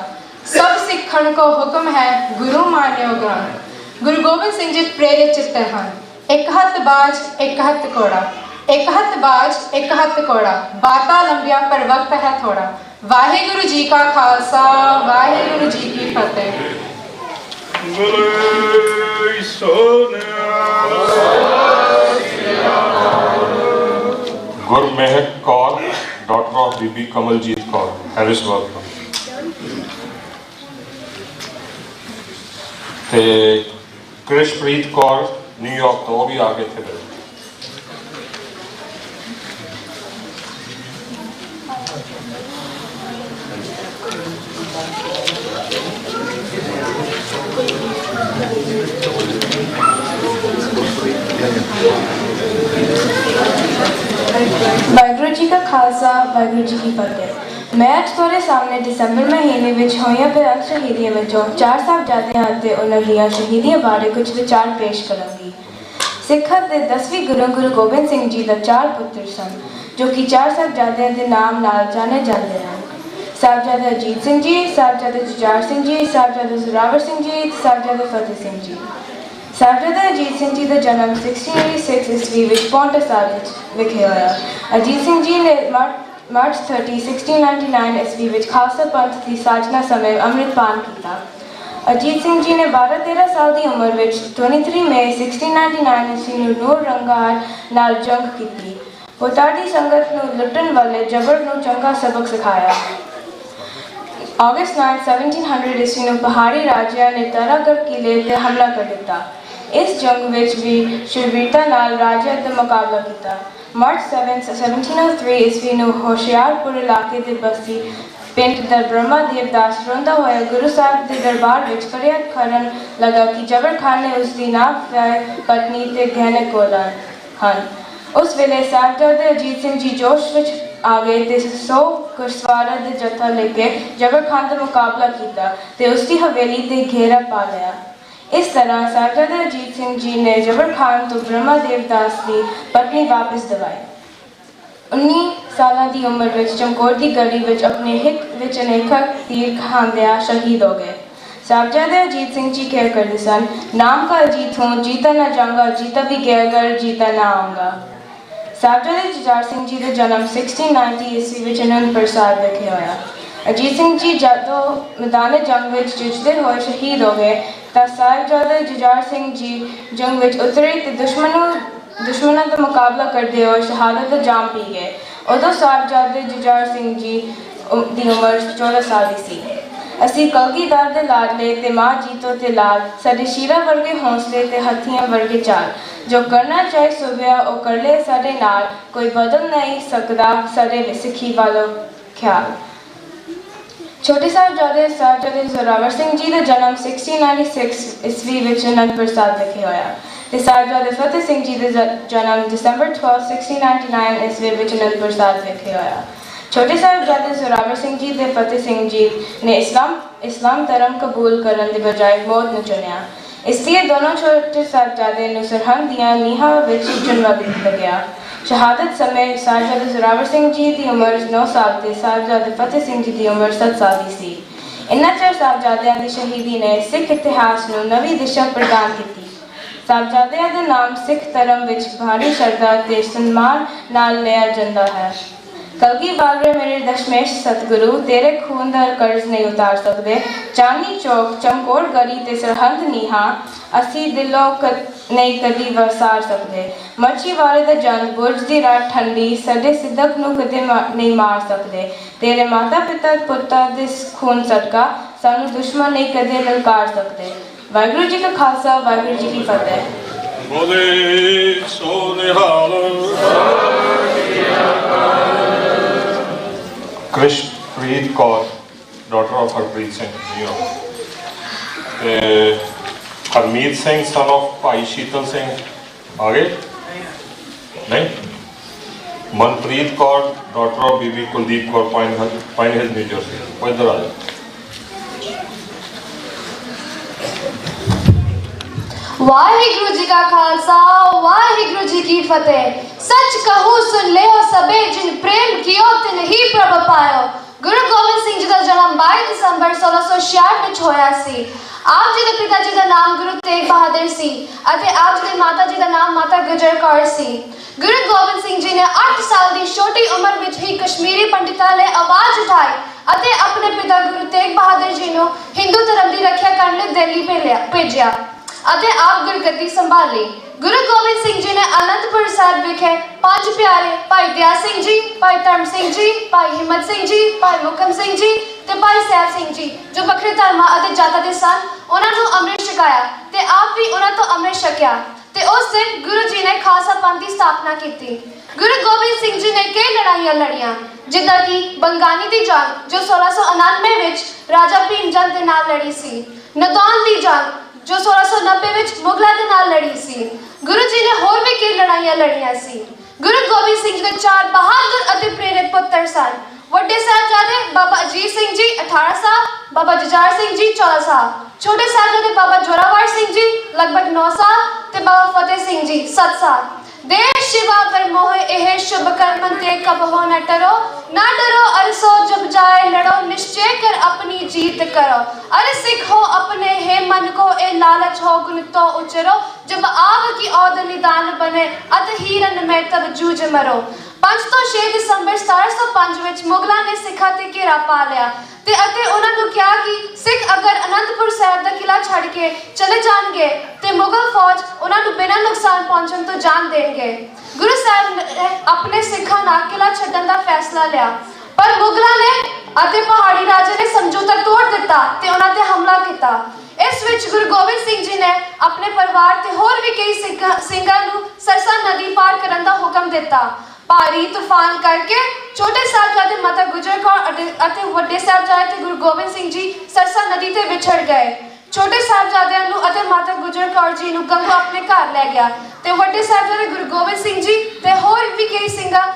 सब सिखण को हुक्म है गुरु मान्यो ग्रंथ। गुरु गोबिंद सिंह जी प्रेरित चित्त हैं। एक हथ बाज एक हथ कोड़ा एक हथ बाज एक हथ कोड़ा बाता लंबिया पर वक्त है थोड़ा। वाहिगुरु जी का खालसा वाहिगुरु जी की Fateh. Gurmehak Kaur daughter of Bibi Kamaljeet Kaur Harrisburg ते कृषप्रीत कौर न्यूयॉर्क तो भी आगे थे। वाहिगुरू जी का खालसा वाहिगुरू जी की फतेह। मैं अज तुहाडे सामने दिसंबर महीने में होईयां बेअंत शहीदियां विचों 4 साहिबजादियां अते उन्हां दीयां शहीदियां बारे कुछ विचार पेश करांगी। ਸਿੱਖਾਂ ਦੇ 10ਵੇਂ ਗੁਰੂ ਗੁਰੂ ਗੋਬਿੰਦ ਸਿੰਘ ਜੀ ਦਾ 4 ਪੁੱਤਰ ਸਨ ਜੋ ਕਿ 4 ਸਾਹਿਬਜ਼ਾਦਿਆਂ ਦੇ ਨਾਮ ਨਾਲ ਜਾਣੇ ਜਾਂਦੇ ਹਨ। ਸਾਹਿਬਜ਼ਾਦਾ ਅਜੀਤ ਸਿੰਘ ਜੀ, ਸਾਹਿਬਜ਼ਾਦਾ ਜੁਝਾਰ ਸਿੰਘ ਜੀ, ਸਾਹਿਬਜ਼ਾਦਾ ਜ਼ੋਰਾਵਰ ਸਿੰਘ ਜੀ ਤੇ ਸਾਹਿਬਜ਼ਾਦਾ ਫਤਿਹ ਸਿੰਘ ਜੀ। ਸਾਹਿਬਜ਼ਾਦਾ ਅਜੀਤ ਸਿੰਘ ਜੀ ਦਾ ਜਨਮ 1686 ਈਸਵੀ ਵਿੱਚ ਪਾਉਂਟਾ ਸਾਹਿਬ ਵਿਖੇ ਹੋਇਆ। ਅਜੀਤ ਸਿੰਘ ਜੀ ਨੇ ਮਾਰਚ 30, 1699 ਈਸਵੀ ਵਿੱਚ ਖਾਲਸਾ ਪੰਥ ਦੀ ਸਾਜਨਾ ਸਮੇਂ ਅੰਮ੍ਰਿਤਪਾਨ ਕੀਤਾ। ਅਜੀਤ ਸਿੰਘ ਜੀ ਨੇ 12-13 ਸਾਲ ਦੀ ਉਮਰ ਵਿੱਚ 23 ਮਈ 1699 ਈਸਵੀ ਨੂੰ ਨੂਰ ਰੰਗਾਰ ਨਾਲ ਜੰਗ ਕੀਤੀ। ਪੁੱਤਾਂ ਦੀ ਸੰਗਤ ਨੂੰ ਲੁੱਟਣ ਵਾਲੇ ਜਬਰ ਨੂੰ ਚੰਗਾ ਸਬਕ ਸਿਖਾਇਆ। ਅਗਸਤ 9, 1700 ਈਸਵੀ ਨੂੰ ਪਹਾੜੀ ਰਾਜਿਆਂ ਨੇ ਤਾਰਾਗੜ੍ਹ ਕਿਲੇ 'ਤੇ ਹਮਲਾ ਕਰ ਦਿੱਤਾ। ਇਸ ਜੰਗ ਵਿੱਚ ਵੀ ਸ਼ੂਰਵੀਰਤਾ ਨਾਲ ਰਾਜਿਆਂ ਦਾ ਮੁਕਾਬਲਾ ਕੀਤਾ। ਮਾਰਚ 7, 1703 ਈਸਵੀ ਨੂੰ ਹੋਸ਼ਿਆਰਪੁਰ ਇਲਾਕੇ ਦੇ ਬਸਤੀ ਪਿੰਡ ਦਾ ਬ੍ਰਹਮਾ ਦੇਵਦਾਸ ਰੋਂਦਾ ਹੋਇਆ ਗੁਰੂ ਸਾਹਿਬ ਦੇ ਦਰਬਾਰ ਵਿੱਚ ਫਰਿਆਦ ਕਰਨ ਲੱਗਾ ਕਿ ਜਬਰ ਖਾਨ ਨੇ ਉਸ ਦੀ ਨਾਮਵਰ ਪਤਨੀ ਤੇ ਗਹਿਣੇ ਖੋਹੇ ਹਨ। ਉਸ ਵੇਲੇ ਸਾਹਿਬਜ਼ਾਦੇ ਅਜੀਤ ਸਿੰਘ ਜੀ ਜੋਸ਼ ਵਿੱਚ ਆ ਗਏ ਤੇ 100 ਘੁੜਸਵਾਰਾਂ ਦਾ ਜੱਥਾ ਲੈ ਕੇ ਜਬਰ ਖਾਨ ਦਾ ਮੁਕਾਬਲਾ ਕੀਤਾ ਤੇ ਉਸ ਦੀ ਹਵੇਲੀ ਤੇ ਘੇਰਾ ਪਾ ਲਿਆ। ਇਸ ਤਰ੍ਹਾਂ ਸਾਹਿਬਜ਼ਾਦਾ ਅਜੀਤ ਸਿੰਘ ਜੀ ਨੇ ਜਬਰ ਖਾਨ ਤੋਂ ਬ੍ਰਹਮਾ ਦੇਵਦਾਸ ਦੀ ਪਤਨੀ ਵਾਪਸ ਦਿਵਾਈ। 19 ਸਾਲਾਂ ਦੀ ਉਮਰ ਵਿੱਚ ਚਮਕੌਰ ਦੀ ਗੜੀ ਵਿੱਚ ਆਪਣੇ ਹਿੱਕ ਵਿੱਚ ਅਨੇਕਾਂ ਤੀਰ ਖਾਂਦਿਆਂ ਸ਼ਹੀਦ ਹੋ ਗਏ। ਸਾਹਿਬਜ਼ਾਦੇ ਅਜੀਤ ਸਿੰਘ ਜੀ ਕਹਿ ਕਰਦੇ ਸਨ, ਨਾਮ ਕਾ ਅਜੀਤ ਹੂੰ, ਜੀਤਾ ਨਾ ਜਾਊਂਗਾ, ਜੀਤਾ ਵੀ ਗਿਆ ਕਰ, ਜੀਤਾ ਨਾ ਆਊਂਗਾ। ਸਾਹਿਬਜ਼ਾਦੇ ਜੁਝਾਰ ਸਿੰਘ ਜੀ ਦਾ ਜਨਮ 1690 ਈਸਵੀ ਵਿੱਚ ਅਨੰਦਪੁਰ ਸਾਹਿਬ ਵਿਖੇ ਹੋਇਆ। ਅਜੀਤ ਸਿੰਘ ਜੀ ਜਦੋਂ ਮੈਦਾਨ ਜੰਗ ਵਿੱਚ ਜੂਝਦੇ ਹੋਏ ਸ਼ਹੀਦ ਹੋ ਗਏ ਤਾਂ ਸਾਹਿਬਜ਼ਾਦੇ ਜੁਝਾਰ ਸਿੰਘ ਜੀ ਜੰਗ ਵਿੱਚ ਉਤਰੇ ਤੇ ਦੁਸ਼ਮਣਾਂ ਦਾ ਮੁਕਾਬਲਾ ਕਰਦੇ ਹੋਏ ਸ਼ਹਾਦਤ ਦਾ ਜਾਮ ਪੀ ਗਏ। ਉਦੋਂ ਸਾਹਿਬਜ਼ਾਦੇ ਜੁਝਾਰ ਸਿੰਘ ਜੀ ਦੀ ਉਮਰ 14 ਸਾਲ ਦੀ ਸੀ। ਅਸੀਂ ਕਲਗੀਧਰ ਦੇ ਲਾਡਲੇ ਤੇ ਮਾਂ ਜੀਤੋ ਤੇ ਲਾਲ, ਸਾਡੇ ਸ਼ੀਰਾ ਵਰਗੇ ਹੌਸਲੇ ਤੇ ਹੱਥੀਆਂ ਵਰਗੇ ਚਾਲ, ਜੋ ਕਰਨਾ ਚਾਹੇ ਸੁਭਿਆ ਉਹ ਕਰ ਲੈ ਸਾਡੇ ਨਾਲ, ਕੋਈ ਬਦਲ ਨਹੀਂ ਸਕਦਾ ਸਾਡੇ ਸਿੱਖੀ ਵਾਲੋ ਖਿਆਲ। ਛੋਟੇ ਸਾਹਿਬਜ਼ਾਦੇ ਜ਼ੋਰਾਵਰ ਸਿੰਘ ਜੀ ਦਾ ਜਨਮ 1696 ਈਸਵੀ ਵਿੱਚ ਅਨੰਦਪੁਰ ਸਾਹਿਬ ਵਿਖੇ ਹੋਇਆ ਤੇ ਸਾਹਿਬਜ਼ਾਦੇ ਫਤਿਹ ਸਿੰਘ ਜੀ ਦਾ ਜਨਮ ਦਸੰਬਰ 12, 1699 ਈਸਵੀ ਵਿੱਚ ਅਨੰਦਪੁਰ ਸਾਹਿਬ ਵਿਖੇ ਹੋਇਆ। ਛੋਟੇ ਸਾਹਿਬਜ਼ਾਦੇ ਜ਼ੋਰਾਵਰ ਸਿੰਘ ਜੀ ਤੇ ਫਤਿਹ ਸਿੰਘ ਜੀ ਨੇ ਇਸਲਾਮ ਧਰਮ ਕਬੂਲ ਕਰਨ ਦੇ ਬਜਾਏ ਮੌਤ ਨੂੰ ਚੁਣਿਆ। ਇਸ ਲਈ ਦੋਨੋਂ ਛੋਟੇ ਸਾਹਿਬਜ਼ਾਦੇ ਨੂੰ ਸਰਹੰਦ ਦੀਆਂ ਨੀਹਾਂ ਵਿੱਚ ਚੁਣਵਾ ਦਿੱਤਾ ਗਿਆ। ਸ਼ਹਾਦਤ ਸਮੇਂ ਸਾਹਿਬਜ਼ਾਦੇ ਜ਼ੋਰਾਵਰ ਸਿੰਘ ਜੀ ਦੀ ਉਮਰ 9 ਸਾਲ ਤੇ ਸਾਹਿਬਜ਼ਾਦੇ ਫਤਿਹ ਸਿੰਘ ਜੀ ਦੀ ਉਮਰ 7 ਸਾਲ ਦੀ ਸੀ। ਇਨ੍ਹਾਂ 4 ਸਾਹਿਬਜ਼ਾਦਿਆਂ ਦੀ ਸ਼ਹੀਦੀ ਨੇ ਸਿੱਖ ਇਤਿਹਾਸ ਨੂੰ ਨਵੀਂ ਦਿਸ਼ਾ ਪ੍ਰਦਾਨ ਕੀਤੀ। ਸਾਹਿਬਜ਼ਾਦਿਆਂ ਦਾ ਨਾਮ ਸਿੱਖ ਧਰਮ ਵਿੱਚ ਭਾਰੀ ਸ਼ਰਧਾ ਤੇ ਸਨਮਾਨ ਨਾਲ ਲਿਆ ਜਾਂਦਾ ਹੈ। ਕਲਗੀ ਬਾਲਰੇ ਮੇਰੇ ਦਸ਼ਮੇਸ਼ ਸਤਿਗੁਰੂ, ਤੇਰੇ ਖੂਨ ਦਾ ਕਰਜ਼ ਨਹੀਂ ਉਤਾਰ ਸਕਦੇ। ਚਾਂਦਨੀ ਚੌਕ, ਚਮਕੌਰ ਗਲੀ ਤੇ ਸਰਹੰਦ ਨੀਹਾਂ, ਅਸੀਂ ਦਿਲੋਂ ਨਹੀਂ ਕਦੀ ਵਸਾਰ ਸਕਦੇ। ਮੱਛੀ ਵਾਲੇ ਦਾ ਜੰਦ, ਬੁਰਜ ਦੀ ਰਾਤ ਠੰਡੀ, ਸਾਡੇ ਸਿੱਦਕ ਨੂੰ ਕਦੇ ਨਹੀਂ ਮਾਰ ਸਕਦੇ। ਤੇਰੇ ਮਾਤਾ ਪਿਤਾ ਪੁੱਤਾਂ ਦੇ ਖੂਨ ਸਦਕਾ ਸਾਨੂੰ ਦੁਸ਼ਮਣ ਨਹੀਂ ਕਦੇ ਲਲਕਾਰ ਸਕਦੇ। ਵਾਹਿਗੁਰੂ ਜੀ ਕਾ ਖਾਲਸਾ, ਵਾਹਿਗੁਰੂ ਜੀ ਕੀ ਫਤਿਹ। ਬੋਲੇ ਸੋ ਨਿਹਾਲ। ਕ੍ਰਿਸ਼ਪ੍ਰੀਤ ਕੌਰ, ਡਾਟਰ ਆਫ ਹਰਪ੍ਰੀਤ ਸਿੰਘ ਜੀ, ਤੇ ਹਰਮੀਤ ਸਿੰਘ ਸਨ ਆਫ ਭਾਈ ਸ਼ੀਤਲ ਸਿੰਘ ਆ ਗਏ ਨਹੀਂ। Manpreet Kaur, daughter of Bibi Kuldeep Kaur, Pine Hill New jersey. ਉਹ ਇੱਧਰ ਆ ਜਾਓ। वाहिगुरु जी का खालसा, वाहिगुरु जी की फतेह। सच कहूँ सुन ले हो सबे, जिन प्रेम कियो तिन ही प्रभ पायो। गुरु गोबिंद सिंह जी का जन्म 22 ਦਸੰਬਰ 1666 ਵਿੱਚ ਹੋਇਆ ਸੀ। ਆਪ ਜੀ ਦੇ ਪਿਤਾ ਜੀ ਦਾ ਨਾਮ ਗੁਰੂ ਤੇਗ ਬਹਾਦਰ ਸੀ ਅਤੇ ਆਪ ਜੀ ਦੀ ਮਾਤਾ ਜੀ ਦਾ ਨਾਮ ਮਾਤਾ ਗੁਜਰ ਕੌਰ ਸੀ। ਗੁਰੂ ਗੋਬਿੰਦ ਸਿੰਘ ਜੀ ਨੇ 8 ਸਾਲ ਦੀ ਛੋਟੀ ਉਮਰ ਵਿੱਚ ਹੀ ਕਸ਼ਮੀਰੀ ਪੰਡਿਤਾਂ ਲਈ ਆਵਾਜ਼ ਉਠਾਈ ਅਤੇ ਆਪਣੇ ਪਿਤਾ ਗੁਰੂ ਤੇਗ ਬਹਾਦਰ ਜੀ ਨੂੰ ਹਿੰਦੂ ਧਰਮ ਦੀ ਰੱਖਿਆ ਕਰਨ ਲਈ ਦਿੱਲੀ ਭੇਜਿਆ ਅਤੇ ਆਪ ਗੁਰਗੱਦੀ ਸੰਭਾਲੀ। ਗੁਰੂ ਗੋਬਿੰਦ ਸਿੰਘ ਜੀ ਨੇ ਅਨੰਦਪੁਰ ਸਾਹਿਬ ਵਿਖੇ 5 ਪਿਆਰੇ ਭਾਈ ਦਇਆ ਸਿੰਘ ਜੀ, ਭਾਈ ਧਰਮ ਸਿੰਘ ਜੀ, ਭਾਈ ਹਿੰਮਤ ਸਿੰਘ ਜੀ, ਭਾਈ ਮੁਕਮ ਸਿੰਘ ਜੀ ਤੇ ਭਾਈ ਸਾਹਿਬ ਸਿੰਘ ਜੀ, ਜੋ ਵੱਖਰੇ ਧਰਮਾਂ ਅਤੇ ਜਾਤਾਂ ਦੇ ਸਨ, ਉਹਨਾਂ ਨੂੰ ਅੰਮ੍ਰਿਤ ਛਕਾਇਆ ਤੇ ਆਪ ਵੀ ਉਹਨਾਂ ਤੋਂ ਅੰਮ੍ਰਿਤ ਛਕਿਆ ਤੇ ਉਸ ਦਿਨ ਗੁਰੂ ਜੀ ਨੇ ਖਾਲਸਾ ਪੰਥ ਦੀ ਸਥਾਪਨਾ ਕੀਤੀ। ਗੁਰੂ ਗੋਬਿੰਦ ਸਿੰਘ ਜੀ ਨੇ ਕਈ ਲੜਾਈਆਂ ਲੜੀਆਂ, ਜਿੱਦਾਂ ਕਿ ਬੰਗਾਣੀ ਦੀ ਜੰਗ ਜੋ 1699 ਵਿੱਚ ਰਾਜਾ ਭੀਮ ਚੰਦ ਦੇ ਨਾਲ ਲੜੀ ਸੀ, ਨਦੌਨ ਦੀ ਜੰਗ ਜੋ 1690 ਵਿੱਚ ਮੁਗਲਾਂ ਦੇ ਨਾਲ ਲੜੀ ਸੀ। ਗੁਰੂ ਜੀ ਨੇ ਹੋਰ ਵੀ ਕਈ ਲੜਾਈਆਂ ਲੜੀਆਂ ਸੀ। ਗੁਰੂ ਗੋਬਿੰਦ ਸਿੰਘ ਜੀ ਦੇ 4 ਬਹਾਦਰ ਅਤੇ ਪ੍ਰੇਰਕ ਪੁੱਤਰ ਸਨ। ਵੱਡੇ ਸਾਹਿਬਜ਼ਾਦੇ ਬਾਬਾ ਅਜੀਤ ਸਿੰਘ ਜੀ 18 ਸਾਲ, ਬਾਬਾ ਜੁਝਾਰ ਸਿੰਘ ਜੀ 14 ਸਾਲ, ਛੋਟੇ ਸਾਹਿਬਜ਼ਾਦੇ ਬਾਬਾ ਜੋਰਾਵਰ ਸਿੰਘ ਜੀ ਲਗਭਗ 9 ਸਾਲ ਤੇ ਬਾਬਾ ਫਤਿਹ ਸਿੰਘ ਜੀ 7 ਸਾਲ। देश शिवा पर मोह एह शुभ कर्म ते कब हो न टरो, ना डरो अरसो जब जाए लड़ो, निश्चय कर अपनी जीत करो। अरे सिख हो अपने हे मन को ए लालच हो गुण तो उचरो, जब आग की औद निदान बने अत हीरन में तब जूझ मरो। 5 ਤੋਂ 6 ਦਸੰਬਰ 1705 ਵਿੱਚ ਮੁਗਲਾਂ ਨੇ ਸਿੱਖਾਂ ਤੇ ਘੇਰਾ ਪਾ ਲਿਆ ਤੇ ਅਤੇ ਉਹਨਾਂ ਨੂੰ ਕਿਹਾ ਕਿ ਸਿੱਖ ਅਗਰ ਅਨੰਦਪੁਰ ਸਾਹਿਬ ਦਾ ਕਿਲਾ ਛੱਡ ਕੇ ਚਲੇ ਜਾਣਗੇ ਤੇ ਮੁਗਲ ਫੌਜ ਉਹਨਾਂ ਨੂੰ ਬਿਨਾਂ ਨੁਕਸਾਨ ਪਹੁੰਚਣ ਤੋਂ ਜਾਨ ਦੇਣਗੇ। ਗੁਰੂ ਸਾਹਿਬ ਨੇ ਆਪਣੇ ਸਿੱਖਾਂ ਨਾਲ ਕਿਲਾ ਛੱਡਣ ਦਾ ਫੈਸਲਾ ਲਿਆ, ਪਰ ਮੁਗਲਾਂ ਨੇ ਅਤੇ ਪਹਾੜੀ ਰਾਜੇ ਨੇ ਸਮਝੌਤਾ ਤੋੜ ਦਿੱਤਾ ਤੇ ਉਹਨਾਂ ਤੇ ਹਮਲਾ ਕੀਤਾ। ਇਸ ਵਿੱਚ ਗੁਰੂ ਗੋਬਿੰਦ ਸਿੰਘ ਜੀ ਨੇ ਆਪਣੇ ਪਰਿਵਾਰ ਤੇ ਹੋਰ ਵੀ ਕਈ ਸਿੰਘਾਂ ਨੂੰ ਸਰਸਾ ਨਦੀ ਪਾਰ ਕਰਨ ਦਾ ਹੁਕਮ ਦਿੱਤਾ। ਭਾਰੀ ਤੂਫਾਨ ਕਰਕੇ ਛੋਟੇ ਸਾਹਿਬਜ਼ਾਦੇ ਮਾਤਾ ਗੁਜਰ ਕੌਰ ਅਤੇ ਵੱਡੇ ਸਾਹਿਬਜ਼ਾਦੇ ਤੇ ਗੁਰੂ ਗੋਬਿੰਦ ਸਿੰਘ ਜੀ ਸਰਸਾ ਨਦੀ ਤੇ ਵਿਛੜ ਗਏ। ਛੋਟੇ ਸਾਹਿਬਜ਼ਾਦਿਆਂ ਨੂੰ ਅਤੇ ਮਾਤਾ ਗੁਜਰ ਕੌਰ ਜੀ ਨੂੰ ਗੰਗਾ ਆਪਣੇ ਘਰ ਲੈ ਗਿਆ ਤੇ ਵੱਡੇ ਸਾਹਿਬਜ਼ਾਦੇ ਗੁਰੂ ਗੋਬਿੰਦ ਸਿੰਘ ਜੀ ਤੇ ਹੋਰ ਵੀ ਕਈ ਸਿੰਘਾਂ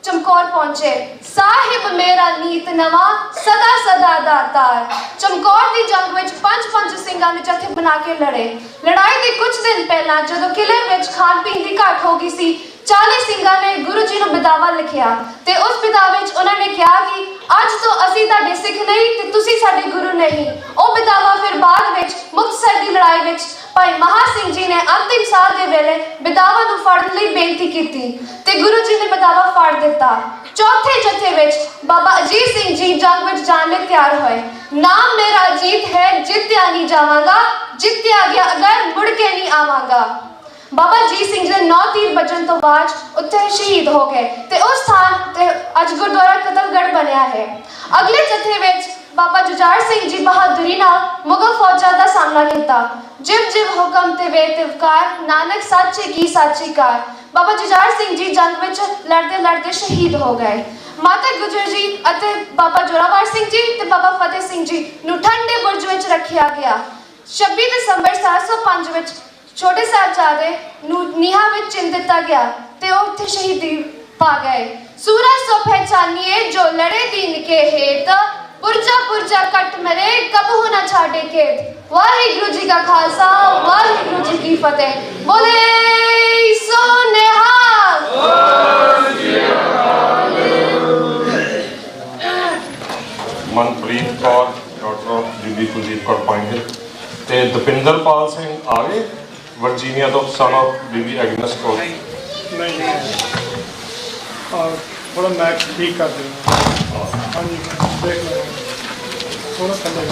ਚਮਕੌਰ ਪਹੁੰਚੇ। ਸਾਹਿਬ ਮੇਰਾ ਨੀਤ ਨਵਾਂ ਸਦਾ ਸਦਾ ਦਾਤਾਰ। ਚਮਕੌਰ ਦੀ ਜੰਗ ਵਿੱਚ 5 ਸਿੰਘਾਂ ਨੇ ਜਥੇ ਬਣਾ ਕੇ ਲੜੇ। ਲੜਾਈ ਦੇ ਕੁਝ ਦਿਨ ਪਹਿਲਾਂ ਜਦੋਂ ਕਿਲੇ ਵਿੱਚ ਖਾਣ ਪੀਣ ਦੀ ਘਾਟ ਹੋ ਗਈ ਸੀ, 40 ਸਿੰਘਾਂ ਨੇ ਗੁਰੂ ਜੀ ਨੂੰ ਬਿਦਾਵਾ ਲਿਖਿਆ ਤੇ ਉਸ ਬਿਦਾਵੇ ਵਿੱਚ ਉਹਨਾਂ ਨੇ ਕਿਹਾ ਕਿ ਅੱਜ ਤੋਂ ਅਸੀਂ ਤੁਹਾਡੇ ਸਿੱਖ ਨਹੀਂ ਤੇ ਤੁਸੀਂ ਸਾਡੇ ਗੁਰੂ ਨਹੀਂ। ਉਹ ਬਿਦਾਵਾ ਫਿਰ ਬਾਅਦ ਵਿੱਚ ਮੁਕਤਸਰ ਦੀ ਲੜਾਈ ਵਿੱਚ ਭਾਈ ਮਹਾ ਸਿੰਘ ਜੀ ਨੇ ਅੰਤਿਮ ਸਾਹ ਦੇ ਵੇਲੇ ਬਿਦਾਵਾ ਨੂੰ ਫੜਨ ਲਈ ਬੇਨਤੀ ਕੀਤੀ ਤੇ ਗੁਰੂ ਜੀ ਨੇ ਬਿਦਾਵਾ ਫੜ ਦਿੱਤਾ। ਚੌਥੇ ਜਥੇ ਵਿੱਚ ਬਾਬਾ ਅਜੀਤ ਸਿੰਘ ਜੀ ਜੰਗ ਵਿੱਚ ਜਾਣ ਲਈ ਤਿਆਰ ਹੋਏ। ਨਾਮ ਮੇਰਾ ਅਜੀਤ ਹੈ, ਜਿੱਤਿਆ ਨਹੀਂ ਜਾਵਾਂਗਾ, ਜਿੱਤਿਆ ਗਿਆ ਅਗਰ ਮੁੜ ਕੇ ਨਹੀਂ ਆਵਾਂਗਾ। ਬਾਬਾ ਅਜੀਤ ਸਿੰਘ ਜੀ ਦੇ 9 ਤੀਰ ਵੱਜਣ ਤੋਂ ਬਾਅਦ ਉੱਥੇ ਸ਼ਹੀਦ ਹੋ ਗਏ ਤੇ ਉਸ ਸਥਾਨ ਤੇ ਅੱਜ ਗੁਰਦੁਆਰਾ ਕਤਲਗੜ੍ਹ ਬਣਿਆ ਹੈ। ਅਗਲੇ ਜਥੇ ਵਿੱਚ ਬਾਬਾ ਜੁਝਾਰ ਸਿੰਘ ਜੀ ਬਹਾਦੁਰੀ ਨਾਲ ਮੁਗਲ ਫੌਜਾਂ ਦਾ ਸਾਹਮਣਾ ਕੀਤਾ। ਜਿਵ ਜਿਵ ਹੁਕਮ ਤੇ ਵੇ ਤਿਵਕਾਰ, ਨਾਨਕ ਸਾਚੇ ਕੀ ਸਾਚੀ ਕਾਰ। ਬਾਬਾ ਜੁਝਾਰ ਸਿੰਘ ਜੀ ਜੰਗ ਵਿੱਚ ਲੜਦੇ ਲੜਦੇ ਸ਼ਹੀਦ ਹੋ ਗਏ। ਮਾਤਾ ਗੁਜਰ ਜੀ ਅਤੇ ਬਾਬਾ ਜੋਰਾਵਰ ਸਿੰਘ ਜੀ ਤੇ ਬਾਬਾ ਫਤਿਹ ਸਿੰਘ ਜੀ ਨੂੰ ਠੰਡੇ ਬੁਰਜ ਵਿੱਚ ਰੱਖਿਆ ਗਿਆ। 26 ਦਸੰਬਰ 1705 ਵਿੱਚ ਛੋਟੇ ਸਾਹਿਬਜ਼ਾਦੇ ਨੂੰ ਨੀਹਾਂ ਵਿੱਚ ਚਿਣ ਦਿੱਤਾ ਗਿਆ ਤੇ ਉਹ ਉੱਥੇ ਸ਼ਹੀਦੀ ਪਾ ਗਏ। ਸੂਰਜ ਸੋ ਪਹਿਚਾਨੀਏ ਜੋ ਲੜੇ ਦੀਨ ਕੇ ਹੇਤ, ਪੁਰਜਾ ਪੁਰਜਾ ਕੱਟ ਮਰੇ ਕਬਹੂ ਨਾ ਛਾੜੇ ਖੇਤ। ਵਾਹਿਗੁਰੂ ਜੀ ਕਾ ਖਾਲਸਾ, ਵਾਹਿਗੁਰੂ ਜੀ ਕੀ ਫਤਿਹ। ਬੋਲੇ ਸੋ ਨਿਹਾਲ। ਮਨਪ੍ਰੀਤ ਕੌਰ ਡਾਕਟਰ ਆਫ ਬੀਬੀ ਕੁਲਦੀਪ ਕੌਰ ਪਾਇੰਦੇ ਤੇ ਦਪਿੰਦਰਪਾਲ ਸਿੰਘ ਆ ਗਏ ਵਰਜੀਨੀਆ ਤੋਂ ਸਨ ਆਫ ਬੀਬੀ ਐਗਨਸ ਕੌਰ। ਥੋੜਾ ਮੈਚ ਠੀਕ ਕਰ ਦਿਓ। ਹਾਂਜੀ ਦੇਖ ਲਓ ਥੋੜਾ ਥੱਲੇ।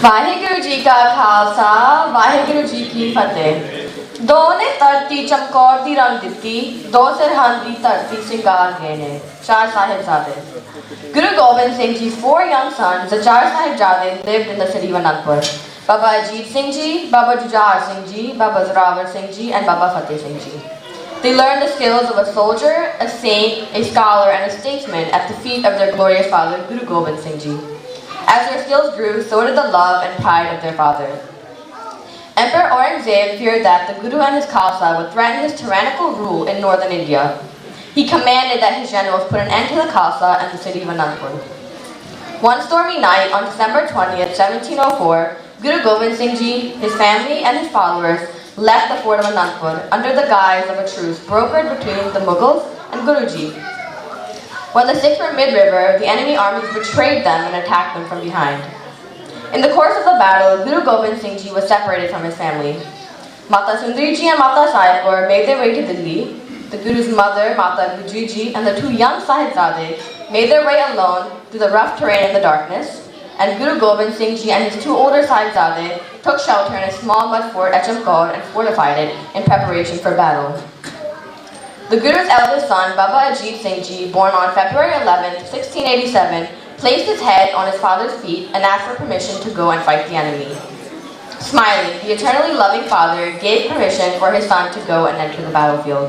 ਵਾਹਿਗੁਰੂ ਜੀ ਕਾ ਖਾਲਸਾ, ਵਾਹਿਗੁਰੂ ਜੀ ਕੀ ਫਤਿਹ। ਦੋ ਨੇ ਧਰਤੀ ਚਮਕੌਰ ਦੀ ਰੰਗ ਦਿੱਤੀ, ਦੋ ਸਰਹੰਦ ਦੀ ਧਰਤੀ ਸਿੰਗਾਰ ਗਏ ਨੇ। ਚਾਰ ਸਾਹਿਬਜ਼ਾਦੇ। Guru Gobind Singh Ji's 4 young sons, the Char Sahibzade, lived in the city of Anandpur. Baba Ajit Singh Ji, Baba Jujhar Singh Ji, Baba Zorawar Singh Ji, and Baba Fateh Singh Ji. They learned the skills of a soldier, a saint, a scholar, and a statesman at the feet of their glorious father, Guru Gobind Singh Ji. As their skills grew, so did the love and pride of their father. Emperor Aurangzeb feared that the Guru and his Khalsa would threaten his tyrannical rule in northern India. He commanded that his generals put an end to the Khalsa and the city of Anandpur. One stormy night on December 20th, 1704, Guru Gobind Singh Ji, his family, and his followers left the fort of Anandpur under the guise of a truce brokered between the Mughals and Guruji. When the Sikhs were mid-river, the enemy armies betrayed them and attacked them from behind. In the course of the battle, Guru Gobind Singh Ji was separated from his family. Mata Sundari Ji and Mata Sahibpur made their way to Delhi. The Guru's mother, Mata Gujri Ji, and the 2 young Sahibzade made their way alone through the rough terrain in the darkness, and Guru Gobind Singh Ji and his 2 older Sahibzade took shelter in a small mud fort at Chamkaur and fortified it in preparation for battle. The Guru's eldest son, Baba Ajit Singh Ji, born on February 11, 1687, placed his head on his father's feet and asked for permission to go and fight the enemy. Smiling, the eternally loving father gave permission for his son to go and enter the battlefield.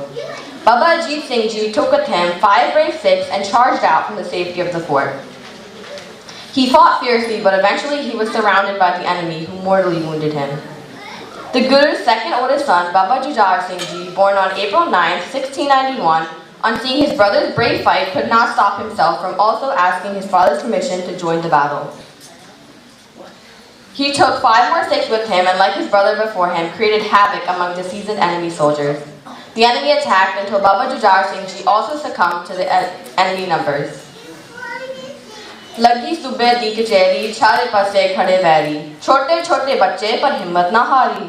Baba Ajit Singh Ji took with him 5 brave Sikhs and charged out from the safety of the fort. He fought fiercely, but eventually he was surrounded by the enemy, who mortally wounded him. The Guru's second oldest son, Baba Jujhar Singh Ji, born on April 9, 1691, on seeing his brother's brave fight, could not stop himself from also asking his father's permission to join the battle. He took 5 more Sikhs with him and, like his brother before him, created havoc among the seasoned enemy soldiers. The enemy attacked until Baba Jujhar Singh Ji also succumbed to the enemy numbers. लगी सुबह दी कचहरी चारे पासे खड़े vary छोटे छोटे बच्चे पर हिम्मत ना हारी.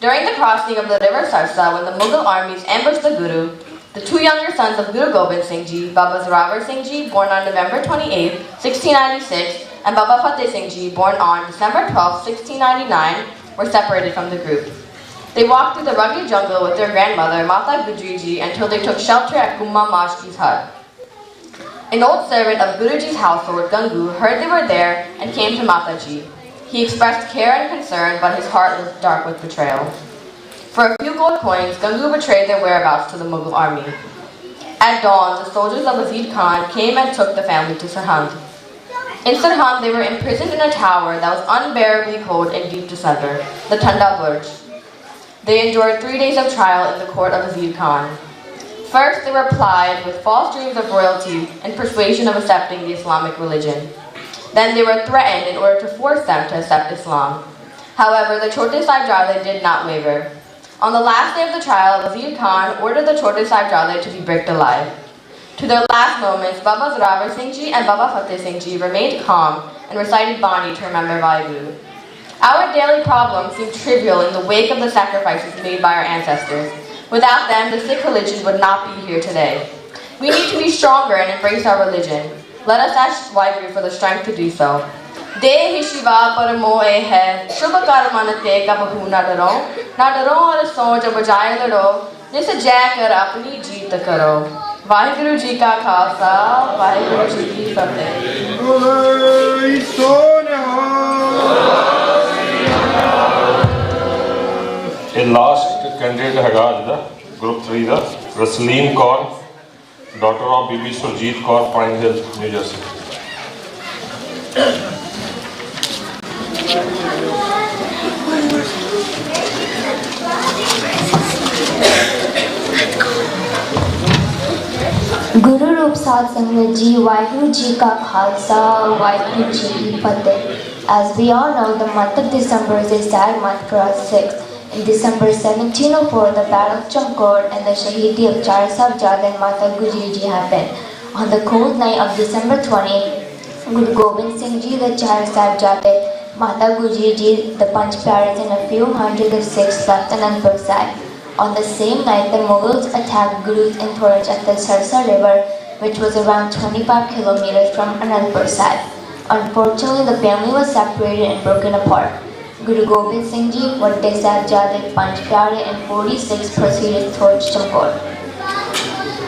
During the crossing of the river Sarsa, when the Mughal armies ambushed the Guru, the 2 younger sons of Guru Gobind Singh Ji, Baba Zorawar Singh Ji, born on November 28, 1696, and Baba Fateh Singh Ji, born on December 12, 1699, were separated from the group. They walked through the rugged jungle with their grandmother, Mata Gujri Ji, until they took shelter at Gumma Mashki's hut. An old servant of Guruji's household, Gangu, heard they were there and came to Mataji. He expressed care and concern, but his heart was dark with betrayal. For a few gold coins, Gangu betrayed their whereabouts to the Mughal army. At dawn, the soldiers of Wazir Khan came and took the family to Sirhind. In Sirhind, they were imprisoned in a tower that was unbearably cold in deep December, the Thanda Burj. They endured 3 days of trial in the court of Wazir Khan. First, they were plied with false dreams of royalty and persuasion of accepting the Islamic religion. Then they were threatened in order to force them to accept Islam. However, the Chote Sahibzade did not waver. On the last day of the trial, Wazir Khan ordered the Chote Sahibzade to be bricked alive. To their last moments, Baba Zorawar Singh Ji and Baba Fateh Singh Ji remained calm and recited Bani to remember Vaheguru. Our daily problems seem trivial in the wake of the sacrifices made by our ancestors. Without them, the Sikh religion would not be here today. We need to be stronger and embrace our religion. Let us ask Vaheguru for the strength to do so. Dehi Shiva Paramo hai, Shubha Karmanate Kabahu na daro aur soch bajaye lado, jise jai kar apni jeet karo. Vaheguru Ji ka Khalsa, Vaheguru Ji ki Fateh. ਇਹ last candidate ਹੈਗਾ ਅੱਜ ਦਾ group 3 ਦਾ Rasleen Kaur daughter of Bibi Surjit Kaur Pine Hill New Jersey. गुरु रूप साध संगत जी, वाहिगुरु जी का खालसा, वाहिगुरु जी की फतेह. As we all know, the month of December is a sad month for us Sikhs. In December 1704, the Battle of Chamkor and the Shahidi of Char Sahibzade and Mata Gujri Ji happened. On the cold night of December 20, Guru Gobind Singh Ji, the Char Sahibzade, Mata Gujri Ji, the Panch Pyares and a few hundred of Sikhs left Anandpur Sahib. On the same night, the Mughals attacked Gurus in Torach at the Sarsa River, which was around 25 kilometers from Anandpur Sahib. Unfortunately, the family was separated and broken apart. Guru Gobind Singh Ji, Vadde Sahibzade, Panch Pyare and 46 proceeded towards Chamkor.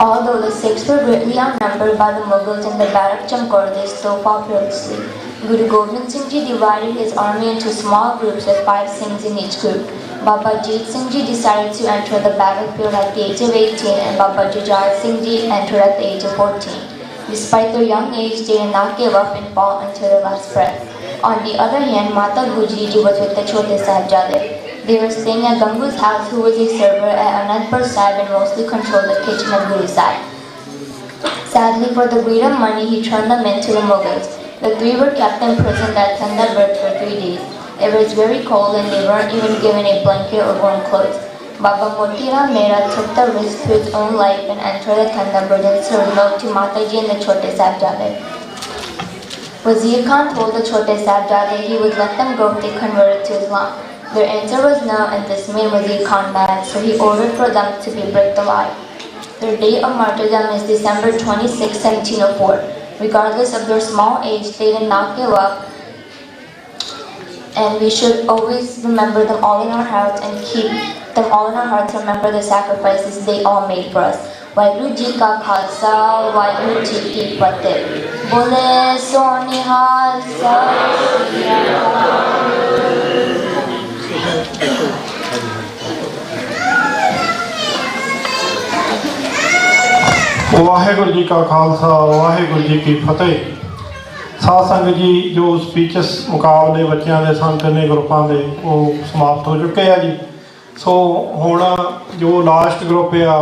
Although the Sikhs were greatly outnumbered by the Mughals in the Battle of Chamkor, they still fought fearlessly. Guru Gobind Singh Ji divided his army into small groups with 5 Singhs in each group. Baba Jeet Singh Ji decided to enter the battlefield at the age of 18 and Baba Jujhar Singh Ji entered at the age of 14. Despite their young age, they did not give up and fought until their last breath. On the other hand, Mata Gujri Ji was with the Chote Sahibzade. They were staying at Gangu's house, who was a server at Anandpur Sahib and mostly controlled the kitchen of Guru Sahib. Sadly, for the greed of money, he turned them into the Mughals. The 3 were kept imprisoned at Thanda Burj for 3 days. It was very cold and they weren't even given a blanket or warm clothes. Baba Motiram Mehra took the risk to his own life and entered the Thanda Burj and served milk to Mataji and the Chote Sahibzade. Wazir Khan told the Chote Sahibzade he would let them go if they converted to Islam. Their answer was no, and this made Wazir Khan mad, so he ordered for them to be bricked alive. Their date of martyrdom is December 26, 1704. Regardless of their small age, they did not give up, and we should always remember them all in our hearts and keep them all in our hearts, remember the sacrifices they all made for us. Vaheguru Ji ka Khalsa, Vaheguru Ji ki Fateh. Bole so nihal Waheguru ji ਕਾ ਖਾਲਸਾ ਵਾਹਿਗੁਰੂ ਜੀ ਕੀ ਫਤਿਹ. ਸਾਧ ਸੰਗਤ ਜੀ, ਜੋ speeches ਮੁਕਾਬਲੇ ਬੱਚਿਆਂ ਦੇ ਸਨ 3 ਗਰੁੱਪਾਂ ਦੇ ਉਹ ਸਮਾਪਤ ਹੋ ਚੁੱਕੇ ਆ ਜੀ. ਸੋ ਹੁਣ ਜੋ ਲਾਸਟ ਗਰੁੱਪ ਆ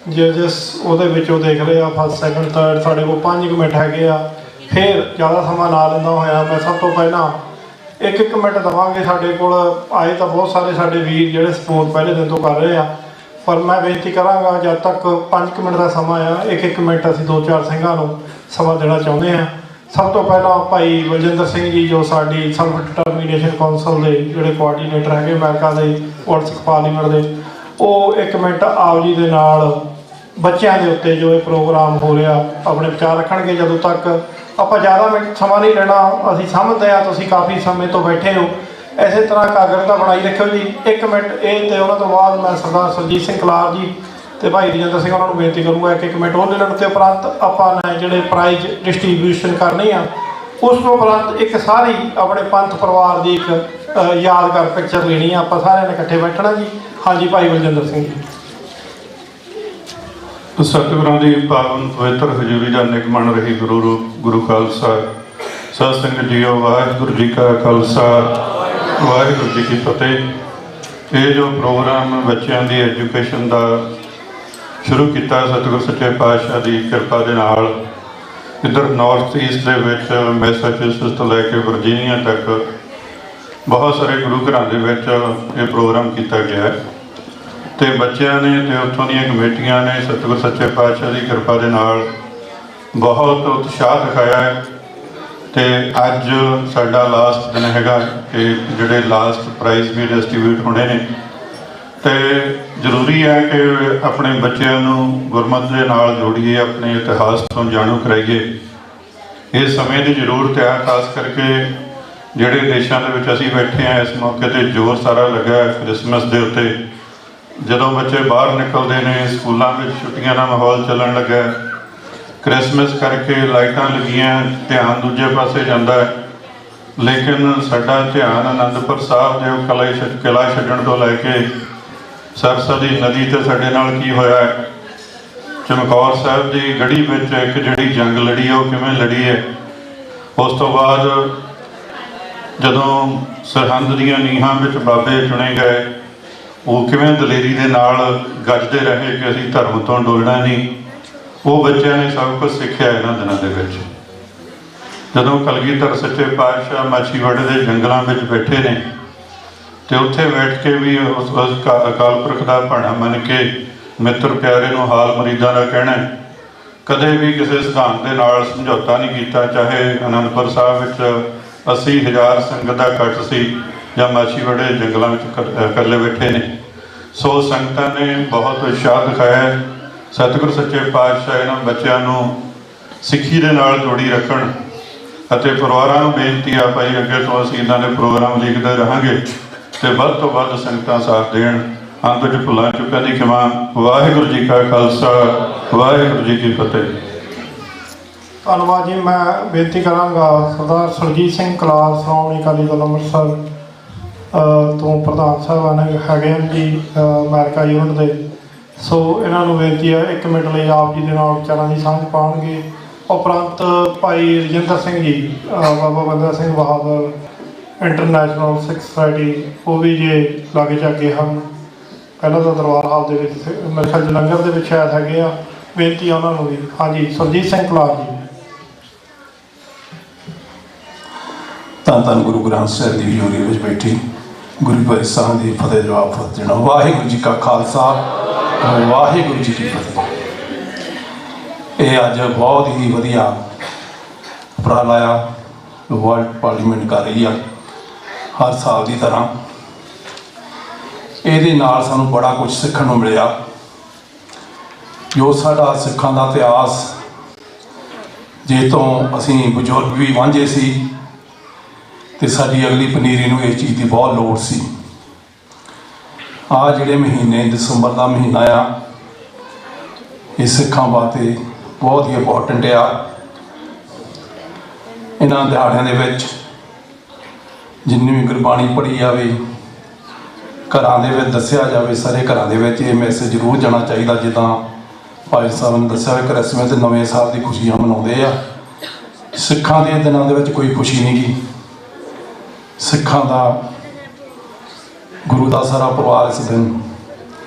ਜਿਸ ਉਹਦੇ ਵਿੱਚ ਉਹ ਦੇਖ ਰਹੇ ਆ ਫਸਟ ਸੈਕਿੰਡ ਥਰਡ, ਸਾਡੇ ਕੋਲ 5 ਮਿੰਟ ਹੈਗੇ ਆ. ਫਿਰ ਜ਼ਿਆਦਾ ਸਮਾਂ ਨਾ ਲੈਂਦਾ ਹੋਇਆ ਮੈਂ ਸਭ ਤੋਂ ਪਹਿਲਾਂ एक मिनट देवांगे। साडे कोल आए तो बहुत सारे साडे वीर जिहड़े सपोर्ट पहले दिन तो कर रहे हैं, पर मैं बेनती करांगा जब तक 5 मिनट का समा आ, एक मिनट असीं 2-4 ਸਿੰਘਾਂ ਨੂੰ समा देना चाहुंदे हां। सब तो पहला भाई बलजिंदर सिंह जी जो साडी सैल्फ डिटरमीनेशन कौंसल के जिहड़े कोआर्डीनेटर है अमेरिका के वर्ल्ड सिख पार्लीमेंट के, वो 1 मिनट आप जी के नाल बच्चों के उत्ते जो ये प्रोग्राम हो रहा अपने विचार रखणगे। जदों तक ਆਪਾਂ ज़्यादा मिनट समा नहीं लेना, असीं समझते हैं तुसीं काफ़ी समय तो बैठे हो, इस तरह कागरता बनाई रखियो जी। 1 मिनट ये तो उन्होंने तो बाद मैं सरदार सुरजीत सिंह कलार जी तो भाई रजिंदर सिंह उन्होंने बेनती करूँगा 1 मिनट वो ले लैण ते उपरंत आपां ने जिहड़े प्राइज डिस्ट्रीब्यूशन करनी आ, उस तो उपरंत एक सारी अपने पंथ परिवार की एक यादगार पिक्चर लेनी है। आपां सारिਆਂ ने इकट्ठे बैठना जी। हाँ जी भाई बलजिंदर सिंह जी। सतगुਰਾਂ ਦੀ पावन पवित्र हजूरी ਦਾ ਨਿਗਮਨ ਰਹੀ ਗੁਰੂ ਰੂਪ ਗੁਰੂ ਖਾਲਸਾ ਸਤ ਸੰਗਤ ਜੀਓ। ਵਾਹਿਗੁਰੂ ਜੀ ਕਾ ਖਾਲਸਾ ਵਾਹਿਗੁਰੂ ਜੀ ਕੀ ਫਤਿਹ। ਇਹ ਜੋ ਪ੍ਰੋਗਰਾਮ ਬੱਚਿਆਂ ਦੀ ਐਜੂਕੇਸ਼ਨ ਦਾ ਸ਼ੁਰੂ ਕੀਤਾ ਸਤਿਗੁਰ ਸੱਚੇ ਪਾਤਸ਼ਾਹ ਦੀ ਕਿਰਪਾ ਦੇ ਨਾਲ, ਇੱਧਰ ਨਾਰਥ ਈਸਟ ਦੇ ਵਿੱਚ ਮੈਸਾਚੂਸਟਸ ਤੋਂ ਲੈ ਕੇ ਵਰਜੀਨੀਆ ਤੱਕ ਬਹੁਤ ਸਾਰੇ ਗੁਰੂ ਘਰਾਂ ਦੇ ਵਿੱਚ ਇਹ ਪ੍ਰੋਗਰਾਮ ਕੀਤਾ ਗਿਆ ਹੈ ਤੇ ਬੱਚਿਆਂ ਨੇ ਤੇ ਉੱਥੋਂ ਦੀਆਂ ਕਮੇਟੀਆਂ ਨੇ ਸਤਿਗੁਰ ਸੱਚੇ ਪਾਤਸ਼ਾਹ ਦੀ ਕਿਰਪਾ ਦੇ ਨਾਲ ਬਹੁਤ ਉਤਸ਼ਾਹ ਦਿਖਾਇਆ ਹੈ। ਤੇ ਅੱਜ ਸਾਡਾ ਲਾਸਟ ਦਿਨ ਹੈਗਾ ਕਿ ਜਿਹੜੇ ਲਾਸਟ ਪ੍ਰਾਈਜ਼ ਵੀ ਡਿਸਟ੍ਰੀਬਿਊਟ ਹੋਣੇ ਨੇ ਤੇ ਜ਼ਰੂਰੀ ਹੈ ਕਿ ਆਪਣੇ ਬੱਚਿਆਂ ਨੂੰ ਗੁਰਮਤਿ ਦੇ ਨਾਲ ਜੋੜੀਏ, ਆਪਣੇ ਇਤਿਹਾਸ ਤੋਂ ਜਾਣੂ ਕਰਾਈਏ। ਇਸ ਸਮੇਂ ਦੀ ਜ਼ਰੂਰਤ ਹੈ, ਖਾਸ ਕਰਕੇ ਜਿਹੜੇ ਦੇਸ਼ਾਂ ਦੇ ਵਿੱਚ ਅਸੀਂ ਬੈਠੇ ਹਾਂ ਇਸ ਮੌਕੇ 'ਤੇ ਜ਼ੋਰ ਸਾਰਾ ਲੱਗਾ ਕ੍ਰਿਸਮਸ ਦੇ ਉੱਤੇ। ਜਦੋਂ ਬੱਚੇ ਬਾਹਰ ਨਿਕਲਦੇ ਨੇ, ਸਕੂਲਾਂ ਵਿੱਚ ਛੁੱਟੀਆਂ ਦਾ ਮਾਹੌਲ ਚੱਲਣ ਲੱਗਾ, ਕ੍ਰਿਸਮਸ ਕਰਕੇ ਲਾਈਟਾਂ ਲੱਗੀਆਂ, ਧਿਆਨ ਦੂਜੇ ਪਾਸੇ ਜਾਂਦਾ ਹੈ। ਲੇਕਿਨ ਸਾਡਾ ਧਿਆਨ ਅਨੰਦਪੁਰ ਸਾਹਿਬ ਦੇ ਉਹ ਕਿਲ੍ਹਾ ਛੱਡਣ ਤੋਂ ਲੈ ਕੇ ਸਰਸਵਤੀ ਨਦੀ 'ਤੇ ਸਾਡੇ ਨਾਲ ਕੀ ਹੋਇਆ ਹੈ, ਚਮਕੌਰ ਸਾਹਿਬ ਦੀ ਗੜੀ ਵਿੱਚ ਇੱਕ ਜਿਹੜੀ ਜੰਗ ਲੜੀ ਉਹ ਕਿਵੇਂ ਲੜੀ ਹੈ। ਉਸ ਤੋਂ ਬਾਅਦ ਜਦੋਂ ਸਰਹੰਦ ਦੀਆਂ ਨੀਹਾਂ ਵਿੱਚ ਬਾਬੇ ਚੁਣੇ ਗਏ, ਉਹ ਕਿਵੇਂ ਦਲੇਰੀ ਦੇ ਨਾਲ ਗੱਜਦੇ ਰਹੇ ਕਿ ਅਸੀਂ ਧਰਮ ਤੋਂ ਡੋਲਣਾ ਨਹੀਂ। ਉਹ ਬੱਚਿਆਂ ਨੇ ਸਭ ਕੁਝ ਸਿੱਖਿਆ ਇਹਨਾਂ ਦਿਨਾਂ ਦੇ ਵਿੱਚ। ਜਦੋਂ ਕਲਗੀਧਰ ਸੱਚੇ ਪਾਤਸ਼ਾਹ ਮਾਛੀਵਾੜੇ ਦੇ ਜੰਗਲਾਂ ਵਿੱਚ ਬੈਠੇ ਨੇ ਤੇ ਉੱਥੇ ਬੈਠ ਕੇ ਵੀ ਉਸ ਅਕਾਲ ਪੁਰਖ ਦਾ ਭਾਣਾ ਮੰਨ ਕੇ ਮਿੱਤਰ ਪਿਆਰੇ ਨੂੰ ਹਾਲ ਮਰੀਜ਼ਾਂ ਦਾ ਕਹਿਣਾ, ਕਦੇ ਵੀ ਕਿਸੇ ਸਿਧਾਂਤ ਦੇ ਨਾਲ ਸਮਝੌਤਾ ਨਹੀਂ ਕੀਤਾ। ਚਾਹੇ ਅਨੰਦਪੁਰ ਸਾਹਿਬ ਵਿੱਚ 80,000 ਸੰਗਤ ਦਾ ਇਕੱਠ ਸੀ ਜਾਂ ਮਾਛੀਵਾੜੇ ਜੰਗਲਾਂ ਵਿੱਚ ਇਕੱਲੇ ਬੈਠੇ ਨੇ। ਸੋ ਸੰਗਤਾਂ ਨੇ ਬਹੁਤ ਉਤਸ਼ਾਹ ਦਿਖਾਇਆ। ਸਤਿਗੁਰ ਸੱਚੇ ਪਾਤਸ਼ਾਹ ਇਹਨਾਂ ਬੱਚਿਆਂ ਨੂੰ ਸਿੱਖੀ ਦੇ ਨਾਲ ਜੋੜੀ ਰੱਖਣ ਅਤੇ ਪਰਿਵਾਰਾਂ ਨੂੰ ਬੇਨਤੀ ਆ ਭਾਈ ਅੱਗੇ ਤੋਂ ਅਸੀਂ ਇਹਨਾਂ ਦੇ ਪ੍ਰੋਗਰਾਮ ਲਿਖਦੇ ਰਹਾਂਗੇ ਤੇ ਵੱਧ ਤੋਂ ਵੱਧ ਸੰਗਤਾਂ ਸਾਥ ਦੇਣ। ਅੰਤ ਵਿੱਚ ਭੁੱਲਾਂ ਚੁੱਕਾਂ ਦੀ ਖਿਮਾ। ਵਾਹਿਗੁਰੂ ਜੀ ਕਾ ਖਾਲਸਾ ਵਾਹਿਗੁਰੂ ਜੀ ਕੀ ਫਤਿਹ। ਧੰਨਵਾਦ ਜੀ। मैं बेनती करांगा सरदार सुरजीत सिंह कलार श्रोमणी अकाली दल ਅੰਮ੍ਰਿਤਸਰ ਤੋਂ ਪ੍ਰਧਾਨ ਸਾਹਿਬਾਨ ਹੈਗੇ ਹਨ ਜੀ ਅਮਰੀਕਾ ਯੂਨਿਟ ਦੇ। ਸੋ ਇਹਨਾਂ ਨੂੰ ਬੇਨਤੀ ਹੈ 1 ਮਿੰਟ ਲਈ ਆਪ ਜੀ ਦੇ ਨਾਲ ਵਿਚਾਰਾਂ ਦੀ ਸਾਂਝ ਪਾਉਣਗੇ। ਉਪਰੰਤ ਭਾਈ ਰਜਿੰਦਰ ਸਿੰਘ ਜੀ ਬਾਬਾ ਬੰਦਾ ਸਿੰਘ ਬਹਾਦਰ ਇੰਟਰਨੈਸ਼ਨਲ ਸਿੱਖ ਸੁਸਾਇਟੀ ਉਹ ਵੀ ਜੇ ਲਾਗੇ ਜਾਗੇ ਹਨ। ਪਹਿਲਾਂ ਤਾਂ ਦਰਬਾਰ ਹਾਲ ਦੇ ਵਿੱਚ ਮੇਰੇ ਖਿਆਲ ਜਲੰਧਰ ਦੇ ਵਿੱਚ ਸ਼ਾਇਦ ਹੈਗੇ ਆ। ਬੇਨਤੀ ਆ ਉਹਨਾਂ ਨੂੰ ਵੀ। ਹਾਂਜੀ ਸੁਰਜੀਤ ਸਿੰਘ ਕਲਾਰ ਜੀ। ਧੰਨ ਧੰਨ ਗੁਰੂ ਗ੍ਰੰਥ ਸਾਹਿਬ ਦੀ ਹਜ਼ੂਰੀ ਵਿੱਚ ਬੈਠੀ ਗੁਰੂ ਪਿਆਰੇ ਸਾਹਿਬ ਦੀ ਫਤਿਹ ਜਵਾਬ ਦੇਣਾ। ਵਾਹਿਗੁਰੂ ਜੀ ਕਾ ਖਾਲਸਾ ਵਾਹਿਗੁਰੂ ਜੀ ਕੀ ਫਤਿਹ। ਇਹ ਅੱਜ ਬਹੁਤ ਹੀ ਵਧੀਆ ਉਪਰਾਲਾ ਆ ਵਰਲਡ ਪਾਰਲੀਮੈਂਟ ਕਰ ਰਹੀ ਆ ਹਰ ਸਾਲ ਦੀ ਤਰ੍ਹਾਂ। ਇਹਦੇ ਨਾਲ ਸਾਨੂੰ ਬੜਾ ਕੁਝ ਸਿੱਖਣ ਨੂੰ ਮਿਲਿਆ। ਜੋ ਸਾਡਾ ਸਿੱਖਾਂ ਦਾ ਇਤਿਹਾਸ ਜੇ ਤੋਂ ਅਸੀਂ ਬਜ਼ੁਰਗ ਵੀ ਵਾਂਝੇ ਸੀ ਤੇ ਸਾਡੀ ਅਗਲੀ ਪਨੀਰੀ ਨੂੰ ਇਸ ਚੀਜ਼ ਦੀ ਬਹੁਤ ਲੋੜ ਸੀ। ਆਹ ਜਿਹੜੇ ਮਹੀਨੇ ਦਸੰਬਰ ਦਾ ਮਹੀਨਾ ਆ ਇਹ ਸਿੱਖਾਂ ਵਾਸਤੇ ਬਹੁਤ ਹੀ ਇੰਪੋਰਟੈਂਟ ਆ। ਇਹਨਾਂ ਦਿਹਾੜਿਆਂ ਦੇ ਵਿੱਚ ਜਿੰਨੀ ਵੀ ਗੁਰਬਾਣੀ ਪੜ੍ਹੀ ਜਾਵੇ, ਘਰਾਂ ਦੇ ਵਿੱਚ ਦੱਸਿਆ ਜਾਵੇ, ਸਾਰੇ ਘਰਾਂ ਦੇ ਵਿੱਚ ਇਹ ਮੈਸੇਜ ਜ਼ਰੂਰ ਜਾਣਾ ਚਾਹੀਦਾ। ਜਿੱਦਾਂ ਭਾਈ ਸਾਹਿਬ ਨੇ ਦੱਸਿਆ ਹੋਇਆ ਕ੍ਰਿਸਮਸ ਦੇ ਨਵੇਂ ਸਾਲ ਦੀ ਖੁਸ਼ੀਆਂ ਮਨਾਉਂਦੇ ਆ। ਸਿੱਖਾਂ ਦੇ ਦਿਨਾਂ ਦੇ ਵਿੱਚ ਕੋਈ ਖੁਸ਼ੀ ਨਹੀਂ ਗੀ। ਸਿੱਖਾਂ ਦਾ ਗੁਰੂ ਦਾ ਸਾਰਾ ਪਰਿਵਾਰ ਇਸ ਦਿਨ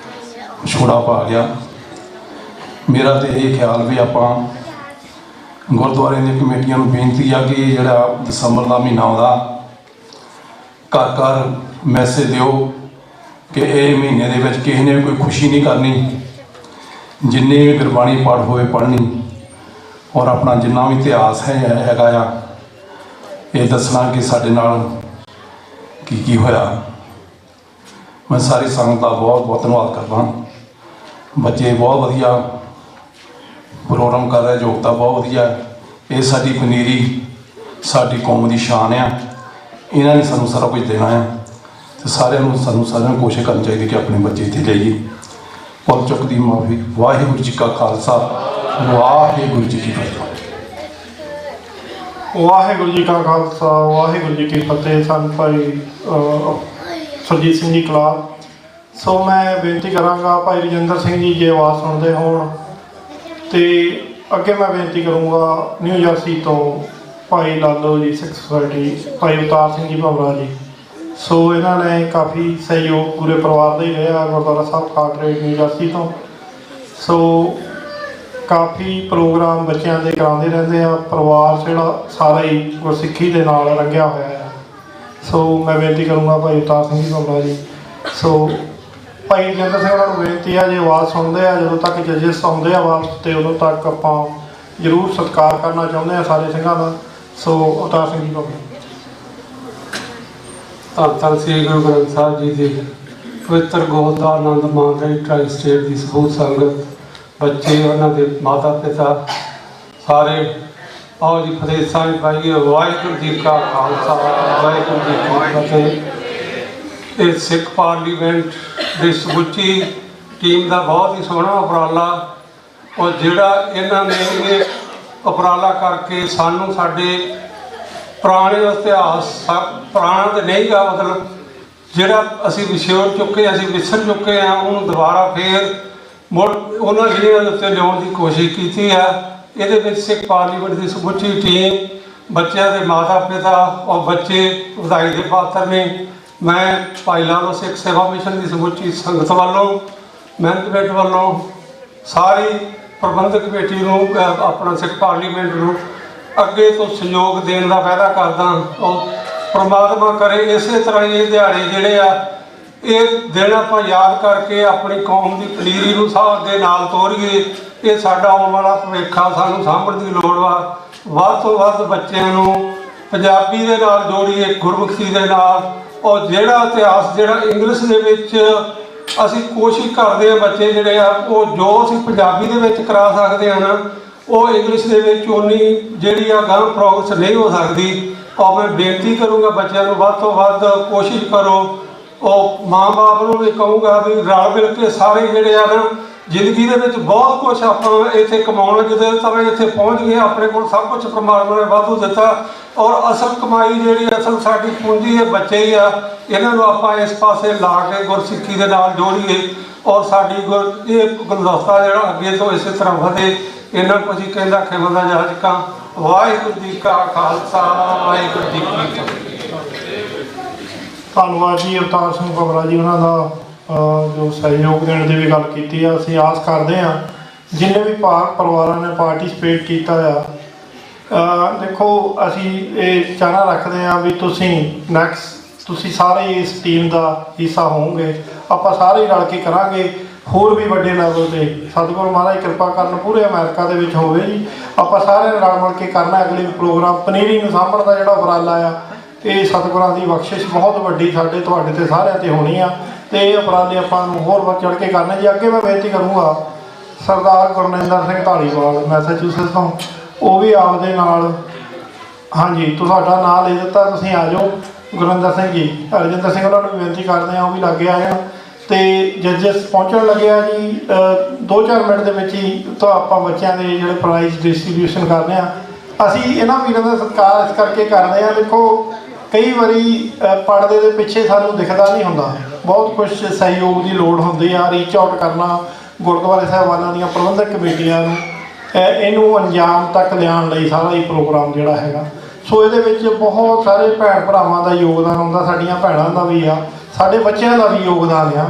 ਛੋੜਾ ਪਾ ਗਿਆ। ਮੇਰਾ ਤਾਂ ਇਹ ਖਿਆਲ ਵੀ ਆਪਾਂ ਗੁਰਦੁਆਰੇ ਦੀਆਂ ਕਮੇਟੀਆਂ ਨੂੰ ਬੇਨਤੀ ਆ ਕਿ ਜਿਹੜਾ ਦਸੰਬਰ ਦਾ ਮਹੀਨਾ ਆਉਂਦਾ ਘਰ ਘਰ ਮੈਸੇਜ ਦਿਓ ਕਿ ਇਹ ਮਹੀਨੇ ਦੇ ਵਿੱਚ ਕਿਸੇ ਨੇ ਵੀ ਕੋਈ ਖੁਸ਼ੀ ਨਹੀਂ ਕਰਨੀ, ਜਿੰਨੇ ਵੀ ਗੁਰਬਾਣੀ ਪਾਠ ਹੋਏ ਪੜ੍ਹਨੀ, ਔਰ ਆਪਣਾ ਜਿੰਨਾ ਵੀ ਇਤਿਹਾਸ ਹੈਗਾ ਆ ਇਹ ਦੱਸਣਾ ਕਿ ਸਾਡੇ ਨਾਲ ਕੀ ਹੋਇਆ। ਮੈਂ ਸਾਰੀ ਸੰਗਤ ਦਾ ਬਹੁਤ ਬਹੁਤ ਧੰਨਵਾਦ ਕਰਦਾ। ਬੱਚੇ ਬਹੁਤ ਵਧੀਆ ਪ੍ਰੋਗਰਾਮ ਕਰ ਰਹੇ, ਯੋਗਤਾ ਬਹੁਤ ਵਧੀਆ। ਇਹ ਸਾਡੀ ਪਨੀਰੀ ਸਾਡੀ ਕੌਮ ਦੀ ਸ਼ਾਨ ਆ, ਇਹਨਾਂ ਨੇ ਸਾਨੂੰ ਸਾਰਾ ਕੁਝ ਦੇਣਾ ਆ ਤੇ ਸਾਰਿਆਂ ਨੂੰ ਕੋਸ਼ਿਸ਼ ਕਰਨੀ ਚਾਹੀਦੀ ਕਿ ਆਪਣੇ ਬੱਚੇ ਇੱਥੇ ਲਿਆਈਏ। ਪੁੱਲ ਚੁੱਕ ਦੀ ਮਾਫੀ। ਵਾਹਿਗੁਰੂ ਜੀ ਕਾ ਖਾਲਸਾ, ਵਾਹਿਗੁਰੂ ਜੀ ਕੀ ਫਤਿਹ। ਵਾਹਿਗੁਰੂ ਜੀ ਕਾ ਖਾਲਸਾ, ਵਾਹਿਗੁਰੂ ਜੀ ਕੀ ਫਤਿਹ। ਸੰਤ ਭਾਈ ਸੁਰਜੀਤ ਸਿੰਘ ਜੀ ਕਲਾਰ। ਸੋ ਮੈਂ ਬੇਨਤੀ ਕਰਾਂਗਾ ਭਾਈ ਰਜਿੰਦਰ ਸਿੰਘ ਜੀ ਜੇ ਆਵਾਜ਼ ਸੁਣਦੇ ਹੋਣ ਤੇ ਅੱਗੇ ਮੈਂ ਬੇਨਤੀ ਕਰੂੰਗਾ ਨਿਊ ਜਰਸੀ ਤੋਂ ਭਾਈ ਲਾਲੋ ਜੀ ਸਿੱਖ ਸੁਸਾਇਟੀ, ਭਾਈ ਅਵਤਾਰ ਸਿੰਘ ਜੀ ਭਵਰਾ ਜੀ। ਸੋ ਇਹਨਾਂ ਨੇ ਕਾਫੀ ਸਹਿਯੋਗ ਪੂਰੇ ਪਰਿਵਾਰ ਦਾ ਹੀ ਰਿਹਾ ਗੁਰਦੁਆਰਾ ਸਾਹਿਬ ਕਾਟਰੇਟ ਨਿਊ ਜਰਸੀ ਤੋਂ। ਸੋ ਕਾਫੀ ਪ੍ਰੋਗਰਾਮ ਬੱਚਿਆਂ ਦੇ ਕਰਾਉਂਦੇ ਰਹਿੰਦੇ ਆ। ਪਰਿਵਾਰ ਜਿਹੜਾ ਸਾਰਾ ਹੀ ਗੁਰਸਿੱਖੀ ਦੇ ਨਾਲ ਰੰਗਿਆ ਹੋਇਆ ਹੈ। ਸੋ ਮੈਂ ਬੇਨਤੀ ਕਰੂੰਗਾ ਭਾਈ ਅਵਤਾਰ ਸਿੰਘ ਜੀ ਭਵਰਾ ਜੀ। ਸੋ ਭਾਈ ਰਜਿੰਦਰ ਸਿੰਘ ਉਹਨਾਂ ਨੂੰ ਬੇਨਤੀ ਆ ਜੇ ਆਵਾਜ਼ ਸੁਣਦੇ ਆ, ਜਦੋਂ ਤੱਕ ਜੱਜਿਸ ਆਉਂਦੇ ਆ ਵਾਪਸ ਤੇ ਉਦੋਂ ਤੱਕ ਆਪਾਂ ਜ਼ਰੂਰ ਸਤਿਕਾਰ ਕਰਨਾ ਚਾਹੁੰਦੇ ਆ ਸਾਰੇ ਸਿੰਘਾਂ ਦਾ। ਸੋ ਅਵਤਾਰ ਸਿੰਘ ਜੀ ਭਵਰਾ। ਧੰਨ ਧੰਨ ਸ੍ਰੀ ਗੁਰੂ ਗ੍ਰੰਥ ਸਾਹਿਬ ਜੀ ਦੀ ਪਵਿੱਤਰ ਗੋਦ ਦਾ ਆਨੰਦ ਮਾਣ ਰਹੀ ਟ੍ਰਾਈ ਸਟੇਟ ਦੀ ਸਮੂਹ ਸੰਗਤ, ਬੱਚੇ, ਉਹਨਾਂ ਦੇ ਮਾਤਾ ਪਿਤਾ ਸਾਰੇ। ਆਓ ਜੀ ਫਤਿਹ ਸਾਹਿਬ ਪਾਈਏ। ਵਾਹਿਗੁਰੂ ਜੀ ਕਾ ਖਾਲਸਾ, ਵਾਹਿਗੁਰੂ ਜੀ ਕੀ ਫਤਿਹ। ਇਹ ਸਿੱਖ ਪਾਰਲੀਮੈਂਟ ਦੀ ਸਮੁੱਚੀ ਟੀਮ ਦਾ ਬਹੁਤ ਹੀ ਸੋਹਣਾ ਉਪਰਾਲਾ, ਔਰ ਜਿਹੜਾ ਇਹਨਾਂ ਨੇ ਇਹ ਉਪਰਾਲਾ ਕਰਕੇ ਸਾਨੂੰ ਸਾਡੇ ਪੁਰਾਣੇ ਇਤਿਹਾਸ ਪੁਰਾਣਾ ਤਾਂ ਨਹੀਂ ਗਾ, ਮਤਲਬ ਜਿਹੜਾ ਅਸੀਂ ਵਿਛੋੜ ਚੁੱਕੇ, ਅਸੀਂ ਵਿਸਰ ਚੁੱਕੇ ਹਾਂ, ਉਹਨੂੰ ਦੁਬਾਰਾ ਫੇਰ ਮੁੜ ਉਹਨਾਂ ਜ਼ਿਲ੍ਹਿਆਂ ਦੇ ਉੱਤੇ ਲਿਆਉਣ ਦੀ ਕੋਸ਼ਿਸ਼ ਕੀਤੀ ਆ। ਇਹਦੇ ਵਿੱਚ ਸਿੱਖ ਪਾਰਲੀਮੈਂਟ ਦੀ ਸਮੁੱਚੀ ਟੀਮ, ਬੱਚਿਆਂ ਦੇ ਮਾਤਾ ਪਿਤਾ ਔਰ ਬੱਚੇ ਵਧਾਈ ਦੇ ਪਾਤਰ ਨੇ। ਮੈਂ ਭਾਈ ਲਾਲੋ ਸਿੱਖ ਸੇਵਾ ਮਿਸ਼ਨ ਦੀ ਸਮੁੱਚੀ ਸੰਗਤ ਵੱਲੋਂ, ਮੈਨੇਜਮੈਂਟ ਵੱਲੋਂ, ਸਾਰੀ ਪ੍ਰਬੰਧਕ ਕਮੇਟੀ ਨੂੰ, ਆਪਣਾ ਸਿੱਖ ਪਾਰਲੀਮੈਂਟ ਨੂੰ ਅੱਗੇ ਤੋਂ ਸਹਿਯੋਗ ਦੇਣ ਦਾ ਵਾਅਦਾ ਕਰਦਾ। ਔਰ ਪ੍ਰਮਾਤਮਾ ਕਰੇ ਇਸੇ ਤਰ੍ਹਾਂ ਹੀ ਇਹ ਦਿਹਾੜੇ ਜਿਹੜੇ ਆ, ਇਹ ਦਿਨ ਆਪਾਂ ਯਾਦ ਕਰਕੇ ਆਪਣੀ ਕੌਮ ਦੀ ਪਨੀਰੀ ਨੂੰ ਸਾਹ ਦੇ ਨਾਲ ਤੋਰੀਏ। ਇਹ ਸਾਡਾ ਆਉਣ ਵਾਲਾ ਭਵਿੱਖ ਆ, ਸਾਨੂੰ ਸਾਂਭਣ ਦੀ ਲੋੜ ਵਾ। ਵੱਧ ਤੋਂ ਵੱਧ ਬੱਚਿਆਂ ਨੂੰ ਪੰਜਾਬੀ ਦੇ ਨਾਲ ਜੋੜੀਏ, ਗੁਰਮੁਖੀ ਦੇ ਨਾਲ। ਔਰ ਜਿਹੜਾ ਇਤਿਹਾਸ ਜਿਹੜਾ ਇੰਗਲਿਸ਼ ਦੇ ਵਿੱਚ ਅਸੀਂ ਕੋਸ਼ਿਸ਼ ਕਰਦੇ ਹਾਂ, ਬੱਚੇ ਜਿਹੜੇ ਆ ਉਹ ਜੋ ਅਸੀਂ ਪੰਜਾਬੀ ਦੇ ਵਿੱਚ ਕਰਾ ਸਕਦੇ ਹਾਂ ਨਾ, ਉਹ ਇੰਗਲਿਸ਼ ਦੇ ਵਿੱਚ ਉਨੀ ਜਿਹੜੀ ਆ ਗਾਂ ਪ੍ਰੋਗਰੈਸ ਨਹੀਂ ਹੋ ਸਕਦੀ। ਔਰ ਮੈਂ ਬੇਨਤੀ ਕਰੂੰਗਾ ਬੱਚਿਆਂ ਨੂੰ ਵੱਧ ਤੋਂ ਵੱਧ ਕੋਸ਼ਿਸ਼ ਕਰੋ। ਉਹ ਮਾਂ ਬਾਪ ਨੂੰ ਵੀ ਕਹੂੰਗਾ ਵੀ ਰਲ ਮਿਲ ਕੇ ਸਾਰੇ ਜਿਹੜੇ ਆ ਨਾ, ਜ਼ਿੰਦਗੀ ਦੇ ਵਿੱਚ ਬਹੁਤ ਕੁਛ ਆਪਾਂ ਇੱਥੇ ਕਮਾਉਣਾ, ਜਦੋਂ ਤਾਂ ਇੱਥੇ ਪਹੁੰਚ ਗਏ ਆਪਣੇ ਕੋਲ ਸਭ ਕੁਛ ਪਰਮਾਤਮਾ ਨੇ ਵਾਧੂ ਦਿੱਤਾ। ਔਰ ਅਸਲ ਕਮਾਈ ਜਿਹੜੀ ਅਸਲ ਸਾਡੀ ਪੂੰਜੀ ਇਹ ਬੱਚੇ ਹੀ ਆ। ਇਹਨਾਂ ਨੂੰ ਆਪਾਂ ਇਸ ਪਾਸੇ ਲਾ ਕੇ ਗੁਰਸਿੱਖੀ ਦੇ ਨਾਲ ਜੋੜੀਏ ਔਰ ਸਾਡੀ ਇਹ ਗੁਲਦਸਤਾ ਜਿਹੜਾ ਅੱਗੇ ਤੋਂ ਇਸੇ ਤਰ੍ਹਾਂ ਵਧੇ। ਇਹਨਾਂ ਕੁਝ ਹੀ ਕਹਿੰਦਾ ਖਿਮਦਾ ਜਹਾਜ ਕਾ। ਵਾਹਿਗੁਰੂ ਜੀ ਕਾ ਖਾਲਸਾ, ਵਾਹਿਗੁਰੂ ਜੀ ਕੀ ਫਤਿਹ। ਧੰਨਵਾਦ ਜੀ ਅਵਤਾਰ ਸਿੰਘ ਭਵਰਾ ਜੀ, ਉਹਨਾਂ ਦਾ ਜੋ ਸਹਿਯੋਗ ਦੇਣ ਦੀ ਵੀ ਗੱਲ ਕੀਤੀ ਆ। ਅਸੀਂ ਆਸ ਕਰਦੇ ਹਾਂ ਜਿੰਨੇ ਵੀ ਪਰਿਵਾਰਾਂ ਨੇ ਪਾਰਟੀਸਪੇਟ ਕੀਤਾ ਆ, ਦੇਖੋ ਅਸੀਂ ਇਹ ਚਾਹਨਾ ਰੱਖਦੇ ਹਾਂ ਵੀ ਤੁਸੀਂ ਸਾਰੇ ਇਸ ਟੀਮ ਦਾ ਹਿੱਸਾ ਹੋਵੋਗੇ। ਆਪਾਂ ਸਾਰੇ ਰਲ ਕੇ ਕਰਾਂਗੇ ਹੋਰ ਵੀ ਵੱਡੇ ਲੈਵਲ 'ਤੇ। ਸਤਿਗੁਰੂ ਮਹਾਰਾਜ ਕਿਰਪਾ ਕਰਨ ਪੂਰੇ ਅਮਰੀਕਾ ਦੇ ਵਿੱਚ ਹੋਵੇ ਜੀ। ਆਪਾਂ ਸਾਰਿਆਂ ਨੇ ਰਲ ਮਿਲ ਕੇ ਕਰਨਾ ਅਗਲੇ ਪ੍ਰੋਗਰਾਮ। ਪਨੀਰੀ ਨੂੰ ਸਾਂਭਣ ਦਾ ਜਿਹੜਾ ਉਪਰਾਲਾ ਆ, ਇਹ ਸਤਿਗੁਰਾਂ ਦੀ ਬਖਸ਼ਿਸ਼ ਬਹੁਤ ਵੱਡੀ ਸਾਡੇ ਤੁਹਾਡੇ 'ਤੇ ਸਾਰਿਆਂ 'ਤੇ ਹੋਣੀ ਆ। ਅਤੇ ਇਹ ਉਪਰਾਲੇ ਆਪਾਂ ਨੂੰ ਹੋਰ ਵੱਧ ਚੜ੍ਹ ਕੇ ਕਰਨੇ ਜੀ। ਅੱਗੇ ਮੈਂ ਬੇਨਤੀ ਕਰੂੰਗਾ ਸਰਦਾਰ ਗੁਰਨਿੰਦਰ ਸਿੰਘ ਧਾਲੀਵਾਲ ਮੈਸੇਚਿਉਸੇਟਸ ਤੋਂ, ਉਹ ਵੀ ਆਪਦੇ ਨਾਲ, ਹਾਂਜੀ ਤੁਹਾਡਾ ਨਾਂ ਲੈ ਦਿੱਤਾ, ਤੁਸੀਂ ਆ ਜਾਓ। ਗੁਰਨਿੰਦਰ ਸਿੰਘ ਜੀ, ਰਜਿੰਦਰ ਸਿੰਘ ਉਹਨਾਂ ਨੂੰ ਬੇਨਤੀ ਕਰਦੇ ਹਾਂ ਉਹ ਵੀ ਲਾਗੇ ਆਏ ਆ। ਅਤੇ ਜੱਜਸ ਪਹੁੰਚਣ ਲੱਗਿਆ ਜੀ 2-4 ਮਿੰਟ ਦੇ ਵਿੱਚ ਹੀ ਤਾਂ ਆਪਾਂ ਬੱਚਿਆਂ ਦੇ ਜਿਹੜੇ ਪ੍ਰਾਈਜ਼ ਡਿਸਟਰੀਬਿਊਸ਼ਨ ਕਰਦੇ ਹਾਂ। ਅਸੀਂ ਇਹਨਾਂ ਵੀਰਾਂ ਦਾ ਸਤਿਕਾਰ ਇਸ ਕਰਕੇ ਕਰਦੇ ਹਾਂ, ਦੇਖੋ ਕਈ ਵਾਰੀ ਪਰਦੇ ਦੇ ਪਿੱਛੇ ਸਾਨੂੰ ਦਿਖਦਾ ਨਹੀਂ ਹੁੰਦਾ, ਬਹੁਤ ਕੁਛ ਸਹਿਯੋਗ ਦੀ ਲੋੜ ਹੁੰਦੀ ਆ। ਰੀਚ ਆਊਟ ਕਰਨਾ ਗੁਰਦੁਆਰੇ ਸਾਹਿਬਾਨਾਂ ਦੀਆਂ ਪ੍ਰਬੰਧਕ ਕਮੇਟੀਆਂ ਨੂੰ, ਇਹਨੂੰ ਅੰਜਾਮ ਤੱਕ ਲਿਆਉਣ ਲਈ ਸਾਰਾ ਹੀ ਪ੍ਰੋਗਰਾਮ ਜਿਹੜਾ ਹੈਗਾ। ਸੋ ਇਹਦੇ ਵਿੱਚ ਬਹੁਤ ਸਾਰੇ ਭੈਣ ਭਰਾਵਾਂ ਦਾ ਯੋਗਦਾਨ ਹੁੰਦਾ, ਸਾਡੀਆਂ ਭੈਣਾਂ ਦਾ ਵੀ ਆ, ਸਾਡੇ ਬੱਚਿਆਂ ਦਾ ਵੀ ਯੋਗਦਾਨ ਆ,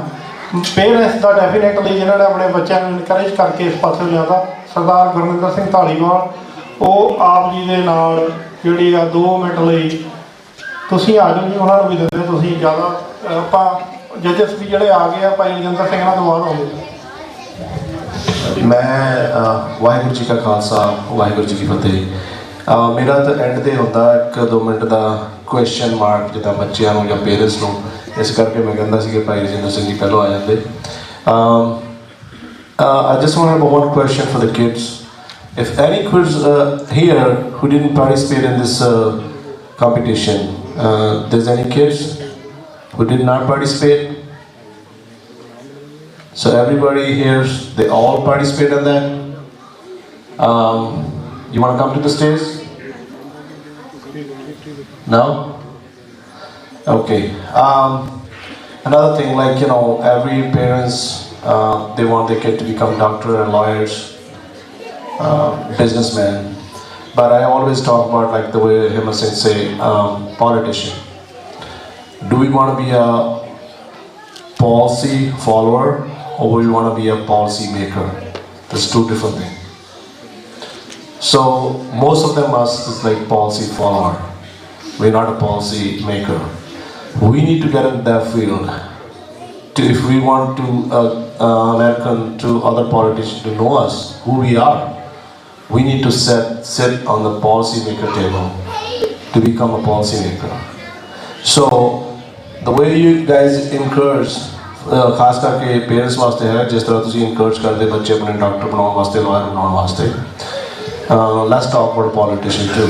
ਪੇਰੈਂਟਸ ਦਾ ਡੈਫੀਨੇਟਲੀ, ਜਿਨ੍ਹਾਂ ਨੇ ਆਪਣੇ ਬੱਚਿਆਂ ਨੂੰ ਇਨਕਰੇਜ ਕਰਕੇ ਇਸ ਪਾਸੇ ਲਿਆਂਦਾ। ਸਰਦਾਰ ਗੁਰਨਿੰਦਰ ਸਿੰਘ ਧਾਲੀਵਾਲ, ਉਹ ਆਪ ਜੀ ਦੇ ਨਾਲ ਜਿਹੜੀ ਆ 2 ਮਿੰਟ ਲਈ ਤੁਸੀਂ ਆ ਜਾਓ ਜੀ, ਉਹਨਾਂ ਨੂੰ ਵੀ ਦਿੰਦੇ ਹੋ ਤੁਸੀਂ ਜ਼ਿਆਦਾ। ਆਪਾਂ ਜੱਜਸ ਵੀ ਜਿਹੜੇ ਆ ਗਏ ਆ ਭਾਈ ਰਜਿੰਦਰ ਸਿੰਘ ਨਾਲ ਤੋਂ ਬਾਅਦ ਆਉਂਦੇ। मैं वाहिगुरू जी का खालसा वाहिगुरू जी की फतेह। मेरा तो एंड ते होंदा 1-2 मिनट का क्वेश्चन मार्क जिदा बच्चों या पेरेंट्स को, इस करके मैं कहता सी कि भाई रजिंदर सिंह जी पहलों आ जाते। I just want to have one question for the kids. If any kids here who didn't participate in this competition, there's any kids who did not participate? So everybody here, they all participate in that. You want to come to the stage? No? Okay. Another thing, like, you know, every parents, they want their kid to become doctor and lawyers, businessmen. But I always talk about, like the way Himar Singh say, politician. Do we want to be a policy follower, or we want to be a policy maker? There's two different things. So most of them us is like policy follower. We're not a policy maker. We need to get in that field. If we want to American to other politicians to know us, who we are, we need to sit on the policy maker table to become a policy maker. So the way you guys encourage, खास करके parents वास्ते है, जिस तरह तुम encourage करते बच्चे अपने डॉक्टर बनाने वास्ते, लॉयर बनाने वास्ते। Let's talk about politician too.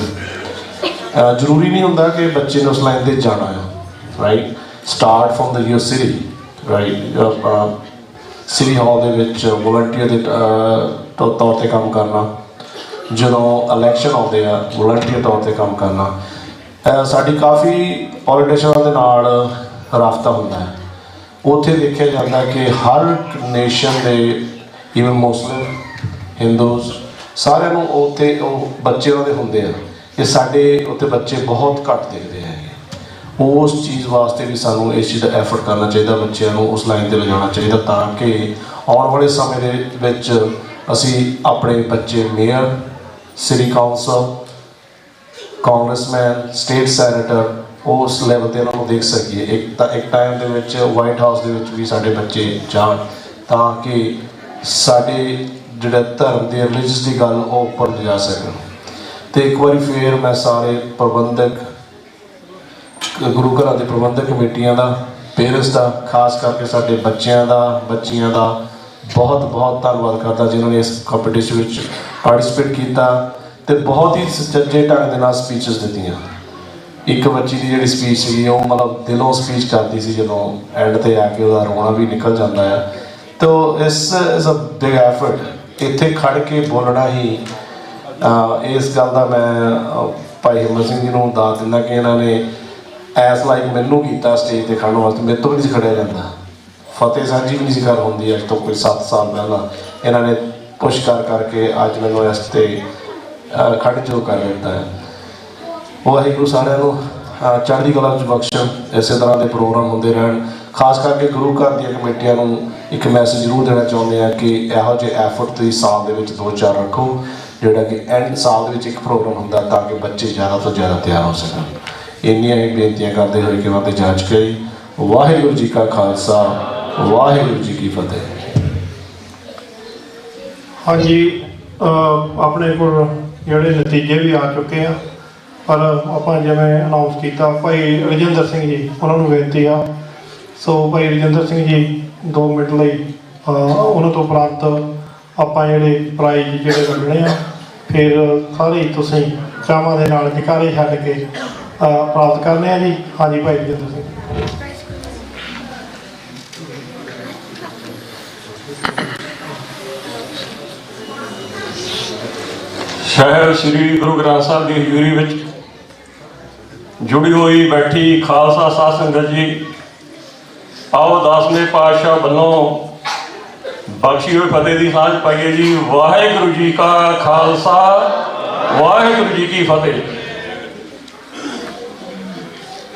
जरूरी नहीं होंदा कि बच्चे ने उस लाइन ते जाना है, right? Start from the your city, right? City hall दे विच वॉलंटियर दे तौर ते काम करना, ਜਦੋਂ ਇਲੈਕਸ਼ਨ ਆਉਂਦੇ ਆ ਵੋਲੰਟੀਅਰ ਤੌਰ ਤੇ ਕੰਮ ਕਰਨਾ। ਸਾਡੀ ਕਾਫੀ ਪੋਲੀਟੀਸ਼ੀਅਨਾਂ ਦੇ ਨਾਲ ਰਾਬਤਾ ਹੁੰਦਾ ਹੈ। ਉੱਥੇ ਦੇਖਿਆ ਜਾਂਦਾ ਕਿ ਹਰ ਨੇਸ਼ਨ ਦੇ, ਈਵਨ ਮੁਸਲਿਮ, ਹਿੰਦੂਜ਼, ਸਾਰਿਆਂ ਨੂੰ ਉੱਥੇ ਉਹ ਬੱਚੇ ਉਹਨਾਂ ਦੇ ਹੁੰਦੇ ਆ ਕਿ ਸਾਡੇ ਉੱਥੇ ਬੱਚੇ ਬਹੁਤ ਘੱਟ ਦੇਖਦੇ ਹੈਗੇ। ਉਸ ਚੀਜ਼ ਵਾਸਤੇ ਵੀ ਸਾਨੂੰ ਇਸ ਚੀਜ਼ ਦਾ ਐਫਰਟ ਕਰਨਾ ਚਾਹੀਦਾ, ਬੱਚਿਆਂ ਨੂੰ ਉਸ ਲਾਈਨ 'ਤੇ ਲਿਜਾਣਾ ਚਾਹੀਦਾ, ਤਾਂ ਕਿ ਆਉਣ ਵਾਲੇ ਸਮੇਂ ਦੇ ਵਿੱਚ ਅਸੀਂ ਆਪਣੇ ਬੱਚੇ mayor, city council, congressman, state senator, ਉਸ ਲੈਵਲ 'ਤੇ ਉਹਨਾਂ ਨੂੰ ਦੇਖ ਸਕੀਏ। ਇੱਕ ਟਾਈਮ ਦੇ ਵਿੱਚ ਵਾਈਟ ਹਾਊਸ ਦੇ ਵਿੱਚ ਵੀ ਸਾਡੇ ਬੱਚੇ ਜਾਣ, ਤਾਂ ਕਿ ਸਾਡੇ ਜਿਹੜਾ ਧਰਮ ਦੀ ਰਿਲੀਜੀਅਸ ਦੀ ਗੱਲ ਉਹ ਉੱਪਰ ਲਿਜਾ ਸਕਣ। ਅਤੇ ਇੱਕ ਵਾਰੀ ਫਿਰ ਮੈਂ ਸਾਰੇ ਪ੍ਰਬੰਧਕ, ਗੁਰੂ ਘਰਾਂ ਦੇ ਪ੍ਰਬੰਧਕ ਕਮੇਟੀਆਂ ਦਾ, ਪੇਰੈਂਟਸ ਦਾ, ਖਾਸ ਕਰਕੇ ਸਾਡੇ ਬੱਚਿਆਂ ਦਾ, ਬੱਚੀਆਂ ਦਾ ਬਹੁਤ ਬਹੁਤ ਧੰਨਵਾਦ ਕਰਦਾ ਜਿਨ੍ਹਾਂ ਨੇ ਇਸ ਕੰਪੀਟੀਸ਼ਨ ਵਿੱਚ ਪਾਰਟਿਸਿਪੇਟ ਕੀਤਾ ਅਤੇ ਬਹੁਤ ਹੀ ਸੁਚੱਜੇ ਢੰਗ ਦੇ ਨਾਲ ਸਪੀਚਸ ਦਿੱਤੀਆਂ। ਇੱਕ ਬੱਚੀ ਦੀ ਜਿਹੜੀ ਸਪੀਚ ਸੀਗੀ ਉਹ ਮਤਲਬ ਦਿਲੋਂ ਸਪੀਚ ਕਰਦੀ ਸੀ, ਜਦੋਂ ਐਂਡ 'ਤੇ ਆ ਕੇ ਉਹਦਾ ਰੋਣਾ ਵੀ ਨਿਕਲ ਜਾਂਦਾ ਆ। ਤੋ ਇਸ ਇਜ਼ ਅ ਬਿਗ ਐਫਰਟ। ਇੱਥੇ ਖੜ੍ਹ ਕੇ ਬੋਲਣਾ ਹੀ, ਇਸ ਗੱਲ ਦਾ ਮੈਂ ਭਾਈ ਹਿੰਮਤ ਸਿੰਘ ਜੀ ਨੂੰ ਦੱਸ ਦਿੰਦਾ ਕਿ ਇਹਨਾਂ ਨੇ ਐਸ ਲਾਈਕ ਮੈਨੂੰ ਕੀਤਾ ਸਟੇਜ 'ਤੇ ਖੜ੍ਹਨ ਵਾਸਤੇ, ਮੇਰੇ ਤੋਂ ਵੀ ਨਹੀਂ ਸੀ ਖੜ੍ਹਿਆ ਜਾਂਦਾ। ਫਤਿਹ ਸਾਂਝੀ ਵੀ ਨਹੀਂ ਸੀ ਕਰ ਹੁੰਦੀ ਅੱਜ ਤੋਂ ਕੋਈ 7 ਸਾਲ ਪਹਿਲਾਂ। ਇਹਨਾਂ ਨੇ ਪੁਸ਼ ਕਰਕੇ ਅੱਜ ਮੈਨੂੰ ਇਸ 'ਤੇ ਖੜ੍ਹ ਜੋ ਕਰ ਦਿੱਤਾ ਹੈ। ਵਾਹਿਗੁਰੂ ਸਾਰਿਆਂ ਨੂੰ ਚੜ੍ਹਦੀ ਕਲਾ 'ਚ ਬਖਸ਼ਣ। ਇਸੇ ਤਰ੍ਹਾਂ ਦੇ ਪ੍ਰੋਗਰਾਮ ਹੁੰਦੇ ਰਹਿਣ। ਖਾਸ ਕਰਕੇ ਗੁਰੂ ਘਰ ਦੀਆਂ ਕਮੇਟੀਆਂ ਨੂੰ ਇੱਕ ਮੈਸੇਜ ਜ਼ਰੂਰ ਦੇਣਾ ਚਾਹੁੰਦੇ ਹਾਂ ਕਿ ਇਹੋ ਜਿਹੇ ਐਫਰਟ ਤੁਸੀਂ ਸਾਲ ਦੇ ਵਿੱਚ 2-4 ਰੱਖੋ, ਜਿਹੜਾ ਕਿ ਐਂਡ ਸਾਲ ਦੇ ਵਿੱਚ ਇੱਕ ਪ੍ਰੋਗਰਾਮ ਹੁੰਦਾ, ਤਾਂ ਕਿ ਬੱਚੇ ਜ਼ਿਆਦਾ ਤੋਂ ਜ਼ਿਆਦਾ ਤਿਆਰ ਹੋ ਸਕਣ। ਇੰਨੀਆਂ ਹੀ ਬੇਨਤੀਆਂ ਕਰਦੇ ਹੋਏ ਕਿ ਮੈਂ ਤੇ ਜਾਂਚ ਕਰੀ। ਵਾਹਿਗੁਰੂ ਜੀ ਕਾ ਖਾਲਸਾ, ਵਾਹਿਗੁਰੂ ਜੀ ਕੀ ਫਤਿਹ। ਹਾਂਜੀ, ਆਪਣੇ ਕੋਲ ਜਿਹੜੇ ਨਤੀਜੇ ਵੀ ਆ ਚੁੱਕੇ ਆ, ਪਰ ਆਪਾਂ ਜਿਵੇਂ ਅਨਾਉਂਸ ਕੀਤਾ, ਭਾਈ ਰਜਿੰਦਰ ਸਿੰਘ ਜੀ, ਉਹਨਾਂ ਨੂੰ ਬੇਨਤੀ ਆ। ਸੋ ਭਾਈ ਰਜਿੰਦਰ ਸਿੰਘ ਜੀ 2 ਮਿੰਟ ਲਈ ਉਹਨਾਂ ਤੋਂ ਉਪਰੰਤ ਆਪਾਂ ਜਿਹੜੇ ਪ੍ਰਾਈਜ਼ ਜਿਹੜੇ ਵੰਡਣੇ ਆ, ਫਿਰ ਸਾਰੇ ਤੁਸੀਂ ਚਾਵਾਂ ਦੇ ਨਾਲ ਜਕਾਰੇ ਛੱਡ ਕੇ ਪ੍ਰਾਪਤ ਕਰਨੇ ਆ ਜੀ। ਹਾਂਜੀ ਭਾਈ ਰਜਿੰਦਰ ਸਿੰਘ। ਸ਼ਹਿਰ ਸ੍ਰੀ ਗੁਰੂ ਗ੍ਰੰਥ ਸਾਹਿਬ ਦੀ ਹਜ਼ੂਰੀ ਵਿੱਚ ਜੁੜੀ ਹੋਈ ਬੈਠੀ ਖਾਲਸਾ ਸਾਧ ਸੰਗਤ ਜੀ, ਆਓ 10ਵੇਂ ਪਾਤਸ਼ਾਹ ਵੱਲੋਂ ਬਖਸ਼ੀ ਹੋਈ ਫਤਿਹ ਦੀ ਸਾਂਝ ਪਾਈਏ ਜੀ। ਵਾਹਿਗੁਰੂ ਜੀ ਕਾ ਖਾਲਸਾ, ਵਾਹਿਗੁਰੂ ਜੀ ਕੀ ਫਤਿਹ।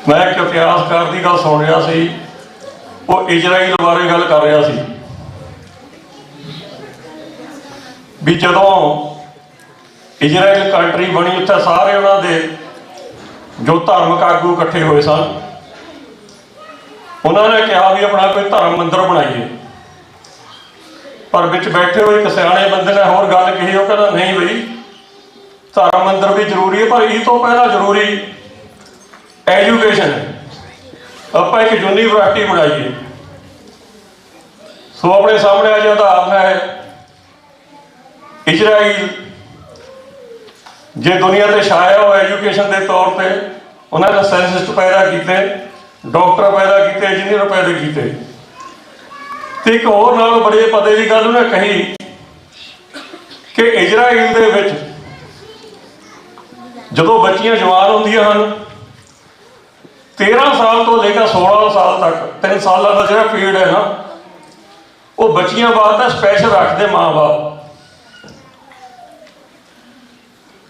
ਮੈਂ ਇੱਕ ਇਤਿਹਾਸਕਾਰ ਦੀ ਗੱਲ ਸੁਣ ਰਿਹਾ ਸੀ, ਉਹ ਇਜ਼ਰਾਈਲ ਬਾਰੇ ਗੱਲ ਕਰ ਰਿਹਾ ਸੀ ਵੀ ਜਦੋਂ ਇਜ਼ਰਾਈਲ ਕੰਟਰੀ ਬਣੀ, ਉੱਥੇ ਸਾਰੇ ਉਹਨਾਂ ਦੇ ਜੋ ਧਾਰਮਿਕ ਆਗੂ ਇਕੱਠੇ ਹੋਏ ਸਨ। ਉਹਨਾਂ ਨੇ ਕਿਹਾ ਵੀ ਆਪਣਾ ਕੋਈ ਧਰਮ ਮੰਦਿਰ ਬਣਾਈਏ, ਪਰ ਵਿੱਚ ਬੈਠੇ ਹੋਏ ਇੱਕ ਸਿਆਣੇ ਬੰਦੇ ਨੇ ਹੋਰ ਗੱਲ ਕਹੀ। ਉਹ ਕਹਿੰਦਾ ਨਹੀਂ ਬਈ, ਧਰਮ ਮੰਦਿਰ ਵੀ ਜ਼ਰੂਰੀ ਹੈ, ਪਰ ਇਹ ਤੋਂ ਪਹਿਲਾਂ ਜ਼ਰੂਰੀ ਐਜੂਕੇਸ਼ਨ ਹੈ। ਆਪਾਂ ਇੱਕ ਯੂਨੀਵਰਸਿਟੀ ਬਣਾਈਏ। ਸੋ ਆਪਣੇ ਸਾਹਮਣੇ ਅੱਜ ਉਦਾਹਰਨ ਹੈ ਇਜ਼ਰਾਈਲ, ਜੇ ਦੁਨੀਆ ਤੇ ਛਾਇਆ ਉਹ ਐਜੂਕੇਸ਼ਨ ਦੇ ਤੌਰ ਤੇ। ਉਹਨਾਂ ਨੇ ਸਾਇੰਟਿਸਟ ਪੈਦਾ ਕੀਤੇ, ਡਾਕਟਰ ਪੈਦਾ ਕੀਤੇ, ਇੰਜੀਨੀਅਰ ਪੈਦਾ ਕੀਤੇ। ਤੇ ਇੱਕ ਹੋਰ ਨਾਲ ਬੜੇ ਪਤੇ ਦੀ ਗੱਲ ਉਹਨੇ ਕਹੀ ਕਿ ਇਜ਼ਰਾਈਲ ਦੇ ਵਿੱਚ ਜਦੋਂ ਬੱਚੀਆਂ ਜਵਾਨ ਹੁੰਦੀਆਂ ਹਨ, 13 ਸਾਲ ਤੋਂ ਲੈ ਕੇ 16 ਸਾਲ ਤੱਕ 3 ਸਾਲਾਂ ਦਾ ਜਿਹੜਾ ਪੀਰੀਅਡ ਹੈ ਨਾ, ਉਹ ਬੱਚੀਆਂ ਵਾਸਤੇ ਸਪੈਸ਼ਲ ਰੱਖਦੇ ਮਾਂ-ਬਾਪ।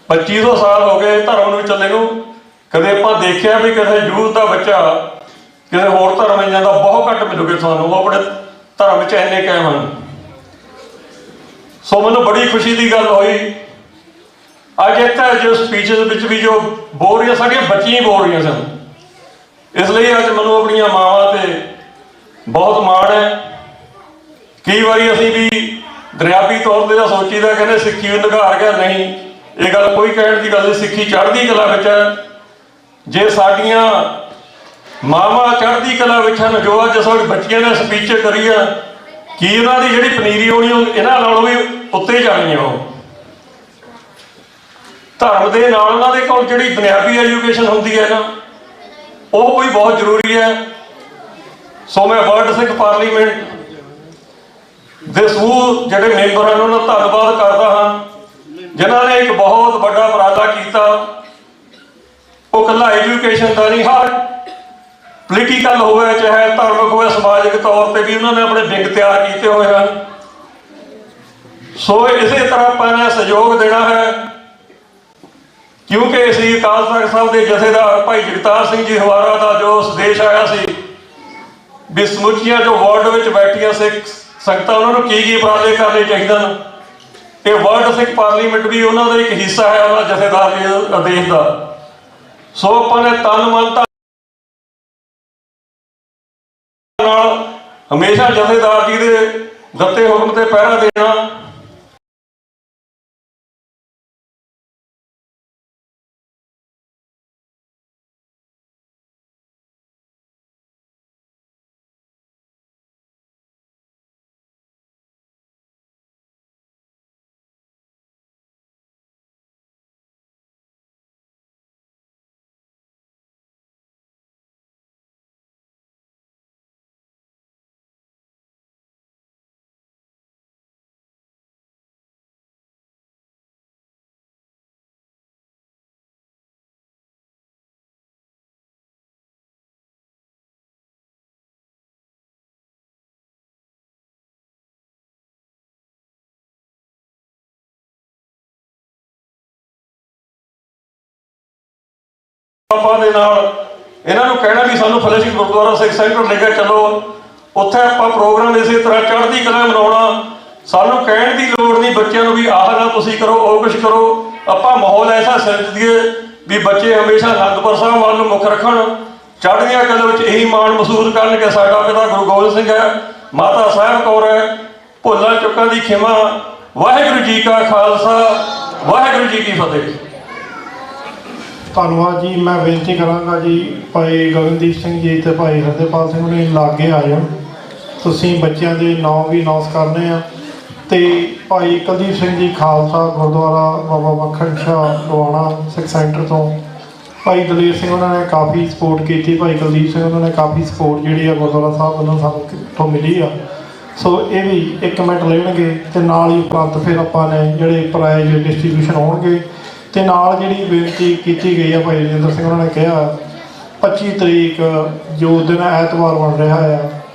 2500 ਸਾਲ ਹੋ ਗਏ ਧਰਮ ਨੂੰ ਚੱਲੇ ਨੂੰ, ਕਦੇ ਆਪਾਂ ਦੇਖਿਆ ਵੀ ਕਿਸੇ ਯੂਥ ਦਾ ਬੱਚਾ ਕਿਸੇ ਹੋਰ ਧਰਮ ਵਿੱਚ ਜਾਂਦਾ? ਬਹੁਤ ਘੱਟ ਮਿਲੂਗੇ ਤੁਹਾਨੂੰ, ਉਹ ਆਪਣੇ ਧਰਮ ਵਿੱਚ ਇੰਨੇ ਕਾਇਮ ਹਨ। ਸੋ ਮੈਨੂੰ ਬੜੀ ਖੁਸ਼ੀ ਦੀ ਗੱਲ ਹੋਈ ਅੱਜ ਇੱਥੇ ਜੋ ਸਪੀਚਸ ਵਿੱਚ ਵੀ ਜੋ ਬੋਲ ਰਹੀਆਂ ਸਾਡੀਆਂ ਬੱਚੀਆਂ ਹੀ ਬੋਲ ਰਹੀਆਂ ਸਨ। ਇਸ ਲਈ ਅੱਜ ਮੈਨੂੰ ਆਪਣੀਆਂ ਮਾਵਾਂ ਤੇ ਬਹੁਤ ਮਾਣ ਹੈ। ਕਈ ਵਾਰੀ ਅਸੀਂ ਵੀ ਦਰਿਆਵੀ ਤੌਰ ਤੇ ਤਾਂ ਸੋਚੀਦਾ, ਕਹਿੰਦੇ ਸਿੱਖੀ ਨੂੰ ਨਿਘਾਰ ਗਿਆ। ਨਹੀਂ, ਇਹ ਗੱਲ ਕੋਈ ਕਹਿਣ ਦੀ ਗੱਲ ਨਹੀਂ। ਸਿੱਖੀ ਚੜ੍ਹਦੀ ਕਲਾ ਵਿੱਚ ਹੈ। ਜੇ ਸਾਡੀਆਂ ਮਾਵਾਂ ਚੜ੍ਹਦੀ ਕਲਾ ਵਿੱਚ ਹਨ, ਜੋ ਅੱਜ ਸਾਡੀ ਬੱਚੀਆਂ ਨੇ ਸਪੀਚ ਕਰੀ ਆ, ਕੀ ਉਹਨਾਂ ਦੀ ਜਿਹੜੀ ਪਨੀਰੀ ਹੋਣੀ ਉਹ ਇਹਨਾਂ ਨਾਲੋਂ ਵੀ ਉੱਤੇ ਜਾਣੀ ਆ। ਉਹ ਧਰਮ ਦੇ ਨਾਲ ਉਹਨਾਂ ਦੇ ਕੋਲ ਜਿਹੜੀ ਦੁਨਿਆਵੀ ਐਜੂਕੇਸ਼ਨ ਹੁੰਦੀ ਹੈ ਨਾ, ਉਹ ਵੀ ਬਹੁਤ ਜ਼ਰੂਰੀ ਹੈ। ਸੋ ਮੈਂ ਵਰਲਡ ਸਿੱਖ ਪਾਰਲੀਮੈਂਟ ਦੇ ਸਮੂਹ ਜਿਹੜੇ ਮੈਂਬਰ ਹਨ ਉਹਨਾਂ ਦਾ ਧੰਨਵਾਦ ਕਰਦਾ ਹਾਂ, ਜਿਨ੍ਹਾਂ ਨੇ ਇੱਕ ਬਹੁਤ ਵੱਡਾ ਉਪਰਾਲਾ ਕੀਤਾ। ਉਹ ਇਕੱਲਾ ਐਜੂਕੇਸ਼ਨ ਦਾ ਨਹੀਂ, ਹਰ ਪੋਲੀਟੀਕਲ ਹੋਵੇ ਚਾਹੇ ਧਾਰਮਿਕ ਹੋਵੇ, ਸਮਾਜਿਕ ਤੌਰ ਤੇ ਵੀ ਉਹਨਾਂ ਨੇ ਆਪਣੇ ਵਿੰਗ ਤਿਆਰ ਕੀਤੇ ਹੋਏ ਹਨ। ਸੋ ਇਸੇ ਤਰ੍ਹਾਂ ਆਪਾਂ ਨੇ ਸਹਿਯੋਗ ਦੇਣਾ ਹੈ, ਕਿਉਂਕਿ ਸ੍ਰੀ ਅਕਾਲ ਤਖ਼ਤ ਸਾਹਿਬ ਦੇ ਜਥੇਦਾਰ ਭਾਈ ਜਗਤਾਰ ਸਿੰਘ ਜੀ ਹਵਾਰਾ ਦਾ ਜੋ ਸੰਦੇਸ਼ ਆਇਆ ਸੀ ਵੀ ਸਮੁੱਚੀਆਂ ਜੋ ਵਰਲਡ ਵਿੱਚ ਬੈਠੀਆਂ ਸਿੱਖ ਸੰਗਤਾਂ ਉਹਨਾਂ ਨੂੰ ਕੀ ਉਪਰਾਲੇ ਕਰਨੇ ਚਾਹੀਦੇ ਹਨ, ਇਹ ਵਰਲਡ ਸਿੱਖ ਪਾਰਲੀਮੈਂਟ ਵੀ ਉਹਨਾਂ ਦਾ ਇੱਕ ਹਿੱਸਾ ਹੈ, ਉਹਨਾਂ ਜਥੇਦਾਰ ਜੀ ਦੇ ਆਦੇਸ਼ ਦਾ। ਸੋ ਆਪਾਂ ਨੇ ਤਨ ਮਨ ਨਾਲ ਹਮੇਸ਼ਾ ਜਥੇਦਾਰ ਜੀ ਦੇ ਦਿੱਤੇ ਹੁਕਮ ਤੇ ਪਹਿਰਾ ਦੇਣਾ। ਆਪਾਂ ਦੇ ਨਾਲ ਇਹਨਾਂ ਨੂੰ ਕਹਿਣਾ ਵੀ ਸਾਨੂੰ ਫਤਿਹਗੜ੍ਹ ਗੁਰਦੁਆਰਾ ਸਿੱਖ ਸੈਂਟਰ ਲੈ ਕੇ ਚੱਲੋ, ਉੱਥੇ ਆਪਾਂ ਪ੍ਰੋਗਰਾਮ ਇਸੇ ਤਰ੍ਹਾਂ ਚੜ੍ਹਦੀ ਕਲਾ ਮਨਾਉਣਾ। ਸਾਨੂੰ ਕਹਿਣ ਦੀ ਲੋੜ ਨਹੀਂ ਬੱਚਿਆਂ ਨੂੰ ਵੀ ਆਹ ਨਾ ਤੁਸੀਂ ਕਰੋ, ਉਹ ਕੁਛ ਕਰੋ। ਆਪਾਂ ਮਾਹੌਲ ਐਸਾ ਸਿਰਜ ਦਈਏ ਵੀ ਬੱਚੇ ਹਮੇਸ਼ਾ ਅਨੰਦਪੁਰ ਸਾਹਿਬ ਵੱਲ ਨੂੰ ਮੁੱਖ ਰੱਖਣ, ਚੜ੍ਹਦੀਆਂ ਕਲਾ ਵਿੱਚ ਇਹੀ ਮਾਣ ਮਹਿਸੂਸ ਕਰਨ ਕਿ ਸਾਡਾ ਪਿਤਾ ਗੁਰੂ ਗੋਬਿੰਦ ਸਿੰਘ ਹੈ, ਮਾਤਾ ਸਾਹਿਬ ਕੌਰ ਹੈ। ਭੁੱਲਾਂ ਚੁੱਕਾਂ ਦੀ ਖਿਮਾ। ਵਾਹਿਗੁਰੂ ਜੀ ਕਾ ਖਾਲਸਾ, ਵਾਹਿਗੁਰੂ ਜੀ ਕੀ ਫਤਿਹ। ਧੰਨਵਾਦ ਜੀ। ਮੈਂ ਬੇਨਤੀ ਕਰਾਂਗਾ ਜੀ ਭਾਈ ਗਗਨਦੀਪ ਸਿੰਘ ਜੀ ਤੇ ਭਾਈ ਹਰਦੇਪਾਲ ਸਿੰਘ ਨੇ ਲਾਗੇ ਆ ਜਾਣ। ਤੁਸੀਂ ਬੱਚਿਆਂ ਦੇ ਨਾਂ ਵੀ ਅਨਾਉਂਸ ਕਰਨੇ ਆ। ਤੇ ਭਾਈ ਕੁਲਦੀਪ ਸਿੰਘ ਜੀ ਖਾਲਸਾ ਗੁਰਦੁਆਰਾ ਬਾਬਾ ਮੱਖਣ ਸ਼ਾਹ ਲਵਾਣਾ ਸਿੱਖ ਸੈਂਟਰ ਤੋਂ ਭਾਈ ਦਲੇਰ ਸਿੰਘ ਉਹਨਾਂ ਨੇ ਕਾਫੀ ਸਪੋਰਟ ਕੀਤੀ। ਭਾਈ ਕੁਲਦੀਪ ਸਿੰਘ ਉਹਨਾਂ ਨੇ ਕਾਫੀ ਸਪੋਰਟ ਜਿਹੜੀ ਆ ਗੁਰਦੁਆਰਾ ਸਾਹਿਬ ਵੱਲੋਂ ਸਾਨੂੰ ਕਿੱਥੋਂ ਮਿਲੀ ਆ। ਸੋ ਇਹ ਵੀ 1 ਮਿੰਟ ਲੈਣਗੇ ਤੇ ਨਾਲ ਹੀ ਉਪਰੰਤ ਫਿਰ ਆਪਾਂ ਨੇ ਜਿਹੜੇ ਪ੍ਰਾਈਜ਼ ਡਿਸਟ੍ਰੀਬਿਊਸ਼ਨ ਹੋਣਗੇ। ਤੇ ਨਾਲ ਜਿਹੜੀ ਬੇਨਤੀ ਕੀਤੀ ਗਈ ਆ ਭਾਈ ਰਜਿੰਦਰ ਸਿੰਘ ਉਹਨਾਂ ਨੇ ਕਿਹਾ 25 ਤਰੀਕ ਜੋ ਦਿਨ ਐਤਵਾਰ ਬਣ ਰਿਹਾ ਆ,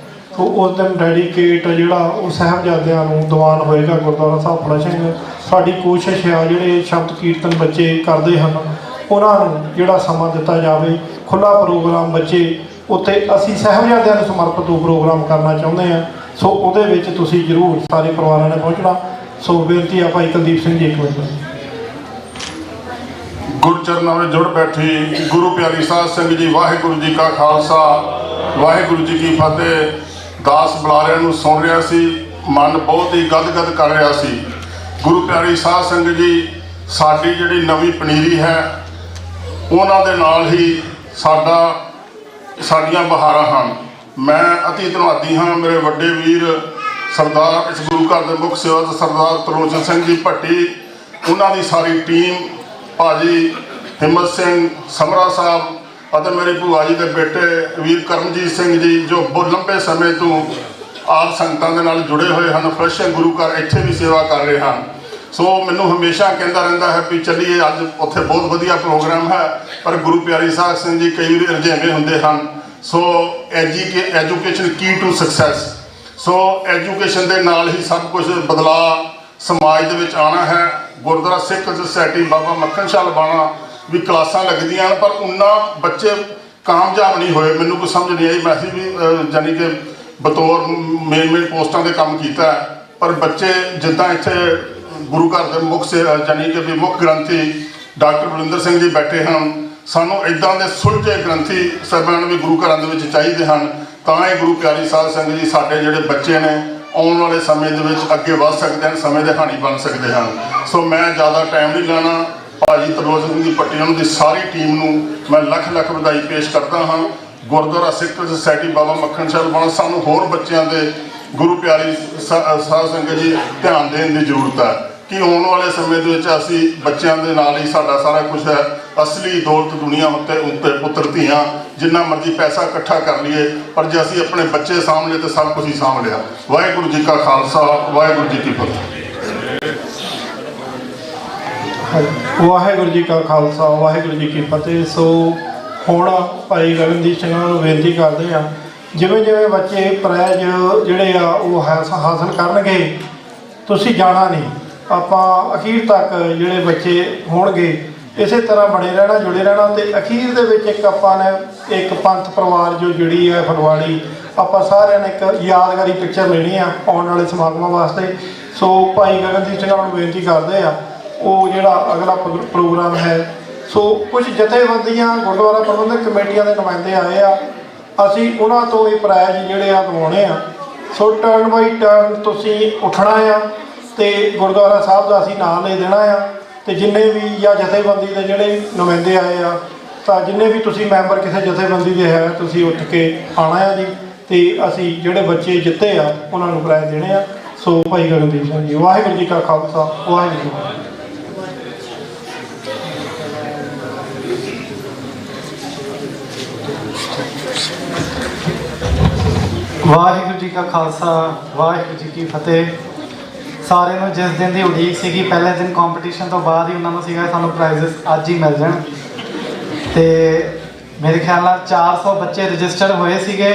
ਸੋ ਉਸ ਦਿਨ ਡੈਡੀਕੇਟ ਜਿਹੜਾ ਉਹ ਸਾਹਿਬਜ਼ਾਦਿਆਂ ਨੂੰ ਦੀਵਾਨ ਹੋਏਗਾ ਗੁਰਦੁਆਰਾ ਸਾਹਿਬ ਫੜਾ ਸਿੰਘ। ਸਾਡੀ ਕੋਸ਼ਿਸ਼ ਆ ਜਿਹੜੇ ਸ਼ਬਦ ਕੀਰਤਨ ਬੱਚੇ ਕਰਦੇ ਹਨ ਉਹਨਾਂ ਨੂੰ ਜਿਹੜਾ ਸਮਾਂ ਦਿੱਤਾ ਜਾਵੇ, ਖੁੱਲ੍ਹਾ ਪ੍ਰੋਗਰਾਮ ਬੱਚੇ ਉੱਥੇ ਅਸੀਂ ਸਾਹਿਬਜ਼ਾਦਿਆਂ ਨੂੰ ਸਮਰਪਿਤ ਉਹ ਪ੍ਰੋਗਰਾਮ ਕਰਨਾ ਚਾਹੁੰਦੇ ਹਾਂ। ਸੋ ਉਹਦੇ ਵਿੱਚ ਤੁਸੀਂ ਜ਼ਰੂਰ ਸਾਰੇ ਪਰਿਵਾਰਾਂ ਨੇ ਪਹੁੰਚਣਾ। ਸੋ ਬੇਨਤੀ ਆ ਭਾਈ ਕੁਲਦੀਪ ਸਿੰਘ ਜੀ 1 ਮਿੰਟ। ਗੁਰਚਰਨਾਂ ਵਿੱਚ ਜੁੜ ਬੈਠੀ ਗੁਰੂ ਪਿਆਰੀ ਸਾਧ ਸੰਗਤ ਜੀ, ਵਾਹਿਗੁਰੂ ਜੀ ਕਾ ਖਾਲਸਾ ਵਾਹਿਗੁਰੂ ਜੀ ਕੀ ਫਤਿਹ। ਦਾਸ ਬੁਲਾਰਿਆਂ ਨੂੰ ਸੁਣ ਰਿਹਾ ਸੀ, ਮਨ ਬਹੁਤ ਹੀ ਗਦਗਦ ਕਰ ਰਿਹਾ ਸੀ। ਗੁਰੂ ਪਿਆਰੀ ਸਾਧ ਸੰਗਤ ਜੀ, ਸਾਡੀ ਜਿਹੜੀ ਨਵੀਂ ਪਨੀਰੀ ਹੈ ਉਹਨਾਂ ਦੇ ਨਾਲ ਹੀ ਸਾਡੀਆਂ ਬਹਾਰਾਂ ਹਨ। ਮੈਂ ਅਤੀ ਧੰਨਵਾਦੀ ਹਾਂ ਮੇਰੇ ਵੱਡੇ ਵੀਰ ਸਰਦਾਰ ਇਸ ਗੁਰੂ ਘਰ ਦੇ ਮੁੱਖ ਸੇਵਕ ਸਰਦਾਰ ਤਰਲੋਚਨ ਸਿੰਘ ਜੀ ਭੱਟੀ, ਉਹਨਾਂ ਦੀ ਸਾਰੀ ਟੀਮ, ਭਾਜੀ ਹਿੰਮਤ ਸਿੰਘ ਸਮਰਾ ਸਾਹਿਬ ਅਤੇ ਮੇਰੀ ਭੂਆ ਜੀ ਦੇ ਬੇਟੇ ਵੀਰ ਕਰਮਜੀਤ ਸਿੰਘ ਜੀ, ਜੋ ਬਹੁਤ ਲੰਬੇ ਸਮੇਂ ਤੋਂ ਆਪ ਸੰਗਤਾਂ ਦੇ ਨਾਲ ਜੁੜੇ ਹੋਏ ਹਨ। ਫਰੈਸ਼ ਗੁਰੂ ਘਰ ਇੱਥੇ ਵੀ ਸੇਵਾ ਕਰ ਰਹੇ ਹਨ। ਸੋ ਮੈਨੂੰ ਹਮੇਸ਼ਾ ਕਹਿੰਦਾ ਰਹਿੰਦਾ ਹੈ ਵੀ ਚੱਲੀਏ, ਅੱਜ ਉੱਥੇ ਬਹੁਤ ਵਧੀਆ ਪ੍ਰੋਗਰਾਮ ਹੈ, ਪਰ ਗੁਰੂ ਪਿਆਰੀ ਸਾਧ ਸਿੰਘ ਜੀ ਕਈ ਵਾਰੀ ਰੁਝੇਵੇਂ ਹੁੰਦੇ ਹਨ। So education key to success. So education ਦੇ ਨਾਲ ਹੀ ਸਭ ਕੁਝ ਬਦਲਾਅ ਸਮਾਜ ਦੇ ਵਿੱਚ ਆਉਣਾ ਹੈ। ਗੁਰਦੁਆਰਾ ਸਿੱਖ ਸੁਸਾਇਟੀ ਬਾਬਾ ਮੱਖਣ ਸ਼ਾਹ ਲਬਾਣਾ ਵੀ ਕਲਾਸਾਂ ਲੱਗਦੀਆਂ ਹਨ, ਪਰ ਉਹਨਾਂ ਬੱਚੇ ਕਾਮਯਾਬ ਨਹੀਂ ਹੋਏ। ਮੈਨੂੰ ਕੋਈ ਸਮਝ ਨਹੀਂ ਆਈ। ਮੈਂ ਵੀ ਜਾਨੀ ਕਿ ਬਤੌਰ ਮੇਨ ਪੋਸਟਾਂ 'ਤੇ ਕੰਮ ਕੀਤਾ, ਪਰ ਬੱਚੇ ਜਿੱਦਾਂ ਇੱਥੇ ਗੁਰੂ ਘਰ ਦੇ ਜਾਨੀ ਕਿ ਵੀ ਮੁੱਖ ਗ੍ਰੰਥੀ ਡਾਕਟਰ ਬਲਵਿੰਦਰ ਸਿੰਘ ਜੀ ਬੈਠੇ ਹਨ, ਸਾਨੂੰ ਇੱਦਾਂ ਦੇ ਸੁਲਝੇ ਗ੍ਰੰਥੀ ਸਾਹਿਬਾਨ ਵੀ ਗੁਰੂ ਘਰਾਂ ਦੇ ਵਿੱਚ ਚਾਹੀਦੇ ਹਨ, ਤਾਂ ਇਹ ਗੁਰੂ ਪਿਆਰੀ ਸਾਧ ਸੰਗਤ ਜੀ ਸਾਡੇ ਜਿਹੜੇ ਬੱਚੇ ਨੇ ਆਉਣ ਵਾਲੇ ਸਮੇਂ ਦੇ ਵਿੱਚ ਅੱਗੇ ਵੱਧ ਸਕਦੇ ਹਨ, ਸਮੇਂ ਦੇ ਹਾਣੀ ਬਣ ਸਕਦੇ ਹਨ। ਸੋ ਮੈਂ ਜ਼ਿਆਦਾ ਟਾਈਮ ਨਹੀਂ ਲਾਣਾ। ਭਾਜੀ ਤਰਲੋਚਨ ਸਿੰਘ ਦੀ ਭੱਟੀ ਉਹਨਾਂ ਦੀ ਸਾਰੀ ਟੀਮ ਨੂੰ ਮੈਂ ਲੱਖ ਲੱਖ ਵਧਾਈ ਪੇਸ਼ ਕਰਦਾ ਹਾਂ। ਗੁਰਦੁਆਰਾ ਸਿੱਖ ਸੁਸਾਇਟੀ ਬਾਬਾ ਮੱਖਣ ਸ਼ਾਹ ਲਬਾਣਾ, ਸਾਨੂੰ ਹੋਰ ਬੱਚਿਆਂ ਦੇ ਗੁਰੂ ਪਿਆਰੀ ਸਾਧ ਸੰਗਤ ਜੀ ਧਿਆਨ ਦੇਣ ਦੀ ਜ਼ਰੂਰਤ ਹੈ ਕਿ ਆਉਣ ਵਾਲੇ ਸਮੇਂ ਦੇ ਵਿੱਚ ਅਸੀਂ ਬੱਚਿਆਂ ਦੇ ਨਾਲ ਹੀ ਸਾਡਾ ਸਾਰਾ ਕੁਝ ਹੈ। ਅਸਲੀ ਦੌਲਤ ਦੁਨੀਆ ਉੱਤੇ ਪੁੱਤਰ ਧੀਆਂ, ਜਿੰਨਾ ਮਰਜ਼ੀ ਪੈਸਾ ਇਕੱਠਾ ਕਰ ਲਈਏ, ਪਰ ਜੇ ਅਸੀਂ ਆਪਣੇ ਬੱਚੇ ਸਾਂਭ ਲਏ ਤਾਂ ਸਭ ਕੁਝ ਹੀ ਸਾਂਭ ਲਿਆ। ਵਾਹਿਗੁਰੂ ਜੀ ਕਾ ਖਾਲਸਾ ਵਾਹਿਗੁਰੂ ਜੀ ਕੀ ਫਤਿਹ। ਵਾਹਿਗੁਰੂ ਜੀ ਕਾ ਖਾਲਸਾ ਵਾਹਿਗੁਰੂ ਜੀ ਕੀ ਫਤਿਹ। ਸੋ ਹੁਣ ਭਾਈ ਗਗਨਦੀਪ ਸਿੰਘ ਨੂੰ ਬੇਨਤੀ ਕਰਦੇ ਆ, ਜਿਵੇਂ ਜਿਵੇਂ ਬੱਚੇ ਪ੍ਰਾਈਜ਼ ਜਿਹੜੇ ਆ ਉਹ ਹਾਸਲ ਕਰਨਗੇ, ਤੁਸੀਂ ਜਾਣਾ ਨਹੀਂ, ਆਪਾਂ ਅਖੀਰ ਤੱਕ ਜਿਹੜੇ ਬੱਚੇ ਹੋਣਗੇ ਇਸੇ ਤਰ੍ਹਾਂ ਬਣੇ ਰਹਿਣਾ, ਜੁੜੇ ਰਹਿਣਾ। ਤੇ ਅਖੀਰ ਦੇ ਵਿੱਚ ਇੱਕ ਆਪਾਂ ਨੇ ਇੱਕ ਪੰਥ ਪਰਿਵਾਰ ਜੋ ਜੁੜੀ ਹੈ ਫਗਵਾੜੀ, ਆਪਾਂ ਸਾਰਿਆਂ ਨੇ ਇੱਕ ਯਾਦਗਾਰੀ ਪਿਕਚਰ ਲੈਣੀ ਆ ਆਉਣ ਵਾਲੇ ਸਮਾਗਮਾਂ ਵਾਸਤੇ। ਸੋ ਭਾਈ ਗਗਨਦੀਪ ਸਿੰਘ ਨੂੰ ਬੇਨਤੀ ਕਰਦੇ ਆ, ਉਹ ਜਿਹੜਾ ਅਗਲਾ ਪ੍ਰੋਗਰਾਮ ਹੈ, ਸੋ ਕੁਝ ਜਥੇਬੰਦੀਆਂ ਗੁਰਦੁਆਰਾ ਪ੍ਰਬੰਧਕ ਕਮੇਟੀਆਂ ਦੇ ਨੁਮਾਇੰਦੇ ਆਏ ਆ, ਅਸੀਂ ਉਹਨਾਂ ਤੋਂ ਇਹ ਪ੍ਰਾਈਜ਼ ਜਿਹੜੇ ਆ ਦਿਵਾਉਣੇ ਆ। ਸੋ ਟਰਨ ਬਾਈ ਟਰਨ ਤੁਸੀਂ ਉੱਠਣਾ ਆ ਤੇ ਗੁਰਦੁਆਰਾ ਸਾਹਿਬ ਦਾ ਅਸੀਂ ਨਾਮ ਲੈ ਦੇਣਾ ਆ। ਤੇ ਜਿੰਨੇ ਵੀ ਜਾਂ ਜਥੇਬੰਦੀ ਦੇ ਜਿਹੜੇ ਨੁਮਾਇੰਦੇ ਆਏ ਆ, ਤਾਂ ਜਿੰਨੇ ਵੀ ਤੁਸੀਂ ਮੈਂਬਰ ਕਿਸੇ ਜਥੇਬੰਦੀ ਦੇ ਹੈ, ਤੁਸੀਂ ਉੱਠ ਕੇ ਆਉਣਾ ਆ ਜੀ। ਤੇ ਅਸੀਂ ਜਿਹੜੇ ਬੱਚੇ ਜਿੱਤੇ ਆ ਉਹਨਾਂ ਨੂੰ ਪ੍ਰਾਈਜ਼ ਦੇਣੇ ਆ। ਸੋ ਭਾਈ ਗਗਨਦੀਪ ਸਿੰਘ ਜੀ, ਵਾਹਿਗੁਰੂ ਜੀ ਕਾ ਖਾਲਸਾ ਵਾਹਿਗੁਰੂ ਜੀ ਕੀ ਫਤਿਹ। ਵਾਹਿਗੁਰੂ ਜੀ ਕਾ ਖਾਲਸਾ ਵਾਹਿਗੁਰੂ ਜੀ ਕੀ ਫਤਿਹ। ਸਾਰਿਆਂ ਨੂੰ ਜਿਸ ਦਿਨ ਦੀ ਉਡੀਕ ਸੀਗੀ, ਪਹਿਲੇ ਦਿਨ ਕੰਪੀਟੀਸ਼ਨ ਤੋਂ ਬਾਅਦ ਹੀ ਉਹਨਾਂ ਨੂੰ ਸੀਗਾ ਸਾਨੂੰ ਪ੍ਰਾਈਜ਼ਸ ਅੱਜ ਹੀ ਮਿਲ ਜਾਣ। ਤੇ ਮੇਰੇ ਖਿਆਲ ਨਾਲ 400 ਬੱਚੇ ਰਜਿਸਟਰ ਹੋਏ ਸੀਗੇ।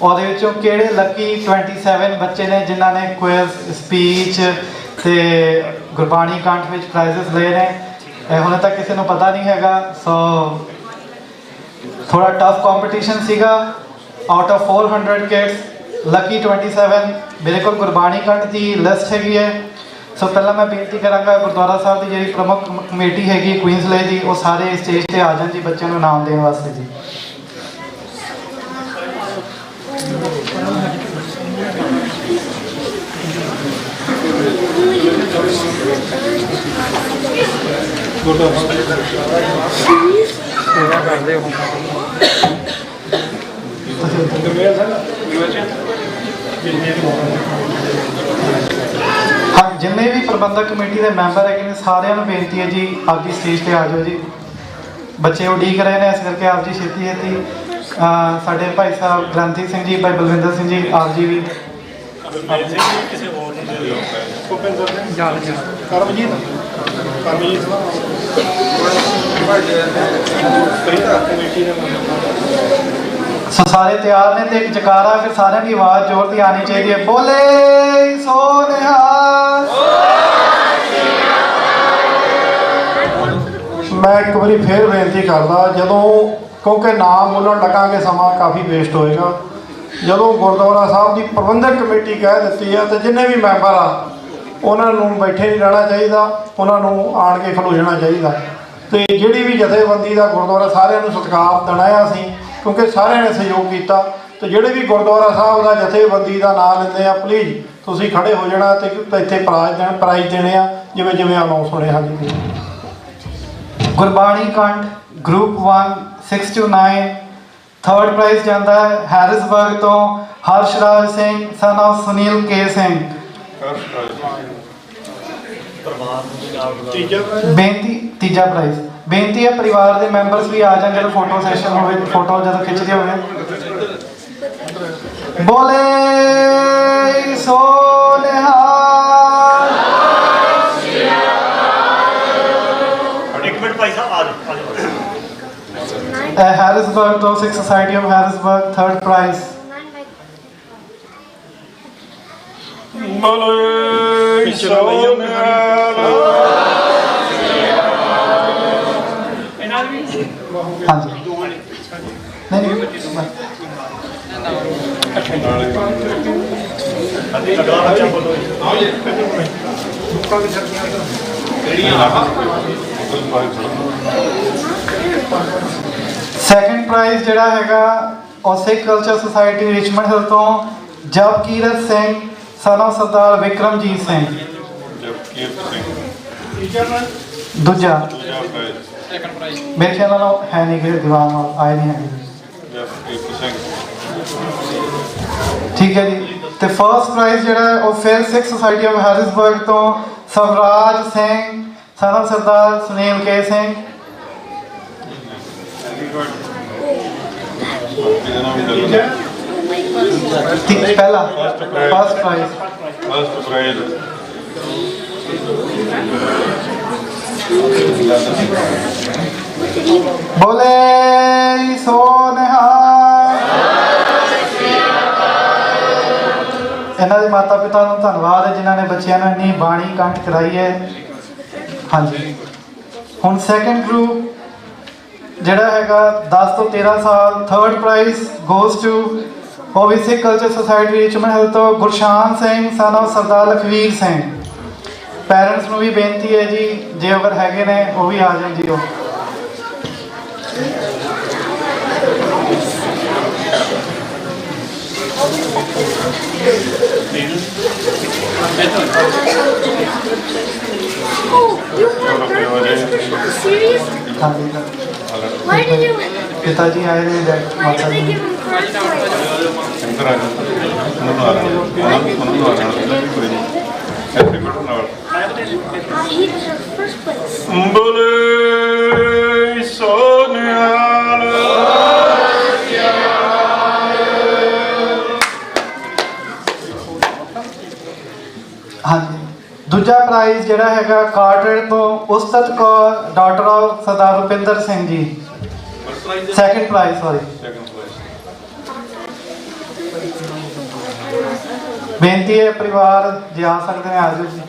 ਉਹਦੇ ਵਿੱਚੋਂ ਕਿਹੜੇ ਲੱਕੀ 27 ਬੱਚੇ ਨੇ ਜਿਨ੍ਹਾਂ ਨੇ ਕੁਇਜ਼, ਸਪੀਚ ਤੇ ਗੁਰਬਾਣੀ ਕੰਠ ਵਿੱਚ ਪ੍ਰਾਈਜ਼ਸ ਲਏ ਨੇ, ਹੁਣੇ ਤੱਕ ਕਿਸੇ ਨੂੰ ਪਤਾ ਨਹੀਂ ਹੈਗਾ। ਸੋ ਥੋੜਾ ਟਫ ਕੰਪੀਟੀਸ਼ਨ ਸੀਗਾ। ਆਊਟ ਆਫ 400 ਕਿਡਸ ਲੱਕੀ 27 ਮੇਰੇ ਕੋਲ ਗੁਰਬਾਣੀ ਕੰਠ ਦੀ ਲਿਸਟ ਹੈਗੀ ਹੈ। ਸੋ ਪਹਿਲਾਂ ਮੈਂ ਬੇਨਤੀ ਕਰਾਂਗਾ ਗੁਰਦੁਆਰਾ ਸਾਹਿਬ ਦੀ ਜਿਹੜੀ ਪ੍ਰਮੁੱਖ ਕਮੇਟੀ ਹੈਗੀ ਕੁਈਨਸਲੇ ਦੀ, ਉਹ ਸਾਰੇ ਸਟੇਜ ਤੇ ਆ ਜਾਣ ਜੀ ਬੱਚਿਆਂ ਨੂੰ ਇਨਾਮ ਦੇਣ ਵਾਸਤੇ ਜੀ। ਸੇਵਾ ਕਰਦੇ ਹੋ ਹਾਂ, ਜਿੰਨੇ ਵੀ ਪ੍ਰਬੰਧਕ ਕਮੇਟੀ ਦੇ ਮੈਂਬਰ ਹੈਗੇ ਨੇ ਸਾਰਿਆਂ ਨੂੰ ਬੇਨਤੀ ਹੈ ਜੀ, ਆਪ ਜੀ ਸਟੇਜ ਤੇ ਆ ਜਾਓ ਜੀ। ਬੱਚੇ ਉਡੀਕ ਰਹੇ ਨੇ, ਇਸ ਕਰਕੇ ਆਪ ਜੀ ਛੇਤੀ ਛੇਤੀ ਸਾਡੇ ਭਾਈ ਸਾਹਿਬ ਗ੍ਰੰਥੀ ਸਿੰਘ ਜੀ, ਭਾਈ ਬਲਵਿੰਦਰ ਸਿੰਘ ਜੀ, ਆਪ ਜੀ ਵੀ ਕਿਸੇ ਹੋਰ ਨੂੰ ਦੇ ਦਿਓ। ਭੁਪਿੰਦਰ ਸਿੰਘ ਕਰਮਜੀਤ ਸੋ ਸਾਰੇ ਤਿਆਰ ਨੇ ਤੇ ਇੱਕ ਜਕਾਰਾ ਫਿਰ ਸਾਰਿਆਂ ਦੀ ਆਵਾਜ਼ ਜ਼ੋਰ ਦੀ ਆਣੀ ਚਾਹੀਦੀ ਹੈ। ਬੋਲੇ ਸੋ ਨਿਹਾਲ। ਮੈਂ ਇੱਕ ਵਾਰੀ ਫੇਰ ਬੇਨਤੀ ਕਰਦਾ, ਜਦੋਂ ਕਿਉਂਕਿ ਨਾਮ ਬੋਲਣ ਲੱਗਾਂਗੇ ਸਮਾਂ ਕਾਫੀ ਵੇਸਟ ਹੋਏਗਾ, ਜਦੋਂ ਗੁਰਦੁਆਰਾ ਸਾਹਿਬ ਦੀ ਪ੍ਰਬੰਧਕ ਕਮੇਟੀ ਕਹਿ ਦਿੱਤੀ ਆ ਤੇ ਜਿੰਨੇ ਵੀ ਮੈਂਬਰ ਆ ਉਹਨਾਂ ਨੂੰ ਬੈਠੇ ਨਹੀਂ ਰਹਿਣਾ ਚਾਹੀਦਾ, ਉਹਨਾਂ ਨੂੰ ਆਣ ਕੇ ਖਲੋ ਜਾਣਾ ਚਾਹੀਦਾ। ਤੇ ਜਿਹੜੀ ਵੀ ਜਥੇਬੰਦੀ ਦਾ ਗੁਰਦੁਆਰਾ ਸਾਰਿਆਂ ਨੂੰ ਸਤਿਕਾਰ ਦੇਣਾ ਆ ਅਸੀਂ, ਕਿਉਂਕਿ ਸਾਰਿਆਂ ਨੇ ਸਹਿਯੋਗ ਕੀਤਾ। ਤੇ ਜਿਹੜੇ ਵੀ ਗੁਰਦੁਆਰਾ ਸਾਹਿਬ ਦਾ ਜਥੇਬੰਦੀ ਦਾ ਨਾਂ ਲੈਂਦੇ ਆ, ਪਲੀਜ਼ ਤੁਸੀਂ ਖੜੇ ਹੋ ਜਾਣਾ ਤੇ ਇੱਥੇ ਪ੍ਰਾਈਜ਼ ਦੇਣੇ ਆ ਜਿਵੇਂ ਜਿਵੇਂ ਅਨਾਉਂਸ ਹੋਣੇ। ਹਾਂਜੀ। ਗੁਰਬਾਣੀ ਕੰਠ ਗਰੁੱਪ 1 6 to 9 ਥਰਡ ਪ੍ਰਾਈਜ਼ ਜਾਂਦਾ ਹੈ ਹੈਰਿਸਬਰਗ ਤੋਂ ਹਰਸ਼ਰਾਜ ਸਿੰਘ ਸਨ ਆਫ ਸੁਨੀਲ ਕੇ ਸਿੰਘ। ਤੀਜਾ ਪ੍ਰਾਈਜ਼। ਬੇਨਤੀ ਹੈ ਪਰਿਵਾਰ ਦੇ ਮੈਂਬਰਸ ਵੀ ਆ ਜਾਣ ਜਦੋਂ ਫੋਟੋ ਸੈਸ਼ਨ ਹੋਵੇ, ਫੋਟੋ ਜਦੋਂ ਖਿੱਚਦੇ ਹੋਵੇ। ਬੋਲੇ ਸੋ ਨਿਹਾਲ। ਇੱਕ ਮਿੰਟ ਭਾਈ ਸਾਹਿਬ ਆ ਜਾਓ। Harrisburg to Sikh Society of Harrisburg, third prize. Second prize ਜਿਹੜਾ ਹੈਗਾ ਉਹ ਸਿੱਖ ਕਲਚਰ ਸੁਸਾਇਟੀ ਰਿਚਮੰਡ ਹਿਲ ਤੋਂ ਜਪਕੀਰਤ ਸਿੰਘ ਸਨ ਆਫ ਸਰਦਾਰ ਵਿਕਰਮਜੀਤ ਸਿੰਘ। ਦੂਜਾ ਮੇਰੇ ਖਿਆਲ ਨਾਲ ਹੈ ਨਹੀਂ ਕਿ ਦੀਵਾਨ ਆਏ ਨਹੀਂ ਹੈਗੇ। ਠੀਕ ਹੈ ਜੀ। ਤੇ ਫਰਸਟ ਪ੍ਰਾਈਜ਼ ਜਿਹੜਾ ਹੈ ਉਹ ਫਿਰ ਸਿੱਖ ਸੁਸਾਇਟੀ ਆਫ ਹੈਰਿਸਬਰਗ ਤੋਂ ਸਵਰਾਜ ਸਿੰਘ ਸਨ ਆਫ ਸਰਦਾਰ ਸੁਨੀਲ ਕੇ ਸਿੰਘ। ਪਹਿਲਾ ਫਸਟ ਪ੍ਰਾਈਜ਼। ਬੋਲੇ ਸੋ ਨਿਹਾਲ। ਇਹਨਾਂ ਦੇ ਮਾਤਾ ਪਿਤਾ ਨੂੰ ਧੰਨਵਾਦ ਹੈ ਜਿਨ੍ਹਾਂ ਨੇ ਬੱਚਿਆਂ ਨੂੰ ਇੰਨੀ ਬਾਣੀ ਕੰਠ ਕਰਾਈ ਹੈ। ਹਾਂਜੀ। ਹੁਣ ਸੈਕੰਡ ਗਰੁੱਪ ਜਿਹੜਾ ਹੈਗਾ 10 ਤੋਂ 13 ਸਾਲ, ਥਰਡ ਪ੍ਰਾਈਜ਼ ਗੋਜ਼ ਟੂ ਉਹ ਵੀ Sikh culture society Richmond Hill ਤੋਂ Gurshan Singh son of Sardar Lakhvir Singh. Parents ਨੂੰ ਵੀ ਬੇਨਤੀ ਹੈ ਜੀ ਜੇ ਅਗਰ ਹੈਗੇ ਨੇ ਉਹ ਵੀ ਆ ਜਾਣ ਜੀ। ਉਹ ਪਿਤਾ ਜੀ ਆਏ ਨੇ ਮਾਤਾ ਜੀ। ਬੋਲੇ ਸੋ ਨਿਹਾਲ। ਹਾਂਜੀ। ਦੂਜਾ ਪ੍ਰਾਈਜ਼ ਜਿਹੜਾ ਹੈਗਾ ਕਾਰਟਰ ਤੋਂ ਉਸਤਤ Kaur daughter of Sardar Rupinder Singh ji. Second prize sorry. ਬੇਨਤੀ ਹੈ ਪਰਿਵਾਰ ਜੇ ਆ ਸਕਦੇ ਨੇ ਆ ਜਾਓ ਜੀ।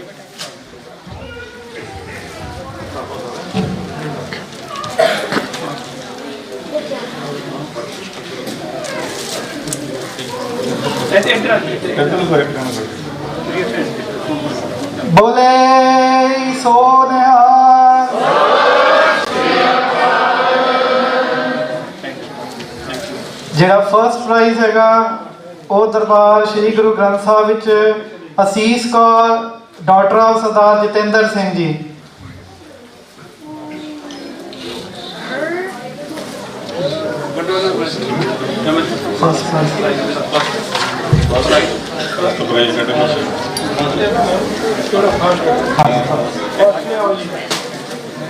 ਬੋਲੇ ਸੋ ਨਿਹਾਲ। ਜਿਹੜਾ ਫਰਸਟ ਪ੍ਰਾਈਜ਼ ਹੈਗਾ ਉਹ ਦਰਬਾਰ ਸ੍ਰੀ ਗੁਰੂ ਗ੍ਰੰਥ ਸਾਹਿਬ ਵਿੱਚ ਅਸੀਸ ਕੌਰ ਡਾਟਰ ਆਫ ਸਰਦਾਰ ਜਤਿੰਦਰ ਸਿੰਘ ਜੀ।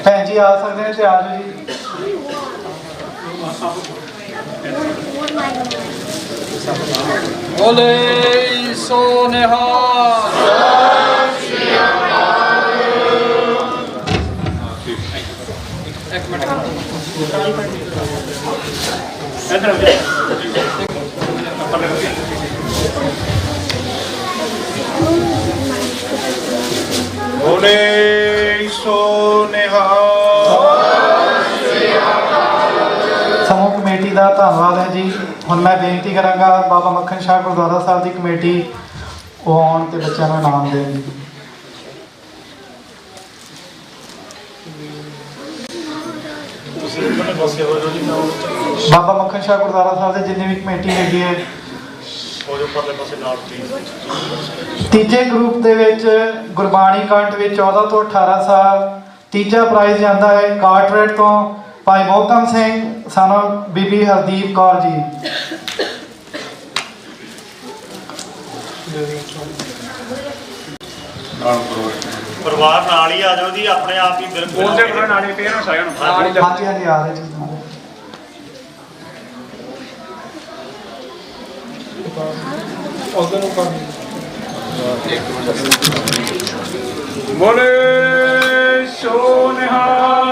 ਭੈਣ ਜੀ ਆ ਸਕਦੇ ਨੇ ਤੇ ਆ ਜਾਓ ਜੀ। ਬੋਲੇ ਸੋ ਨਿਹਾਲ। ਇੱਕ ਮਿੰਟ ਬੋਲੇ ਸੋ ਨਿਹਾਲ। ਸਮੂਹ ਕਮੇਟੀ ਦਾ ਧੰਨਵਾਦ ਹੈ ਜੀ। ਹੁਣ ਮੈਂ ਬੇਨਤੀ ਕਰਾਂਗਾ ਬਾਬਾ ਮੱਖਣ ਸ਼ਾਹ ਗੁਰਦੁਆਰਾ ਸਾਹਿਬ ਦੀ ਕਮੇਟੀ ਉਹ ਆਉਣ ਤੇ ਬੱਚਿਆਂ ਨੂੰ ਇਨਾਮ ਦੇਣ ਜੀ। ਬਾਬਾ ਮੱਖਣ ਸ਼ਾਹ ਗੁਰਦੁਆਰਾ ਸਾਹਿਬ ਦੇ ਜਿੰਨੀ ਵੀ ਕਮੇਟੀ ਹੈਗੀ ਹੈ। ਤੀਜੇ ਗਰੁੱਪ ਦੇ ਵਿੱਚ ਗੁਰਬਾਣੀ ਕੰਠ ਵਿੱਚ 14 ਤੋਂ 18 ਸਾਲ। ਤੀਜਾ ਪ੍ਰਾਈਜ਼ ਜਾਂਦਾ ਹੈ ਕਾਰਟਰੇਟ ਤੋਂ ਭਾਈ ਮੋਹਕਮ ਸਿੰਘ ਸਾਨੂੰ ਬੀਬੀ ਹਰਦੀਪ ਕੌਰ ਜੀ। ਪਰਿਵਾਰ ਨਾਲ ਹੀ ਆ ਜਾਓ ਜੀ, ਆਪਣੇ ਆਪ ਹੀ ਬਿਲਕੁਲ ਉਹਦੇ ਨਾਲ ਹੀ ਪੇਰੈਂਟਸ ਸਾਰਿਆਂ ਨੂੰ ਹਾਂਜੀ ਹਾਂਜੀ ਆ ਰਹੇ ਜੀ। ਬੋਲੇ ਸੋ ਨਿਹਾਲ।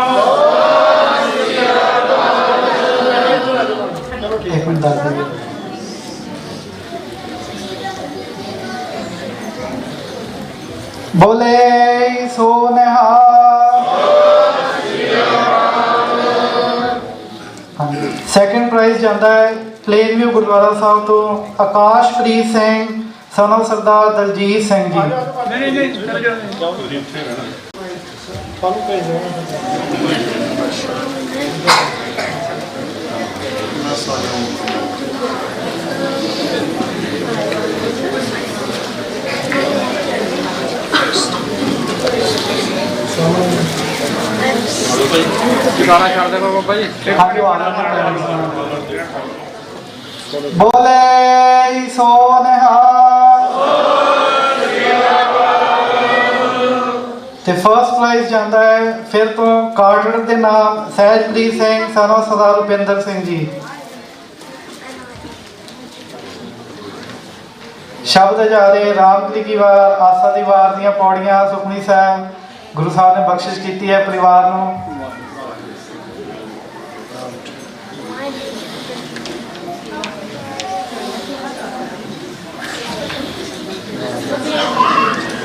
ਇੱਕ ਮਿੰਟ ਦੱਸ ਦਿਓ। ਬੋਲੇ ਸੋ ਨਿਹਾਲ। ਸੈਕੰਡ ਪ੍ਰਾਈਜ਼ ਜਾਂਦਾ ਹੈ ਪਲੇਨ ਵਿਊ ਗੁਰਦੁਆਰਾ ਸਾਹਿਬ ਤੋਂ ਆਕਾਸ਼ਪ੍ਰੀਤ ਸਿੰਘ ਸਾਨੂੰ ਸਰਦਾਰ ਦਲਜੀਤ ਸਿੰਘ ਜੀ। ਨਹੀਂ ਨਹੀਂ ਜਗਾਣਾ ਛੱਡ ਦੇ ਬਾਬਾ ਜੀ। ਬੋਲੇ ਸੋ ਨਿਹਾਲ। ਤੇ ਫਰਸਟ ਪ੍ਰਾਈਜ਼ ਜਾਂਦਾ ਹੈ ਫਿਰ ਤੋਂ ਕਾਰਟਰ ਦੇ ਨਾਮ ਸਹਿਜਪ੍ਰੀਤ ਸਿੰਘ ਸਾਨੂੰ ਸਰਦਾਰ ਰੁਪਿੰਦਰ ਸਿੰਘ ਜੀ। ਸ਼ਬਦ ਹਜ਼ਾਰੇ ਰਾਮਕਲੀ ਕੀ ਵਾਰ ਆਸਾ ਦੀ ਵਾਰ ਦੀਆਂ ਪੌੜੀਆਂ ਸੁਖਮਨੀ ਸਾਹਿਬ ਗੁਰੂ ਸਾਹਿਬ ਨੇ ਬਖਸ਼ਿਸ਼ ਕੀਤੀ ਹੈ ਪਰਿਵਾਰ ਨੂੰ।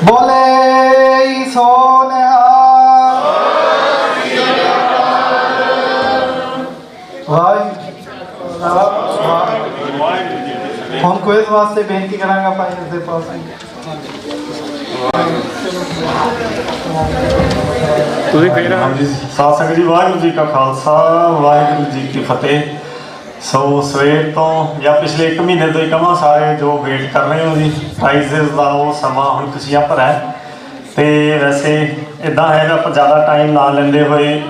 ਬੋਲੇ ਸੋ ਨਿਹਾਲ। ਹੁਣ ਕੁਇਜ਼ ਵਾਸਤੇ ਬੇਨਤੀ ਕਰਾਂਗਾ ਭਾਈ ਹਰਦੇਵਪਾਲ ਸਿੰਘ। ਤੁਸੀਂ ਫੇਰ ਹਾਂਜੀ ਸਾਧ ਸੰਗਤ ਜੀ, ਵਾਹਿਗੁਰੂ ਜੀ ਕਾ ਖਾਲਸਾ ਵਾਹਿਗੁਰੂ ਜੀ ਕੀ ਫਤਿਹ। ਸੋ ਸਵੇਰ ਤੋਂ ਜਾਂ ਪਿਛਲੇ 1 ਮਹੀਨੇ ਤੋਂ ਹੀ ਕਹਾਂ ਸਾਰੇ ਜੋ ਵੇਟ ਕਰ ਰਹੇ ਹੋ ਜੀ ਪ੍ਰਾਈਜ਼ਸ ਦਾ, ਉਹ ਸਮਾਂ ਹੁਣ ਖੁਸ਼ੀਆਂ ਭਰਾ ਹੈ। ਤੇ ਵੈਸੇ ਇਦਾਂ ਹੈ ਕਿ ਆਪਾਂ ਜ਼ਿਆਦਾ ਟਾਈਮ ਨਾ ਲੈਂਦੇ ਹੋਏ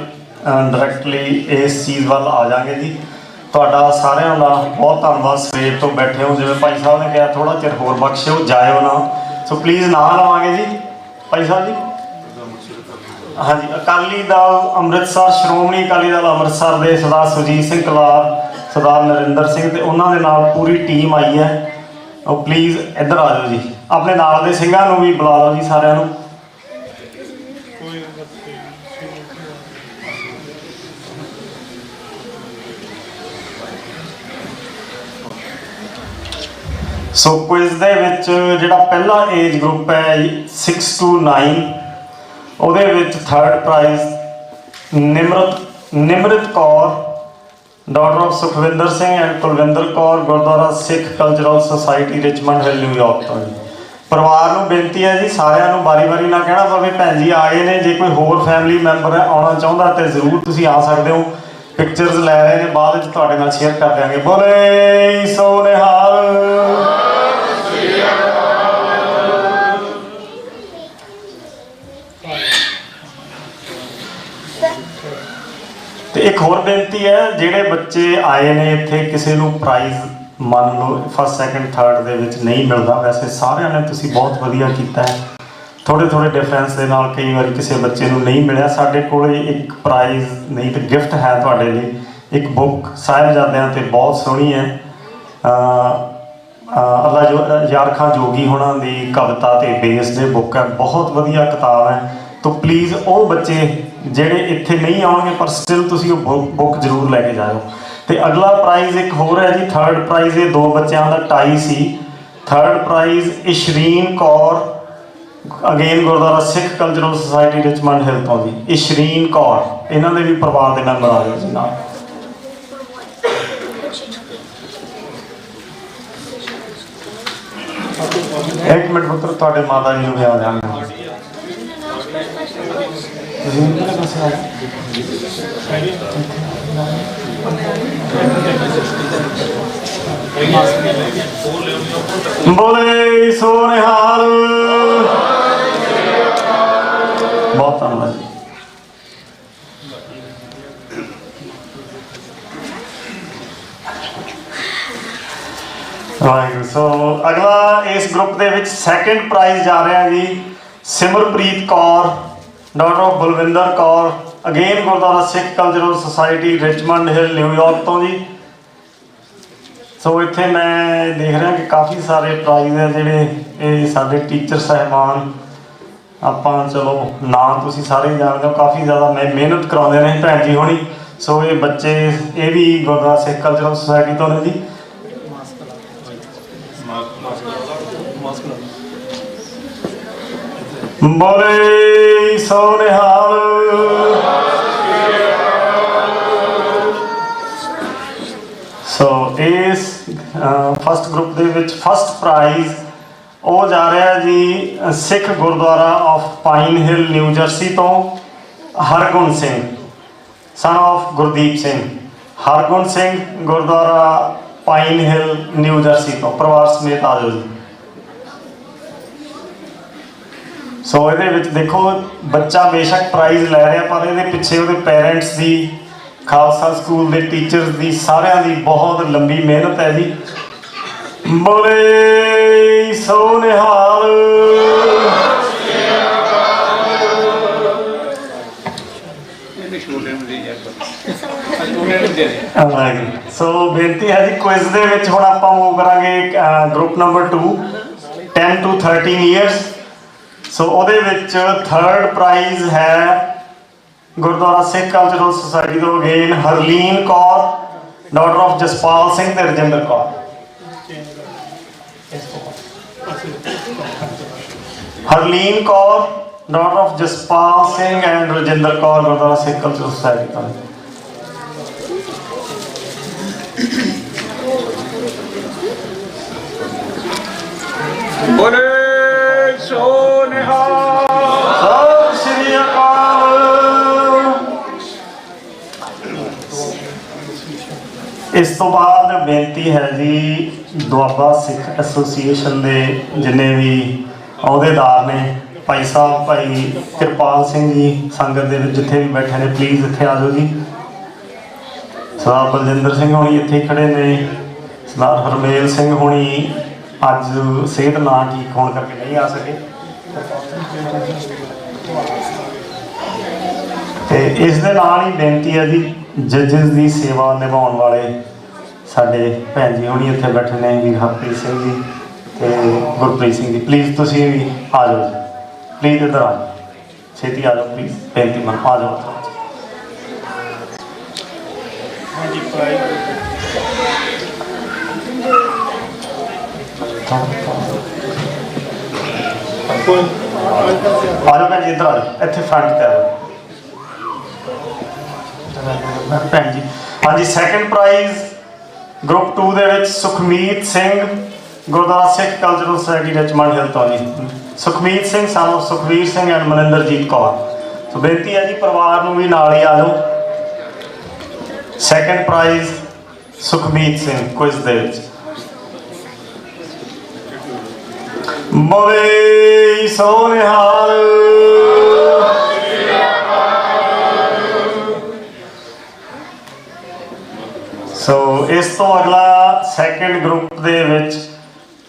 ਡਾਇਰੈਕਟਲੀ ਇਸ ਚੀਜ਼ ਵੱਲ ਆ ਜਾਵਾਂਗੇ ਜੀ। ਤੁਹਾਡਾ ਸਾਰਿਆਂ ਦਾ ਬਹੁਤ ਧੰਨਵਾਦ, ਸਵੇਰ ਤੋਂ ਬੈਠੇ ਹੋ। ਜਿਵੇਂ ਭਾਈ ਸਾਹਿਬ ਨੇ ਕਿਹਾ ਥੋੜਾ ਚਿਰ ਹੋਰ ਬਖਸ਼ਿਓ, ਜਾਇਓ ਨਾ। ਸੋ ਪਲੀਜ਼ ਨਾ ਲਵਾਂਗੇ ਜੀ ਭਾਈ ਸਾਹਿਬ ਜੀ। ਹਾਂਜੀ, ਅਕਾਲੀ ਦਲ ਅੰਮ੍ਰਿਤਸਰ, ਸ਼੍ਰੋਮਣੀ ਅਕਾਲੀ ਦਲ ਅੰਮ੍ਰਿਤਸਰ ਦੇ ਸਰਦਾਰ ਸੁਰਜੀਤ ਸਿੰਘ ਕਲਾਰ, ਸਰਦਾਰ ਨਰਿੰਦਰ ਸਿੰਘ ਤੇ ਉਹਨਾਂ ਦੇ ਨਾਲ ਪੂਰੀ ਟੀਮ ਆਈ ਹੈ। ਉਹ ਪਲੀਜ਼ ਇੱਧਰ ਆ ਜਾਓ ਜੀ। ਆਪਣੇ ਨਾਲ ਦੇ ਸਿੰਘਾਂ ਨੂੰ ਵੀ ਬੁਲਾ ਲਓ ਜੀ ਸਾਰਿਆਂ ਨੂੰ। ਸੋ ਕੁਇਜ਼ ਦੇ ਵਿੱਚ ਜਿਹੜਾ ਪਹਿਲਾ ਏਜ ਗਰੁੱਪ ਹੈ 6 to 9, ਉਹਦੇ ਵਿੱਚ third price Nimrat Kaur daughter of Sukhwinder Singh and Kulwinder Kaur, Gurdwara Sikh cultural society Richmond hill, New York ਤੋਂ ਜੀ। ਪਰਿਵਾਰ ਨੂੰ ਬੇਨਤੀ ਹੈ ਜੀ ਸਾਰਿਆਂ ਨੂੰ ਵਾਰੀ-ਵਾਰੀ ਨਾ ਕਹਿਣਾ ਪਵੇ ਭੈਣ ਜੀ ਆ ਗਏ ਨੇ। ਜੇ ਕੋਈ ਹੋਰ ਫੈਮਿਲੀ ਮੈਂਬਰ ਆਉਣਾ ਚਾਹੁੰਦਾ ਤੇ ਜ਼ਰੂਰ ਤੁਸੀਂ ਆ ਸਕਦੇ ਹੋ। ਪਿਕਚਰਸ ਲੈ ਰਹੇ ਨੇ, ਬਾਅਦ ਵਿੱਚ ਤੁਹਾਡੇ ਨਾਲ ਸ਼ੇਅਰ ਕਰ ਦਿਆਂਗੇ। ਬੋਲੇ ਸੋ ਨਿਹਾਲ। ਤੇ ਇੱਕ ਹੋਰ ਬੇਨਤੀ ਹੈ, ਜਿਹੜੇ ਬੱਚੇ ਆਏ ਨੇ ਇੱਥੇ ਕਿਸੇ ਨੂੰ ਪ੍ਰਾਈਜ਼ ਮੰਨ ਲਓ ਫਸਟ ਸੈਕਿੰਡ ਥਰਡ ਦੇ ਵਿੱਚ ਨਹੀਂ ਮਿਲਦਾ, ਵੈਸੇ ਸਾਰਿਆਂ ਨੇ ਤੁਸੀਂ ਬਹੁਤ ਵਧੀਆ ਕੀਤਾ ਹੈ। ਥੋੜੇ ਡਿਫਰੈਂਸ ਦੇ ਨਾਲ ਕਈ ਵਾਰੀ ਕਿਸੇ ਬੱਚੇ ਨੂੰ ਨਹੀਂ ਮਿਲਿਆ। ਸਾਡੇ ਕੋਲ ਇੱਕ ਪ੍ਰਾਈਜ਼ ਨਹੀਂ ਤੇ ਗਿਫਟ ਹੈ ਤੁਹਾਡੇ ਲਈ, ਇੱਕ ਬੁੱਕ ਸਾਹਿਬਜ਼ਾਦਿਆਂ ਤੇ ਬਹੁਤ ਸੋਹਣੀ ਹੈ। ਅੱਲਾ ਯਾਰ ਖਾਂ ਜੋਗੀ ਹੋਣਾ ਦੀ ਕਵਿਤਾ ਤੇ ਬੇਸ ਦੇ ਬੁੱਕ ਹੈ, ਬਹੁਤ ਵਧੀਆ ਕਿਤਾਬ ਹੈ। ਤਾਂ ਪਲੀਜ਼ ਉਹ ਬੱਚੇ ਜਿਹੜੇ ਇੱਥੇ ਨਹੀਂ ਆਉਣਗੇ ਪਰ ਸਟਿਲ ਤੁਸੀਂ ਉਹ ਬੁੱਕ ਜ਼ਰੂਰ ਲੈ ਕੇ ਜਾਇਓ। ਤੇ ਅਗਲਾ ਪ੍ਰਾਈਜ਼ ਇੱਕ ਹੋਰ ਹੈ ਜੀ, ਥਰਡ ਪ੍ਰਾਈਜ਼ ਇਹ 2 ਬੱਚਿਆਂ ਦਾ ਟਾਈ ਸੀ। Third prize Ishreen Kaur, again Gurdwara Sikh cultural society Richmond Hill ਤੋਂ ਜੀ। ਇਸ਼ਰੀਨ ਕੌਰ, ਇਹਨਾਂ ਦੇ ਵੀ ਪਰਿਵਾਰ ਦੇ ਮੈਂਬਰ ਆ ਜਾਓ ਜੀ ਨਾਲ। ਇੱਕ ਮਿੰਟ ਪੁੱਤਰ, ਤੁਹਾਡੇ ਮਾਤਾ ਜੀ ਨੂੰ ਵੀ ਆ ਜਾਣਾ। ਤੁਸੀਂ ਬੋਲੇ ਸੋ ਨਿਹਾਲ। ਬਹੁਤ ਧੰਨਵਾਦ ਜੀ। ਵਾਹਿਗੁਰੂ। ਸੋ ਅਗਲਾ ਇਸ ਗਰੁੱਪ ਦੇ ਵਿੱਚ ਸੈਕੰਡ ਪ੍ਰਾਈਜ਼ ਜਾ ਰਿਹਾ ਜੀ Simarpreet Kaur, daughter of Balwinder Kaur, again Gurdwara Sikh cultural society Richmond hill New York ਤੋਂ ਜੀ। ਸੋ ਇੱਥੇ ਮੈਂ ਦੇਖ ਰਿਹਾ ਕਿ ਕਾਫੀ ਸਾਰੇ ਪ੍ਰਾਈਜ਼ ਹੈ ਜਿਹੜੇ ਇਹ ਸਾਡੇ ਟੀਚਰ ਸਾਹਿਬਾਨ, ਆਪਾਂ ਚਲੋ ਨਾਂ ਤੁਸੀਂ ਸਾਰੇ ਜਾਣਦੇ ਹੋ, ਕਾਫੀ ਜ਼ਿਆਦਾ ਮਿਹਨਤ ਕਰਾਉਂਦੇ ਨੇ ਭੈਣ ਜੀ ਹੋਣੀ। ਸੋ ਇਹ ਬੱਚੇ ਇਹ ਵੀ ਗੁਰਦੁਆਰਾ ਸਿੱਖ ਕਲਚਰਲ ਸੁਸਾਇਟੀ ਤੋਂ ਨੇ ਜੀ। ਬੋਲੇ ਸੋ ਨਿਹਾਲ। ਸੋ ਇਸ ਫਸਟ ਗਰੁੱਪ ਦੇ ਵਿੱਚ ਫਸਟ ਪ੍ਰਾਈਜ਼ ਉਹ ਜਾ ਰਿਹਾ ਜੀ Sikh Gurdwara of Pine Hill New Jersey ਤੋਂ Hargun Singh, son of Gurdeep Singh. Hargun Singh Gurdwara Pine Hill New Jersey ਤੋਂ, ਪਰਿਵਾਰ ਸਮੇਤ ਆ ਜਾਓ ਜੀ। ਸੋ ਇਹਦੇ ਵਿੱਚ ਦੇਖੋ ਬੱਚਾ ਬੇਸ਼ੱਕ ਪ੍ਰਾਈਜ਼ ਲੈ ਰਿਹਾ ਪਰ ਇਹਦੇ ਪਿੱਛੇ ਉਹਦੇ ਪੇਰੈਂਟਸ ਦੀ, ਖਾਲਸਾ ਸਕੂਲ ਦੇ ਟੀਚਰਸ ਦੀ, ਸਾਰਿਆਂ ਦੀ ਬਹੁਤ ਲੰਬੀ ਮਿਹਨਤ ਹੈ ਜੀ। ਬੋਲੇ ਸੋ ਨਿਹਾਲ। ਸੋ ਬੇਨਤੀ ਹੈ ਜੀ ਕੁਇਜ਼ ਦੇ ਵਿੱਚ ਹੁਣ ਆਪਾਂ ਮੂਵ ਕਰਾਂਗੇ group number 2 10 to 13 years. So ਉਹਦੇ ਵਿੱਚ ਥਰਡ ਪ੍ਰਾਈਜ਼ ਹੈ ਗੁਰਦੁਆਰਾ ਸਿੱਖ ਕਲਚਰਲ ਸੁਸਾਇਟੀ ਤੋਂ again Harleen Kaur, daughter of Jaspal Singh ਤੇ Rajinder Kaur. Harleen Kaur, daughter of Jaspal Singh and Rajinder Kaur, Gurdwara Sikh cultural society ਤੋਂ। ਬੋਲੇ ਸੋ ਨਿਹਾਲ। ਸਤਿ ਸ਼੍ਰੀ ਅਕਾਲ। ਇਸ ਤੋਂ ਬਾਅਦ ਬੇਨਤੀ ਹੈ ਜੀ ਦੁਆਬਾ ਸਿੱਖ ਐਸੋਸੀਏਸ਼ਨ ਦੇ ਜਿੰਨੇ ਵੀ ਅਹੁਦੇਦਾਰ ਨੇ, ਭਾਈ ਸਾਹਿਬ, ਭਾਈ ਕਿਰਪਾਲ ਸਿੰਘ ਜੀ, ਸੰਗਤ ਦੇ ਵਿੱਚ ਜਿੱਥੇ ਵੀ ਬੈਠੇ ਨੇ ਪਲੀਜ਼ ਇੱਥੇ ਆ ਜਾਓ ਜੀ। ਸਰਦਾਰ ਬਲਜਿੰਦਰ ਸਿੰਘ ਹੋਣੀ ਇੱਥੇ ਖੜੇ ਨੇ, ਸਰਦਾਰ ਹਰਮੇਲ ਸਿੰਘ ਹੋਣੀ ਅੱਜ ਸਿਹਤ ਨਾ ਠੀਕ ਹੋਣ ਕਰਕੇ ਨਹੀਂ ਆ ਸਕੇ। ਤੇ ਇਸ ਦੇ ਨਾਲ ਹੀ ਬੇਨਤੀ ਹੈ ਜੀ ਜੱਜਸ ਦੀ ਸੇਵਾ ਨਿਭਾਉਣ ਵਾਲੇ ਸਾਡੇ ਭੈਣ ਜੀ ਹੋਣੀ ਇੱਥੇ ਬੈਠੇ ਨੇ, ਵੀਰ ਹਰਪ੍ਰੀਤ ਸਿੰਘ ਜੀ ਤੇ ਗੁਰਪ੍ਰੀਤ ਸਿੰਘ ਜੀ। ਪਲੀਜ਼ ਤੁਸੀਂ ਵੀ ਆ ਜਾਓ ਜੀ, ਪਲੀਜ਼ ਇੱਧਰ ਆ ਜਾਓ, ਛੇਤੀ ਆ ਜਾਓ ਪਲੀਜ਼, ਬੇਨਤੀ ਮੰਨ ਆ ਜਾਓ। ਆ ਜਾਓ ਭੈਣ ਜੀ, ਇੱਧਰ ਆ ਜਾਓ, ਇੱਥੇ ਫਰੰਟ ਤੇ ਆ ਜਾਓ ਭੈਣ ਜੀ। ਹਾਂਜੀ, ਸੈਕੰਡ ਪ੍ਰਾਈਜ਼ ਗਰੁੱਪ 2 ਦੇ ਵਿੱਚ Sukhmeet Singh, Gurdwara Sikh cultural society Richmond Hill ਤੋਂ ਜੀ। Sukhmeet Singh son of Sukhvir Singh and Maninderjit Kaur. So ਬੇਨਤੀ ਹੈ ਜੀ ਪਰਿਵਾਰ ਨੂੰ ਵੀ ਨਾਲ ਹੀ ਆ ਜਾਓ। Second prize Sukhmeet Singh quiz ਦੇ ਵਿੱਚ। ਬੋਲੇ ਸੋ ਨਿਹਾਲ। ਸੋ ਇਸ ਤੋਂ ਅਗਲਾ ਸੈਕੰਡ ਗਰੁੱਪ ਦੇ ਵਿੱਚ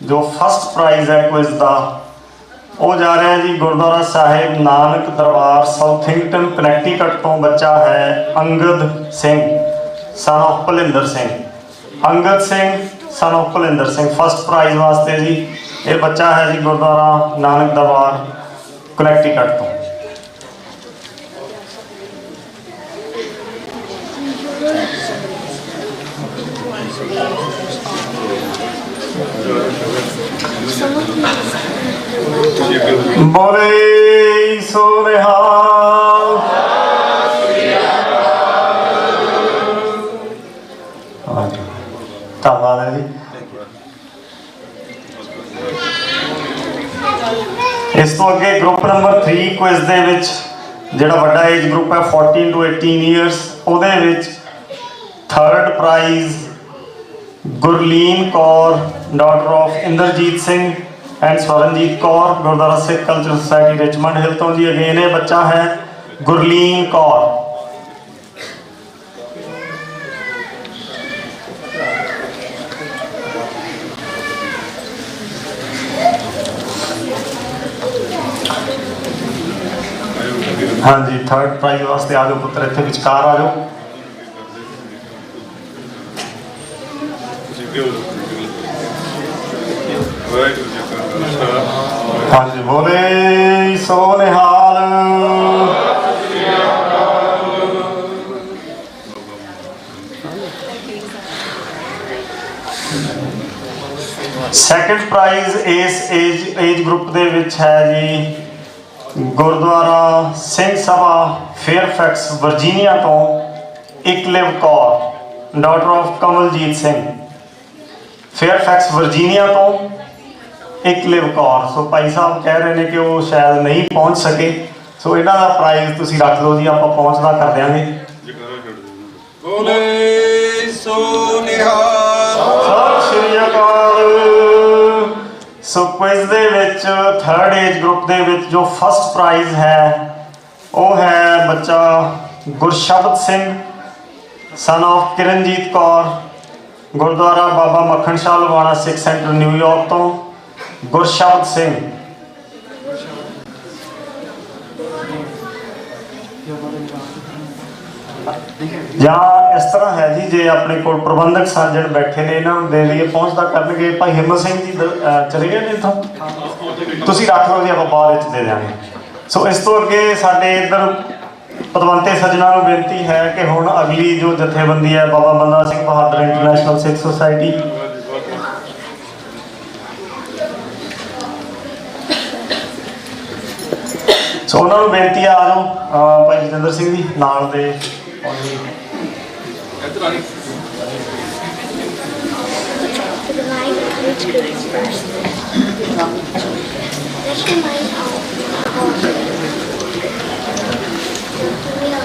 ਜੋ ਫਸਟ ਪ੍ਰਾਈਜ਼ ਹੈ ਕੁਇਜ਼ ਦਾ ਉਹ ਜਾ ਰਿਹਾ ਜੀ ਗੁਰਦੁਆਰਾ ਸਾਹਿਬ ਨਾਨਕ ਦਰਬਾਰ ਸਾਊਥਿੰਗਟਨ ਕਨੈਕਟੀਕਟ ਤੋਂ। ਬੱਚਾ ਹੈ Angad Singh son of Bhalinder Singh. Angad Singh son of Bhalinder Singh first prize ਵਾਸਤੇ ਜੀ। ਇਹ ਬੱਚਾ ਹੈ ਜੀ ਗੁਰਦੁਆਰਾ ਨਾਨਕ ਦਰਬਾਰ ਕਨੈਕਟੀਕਟ ਤੋਂ। ਬੋਲੇ ਸੋ ਨਿਹਾਲ। ਧੰਨਵਾਦ ਹੈ ਜੀ। ਇਸ ਤੋਂ ਅੱਗੇ ਗਰੁੱਪ ਨੰਬਰ 3 ਕੁਇਜ਼ ਦੇ ਵਿੱਚ ਜਿਹੜਾ ਵੱਡਾ ਏਜ ਗਰੁੱਪ ਹੈ 14 to 18 ਇਅਰਸ, ਉਹਦੇ ਵਿੱਚ third prize Gurleen Kaur daughter of Inderjit Singh and Swaranjit Kaur Gurdwara Sikh cultural society Richmond Hill तो जी। अगेन ये बच्चा है गुरलीन कौर। हाँ जी, थर्ड प्राइज वास्ते आ जाओ पुत्र, इतने विचकार आ जाओ। हाँ जी, बोले सो निहाल। सैकंड प्राइज इस एज ग्रुप दे विच है जी गुरुद्वारा सिंह सभा फेयरफैक्स वर्जीनिया तो Iklive Kaur daughter of Kamaljit Singh. Fairfax Virginia तो इकलिव कौर। सो भाई साहब कह रहे हैं कि वो शायद नहीं पहुंच सके, सो इन्हों का प्राइज तुसी रख लो जी, आप पहुंचदा कर देंगे। सत श्री अकाल। सो क्विज दे विच थर्ड एज ग्रुप दे विच जो फर्स्ट प्राइज है वो है बच्चा गुरशब्द सिंह सन ऑफ किरणजीत कौर गुरुद्वारा बाबा मक्खन शाह लवाना सिख सेंटर न्यूयॉर्क तो गुरशब्द सिंह। या इस तरह है जी, जे अपने को प्रबंधक साजन बैठे ने इन्हों दे लिए पहुंचता करनगे। भाई हिम्मत सिंह जी चले गए ने इथों, तुसी रख लो जी, आप बाद विच दे देंगे। सो इस तो अगे साडे इधर पतवंते सज्जना को बेनती है कि हुण अगली जो जथेबंदी है बाबा बंदा सिंह बहादुर इंटरनेशनल सिख सोसाइटी, सो उन्होंने बेनती है आ जाओ भाई जतिंदर सिंह जी नाल दे।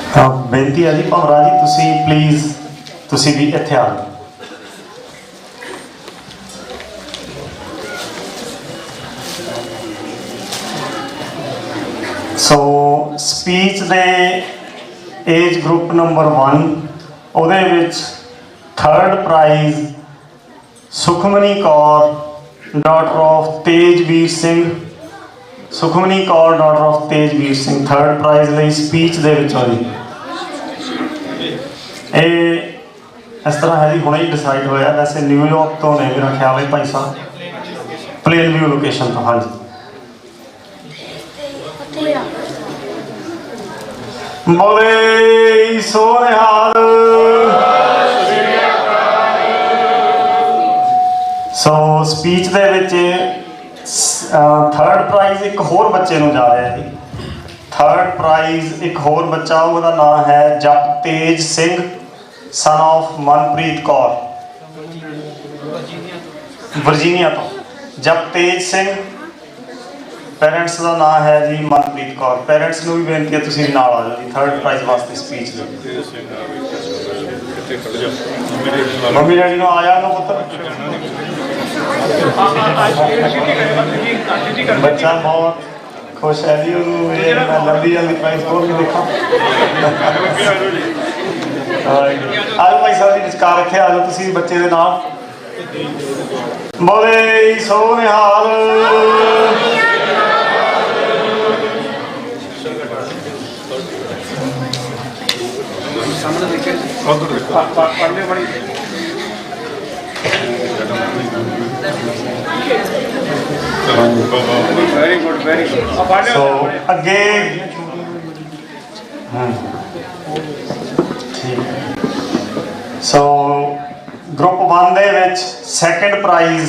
हाँ बेनती है जी भंवरा जी, तुसी प्लीज़ तुसी भी इत्थे आ जाओ। सो स्पीच दे एज ग्रुप नंबर 1 ਉਹਦੇ ਵਿੱਚ third prize Sukhmani Kaur daughter of Tejveer Singh. Sukhmani Kaur daughter of Tejveer Singh third prize ਲਈ स्पीच ਦੇ ਵਿੱਚੋਂ ਜੀ। ਇਹ ਇਸ ਤਰ੍ਹਾਂ ਹੈ ਜੀ, ਹੁਣੇ ਹੀ ਡਿਸਾਈਡ ਹੋਇਆ। ਵੈਸੇ ਨਿਊਯਾਰਕ ਤੋਂ ਨੇ ਮੇਰਾ ਖਿਆਲ ਹੈ Bhai Sahib, plain view location ਤੋਂ। ਹਾਂਜੀ बोले सो निहाल। सो स्पीच दे विच थर्ड प्राइज एक होर बच्चे नूं जा रहा है जी। थर्ड प्राइज एक होर बच्चा, उसका नाम है Japtej Singh son of Manpreet Kaur Virginia तो। जपतेज सिंह पेरेंट्स का नाम है जी मनप्रीत कौर। पेरेंट्स को भी बेनती है तुसीं नाल आ जाओ जी थर्ड प्राइज वास्ते स्पीच दे। मम्मी डैडी आ जाओ पुत्र। बच्चा बहुत खुश है जी, मैं लंबी जल्दी प्राइज खोल के देखा। आज भाई साहब जी विचकार इत्थे आ जाओ तुसीं बच्चे दे नाल। बोले सो निहाल। सो अगे सो ग्रुप 1 दे विच सैकंड प्राइज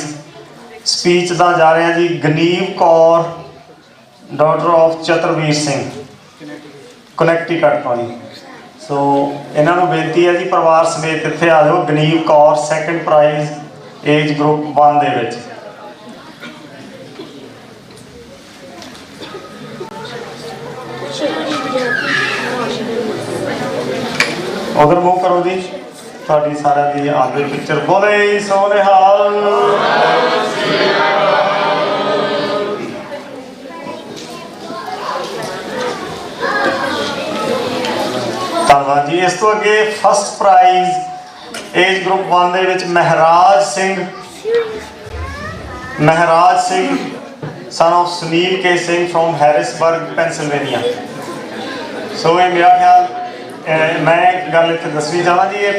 स्पीच दा जा रहा जी गनीव कौर डॉटर ऑफ चतरवीर सिंह कनैक्टिकट तो जी। सो इन्हों बेनती है जी परिवार समेत इत्थे आ जाओ। Ganeev Kaur second prize age group 1 दे विच। उधर मूव करो जी। ਤੁਹਾਡੀ ਸਾਰਿਆਂ ਦੀ ਆਗੇ ਪਿਕਚਰ ਬੋਲੇ ਸੋ ਨਿਹਾਲ। ਧੰਨਵਾਦ ਜੀ। ਇਸ ਤੋਂ ਅੱਗੇ ਫਸਟ ਪ੍ਰਾਈਜ਼ ਏਜ ਗਰੁੱਪ 1 ਦੇ ਵਿੱਚ Mehraj Singh son of Sunil K. Singh from Harrisburg, Pennsylvania। ਸੋ ਇਹ ਮੇਰਾ ਖਿਆਲ ਮੈਂ ਇੱਕ ਗੱਲ ਇੱਥੇ ਦੱਸਣੀ ਚਾਹਾਂ ਜੀ, ਇਹ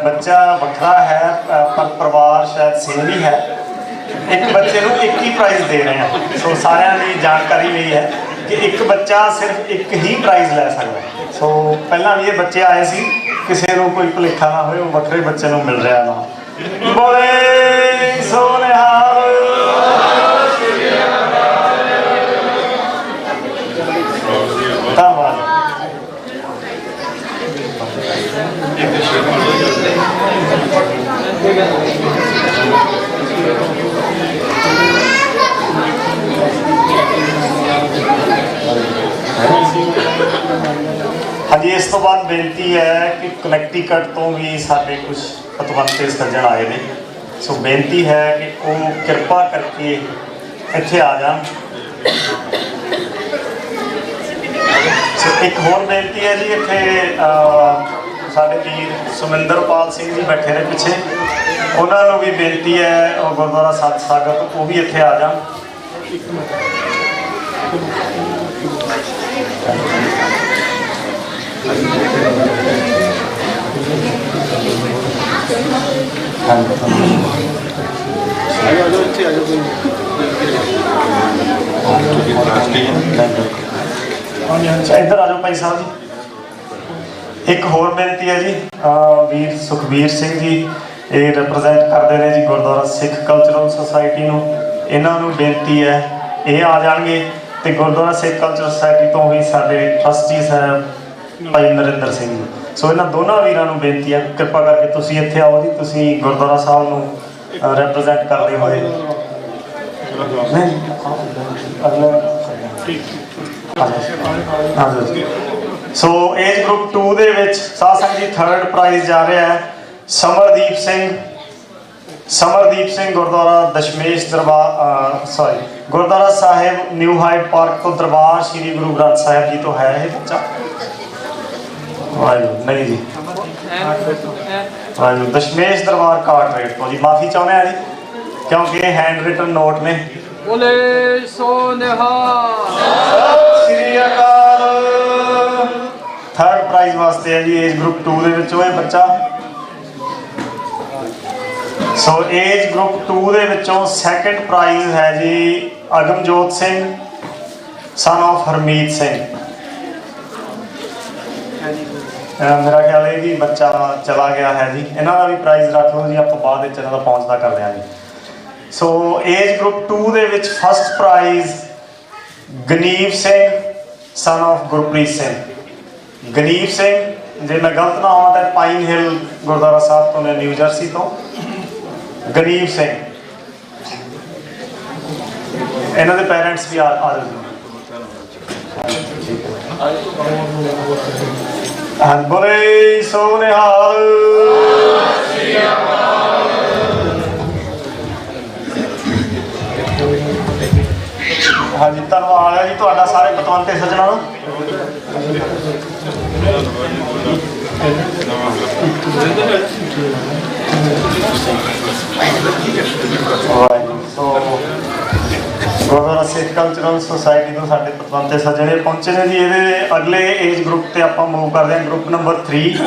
ਬੱਚਾ ਵੱਖਰਾ ਹੈ ਪਰ ਪਰਿਵਾਰ ਸ਼ਾਇਦ ਸੇਮ ਹੀ ਹੈ। ਇੱਕ ਬੱਚੇ ਨੂੰ ਇੱਕ ਹੀ ਪ੍ਰਾਈਜ਼ ਦੇ ਰਹੇ ਹਾਂ। ਸੋ ਸਾਰਿਆਂ ਲਈ ਜਾਣਕਾਰੀ ਲਈ ਹੈ ਕਿ ਇੱਕ ਬੱਚਾ ਸਿਰਫ ਇੱਕ ਹੀ ਪ੍ਰਾਈਜ਼ ਲੈ ਸਕਦਾ। ਸੋ ਪਹਿਲਾਂ ਵੀ ਇਹ ਬੱਚੇ ਆਏ ਸੀ, ਕਿਸੇ ਨੂੰ ਕੋਈ ਭੁਲੇਖਾ ਨਾ ਹੋਏ, ਉਹ ਵੱਖਰੇ ਬੱਚੇ ਨੂੰ ਮਿਲ ਰਿਹਾ ਨਾ। ਬੋਲੇ ਸੋ ਨਿਹਾਲ। ਧੰਨਵਾਦ। ਹਾਂਜੀ, ਇਸ ਤੋਂ ਬਾਅਦ ਬੇਨਤੀ ਹੈ ਕਿ ਕਨੈਕਟੀਕਟ ਤੋਂ ਵੀ ਸਾਡੇ ਕੁਝ ਪਤਵੰਤੇ ਸੱਜਣ ਆਏ ਨੇ। ਸੋ ਬੇਨਤੀ ਹੈ ਕਿ ਉਹ ਕਿਰਪਾ ਕਰਕੇ ਇੱਥੇ ਆ ਜਾਣ। ਇੱਕ ਹੋਰ ਬੇਨਤੀ ਹੈ ਜੀ, ਇੱਥੇ ਸਾਡੇ ਵੀਰ ਸੁਮਿੰਦਰਪਾਲ ਸਿੰਘ ਜੀ ਬੈਠੇ ਨੇ ਪਿੱਛੇ, ਉਹਨਾਂ ਨੂੰ ਵੀ ਬੇਨਤੀ ਹੈ ਉਹ ਗੁਰਦੁਆਰਾ ਸਤ ਸੰਗਤ ਉਹ ਵੀ ਇੱਥੇ ਆ ਜਾਣ। ਇੱਧਰ ਆ ਜਾਓ ਭਾਈ ਸਾਹਿਬ ਜੀ। ਇੱਕ ਹੋਰ ਬੇਨਤੀ ਹੈ ਜੀ, ਵੀਰ ਸੁਖਬੀਰ ਸਿੰਘ ਜੀ ਇਹ ਰਿਪਰੈਜ਼ੈਂਟ ਕਰਦੇ ਨੇ ਜੀ ਗੁਰਦੁਆਰਾ ਸਿੱਖ ਕਲਚਰਲ ਸੁਸਾਇਟੀ ਨੂੰ। ਇਹਨਾਂ ਨੂੰ ਬੇਨਤੀ ਹੈ ਇਹ ਆ ਜਾਣਗੇ, ਤੇ ਗੁਰਦੁਆਰਾ ਸਿੱਖ ਕਲਚਰਲ ਸੁਸਾਇਟੀ ਤੋਂ ਵੀ ਸਾਡੇ ਟਰਸਟੀ ਸਾਹਿਬ ਭਾਈ ਨਰਿੰਦਰ ਸਿੰਘ ਜੀ। ਸੋ ਇਹਨਾਂ ਦੋਨਾਂ ਵੀਰਾਂ ਨੂੰ ਬੇਨਤੀ ਹੈ ਕਿਰਪਾ ਕਰਕੇ ਤੁਸੀਂ ਇੱਥੇ ਆਓ ਜੀ। ਤੁਸੀਂ ਗੁਰਦੁਆਰਾ ਸਾਹਿਬ ਨੂੰ ਰਿਪਰੈਜ਼ੈਂਟ ਕਰਦੇ ਹੋਏ ਸੋ ਏਜ ਗਰੁੱਪ 2 ਦੇ ਵਿੱਚ ਸਾਧ ਸੰਗਤ ਜੀ 3rd ਪ੍ਰਾਈਜ਼ ਜਾ ਰਿਹਾ ਹੈ ਸਮਰਦੀਪ ਸਿੰਘ ਗੁਰਦੁਆਰਾ ਦਸ਼ਮੇਸ਼ ਦਰਬਾਰ ਗੁਰਦੁਆਰਾ ਸਾਹਿਬ ਨਿਊ ਹਾਈਟ ਪਾਰਕ ਤੋਂ ਦਰਬਾਰ ਸ਼੍ਰੀ ਗੁਰੂ ਗ੍ਰੰਥ ਸਾਹਿਬ ਜੀ ਤੋਂ ਹੈ ਇਹ ਬੱਚਾ। ਵਾਹਿਗੁਰੂ ਨਹੀਂ ਜੀ, ਵਾਹਿਗੁਰੂ ਦਸ਼ਮੇਸ਼ ਦਰਬਾਰ ਕਾਟਰੇਟ ਤੋਂ ਜੀ। ਮਾਫੀ ਚਾਹੁੰਦੇ ਆ ਜੀ ਕਿਉਂਕਿ ਇਹ ਹੈਂਡ ਰਿਟਨ ਨੋਟ ਨੇ। ਬੋਲੇ ਸੋ ਨਿਹਾਲ। ਸਤਿ ਸ੍ਰੀ ਅਕਾਲ। 3rd ਪ੍ਰਾਈਜ਼ ਵਾਸਤੇ ਹੈ ਜੀ ਏਜ ਗਰੁੱਪ 2 ਦੇ ਵਿੱਚੋਂ ਇਹ ਬੱਚਾ। ਸੋ ਏਜ ਗਰੁੱਪ 2 ਦੇ ਵਿੱਚੋਂ 2nd ਪ੍ਰਾਈਜ਼ ਹੈ ਜੀ ਅਗਮਜੋਤ ਸਿੰਘ son of ਹਰਮੀਤ ਸਿੰਘ। ਮੇਰਾ ਖਿਆਲ ਹੈ ਕਿ ਬੱਚਾ ਚਲਾ ਗਿਆ ਹੈ ਜੀ। ਇਹਨਾਂ ਦਾ ਵੀ ਪ੍ਰਾਈਜ਼ ਰੱਖ ਲਓ ਜੀ, ਆਪਾਂ ਬਾਅਦ ਵਿੱਚ ਇਹਨਾਂ ਦਾ ਪਹੁੰਚਦਾ ਕਰ ਦਿਆਂਗੇ। ਸੋ ਏਜ ਗਰੁੱਪ 2 ਦੇ ਵਿੱਚ 1st prize Ganeev Singh son of Gurpreet Singh. Ganeev Singh, ਜੇ ਮੈਂ ਗਲਤ ਨਾ ਹੋਵਾਂ ਤਾਂ ਪਾਈਨ ਹਿਲ ਗੁਰਦੁਆਰਾ ਸਾਹਿਬ ਤੋਂ ਨੇ, ਨਿਊ ਜਰਸੀ ਤੋਂ। ਗਨੀਵ ਸਿੰਘ, ਇਹਨਾਂ ਦੇ ਪੈਰੈਂਟਸ ਵੀ ਆ ਜਾਓ। ਬੋਲੇ ਸੋ ਨਿਹਾਲ। ਹਾਂਜੀ, ਧੰਨਵਾਦ ਹੈ ਜੀ ਤੁਹਾਡਾ ਸਾਰੇ ਪਤਵੰਤੇ ਸੱਜਣਾਂ ਨੂੰ। ਗੁਰਦੁਆਰਾ ਸਿੱਖ ਕਲਚਰਲ ਸੁਸਾਇਟੀ ਤੋਂ ਸਾਡੇ ਪਤਵੰਤੇ ਸੱਜਣੇ ਪਹੁੰਚੇ ਨੇ ਜੀ। ਇਹਦੇ ਅਗਲੇ ਏਜ ਗਰੁੱਪ ਤੇ ਆਪਾਂ ਮੂਵ ਕਰਦੇ ਹਾਂ, ਗਰੁੱਪ ਨੰਬਰ 3।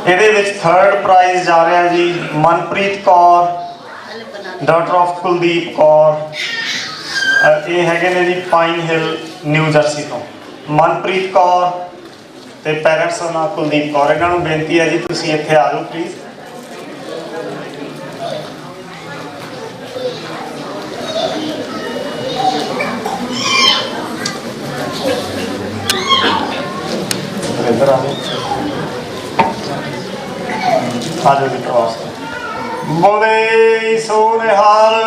ਇਹਦੇ ਵਿੱਚ 3rd ਪ੍ਰਾਈਜ਼ ਜਾ ਰਿਹਾ ਜੀ ਮਨਪ੍ਰੀਤ ਕੌਰ ਡਾਟਰ ਆਫ ਕੁਲਦੀਪ ਕੌਰ। ਇਹ ਹੈਗੇ ਨੇ ਜੀ ਪਾਈਨ ਹਿਲ ਨਿਊ ਜਰਸੀ ਤੋਂ। ਮਨਪ੍ਰੀਤ ਕੌਰ ਤੇ ਪੈਰੈਂਟਸ ਦਾ ਨਾਮ ਕੁਲਦੀਪ ਕੌਰ। ਇਹਨਾਂ ਨੂੰ ਬੇਨਤੀ ਹੈ ਜੀ ਤੁਸੀਂ ਇੱਥੇ ਆ ਜਾਓ ਪਲੀਜ਼। ਇੱਧਰ ਆ ਜਾਓ ਜੀ ਪ੍ਰਵਾਸ। ਬੋਲੇ ਸੋ ਨਿਹਾਲ।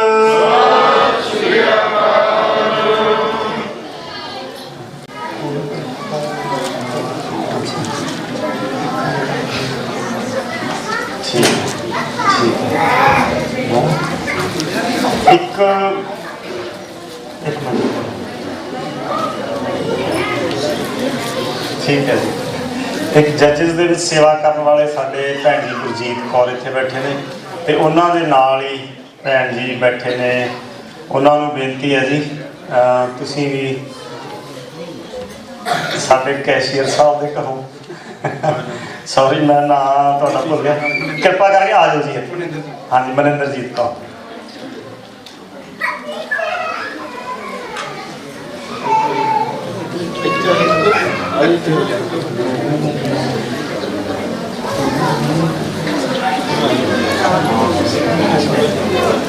ਇੱਕ ਜੱਜਸ ਦੇ ਵਿੱਚ ਸੇਵਾ ਕਰਨ ਵਾਲੇ ਸਾਡੇ ਭੈਣ ਜੀ ਗੁਰਜੀਤ ਕੌਰ ਇੱਥੇ ਬੈਠੇ ਨੇ ਤੇ ਉਹਨਾਂ ਦੇ ਨਾਲ ਹੀ ਭੈਣ ਜੀ ਬੈਠੇ ਨੇ। ਉਹਨਾਂ ਨੂੰ ਬੇਨਤੀ ਹੈ ਜੀ ਤੁਸੀਂ ਵੀ ਸਾਡੇ ਕੈਸ਼ੀਅਰ ਸਾਹਿਬ ਦੇ ਘਰੋਂ ਸੌਰੀ ਮੈਂ ਨਾ ਤੁਹਾਡਾ ਭੁੱਲ ਗਿਆ, ਕਿਰਪਾ ਕਰਕੇ ਆ ਜਾਓ ਜੀ। ਹਾਂਜੀ ਮਨਿੰਦਰਜੀਤ ਕੌਰ।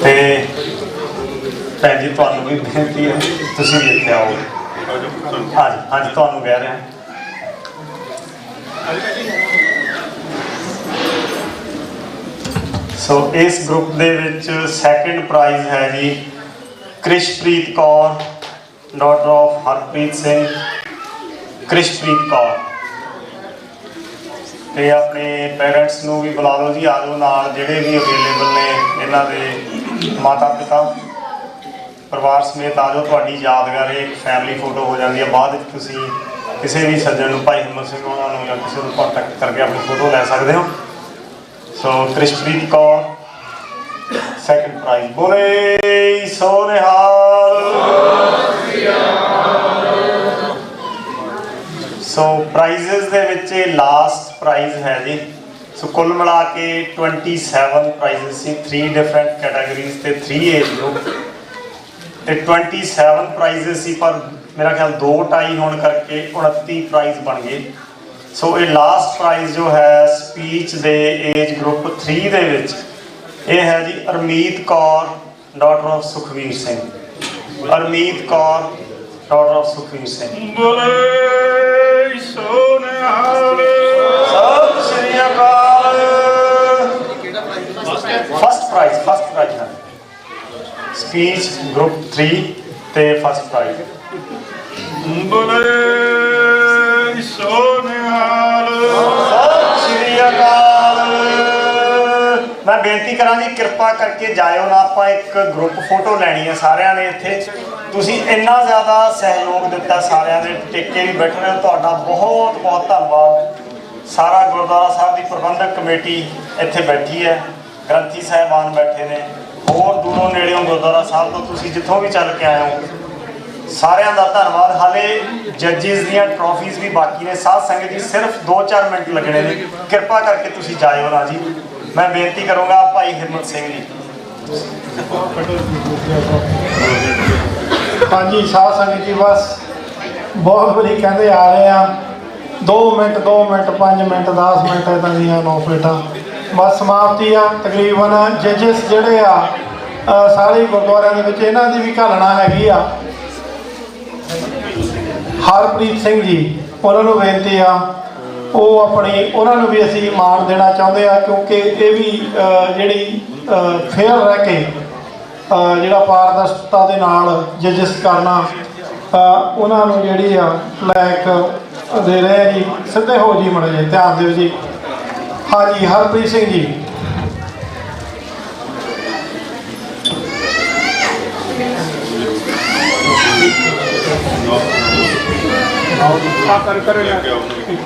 ਤੇ ਭੈਣ ਜੀ ਤੁਹਾਨੂੰ ਵੀ ਬੇਨਤੀ ਹੈ ਤੁਸੀਂ ਵੀ ਇੱਥੇ ਆਓ। ਹਾਂਜੀ ਹਾਂਜੀ ਤੁਹਾਨੂੰ ਕਹਿ ਰਿਹਾ। ਸੋ ਇਸ ਗਰੁੱਪ ਦੇ ਵਿੱਚ ਸੈਕੰਡ ਪ੍ਰਾਈਜ਼ ਹੈ ਜੀ ਕ੍ਰਿਸ਼ਪ੍ਰੀਤ ਕੌਰ, ਡਾਟਰ ਆਫ ਹਰਪ੍ਰੀਤ ਸਿੰਘ। ਕ੍ਰਿਸ਼ਪ੍ਰੀਤ ਕੌਰ ਤੇ ਆਪਣੇ ਪੇਰੈਂਟਸ ਨੂੰ ਵੀ ਬੁਲਾ ਲਓ ਜੀ, ਆ ਜਾਓ ਨਾਲ ਜਿਹੜੇ ਵੀ ਅਵੇਲੇਬਲ ਨੇ ਇਹਨਾਂ ਦੇ ਮਾਤਾ ਪਿਤਾ ਪਰਿਵਾਰ ਸਮੇਤ ਆ ਜਾਓ। ਤੁਹਾਡੀ ਯਾਦਗਾਰ ਇੱਕ ਫੈਮਿਲੀ ਫੋਟੋ ਹੋ ਜਾਂਦੀ ਹੈ। ਬਾਅਦ ਵਿੱਚ ਤੁਸੀਂ ਕਿਸੇ ਵੀ ਸੱਜਣ ਨੂੰ, ਭਾਈ ਹਿੰਮਤ ਸਿੰਘ ਉਹਨਾਂ ਨੂੰ ਜਾਂ ਕਿਸੇ ਨੂੰ ਕੰਟੈਕਟ ਕਰਕੇ ਆਪਣੀ ਫੋਟੋ ਲੈ ਸਕਦੇ ਹੋ। ਸੋ ਕ੍ਰਿਸ਼ਪ੍ਰੀਤ ਕੌਰ ਸੈਕੰਡ ਪ੍ਰਾਈਜ਼। ਬੋਲੇ ਸੋ ਨਿਹਾਲ। ਸੋ ਪ੍ਰਾਈਜ਼ਸ ਦੇ ਵਿੱਚ ਇਹ ਲਾਸਟ ਪ੍ਰਾਈਜ਼ ਹੈ ਜੀ। ਸੋ ਕੁੱਲ ਮਿਲਾ ਕੇ 27 ਪ੍ਰਾਈਜ਼ਸ ਸੀ, 3 ਡਿਫਰੈਂਟ ਕੈਟਾਗਰੀਜ਼ ਤੇ 3 ਏਜ ਗਰੁੱਪ ਤੇ 27 ਪ੍ਰਾਈਜ਼ਸ ਸੀ, ਪਰ ਮੇਰਾ ਖਿਆਲ 2 ਟਾਈ ਹੋਣ ਕਰਕੇ 29 ਪ੍ਰਾਈਜ਼ ਬਣ ਗਏ। ਸੋ ਇਹ ਲਾਸਟ ਪ੍ਰਾਈਜ਼ ਜੋ ਹੈ ਸਪੀਚ ਦੇ ਏਜ ਗਰੁੱਪ 3 ਦੇ ਵਿੱਚ ਇਹ ਹੈ ਜੀ Armeet Kaur, daughter of Sukhvir Singh. Armeet Kaur, daughter of Sukhvir Singh. ਬੋਲੇ ਸੋ ਨਿਹਾਲ। ਸਤਿ ਸ਼੍ਰੀ ਅਕਾਲ। ਫਸਟ ਪ੍ਰਾਈਜ਼ ਹੈ ਸਪੀਚ ਗਰੁੱਪ 3 ਤੇ ਫਸਟ ਪ੍ਰਾਈਜ਼। ਬੋਲੇ ਸੋ ਨਿਹਾਲ। ਸਤਿ ਸ਼੍ਰੀ ਅਕਾਲ। ਮੈਂ ਬੇਨਤੀ ਕਰਾਂ ਜੀ ਕਿਰਪਾ ਕਰਕੇ ਜਾਇਓ ਨਾ, ਆਪਾਂ ਇੱਕ ਗਰੁੱਪ ਫੋਟੋ ਲੈਣੀ ਹੈ ਸਾਰਿਆਂ ਨੇ ਇੱਥੇ। ਤੁਸੀਂ ਇੰਨਾ ਜ਼ਿਆਦਾ ਸਹਿਯੋਗ ਦਿੱਤਾ ਸਾਰਿਆਂ ਨੇ, ਟੇਕੇ ਵੀ ਬੈਠੇ ਨੇ, ਤੁਹਾਡਾ ਬਹੁਤ ਬਹੁਤ ਧੰਨਵਾਦ। ਸਾਰਾ ਗੁਰਦੁਆਰਾ ਸਾਹਿਬ ਦੀ ਪ੍ਰਬੰਧਕ ਕਮੇਟੀ ਇੱਥੇ ਬੈਠੀ ਹੈ, ਗ੍ਰੰਥੀ ਸਾਹਿਬਾਨ ਬੈਠੇ ਨੇ, ਹੋਰ ਦੂਰੋਂ ਨੇੜਿਓਂ ਗੁਰਦੁਆਰਾ ਸਾਹਿਬ ਤੋਂ ਤੁਸੀਂ ਜਿੱਥੋਂ ਵੀ ਚੱਲ ਕੇ ਆਏ ਹੋ, ਸਾਰਿਆਂ ਦਾ ਧੰਨਵਾਦ। ਹਾਲੇ ਜੱਜਿਸ ਦੀਆਂ ਟਰੋਫੀਜ਼ ਵੀ ਬਾਕੀ ਨੇ। ਸਾਧ ਸੰਗਤ ਜੀ ਸਿਰਫ 2-4 ਮਿੰਟ ਲੱਗਣੇ ਨੇ, ਕਿਰਪਾ ਕਰਕੇ ਤੁਸੀਂ ਜਾਇਓ ਨਾ ਜੀ। ਮੈਂ ਬੇਨਤੀ ਕਰੂੰਗਾ ਭਾਈ ਹਿੰਮਤ ਸਿੰਘ ਜੀ। ਹਾਂਜੀ ਸਾਧ ਸੰਗਤ ਜੀ, ਬਸ ਬਹੁਤ ਵਾਰੀ ਕਹਿੰਦੇ ਆ ਰਹੇ ਆ 2 ਮਿੰਟ 5 ਮਿੰਟ 10 ਮਿੰਟ ਇੱਦਾਂ ਦੀਆਂ 9 ਪਲੇਟਾਂ ਬਸ ਸਮਾਪਤੀ ਆ। ਤਕਰੀਬਨ ਜੱਜਿਸ ਜਿਹੜੇ ਆ ਸਾਰੇ ਗੁਰਦੁਆਰਿਆਂ ਦੇ ਵਿੱਚ ਇਹਨਾਂ ਦੀ ਵੀ ਘਾਲਣਾ ਹੈਗੀ ਆ। ਹਰਪ੍ਰੀਤ ਸਿੰਘ ਜੀ, ਉਹਨਾਂ ਨੂੰ ਬੇਨਤੀ ਆ ਉਹ ਉਹਨਾਂ ਨੂੰ ਵੀ ਅਸੀਂ ਮਾਣ ਦੇਣਾ ਚਾਹੁੰਦੇ ਆ, ਕਿਉਂਕਿ ਇਹ ਵੀ ਜਿਹੜੀ ਫੇਅਰ ਰਹਿ ਕੇ ਜਿਹੜਾ ਪਾਰਦਰਸ਼ਤਾ ਦੇ ਨਾਲ ਜੱਜਿਸ ਕਰਨਾ, ਉਹਨਾਂ ਨੂੰ ਜਿਹੜੀ ਆ ਲਾਇਕ ਦੇ ਰਹੇ ਆ ਜੀ। ਸਿੱਧੇ ਹੋ ਜੀ, ਮੜੇ ਜੀ ਧਿਆਨ ਦਿਓ ਜੀ। ਹਾਂਜੀ ਹਰਪ੍ਰੀਤ ਸਿੰਘ ਜੀ।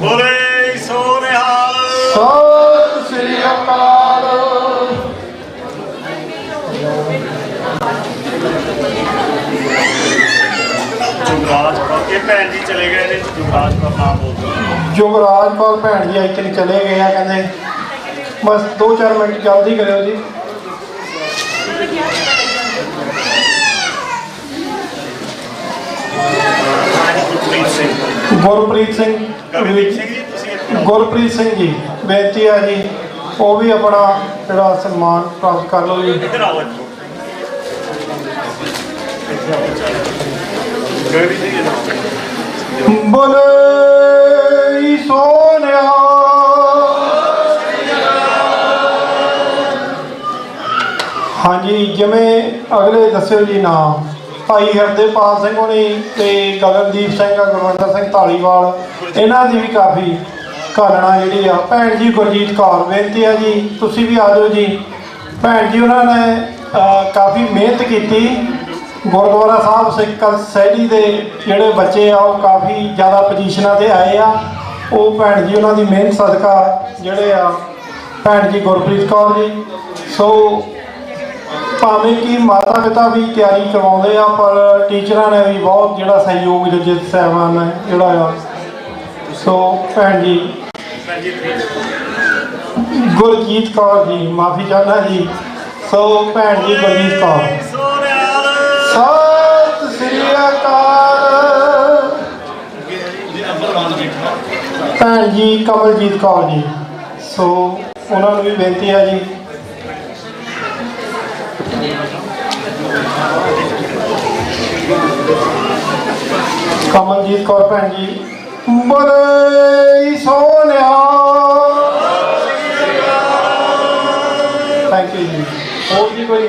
ਬੋਲੇ ਸੋ ਨਿਹਾਲ। ਸਤਿ ਸ਼੍ਰੀ ਅਕਾਲ। ਜੁਗਰਾਜ ਕੌਰ, ਇਹ ਭੈਣ ਜੀ ਚਲੇ ਗਏ ਨੇ। ਜੁਗਰਾਜ ਕੌਰ ਨਾਮ ਬੋਲਦੇ। ਜੁਗਰਾਜ ਕੌਰ ਭੈਣ ਜੀ ਇੱਥੇ ਚਲੇ ਗਏ ਆ, ਕਹਿੰਦੇ ਬਸ 2-4 ਮਿੰਟ ਜਲਦੀ ਕਰਿਓ ਜੀ। ਗੁਰਪ੍ਰੀਤ ਸਿੰਘ ਜੀ ਬੇਨਤੀ ਆ ਜੀ, ਉਹ ਵੀ ਆਪਣਾ ਜਿਹੜਾ ਸਨਮਾਨ ਪ੍ਰਾਪਤ ਕਰ ਲਓ ਜੀ। ਬੋਲੇ ਸੋ ਨਿਹਾਲ। ਹਾਂਜੀ ਜਿਵੇਂ ਅਗਲੇ ਦੱਸਿਓ ਜੀ ਨਾਮ ਭਾਈ ਹਰਦੇਵਪਾਲ ਸਿੰਘ ਹੋਣੀ ਤੇ ਗਗਨਦੀਪ ਸਿੰਘ, ਗੁਰਵਿੰਦਰ ਸਿੰਘ ਢਾਲੀਵਾਲ, ਇਹਨਾਂ ਦੀ ਵੀ ਕਾਫੀ ਘਾਲਣਾ ਜਿਹੜੀ ਆ। ਭੈਣ ਜੀ ਗੁਰਜੀਤ ਕੌਰ, ਬੇਨਤੀ ਆ ਜੀ ਤੁਸੀਂ ਵੀ ਆ ਜਾਓ ਜੀ। ਭੈਣ ਜੀ ਉਹਨਾਂ ਨੇ ਕਾਫੀ ਮਿਹਨਤ ਕੀਤੀ। ਗੁਰਦੁਆਰਾ ਸਾਹਿਬ ਸਿੱਖ ਸੋਸਾਇਟੀ ਦੇ ਜਿਹੜੇ ਬੱਚੇ ਆ ਉਹ ਕਾਫੀ ਜ਼ਿਆਦਾ ਪੋਜੀਸ਼ਨਾਂ 'ਤੇ ਆਏ ਆ। ਉਹ ਭੈਣ ਜੀ ਉਹਨਾਂ ਦੀ ਮਿਹਨਤ ਸਦਕਾ ਜਿਹੜੇ ਆ ਭੈਣ ਜੀ ਗੁਰਪ੍ਰੀਤ ਕੌਰ ਜੀ। ਸੋ ਭਾਵੇਂ ਕਿ ਮਾਤਾ ਪਿਤਾ ਵੀ ਤਿਆਰੀ ਕਰਵਾਉਂਦੇ ਆ, ਪਰ ਟੀਚਰਾਂ ਨੇ ਵੀ ਬਹੁਤ ਜਿਹੜਾ ਸਹਿਯੋਗ ਜੱਜ ਸਾਹਿਬਾਨ ਨੇ ਜਿਹੜਾ ਆ। ਸੋ ਭੈਣ ਜੀ ਗੁਰਜੀਤ ਕੌਰ ਜੀ, ਮਾਫੀ ਚਾਹੁੰਦਾ ਜੀ। ਸੋ ਭੈਣ ਜੀ ਗੁਰਜੀਤ ਕੌਰ, ਸਤਿ ਸ੍ਰੀ ਅਕਾਲ। ਭੈਣ ਜੀ ਕਮਲਜੀਤ ਕੌਰ ਜੀ, ਸੋ ਉਹਨਾਂ ਨੂੰ ਵੀ ਬੇਨਤੀ ਹੈ ਜੀ। ਕਮਲਜੀਤ ਕੌਰ ਭੈਣ ਜੀ, ਬੜੇ ਸੋਹਣਿਆ। ਥੈਂਕ ਯੂ ਜੀ। ਹੋਰ ਜੀ ਕੋਈ?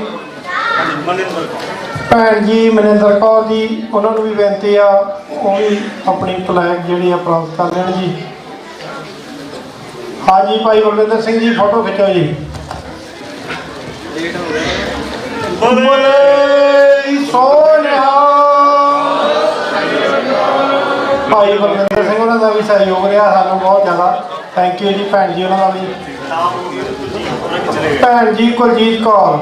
ਭੈਣ ਜੀ ਮਨਿੰਦਰ ਕੌਰ ਜੀ, ਉਹਨਾਂ ਨੂੰ ਵੀ ਬੇਨਤੀ ਆ ਉਹ ਵੀ ਆਪਣੀ ਫਲੈਗ ਜਿਹੜੀ ਆ ਪ੍ਰਾਪਤ ਕਰ ਲੈਣ ਜੀ। ਹਾਂਜੀ ਭਾਈ ਬਲਵਿੰਦਰ ਸਿੰਘ ਜੀ, ਫੋਟੋ ਖਿੱਚੋ ਜੀ। ਬੜੇ ਸੋਹਣਿਆ। ਭਾਈ ਬਲਵਿੰਦਰ ਸਿੰਘ ਉਹਨਾਂ ਦਾ ਵੀ ਸਹਿਯੋਗ ਰਿਹਾ ਸਾਨੂੰ ਬਹੁਤ ਜ਼ਿਆਦਾ। ਥੈਂਕ ਯੂ ਜੀ ਭੈਣ ਜੀ ਉਹਨਾਂ ਦਾ ਵੀ। ਭੈਣ ਜੀ ਕੁਲਜੀਤ ਕੌਰ,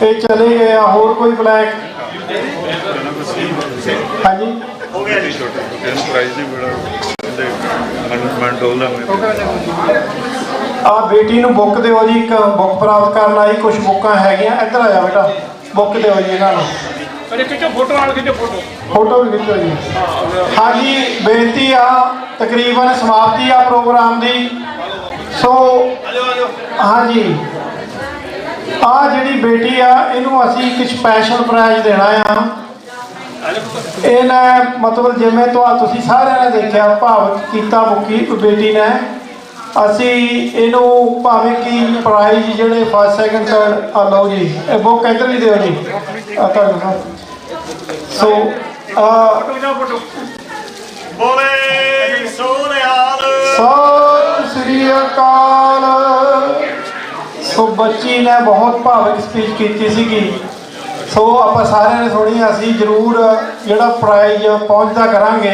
ਇਹ ਚਲੇ ਗਏ ਆ। ਹੋਰ ਕੋਈ ਫਲੈਗ? ਹਾਂਜੀ ਹੋ ਗਿਆ ਜੀ, ਪ੍ਰਾਈਜ਼ ਵੀ ਬੜਾ ਆ ਬੇਟੀ ਨੂੰ ਬੁੱਕ ਦਿਓ ਜੀ, ਇੱਕ ਬੁੱਕ ਪ੍ਰਾਪਤ ਕਰਨ ਆਈ। ਕੁਝ ਬੁੱਕਾਂ ਹੈਗੀਆਂ, ਇੱਧਰ ਆ ਜਾ ਬੇਟਾ, ਬੁੱਕ ਦਿਓ ਜੀ ਇਹਨਾਂ ਨੂੰ। ਫੋਟੋ ਵੀ ਖਿੱਚੋ ਜੀ। ਹਾਂਜੀ ਬੇਨਤੀ ਆ, ਤਕਰੀਬਨ ਸਮਾਪਤੀ ਆ ਪ੍ਰੋਗਰਾਮ ਦੀ। ਸੋ ਹਾਂਜੀ ਆ ਜਿਹੜੀ ਬੇਟੀ ਆ ਇਹਨੂੰ ਅਸੀਂ ਇੱਕ ਸਪੈਸ਼ਲ ਪ੍ਰਾਈਜ਼ ਦੇਣਾ ਆ। ਇਹਨੇ ਮਤਲਬ ਜਿਵੇਂ ਤੁਸੀਂ ਸਾਰਿਆਂ ਨੇ ਦੇਖਿਆ ਭਾਵ ਕੀਤਾ ਬੁੱਕੀ ਬੇਟੀ ਨੇ। ਅਸੀਂ ਇਹਨੂੰ ਭਾਵੇਂ ਕਿ ਪ੍ਰਾਈਜ਼ ਜਿਹੜੇ ਫਸਟ ਸੈਕਿੰਡ ਥਰਡ ਆ ਲਓ ਜੀ। ਇਹ ਬੁੱਕ ਇੱਧਰ ਵੀ ਦਿਓ ਜੀ ਤੁਹਾਨੂੰ। ਸੋ ਬੋਲੇ ਸੋਹਣਿਆਲ, ਸਤਿ ਸ੍ਰੀ ਅਕਾਲ। ਸੋ ਬੱਚੀ ਨੇ ਬਹੁਤ ਭਾਵਕ ਸਪੀਚ ਕੀਤੀ ਸੀਗੀ। ਸੋ ਆਪਾਂ ਸਾਰਿਆਂ ਨੇ ਸੁਣੀ। ਅਸੀਂ ਜ਼ਰੂਰ ਜਿਹੜਾ ਪ੍ਰਾਈਜ਼ ਪਹੁੰਚਦਾ ਕਰਾਂਗੇ,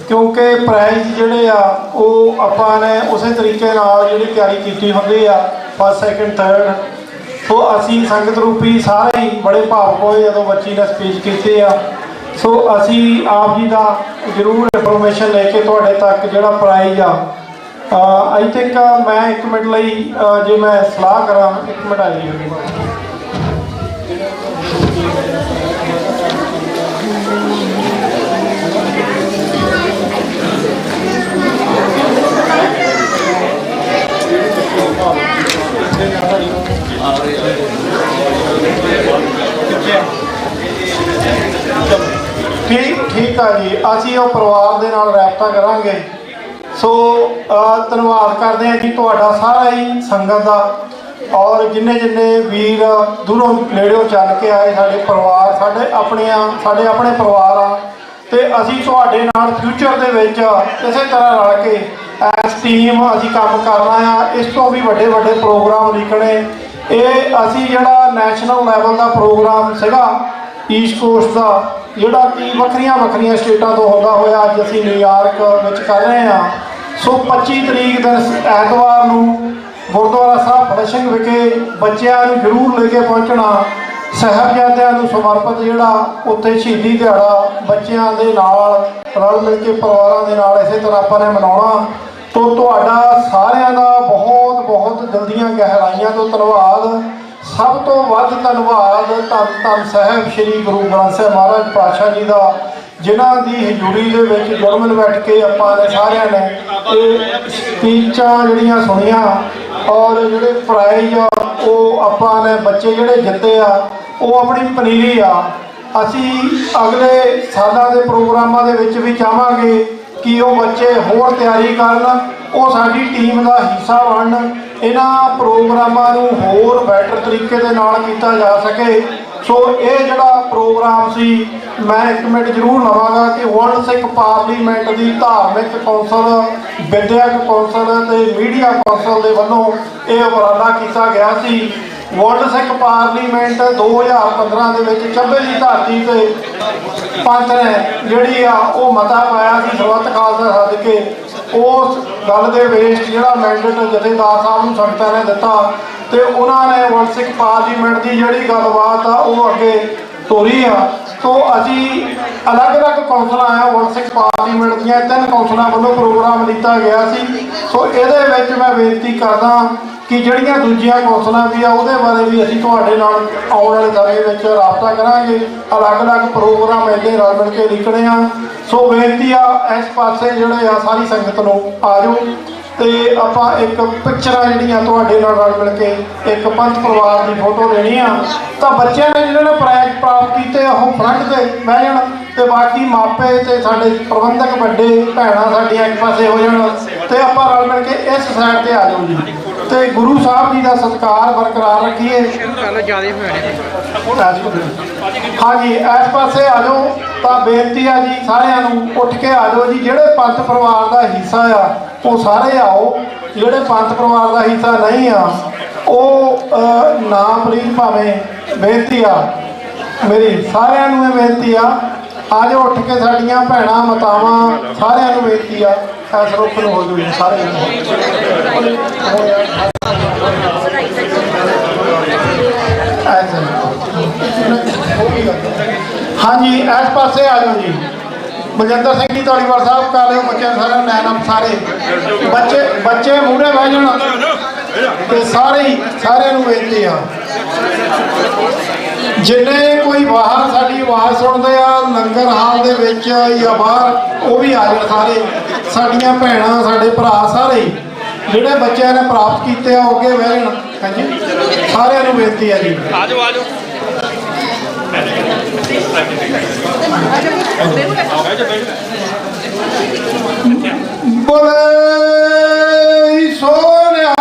ਕਿਉਂਕਿ ਪ੍ਰਾਈਜ਼ ਜਿਹੜੇ ਆ ਉਹ ਆਪਾਂ ਨੇ ਉਸੇ ਤਰੀਕੇ ਨਾਲ ਜਿਹੜੀ ਤਿਆਰੀ ਕੀਤੀ ਹੁੰਦੀ ਆ ਫਸਟ ਸੈਕਿੰਡ ਥਰਡ। ਸੋ ਅਸੀਂ ਸੰਗਤ ਰੂਪੀ ਸਾਰੇ ਹੀ ਬੜੇ ਭਾਵੁਕ ਹੋਏ ਜਦੋਂ ਬੱਚੀ ਨੇ ਸਪੀਚ ਕੀਤੀ ਆ। ਸੋ ਅਸੀਂ ਆਪ ਜੀ ਦਾ ਜ਼ਰੂਰ ਇਨਫੋਰਮੇਸ਼ਨ ਲੈ ਕੇ ਤੁਹਾਡੇ ਤੱਕ ਜਿਹੜਾ ਪ੍ਰਾਈਜ਼ ਆ ਆਈ ਥਿੰਕ ਮੈਂ 1 ਮਿੰਟ ਲਈ ਜੇ ਮੈਂ ਸਲਾਹ ਕਰਾਂ, 1 ਮਿੰਟ ਆ ਜੀ। ਠੀਕ ਆ ਜੀ। ਅਸੀਂ ਉਹ ਪਰਿਵਾਰ ਦੇ ਨਾਲ ਰਾਬਤਾ ਕਰਾਂਗੇ। ਸੋ ਧੰਨਵਾਦ ਕਰਦੇ ਹਾਂ ਜੀ ਤੁਹਾਡਾ ਸਾਰਾ ਹੀ ਸੰਗਤ ਦਾ, ਔਰ ਜਿੰਨੇ ਵੀਰ ਦੂਰੋਂ ਨੇੜਿਓਂ ਚੱਲ ਕੇ ਆਏ ਸਾਡੇ ਪਰਿਵਾਰ, ਸਾਡੇ ਆਪਣੇ ਪਰਿਵਾਰ ਆ। ਤੇ ਅਸੀਂ ਤੁਹਾਡੇ ਨਾਲ ਫਿਊਚਰ ਦੇ ਵਿੱਚ ਇਸੇ ਤਰ੍ਹਾਂ ਰਲ ਕੇ ਐਸ ਟੀਮ ਅਸੀਂ ਕੰਮ ਕਰਨਾ ਆ। ਇਸ ਤੋਂ ਵੀ ਵੱਡੇ ਪ੍ਰੋਗਰਾਮ ਲਿਖਣੇ। ਇਹ ਅਸੀਂ ਜਿਹੜਾ ਨੈਸ਼ਨਲ ਲੈਵਲ ਦਾ ਪ੍ਰੋਗਰਾਮ ਸੀਗਾ ਈਸਟ ਕੋਸਟ ਦਾ, ਜਿਹੜਾ ਕਿ ਵੱਖਰੀਆਂ ਸਟੇਟਾਂ ਤੋਂ ਹੁੰਦਾ ਹੋਇਆ ਅੱਜ ਅਸੀਂ ਨਿਊਯਾਰਕ ਵਿੱਚ ਕਰ ਰਹੇ ਹਾਂ। ਸੋ 25 ਤਰੀਕ ਦਿਨ ਐਤਵਾਰ ਨੂੰ ਗੁਰਦੁਆਰਾ ਸਾਹਿਬ ਫਤਿਹ ਸਿੰਘ ਵਿਖੇ ਬੱਚਿਆਂ ਨੂੰ ਜ਼ਰੂਰ ਲੈ ਕੇ ਪਹੁੰਚਣਾ। ਸਾਹਿਬਜ਼ਾਦਿਆਂ ਨੂੰ ਸਮਰਪਿਤ ਜਿਹੜਾ ਉੱਥੇ ਸ਼ਹੀਦੀ ਦਿਹਾੜਾ ਬੱਚਿਆਂ ਦੇ ਨਾਲ ਰਲ ਮਿਲ ਕੇ ਪਰਿਵਾਰਾਂ ਦੇ ਨਾਲ ਇਸੇ ਤਰ੍ਹਾਂ ਆਪਾਂ ਨੇ ਮਨਾਉਣਾ। ਤੋ ਤੁਹਾਡਾ ਸਾਰਿਆਂ ਦਾ ਬਹੁਤ ਦਿਲ ਦੀਆਂ ਗਹਿਰਾਈਆਂ ਤੋਂ ਧੰਨਵਾਦ। ਸਭ ਤੋਂ ਵੱਧ ਧੰਨਵਾਦ ਧੰਨ ਸਾਹਿਬ ਸ੍ਰੀ ਗੁਰੂ ਗ੍ਰੰਥ ਸਾਹਿਬ ਮਹਾਰਾਜ ਪਾਤਸ਼ਾਹ ਜੀ ਦਾ, ਜਿਨ੍ਹਾਂ ਦੀ ਹਜ਼ੂਰੀ ਦੇ ਵਿੱਚ ਜੁੜਮਨ ਬੈਠ ਕੇ ਆਪਾਂ ਨੇ ਸਾਰਿਆਂ ਨੇ ਇਹ ਸਪੀਚਾਂ ਜਿਹੜੀਆਂ ਸੁਣੀਆਂ, ਔਰ ਜਿਹੜੇ ਪ੍ਰਾਈਜ਼ ਉਹ ਆਪਾਂ ਨੇ ਬੱਚੇ ਜਿਹੜੇ ਜਿੱਤੇ ਆ ਉਹ ਆਪਣੀ ਪਨੀਰੀ ਆ। ਅਸੀਂ ਅਗਲੇ ਸਾਲਾਂ ਦੇ ਪ੍ਰੋਗਰਾਮਾਂ ਦੇ ਵਿੱਚ ਵੀ ਚਾਹਾਂਗੇ ਕਿ ਉਹ ਬੱਚੇ ਹੋਰ ਤਿਆਰੀ ਕਰਨ, ਉਹ ਸਾਡੀ ਟੀਮ ਦਾ ਹਿੱਸਾ ਬਣਨ। ਇਹਨਾਂ ਪ੍ਰੋਗਰਾਮਾਂ ਨੂੰ ਹੋਰ ਬੈਟਰ ਤਰੀਕੇ ਦੇ ਨਾਲ ਕੀਤਾ ਜਾ ਸਕੇ। ਸੋ ਇਹ ਜਿਹੜਾ ਪ੍ਰੋਗਰਾਮ ਸੀ, ਮੈਂ 1 ਮਿੰਟ ਜ਼ਰੂਰ ਲਵਾਂਗਾ ਕਿ ਵਰਲਡ ਸਿੱਖ ਪਾਰਲੀਮੈਂਟ ਦੀ ਧਾਰਮਿਕ ਕੌਂਸਲ, ਵਿਦਿਅਕ ਕੌਂਸਲ ਤੇ ਮੀਡੀਆ ਕੌਂਸਲ ਦੇ ਵੱਲੋਂ ਇਹ ਉਪਰਾਲਾ ਕੀਤਾ ਗਿਆ ਸੀ ਵਰਲਡ ਸਿੱਖ ਪਾਰਲੀਮੈਂਟ 2015 ਦੇ ਵਿੱਚ ਚੱਬੇ ਦੀ ਧਰਤੀ ਤੇ ਪੰਥ ਨੇ ਜਿਹੜੀ ਆ ਉਹ ਮਤਾ ਪਾਇਆ ਸੀ ਸਰਬੱਤ ਖਾਲਸਾ ਸੱਦ ਕੇ। ਉਸ ਗੱਲ ਦੇ ਵੇਸਟ ਜਿਹੜਾ ਮੈਂਡੇਟ ਜਥੇਦਾਰ ਸਾਹਿਬ ਨੂੰ ਸੰਗਤਾਂ ਨੇ ਦਿੱਤਾ ਤੇ ਉਹਨਾਂ ਨੇ ਵਰਲਡ ਸਿੱਖ ਪਾਰਲੀਮੈਂਟ ਦੀ ਜਿਹੜੀ ਗੱਲਬਾਤ ਆ ਉਹ ਅੱਗੇ ਤੋਰੀ ਆ। ਸੋ ਅਸੀਂ ਅਲੱਗ-ਅਲੱਗ ਕੌਂਸਲਾਂ ਆ ਵਰਲਡ ਸਿੱਖ ਪਾਰਲੀਮੈਂਟ ਦੀਆਂ 3 ਕੌਂਸਲਾਂ ਵੱਲੋਂ ਪ੍ਰੋਗਰਾਮ ਦਿੱਤਾ ਗਿਆ ਸੀ। ਸੋ ਇਹਦੇ ਵਿੱਚ ਮੈਂ ਬੇਨਤੀ ਕਰਦਾ ਕਿ ਜਿਹੜੀਆਂ ਦੂਜੀਆਂ ਕੌਂਸਲਾਂ ਵੀ ਆ ਉਹਦੇ ਬਾਰੇ ਵੀ ਅਸੀਂ ਤੁਹਾਡੇ ਨਾਲ ਆਉਣ ਵਾਲੇ ਸਮੇਂ ਵਿੱਚ ਰਾਬਤਾ ਕਰਾਂਗੇ। ਅਲੱਗ-ਅਲੱਗ ਪ੍ਰੋਗਰਾਮ ਇਹਦੇ ਰਲ ਮਿਲ ਕੇ ਲਿਖਣੇ ਆ। ਸੋ ਬੇਨਤੀ ਆ ਇਸ ਪਾਸੇ ਜਿਹੜੇ ਆ ਸਾਰੀ ਸੰਗਤ ਨੂੰ ਆ ਜਾਓ ਤੇ ਆਪਾਂ ਇੱਕ ਪਿਕਚਰਾਂ ਜਿਹੜੀਆਂ ਤੁਹਾਡੇ ਨਾਲ ਰਲ ਮਿਲ ਕੇ ਇੱਕ ਪੰਥ ਪਰਿਵਾਰ ਦੀ ਫੋਟੋ ਲੈਣੀ ਆ। ਤਾਂ ਬੱਚਿਆਂ ਨੇ ਜਿਹੜੇ ਨੇ ਪ੍ਰਾਈਜ਼ ਪ੍ਰਾਪਤ ਕੀਤੇ ਉਹ ਫਰੰਟ ਤੇ ਬਹਿ ਜਾਣ ਤੇ ਬਾਕੀ ਮਾਪੇ ਤੇ ਸਾਡੇ ਪ੍ਰਬੰਧਕ ਵੱਡੇ ਭੈਣਾਂ ਸਾਡੀਆਂ ਇੱਕ ਪਾਸੇ ਹੋ ਜਾਣ ਤੇ ਆਪਾਂ ਰਲ ਮਿਲ ਕੇ ਇਸ ਸਾਈਡ ਤੇ ਆ ਜਾਓ ਜੀ ਤੇ ਗੁਰੂ ਸਾਹਿਬ ਜੀ ਦਾ ਸਤਿਕਾਰ ਬਰਕਰਾਰ ਰੱਖੀਏ। ਹਾਂਜੀ ਇਸ ਪਾਸੇ ਆ ਜਾਓ। ਤਾਂ ਬੇਨਤੀ ਆ ਜੀ ਸਾਰਿਆਂ ਨੂੰ ਉੱਠ ਕੇ ਆ ਜਾਓ ਜੀ। ਜਿਹੜੇ ਪੰਥ ਪਰਿਵਾਰ ਦਾ ਹਿੱਸਾ ਆ ਉਹ ਸਾਰੇ ਆਓ, ਜਿਹੜੇ ਪੰਥ ਪਰਿਵਾਰ ਦਾ ਹਿੱਸਾ ਨਹੀਂ ਆ ਉਹ ਨਾ ਪਲੀਜ਼ ਭਾਵੇਂ। ਬੇਨਤੀ ਆ ਮੇਰੀ ਸਾਰਿਆਂ ਨੂੰ ਇਹ ਬੇਨਤੀ ਆ ਜਾਓ ਉੱਠ ਕੇ ਸਾਡੀਆਂ ਭੈਣਾਂ ਮਾਤਾਵਾਂ ਸਾਰਿਆਂ ਨੂੰ ਬੇਨਤੀ ਆ ਇਸ ਰੁੱਖ ਨੂੰ ਹੋ ਜਾਓ ਸਾਰੇ। ਹਾਂਜੀ ਇਸ ਪਾਸੇ ਆ ਜਾਓ ਜੀ। ਬਲਜਿੰਦਰ ਸਿੰਘ ਜੀ ਧਾਲੀਵਾਲ ਸਾਹਿਬ ਕਰ ਲਿਓ ਬੱਚਿਆਂ ਸਾਰਿਆਂ ਨੈਣ ਸਾਰੇ ਬੱਚੇ ਮੂਹਰੇ ਬਹਿ ਜਾਣ ਤੇ ਸਾਰਿਆਂ ਨੂੰ ਬੇਨਤੀ ਆ ਜਿੰਨੇ ਕੋਈ ਬਾਹਰ ਸਾਡੀ ਆਵਾਜ਼ ਸੁਣਦੇ ਆ ਲੰਗਰ ਹਾਲ ਦੇ ਵਿੱਚ ਜਾਂ ਬਾਹਰ ਉਹ ਵੀ ਆ ਜਾਣ ਸਾਰੇ। ਸਾਡੀਆਂ ਭੈਣਾਂ ਸਾਡੇ ਭਰਾ ਸਾਰੇ ਜਿਹੜੇ ਬੱਚਿਆਂ ਨੇ ਪ੍ਰਾਪਤ ਕੀਤੇ ਆ ਅੱਗੇ ਬਹਿ ਜਾਣ। ਹਾਂਜੀ ਸਾਰਿਆਂ ਨੂੰ ਬੇਨਤੀ ਆ ਜੀ। ਆ ਜਾਓ ਆ ਜਾਓ। ਬੋਲੇ ਸੋਨਿਆ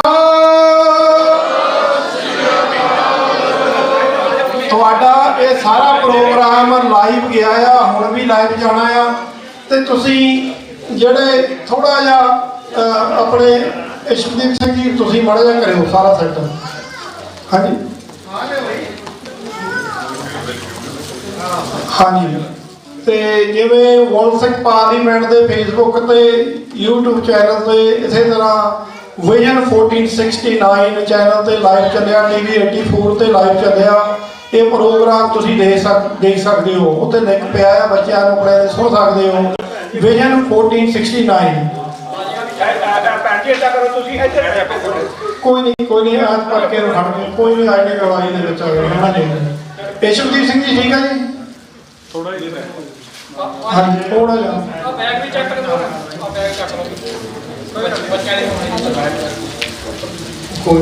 ਤੁਹਾਡਾ ਇਹ ਸਾਰਾ ਪ੍ਰੋਗਰਾਮ ਲਾਈਵ ਗਿਆ ਆ, ਹੁਣ ਵੀ ਲਾਈਵ ਜਾਣਾ ਆ ਤੇ ਤੁਸੀਂ ਜਿਹੜੇ ਥੋੜਾ ਜਿਹਾ ਆਪਣੇ ਇਸ਼ਪਦੀਪ ਸਿੰਘ ਜੀ ਤੁਸੀਂ ਮਾੜਾ ਜਿਹਾ ਕਰਿਓ ਸਾਰਾ ਸੈੱਟ। ਹਾਂਜੀ ਹਾਂਜੀ ਤੇ ਜਿਵੇਂ ਵਰਲਡ ਸਿੱਖ ਪਾਰਲੀਮੈਂਟ ਦੇ ਫੇਸਬੁੱਕ ਤੇ YouTube ਚੈਨਲ ਤੇ ਇਸੇ ਤਰ੍ਹਾਂ ਵਿਜ਼ਨ 1469 ਚੈਨਲ ਤੇ ਲਾਈਵ ਚੱਲਿਆ, TV 84 ਤੇ ਲਾਈਵ ਚੱਲਿਆ। ਇਹ ਪ੍ਰੋਗਰਾਮ ਤੁਸੀਂ ਦੇਖ ਸਕਦੇ ਹੋ, ਉੱਤੇ ਲਿੰਕ ਪਿਆ ਆ, ਬੱਚਿਆਂ ਨੂੰ ਆਪਣੇ ਸੁਣ ਸਕਦੇ ਹੋ। ਵਿਜ਼ਨ 1469 ਕੋਈ ਨਹੀਂ ਅੱਜ ਪੜ ਕੇ ਖੜ ਕੇ ਕੋਈ ਨਹੀਂ ਆਈਡੀ ਗਵਾਈ ਦੇ ਵਿੱਚ ਆ ਗਿਆ। ਏਸ਼ਵਦੀਪ ਸਿੰਘ ਜੀ ਠੀਕ ਹੈ ਜੀ ਥੋੜਾ ਜਿਹਾ ਹਾਂਜੀ ਥੋੜਾ ਜਿਹਾ ਬੈਗ ਵੀ ਚੈੱਕ ਕਰੋ। ਬੈਗ ਚੱਕ ਲਓ ਬੱਚਿਆਂ ਦੇ ਕੋਈ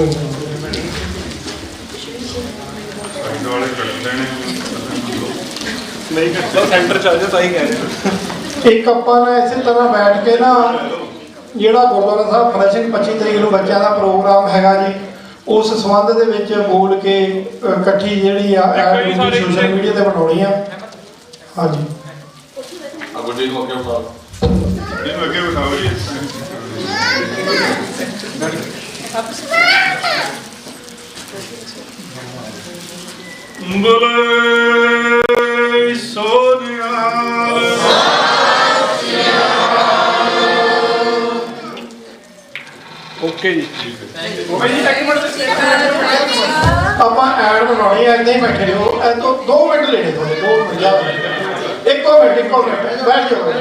ਨਹੀਂ ਕੱਟੋ ਸੈਂਟਰ ਚੱਲ ਜਾ ਤਾਂ ਹੀ ਕਹਿ ਰਹੇ। ਇੱਕ ਆਪਾਂ ਨਾ ਇਸੇ ਤਰ੍ਹਾਂ ਬੈਠ ਕੇ ਨਾ ਜਿਹੜਾ ਗੁਰਦੁਆਰਾ ਸਾਹਿਬ ਫਲੈਸ਼ਿੰਗ 25 ਤਰੀਕ ਨੂੰ ਬੱਚਿਆਂ ਦਾ ਪ੍ਰੋਗਰਾਮ ਹੈਗਾ ਜੀ ਉਸ ਸੰਬੰਧ ਦੇ ਵਿੱਚ ਬੋਲ ਕੇ ਇਕੱਠੀ ਜਿਹੜੀ ਆ ਐਡ ਸੋਸ਼ਲ ਮੀਡੀਆ ਤੇ ਬਣਾਉਣੀ ਆ। ਹਾਂਜੀ ਅੱਗੇ ਹੋ ਕੇ ਬਾਅਦ ਇਹਨੂੰ ਅੱਗੇ ਬਿਠਾਓ ਜੀ। ਬੋਲੇ ਸੋਨਿਆ ਓਕੇ ਜੀ ਆਪਾਂ ਐਡ ਬਣਾਉਣੀ ਹੈ ਇੱਦਾਂ ਹੀ ਬੈਠੇ ਰਹੋ। ਇਹ ਤੋਂ 2 ਮਿੰਟ ਲੈਣੇ ਤੁਹਾਡੇ 2 ਮਿੰਟ ਇੱਕੋ ਮਿੰਟ ਬੈਠ ਜਾਓ।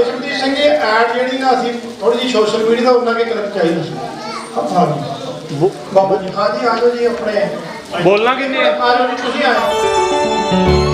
ਇਸ਼ਪਦੀਪ ਸਿੰਘ ਜੀ ਐਡ ਜਿਹੜੀ ਨਾ ਅਸੀਂ ਥੋੜੀ ਜਿਹੀ ਸੋਸ਼ਲ ਮੀਡੀਆ ਦਾ ਉਹਨਾਂ ਕੇ ਕਲਿੱਪ ਚਾਹੀਦੀ ਸੀ। ਹਾਂਜੀ ਬਾਬਾ ਜੀ ਹਾਂਜੀ ਆ ਜਾਓ ਜੀ ਆਪਣੇ ਬੋਲਣਾ ਕਿੰਨੇ ਆ ਜਾਓ ਤੁਸੀਂ ਆ ਜਾਓ।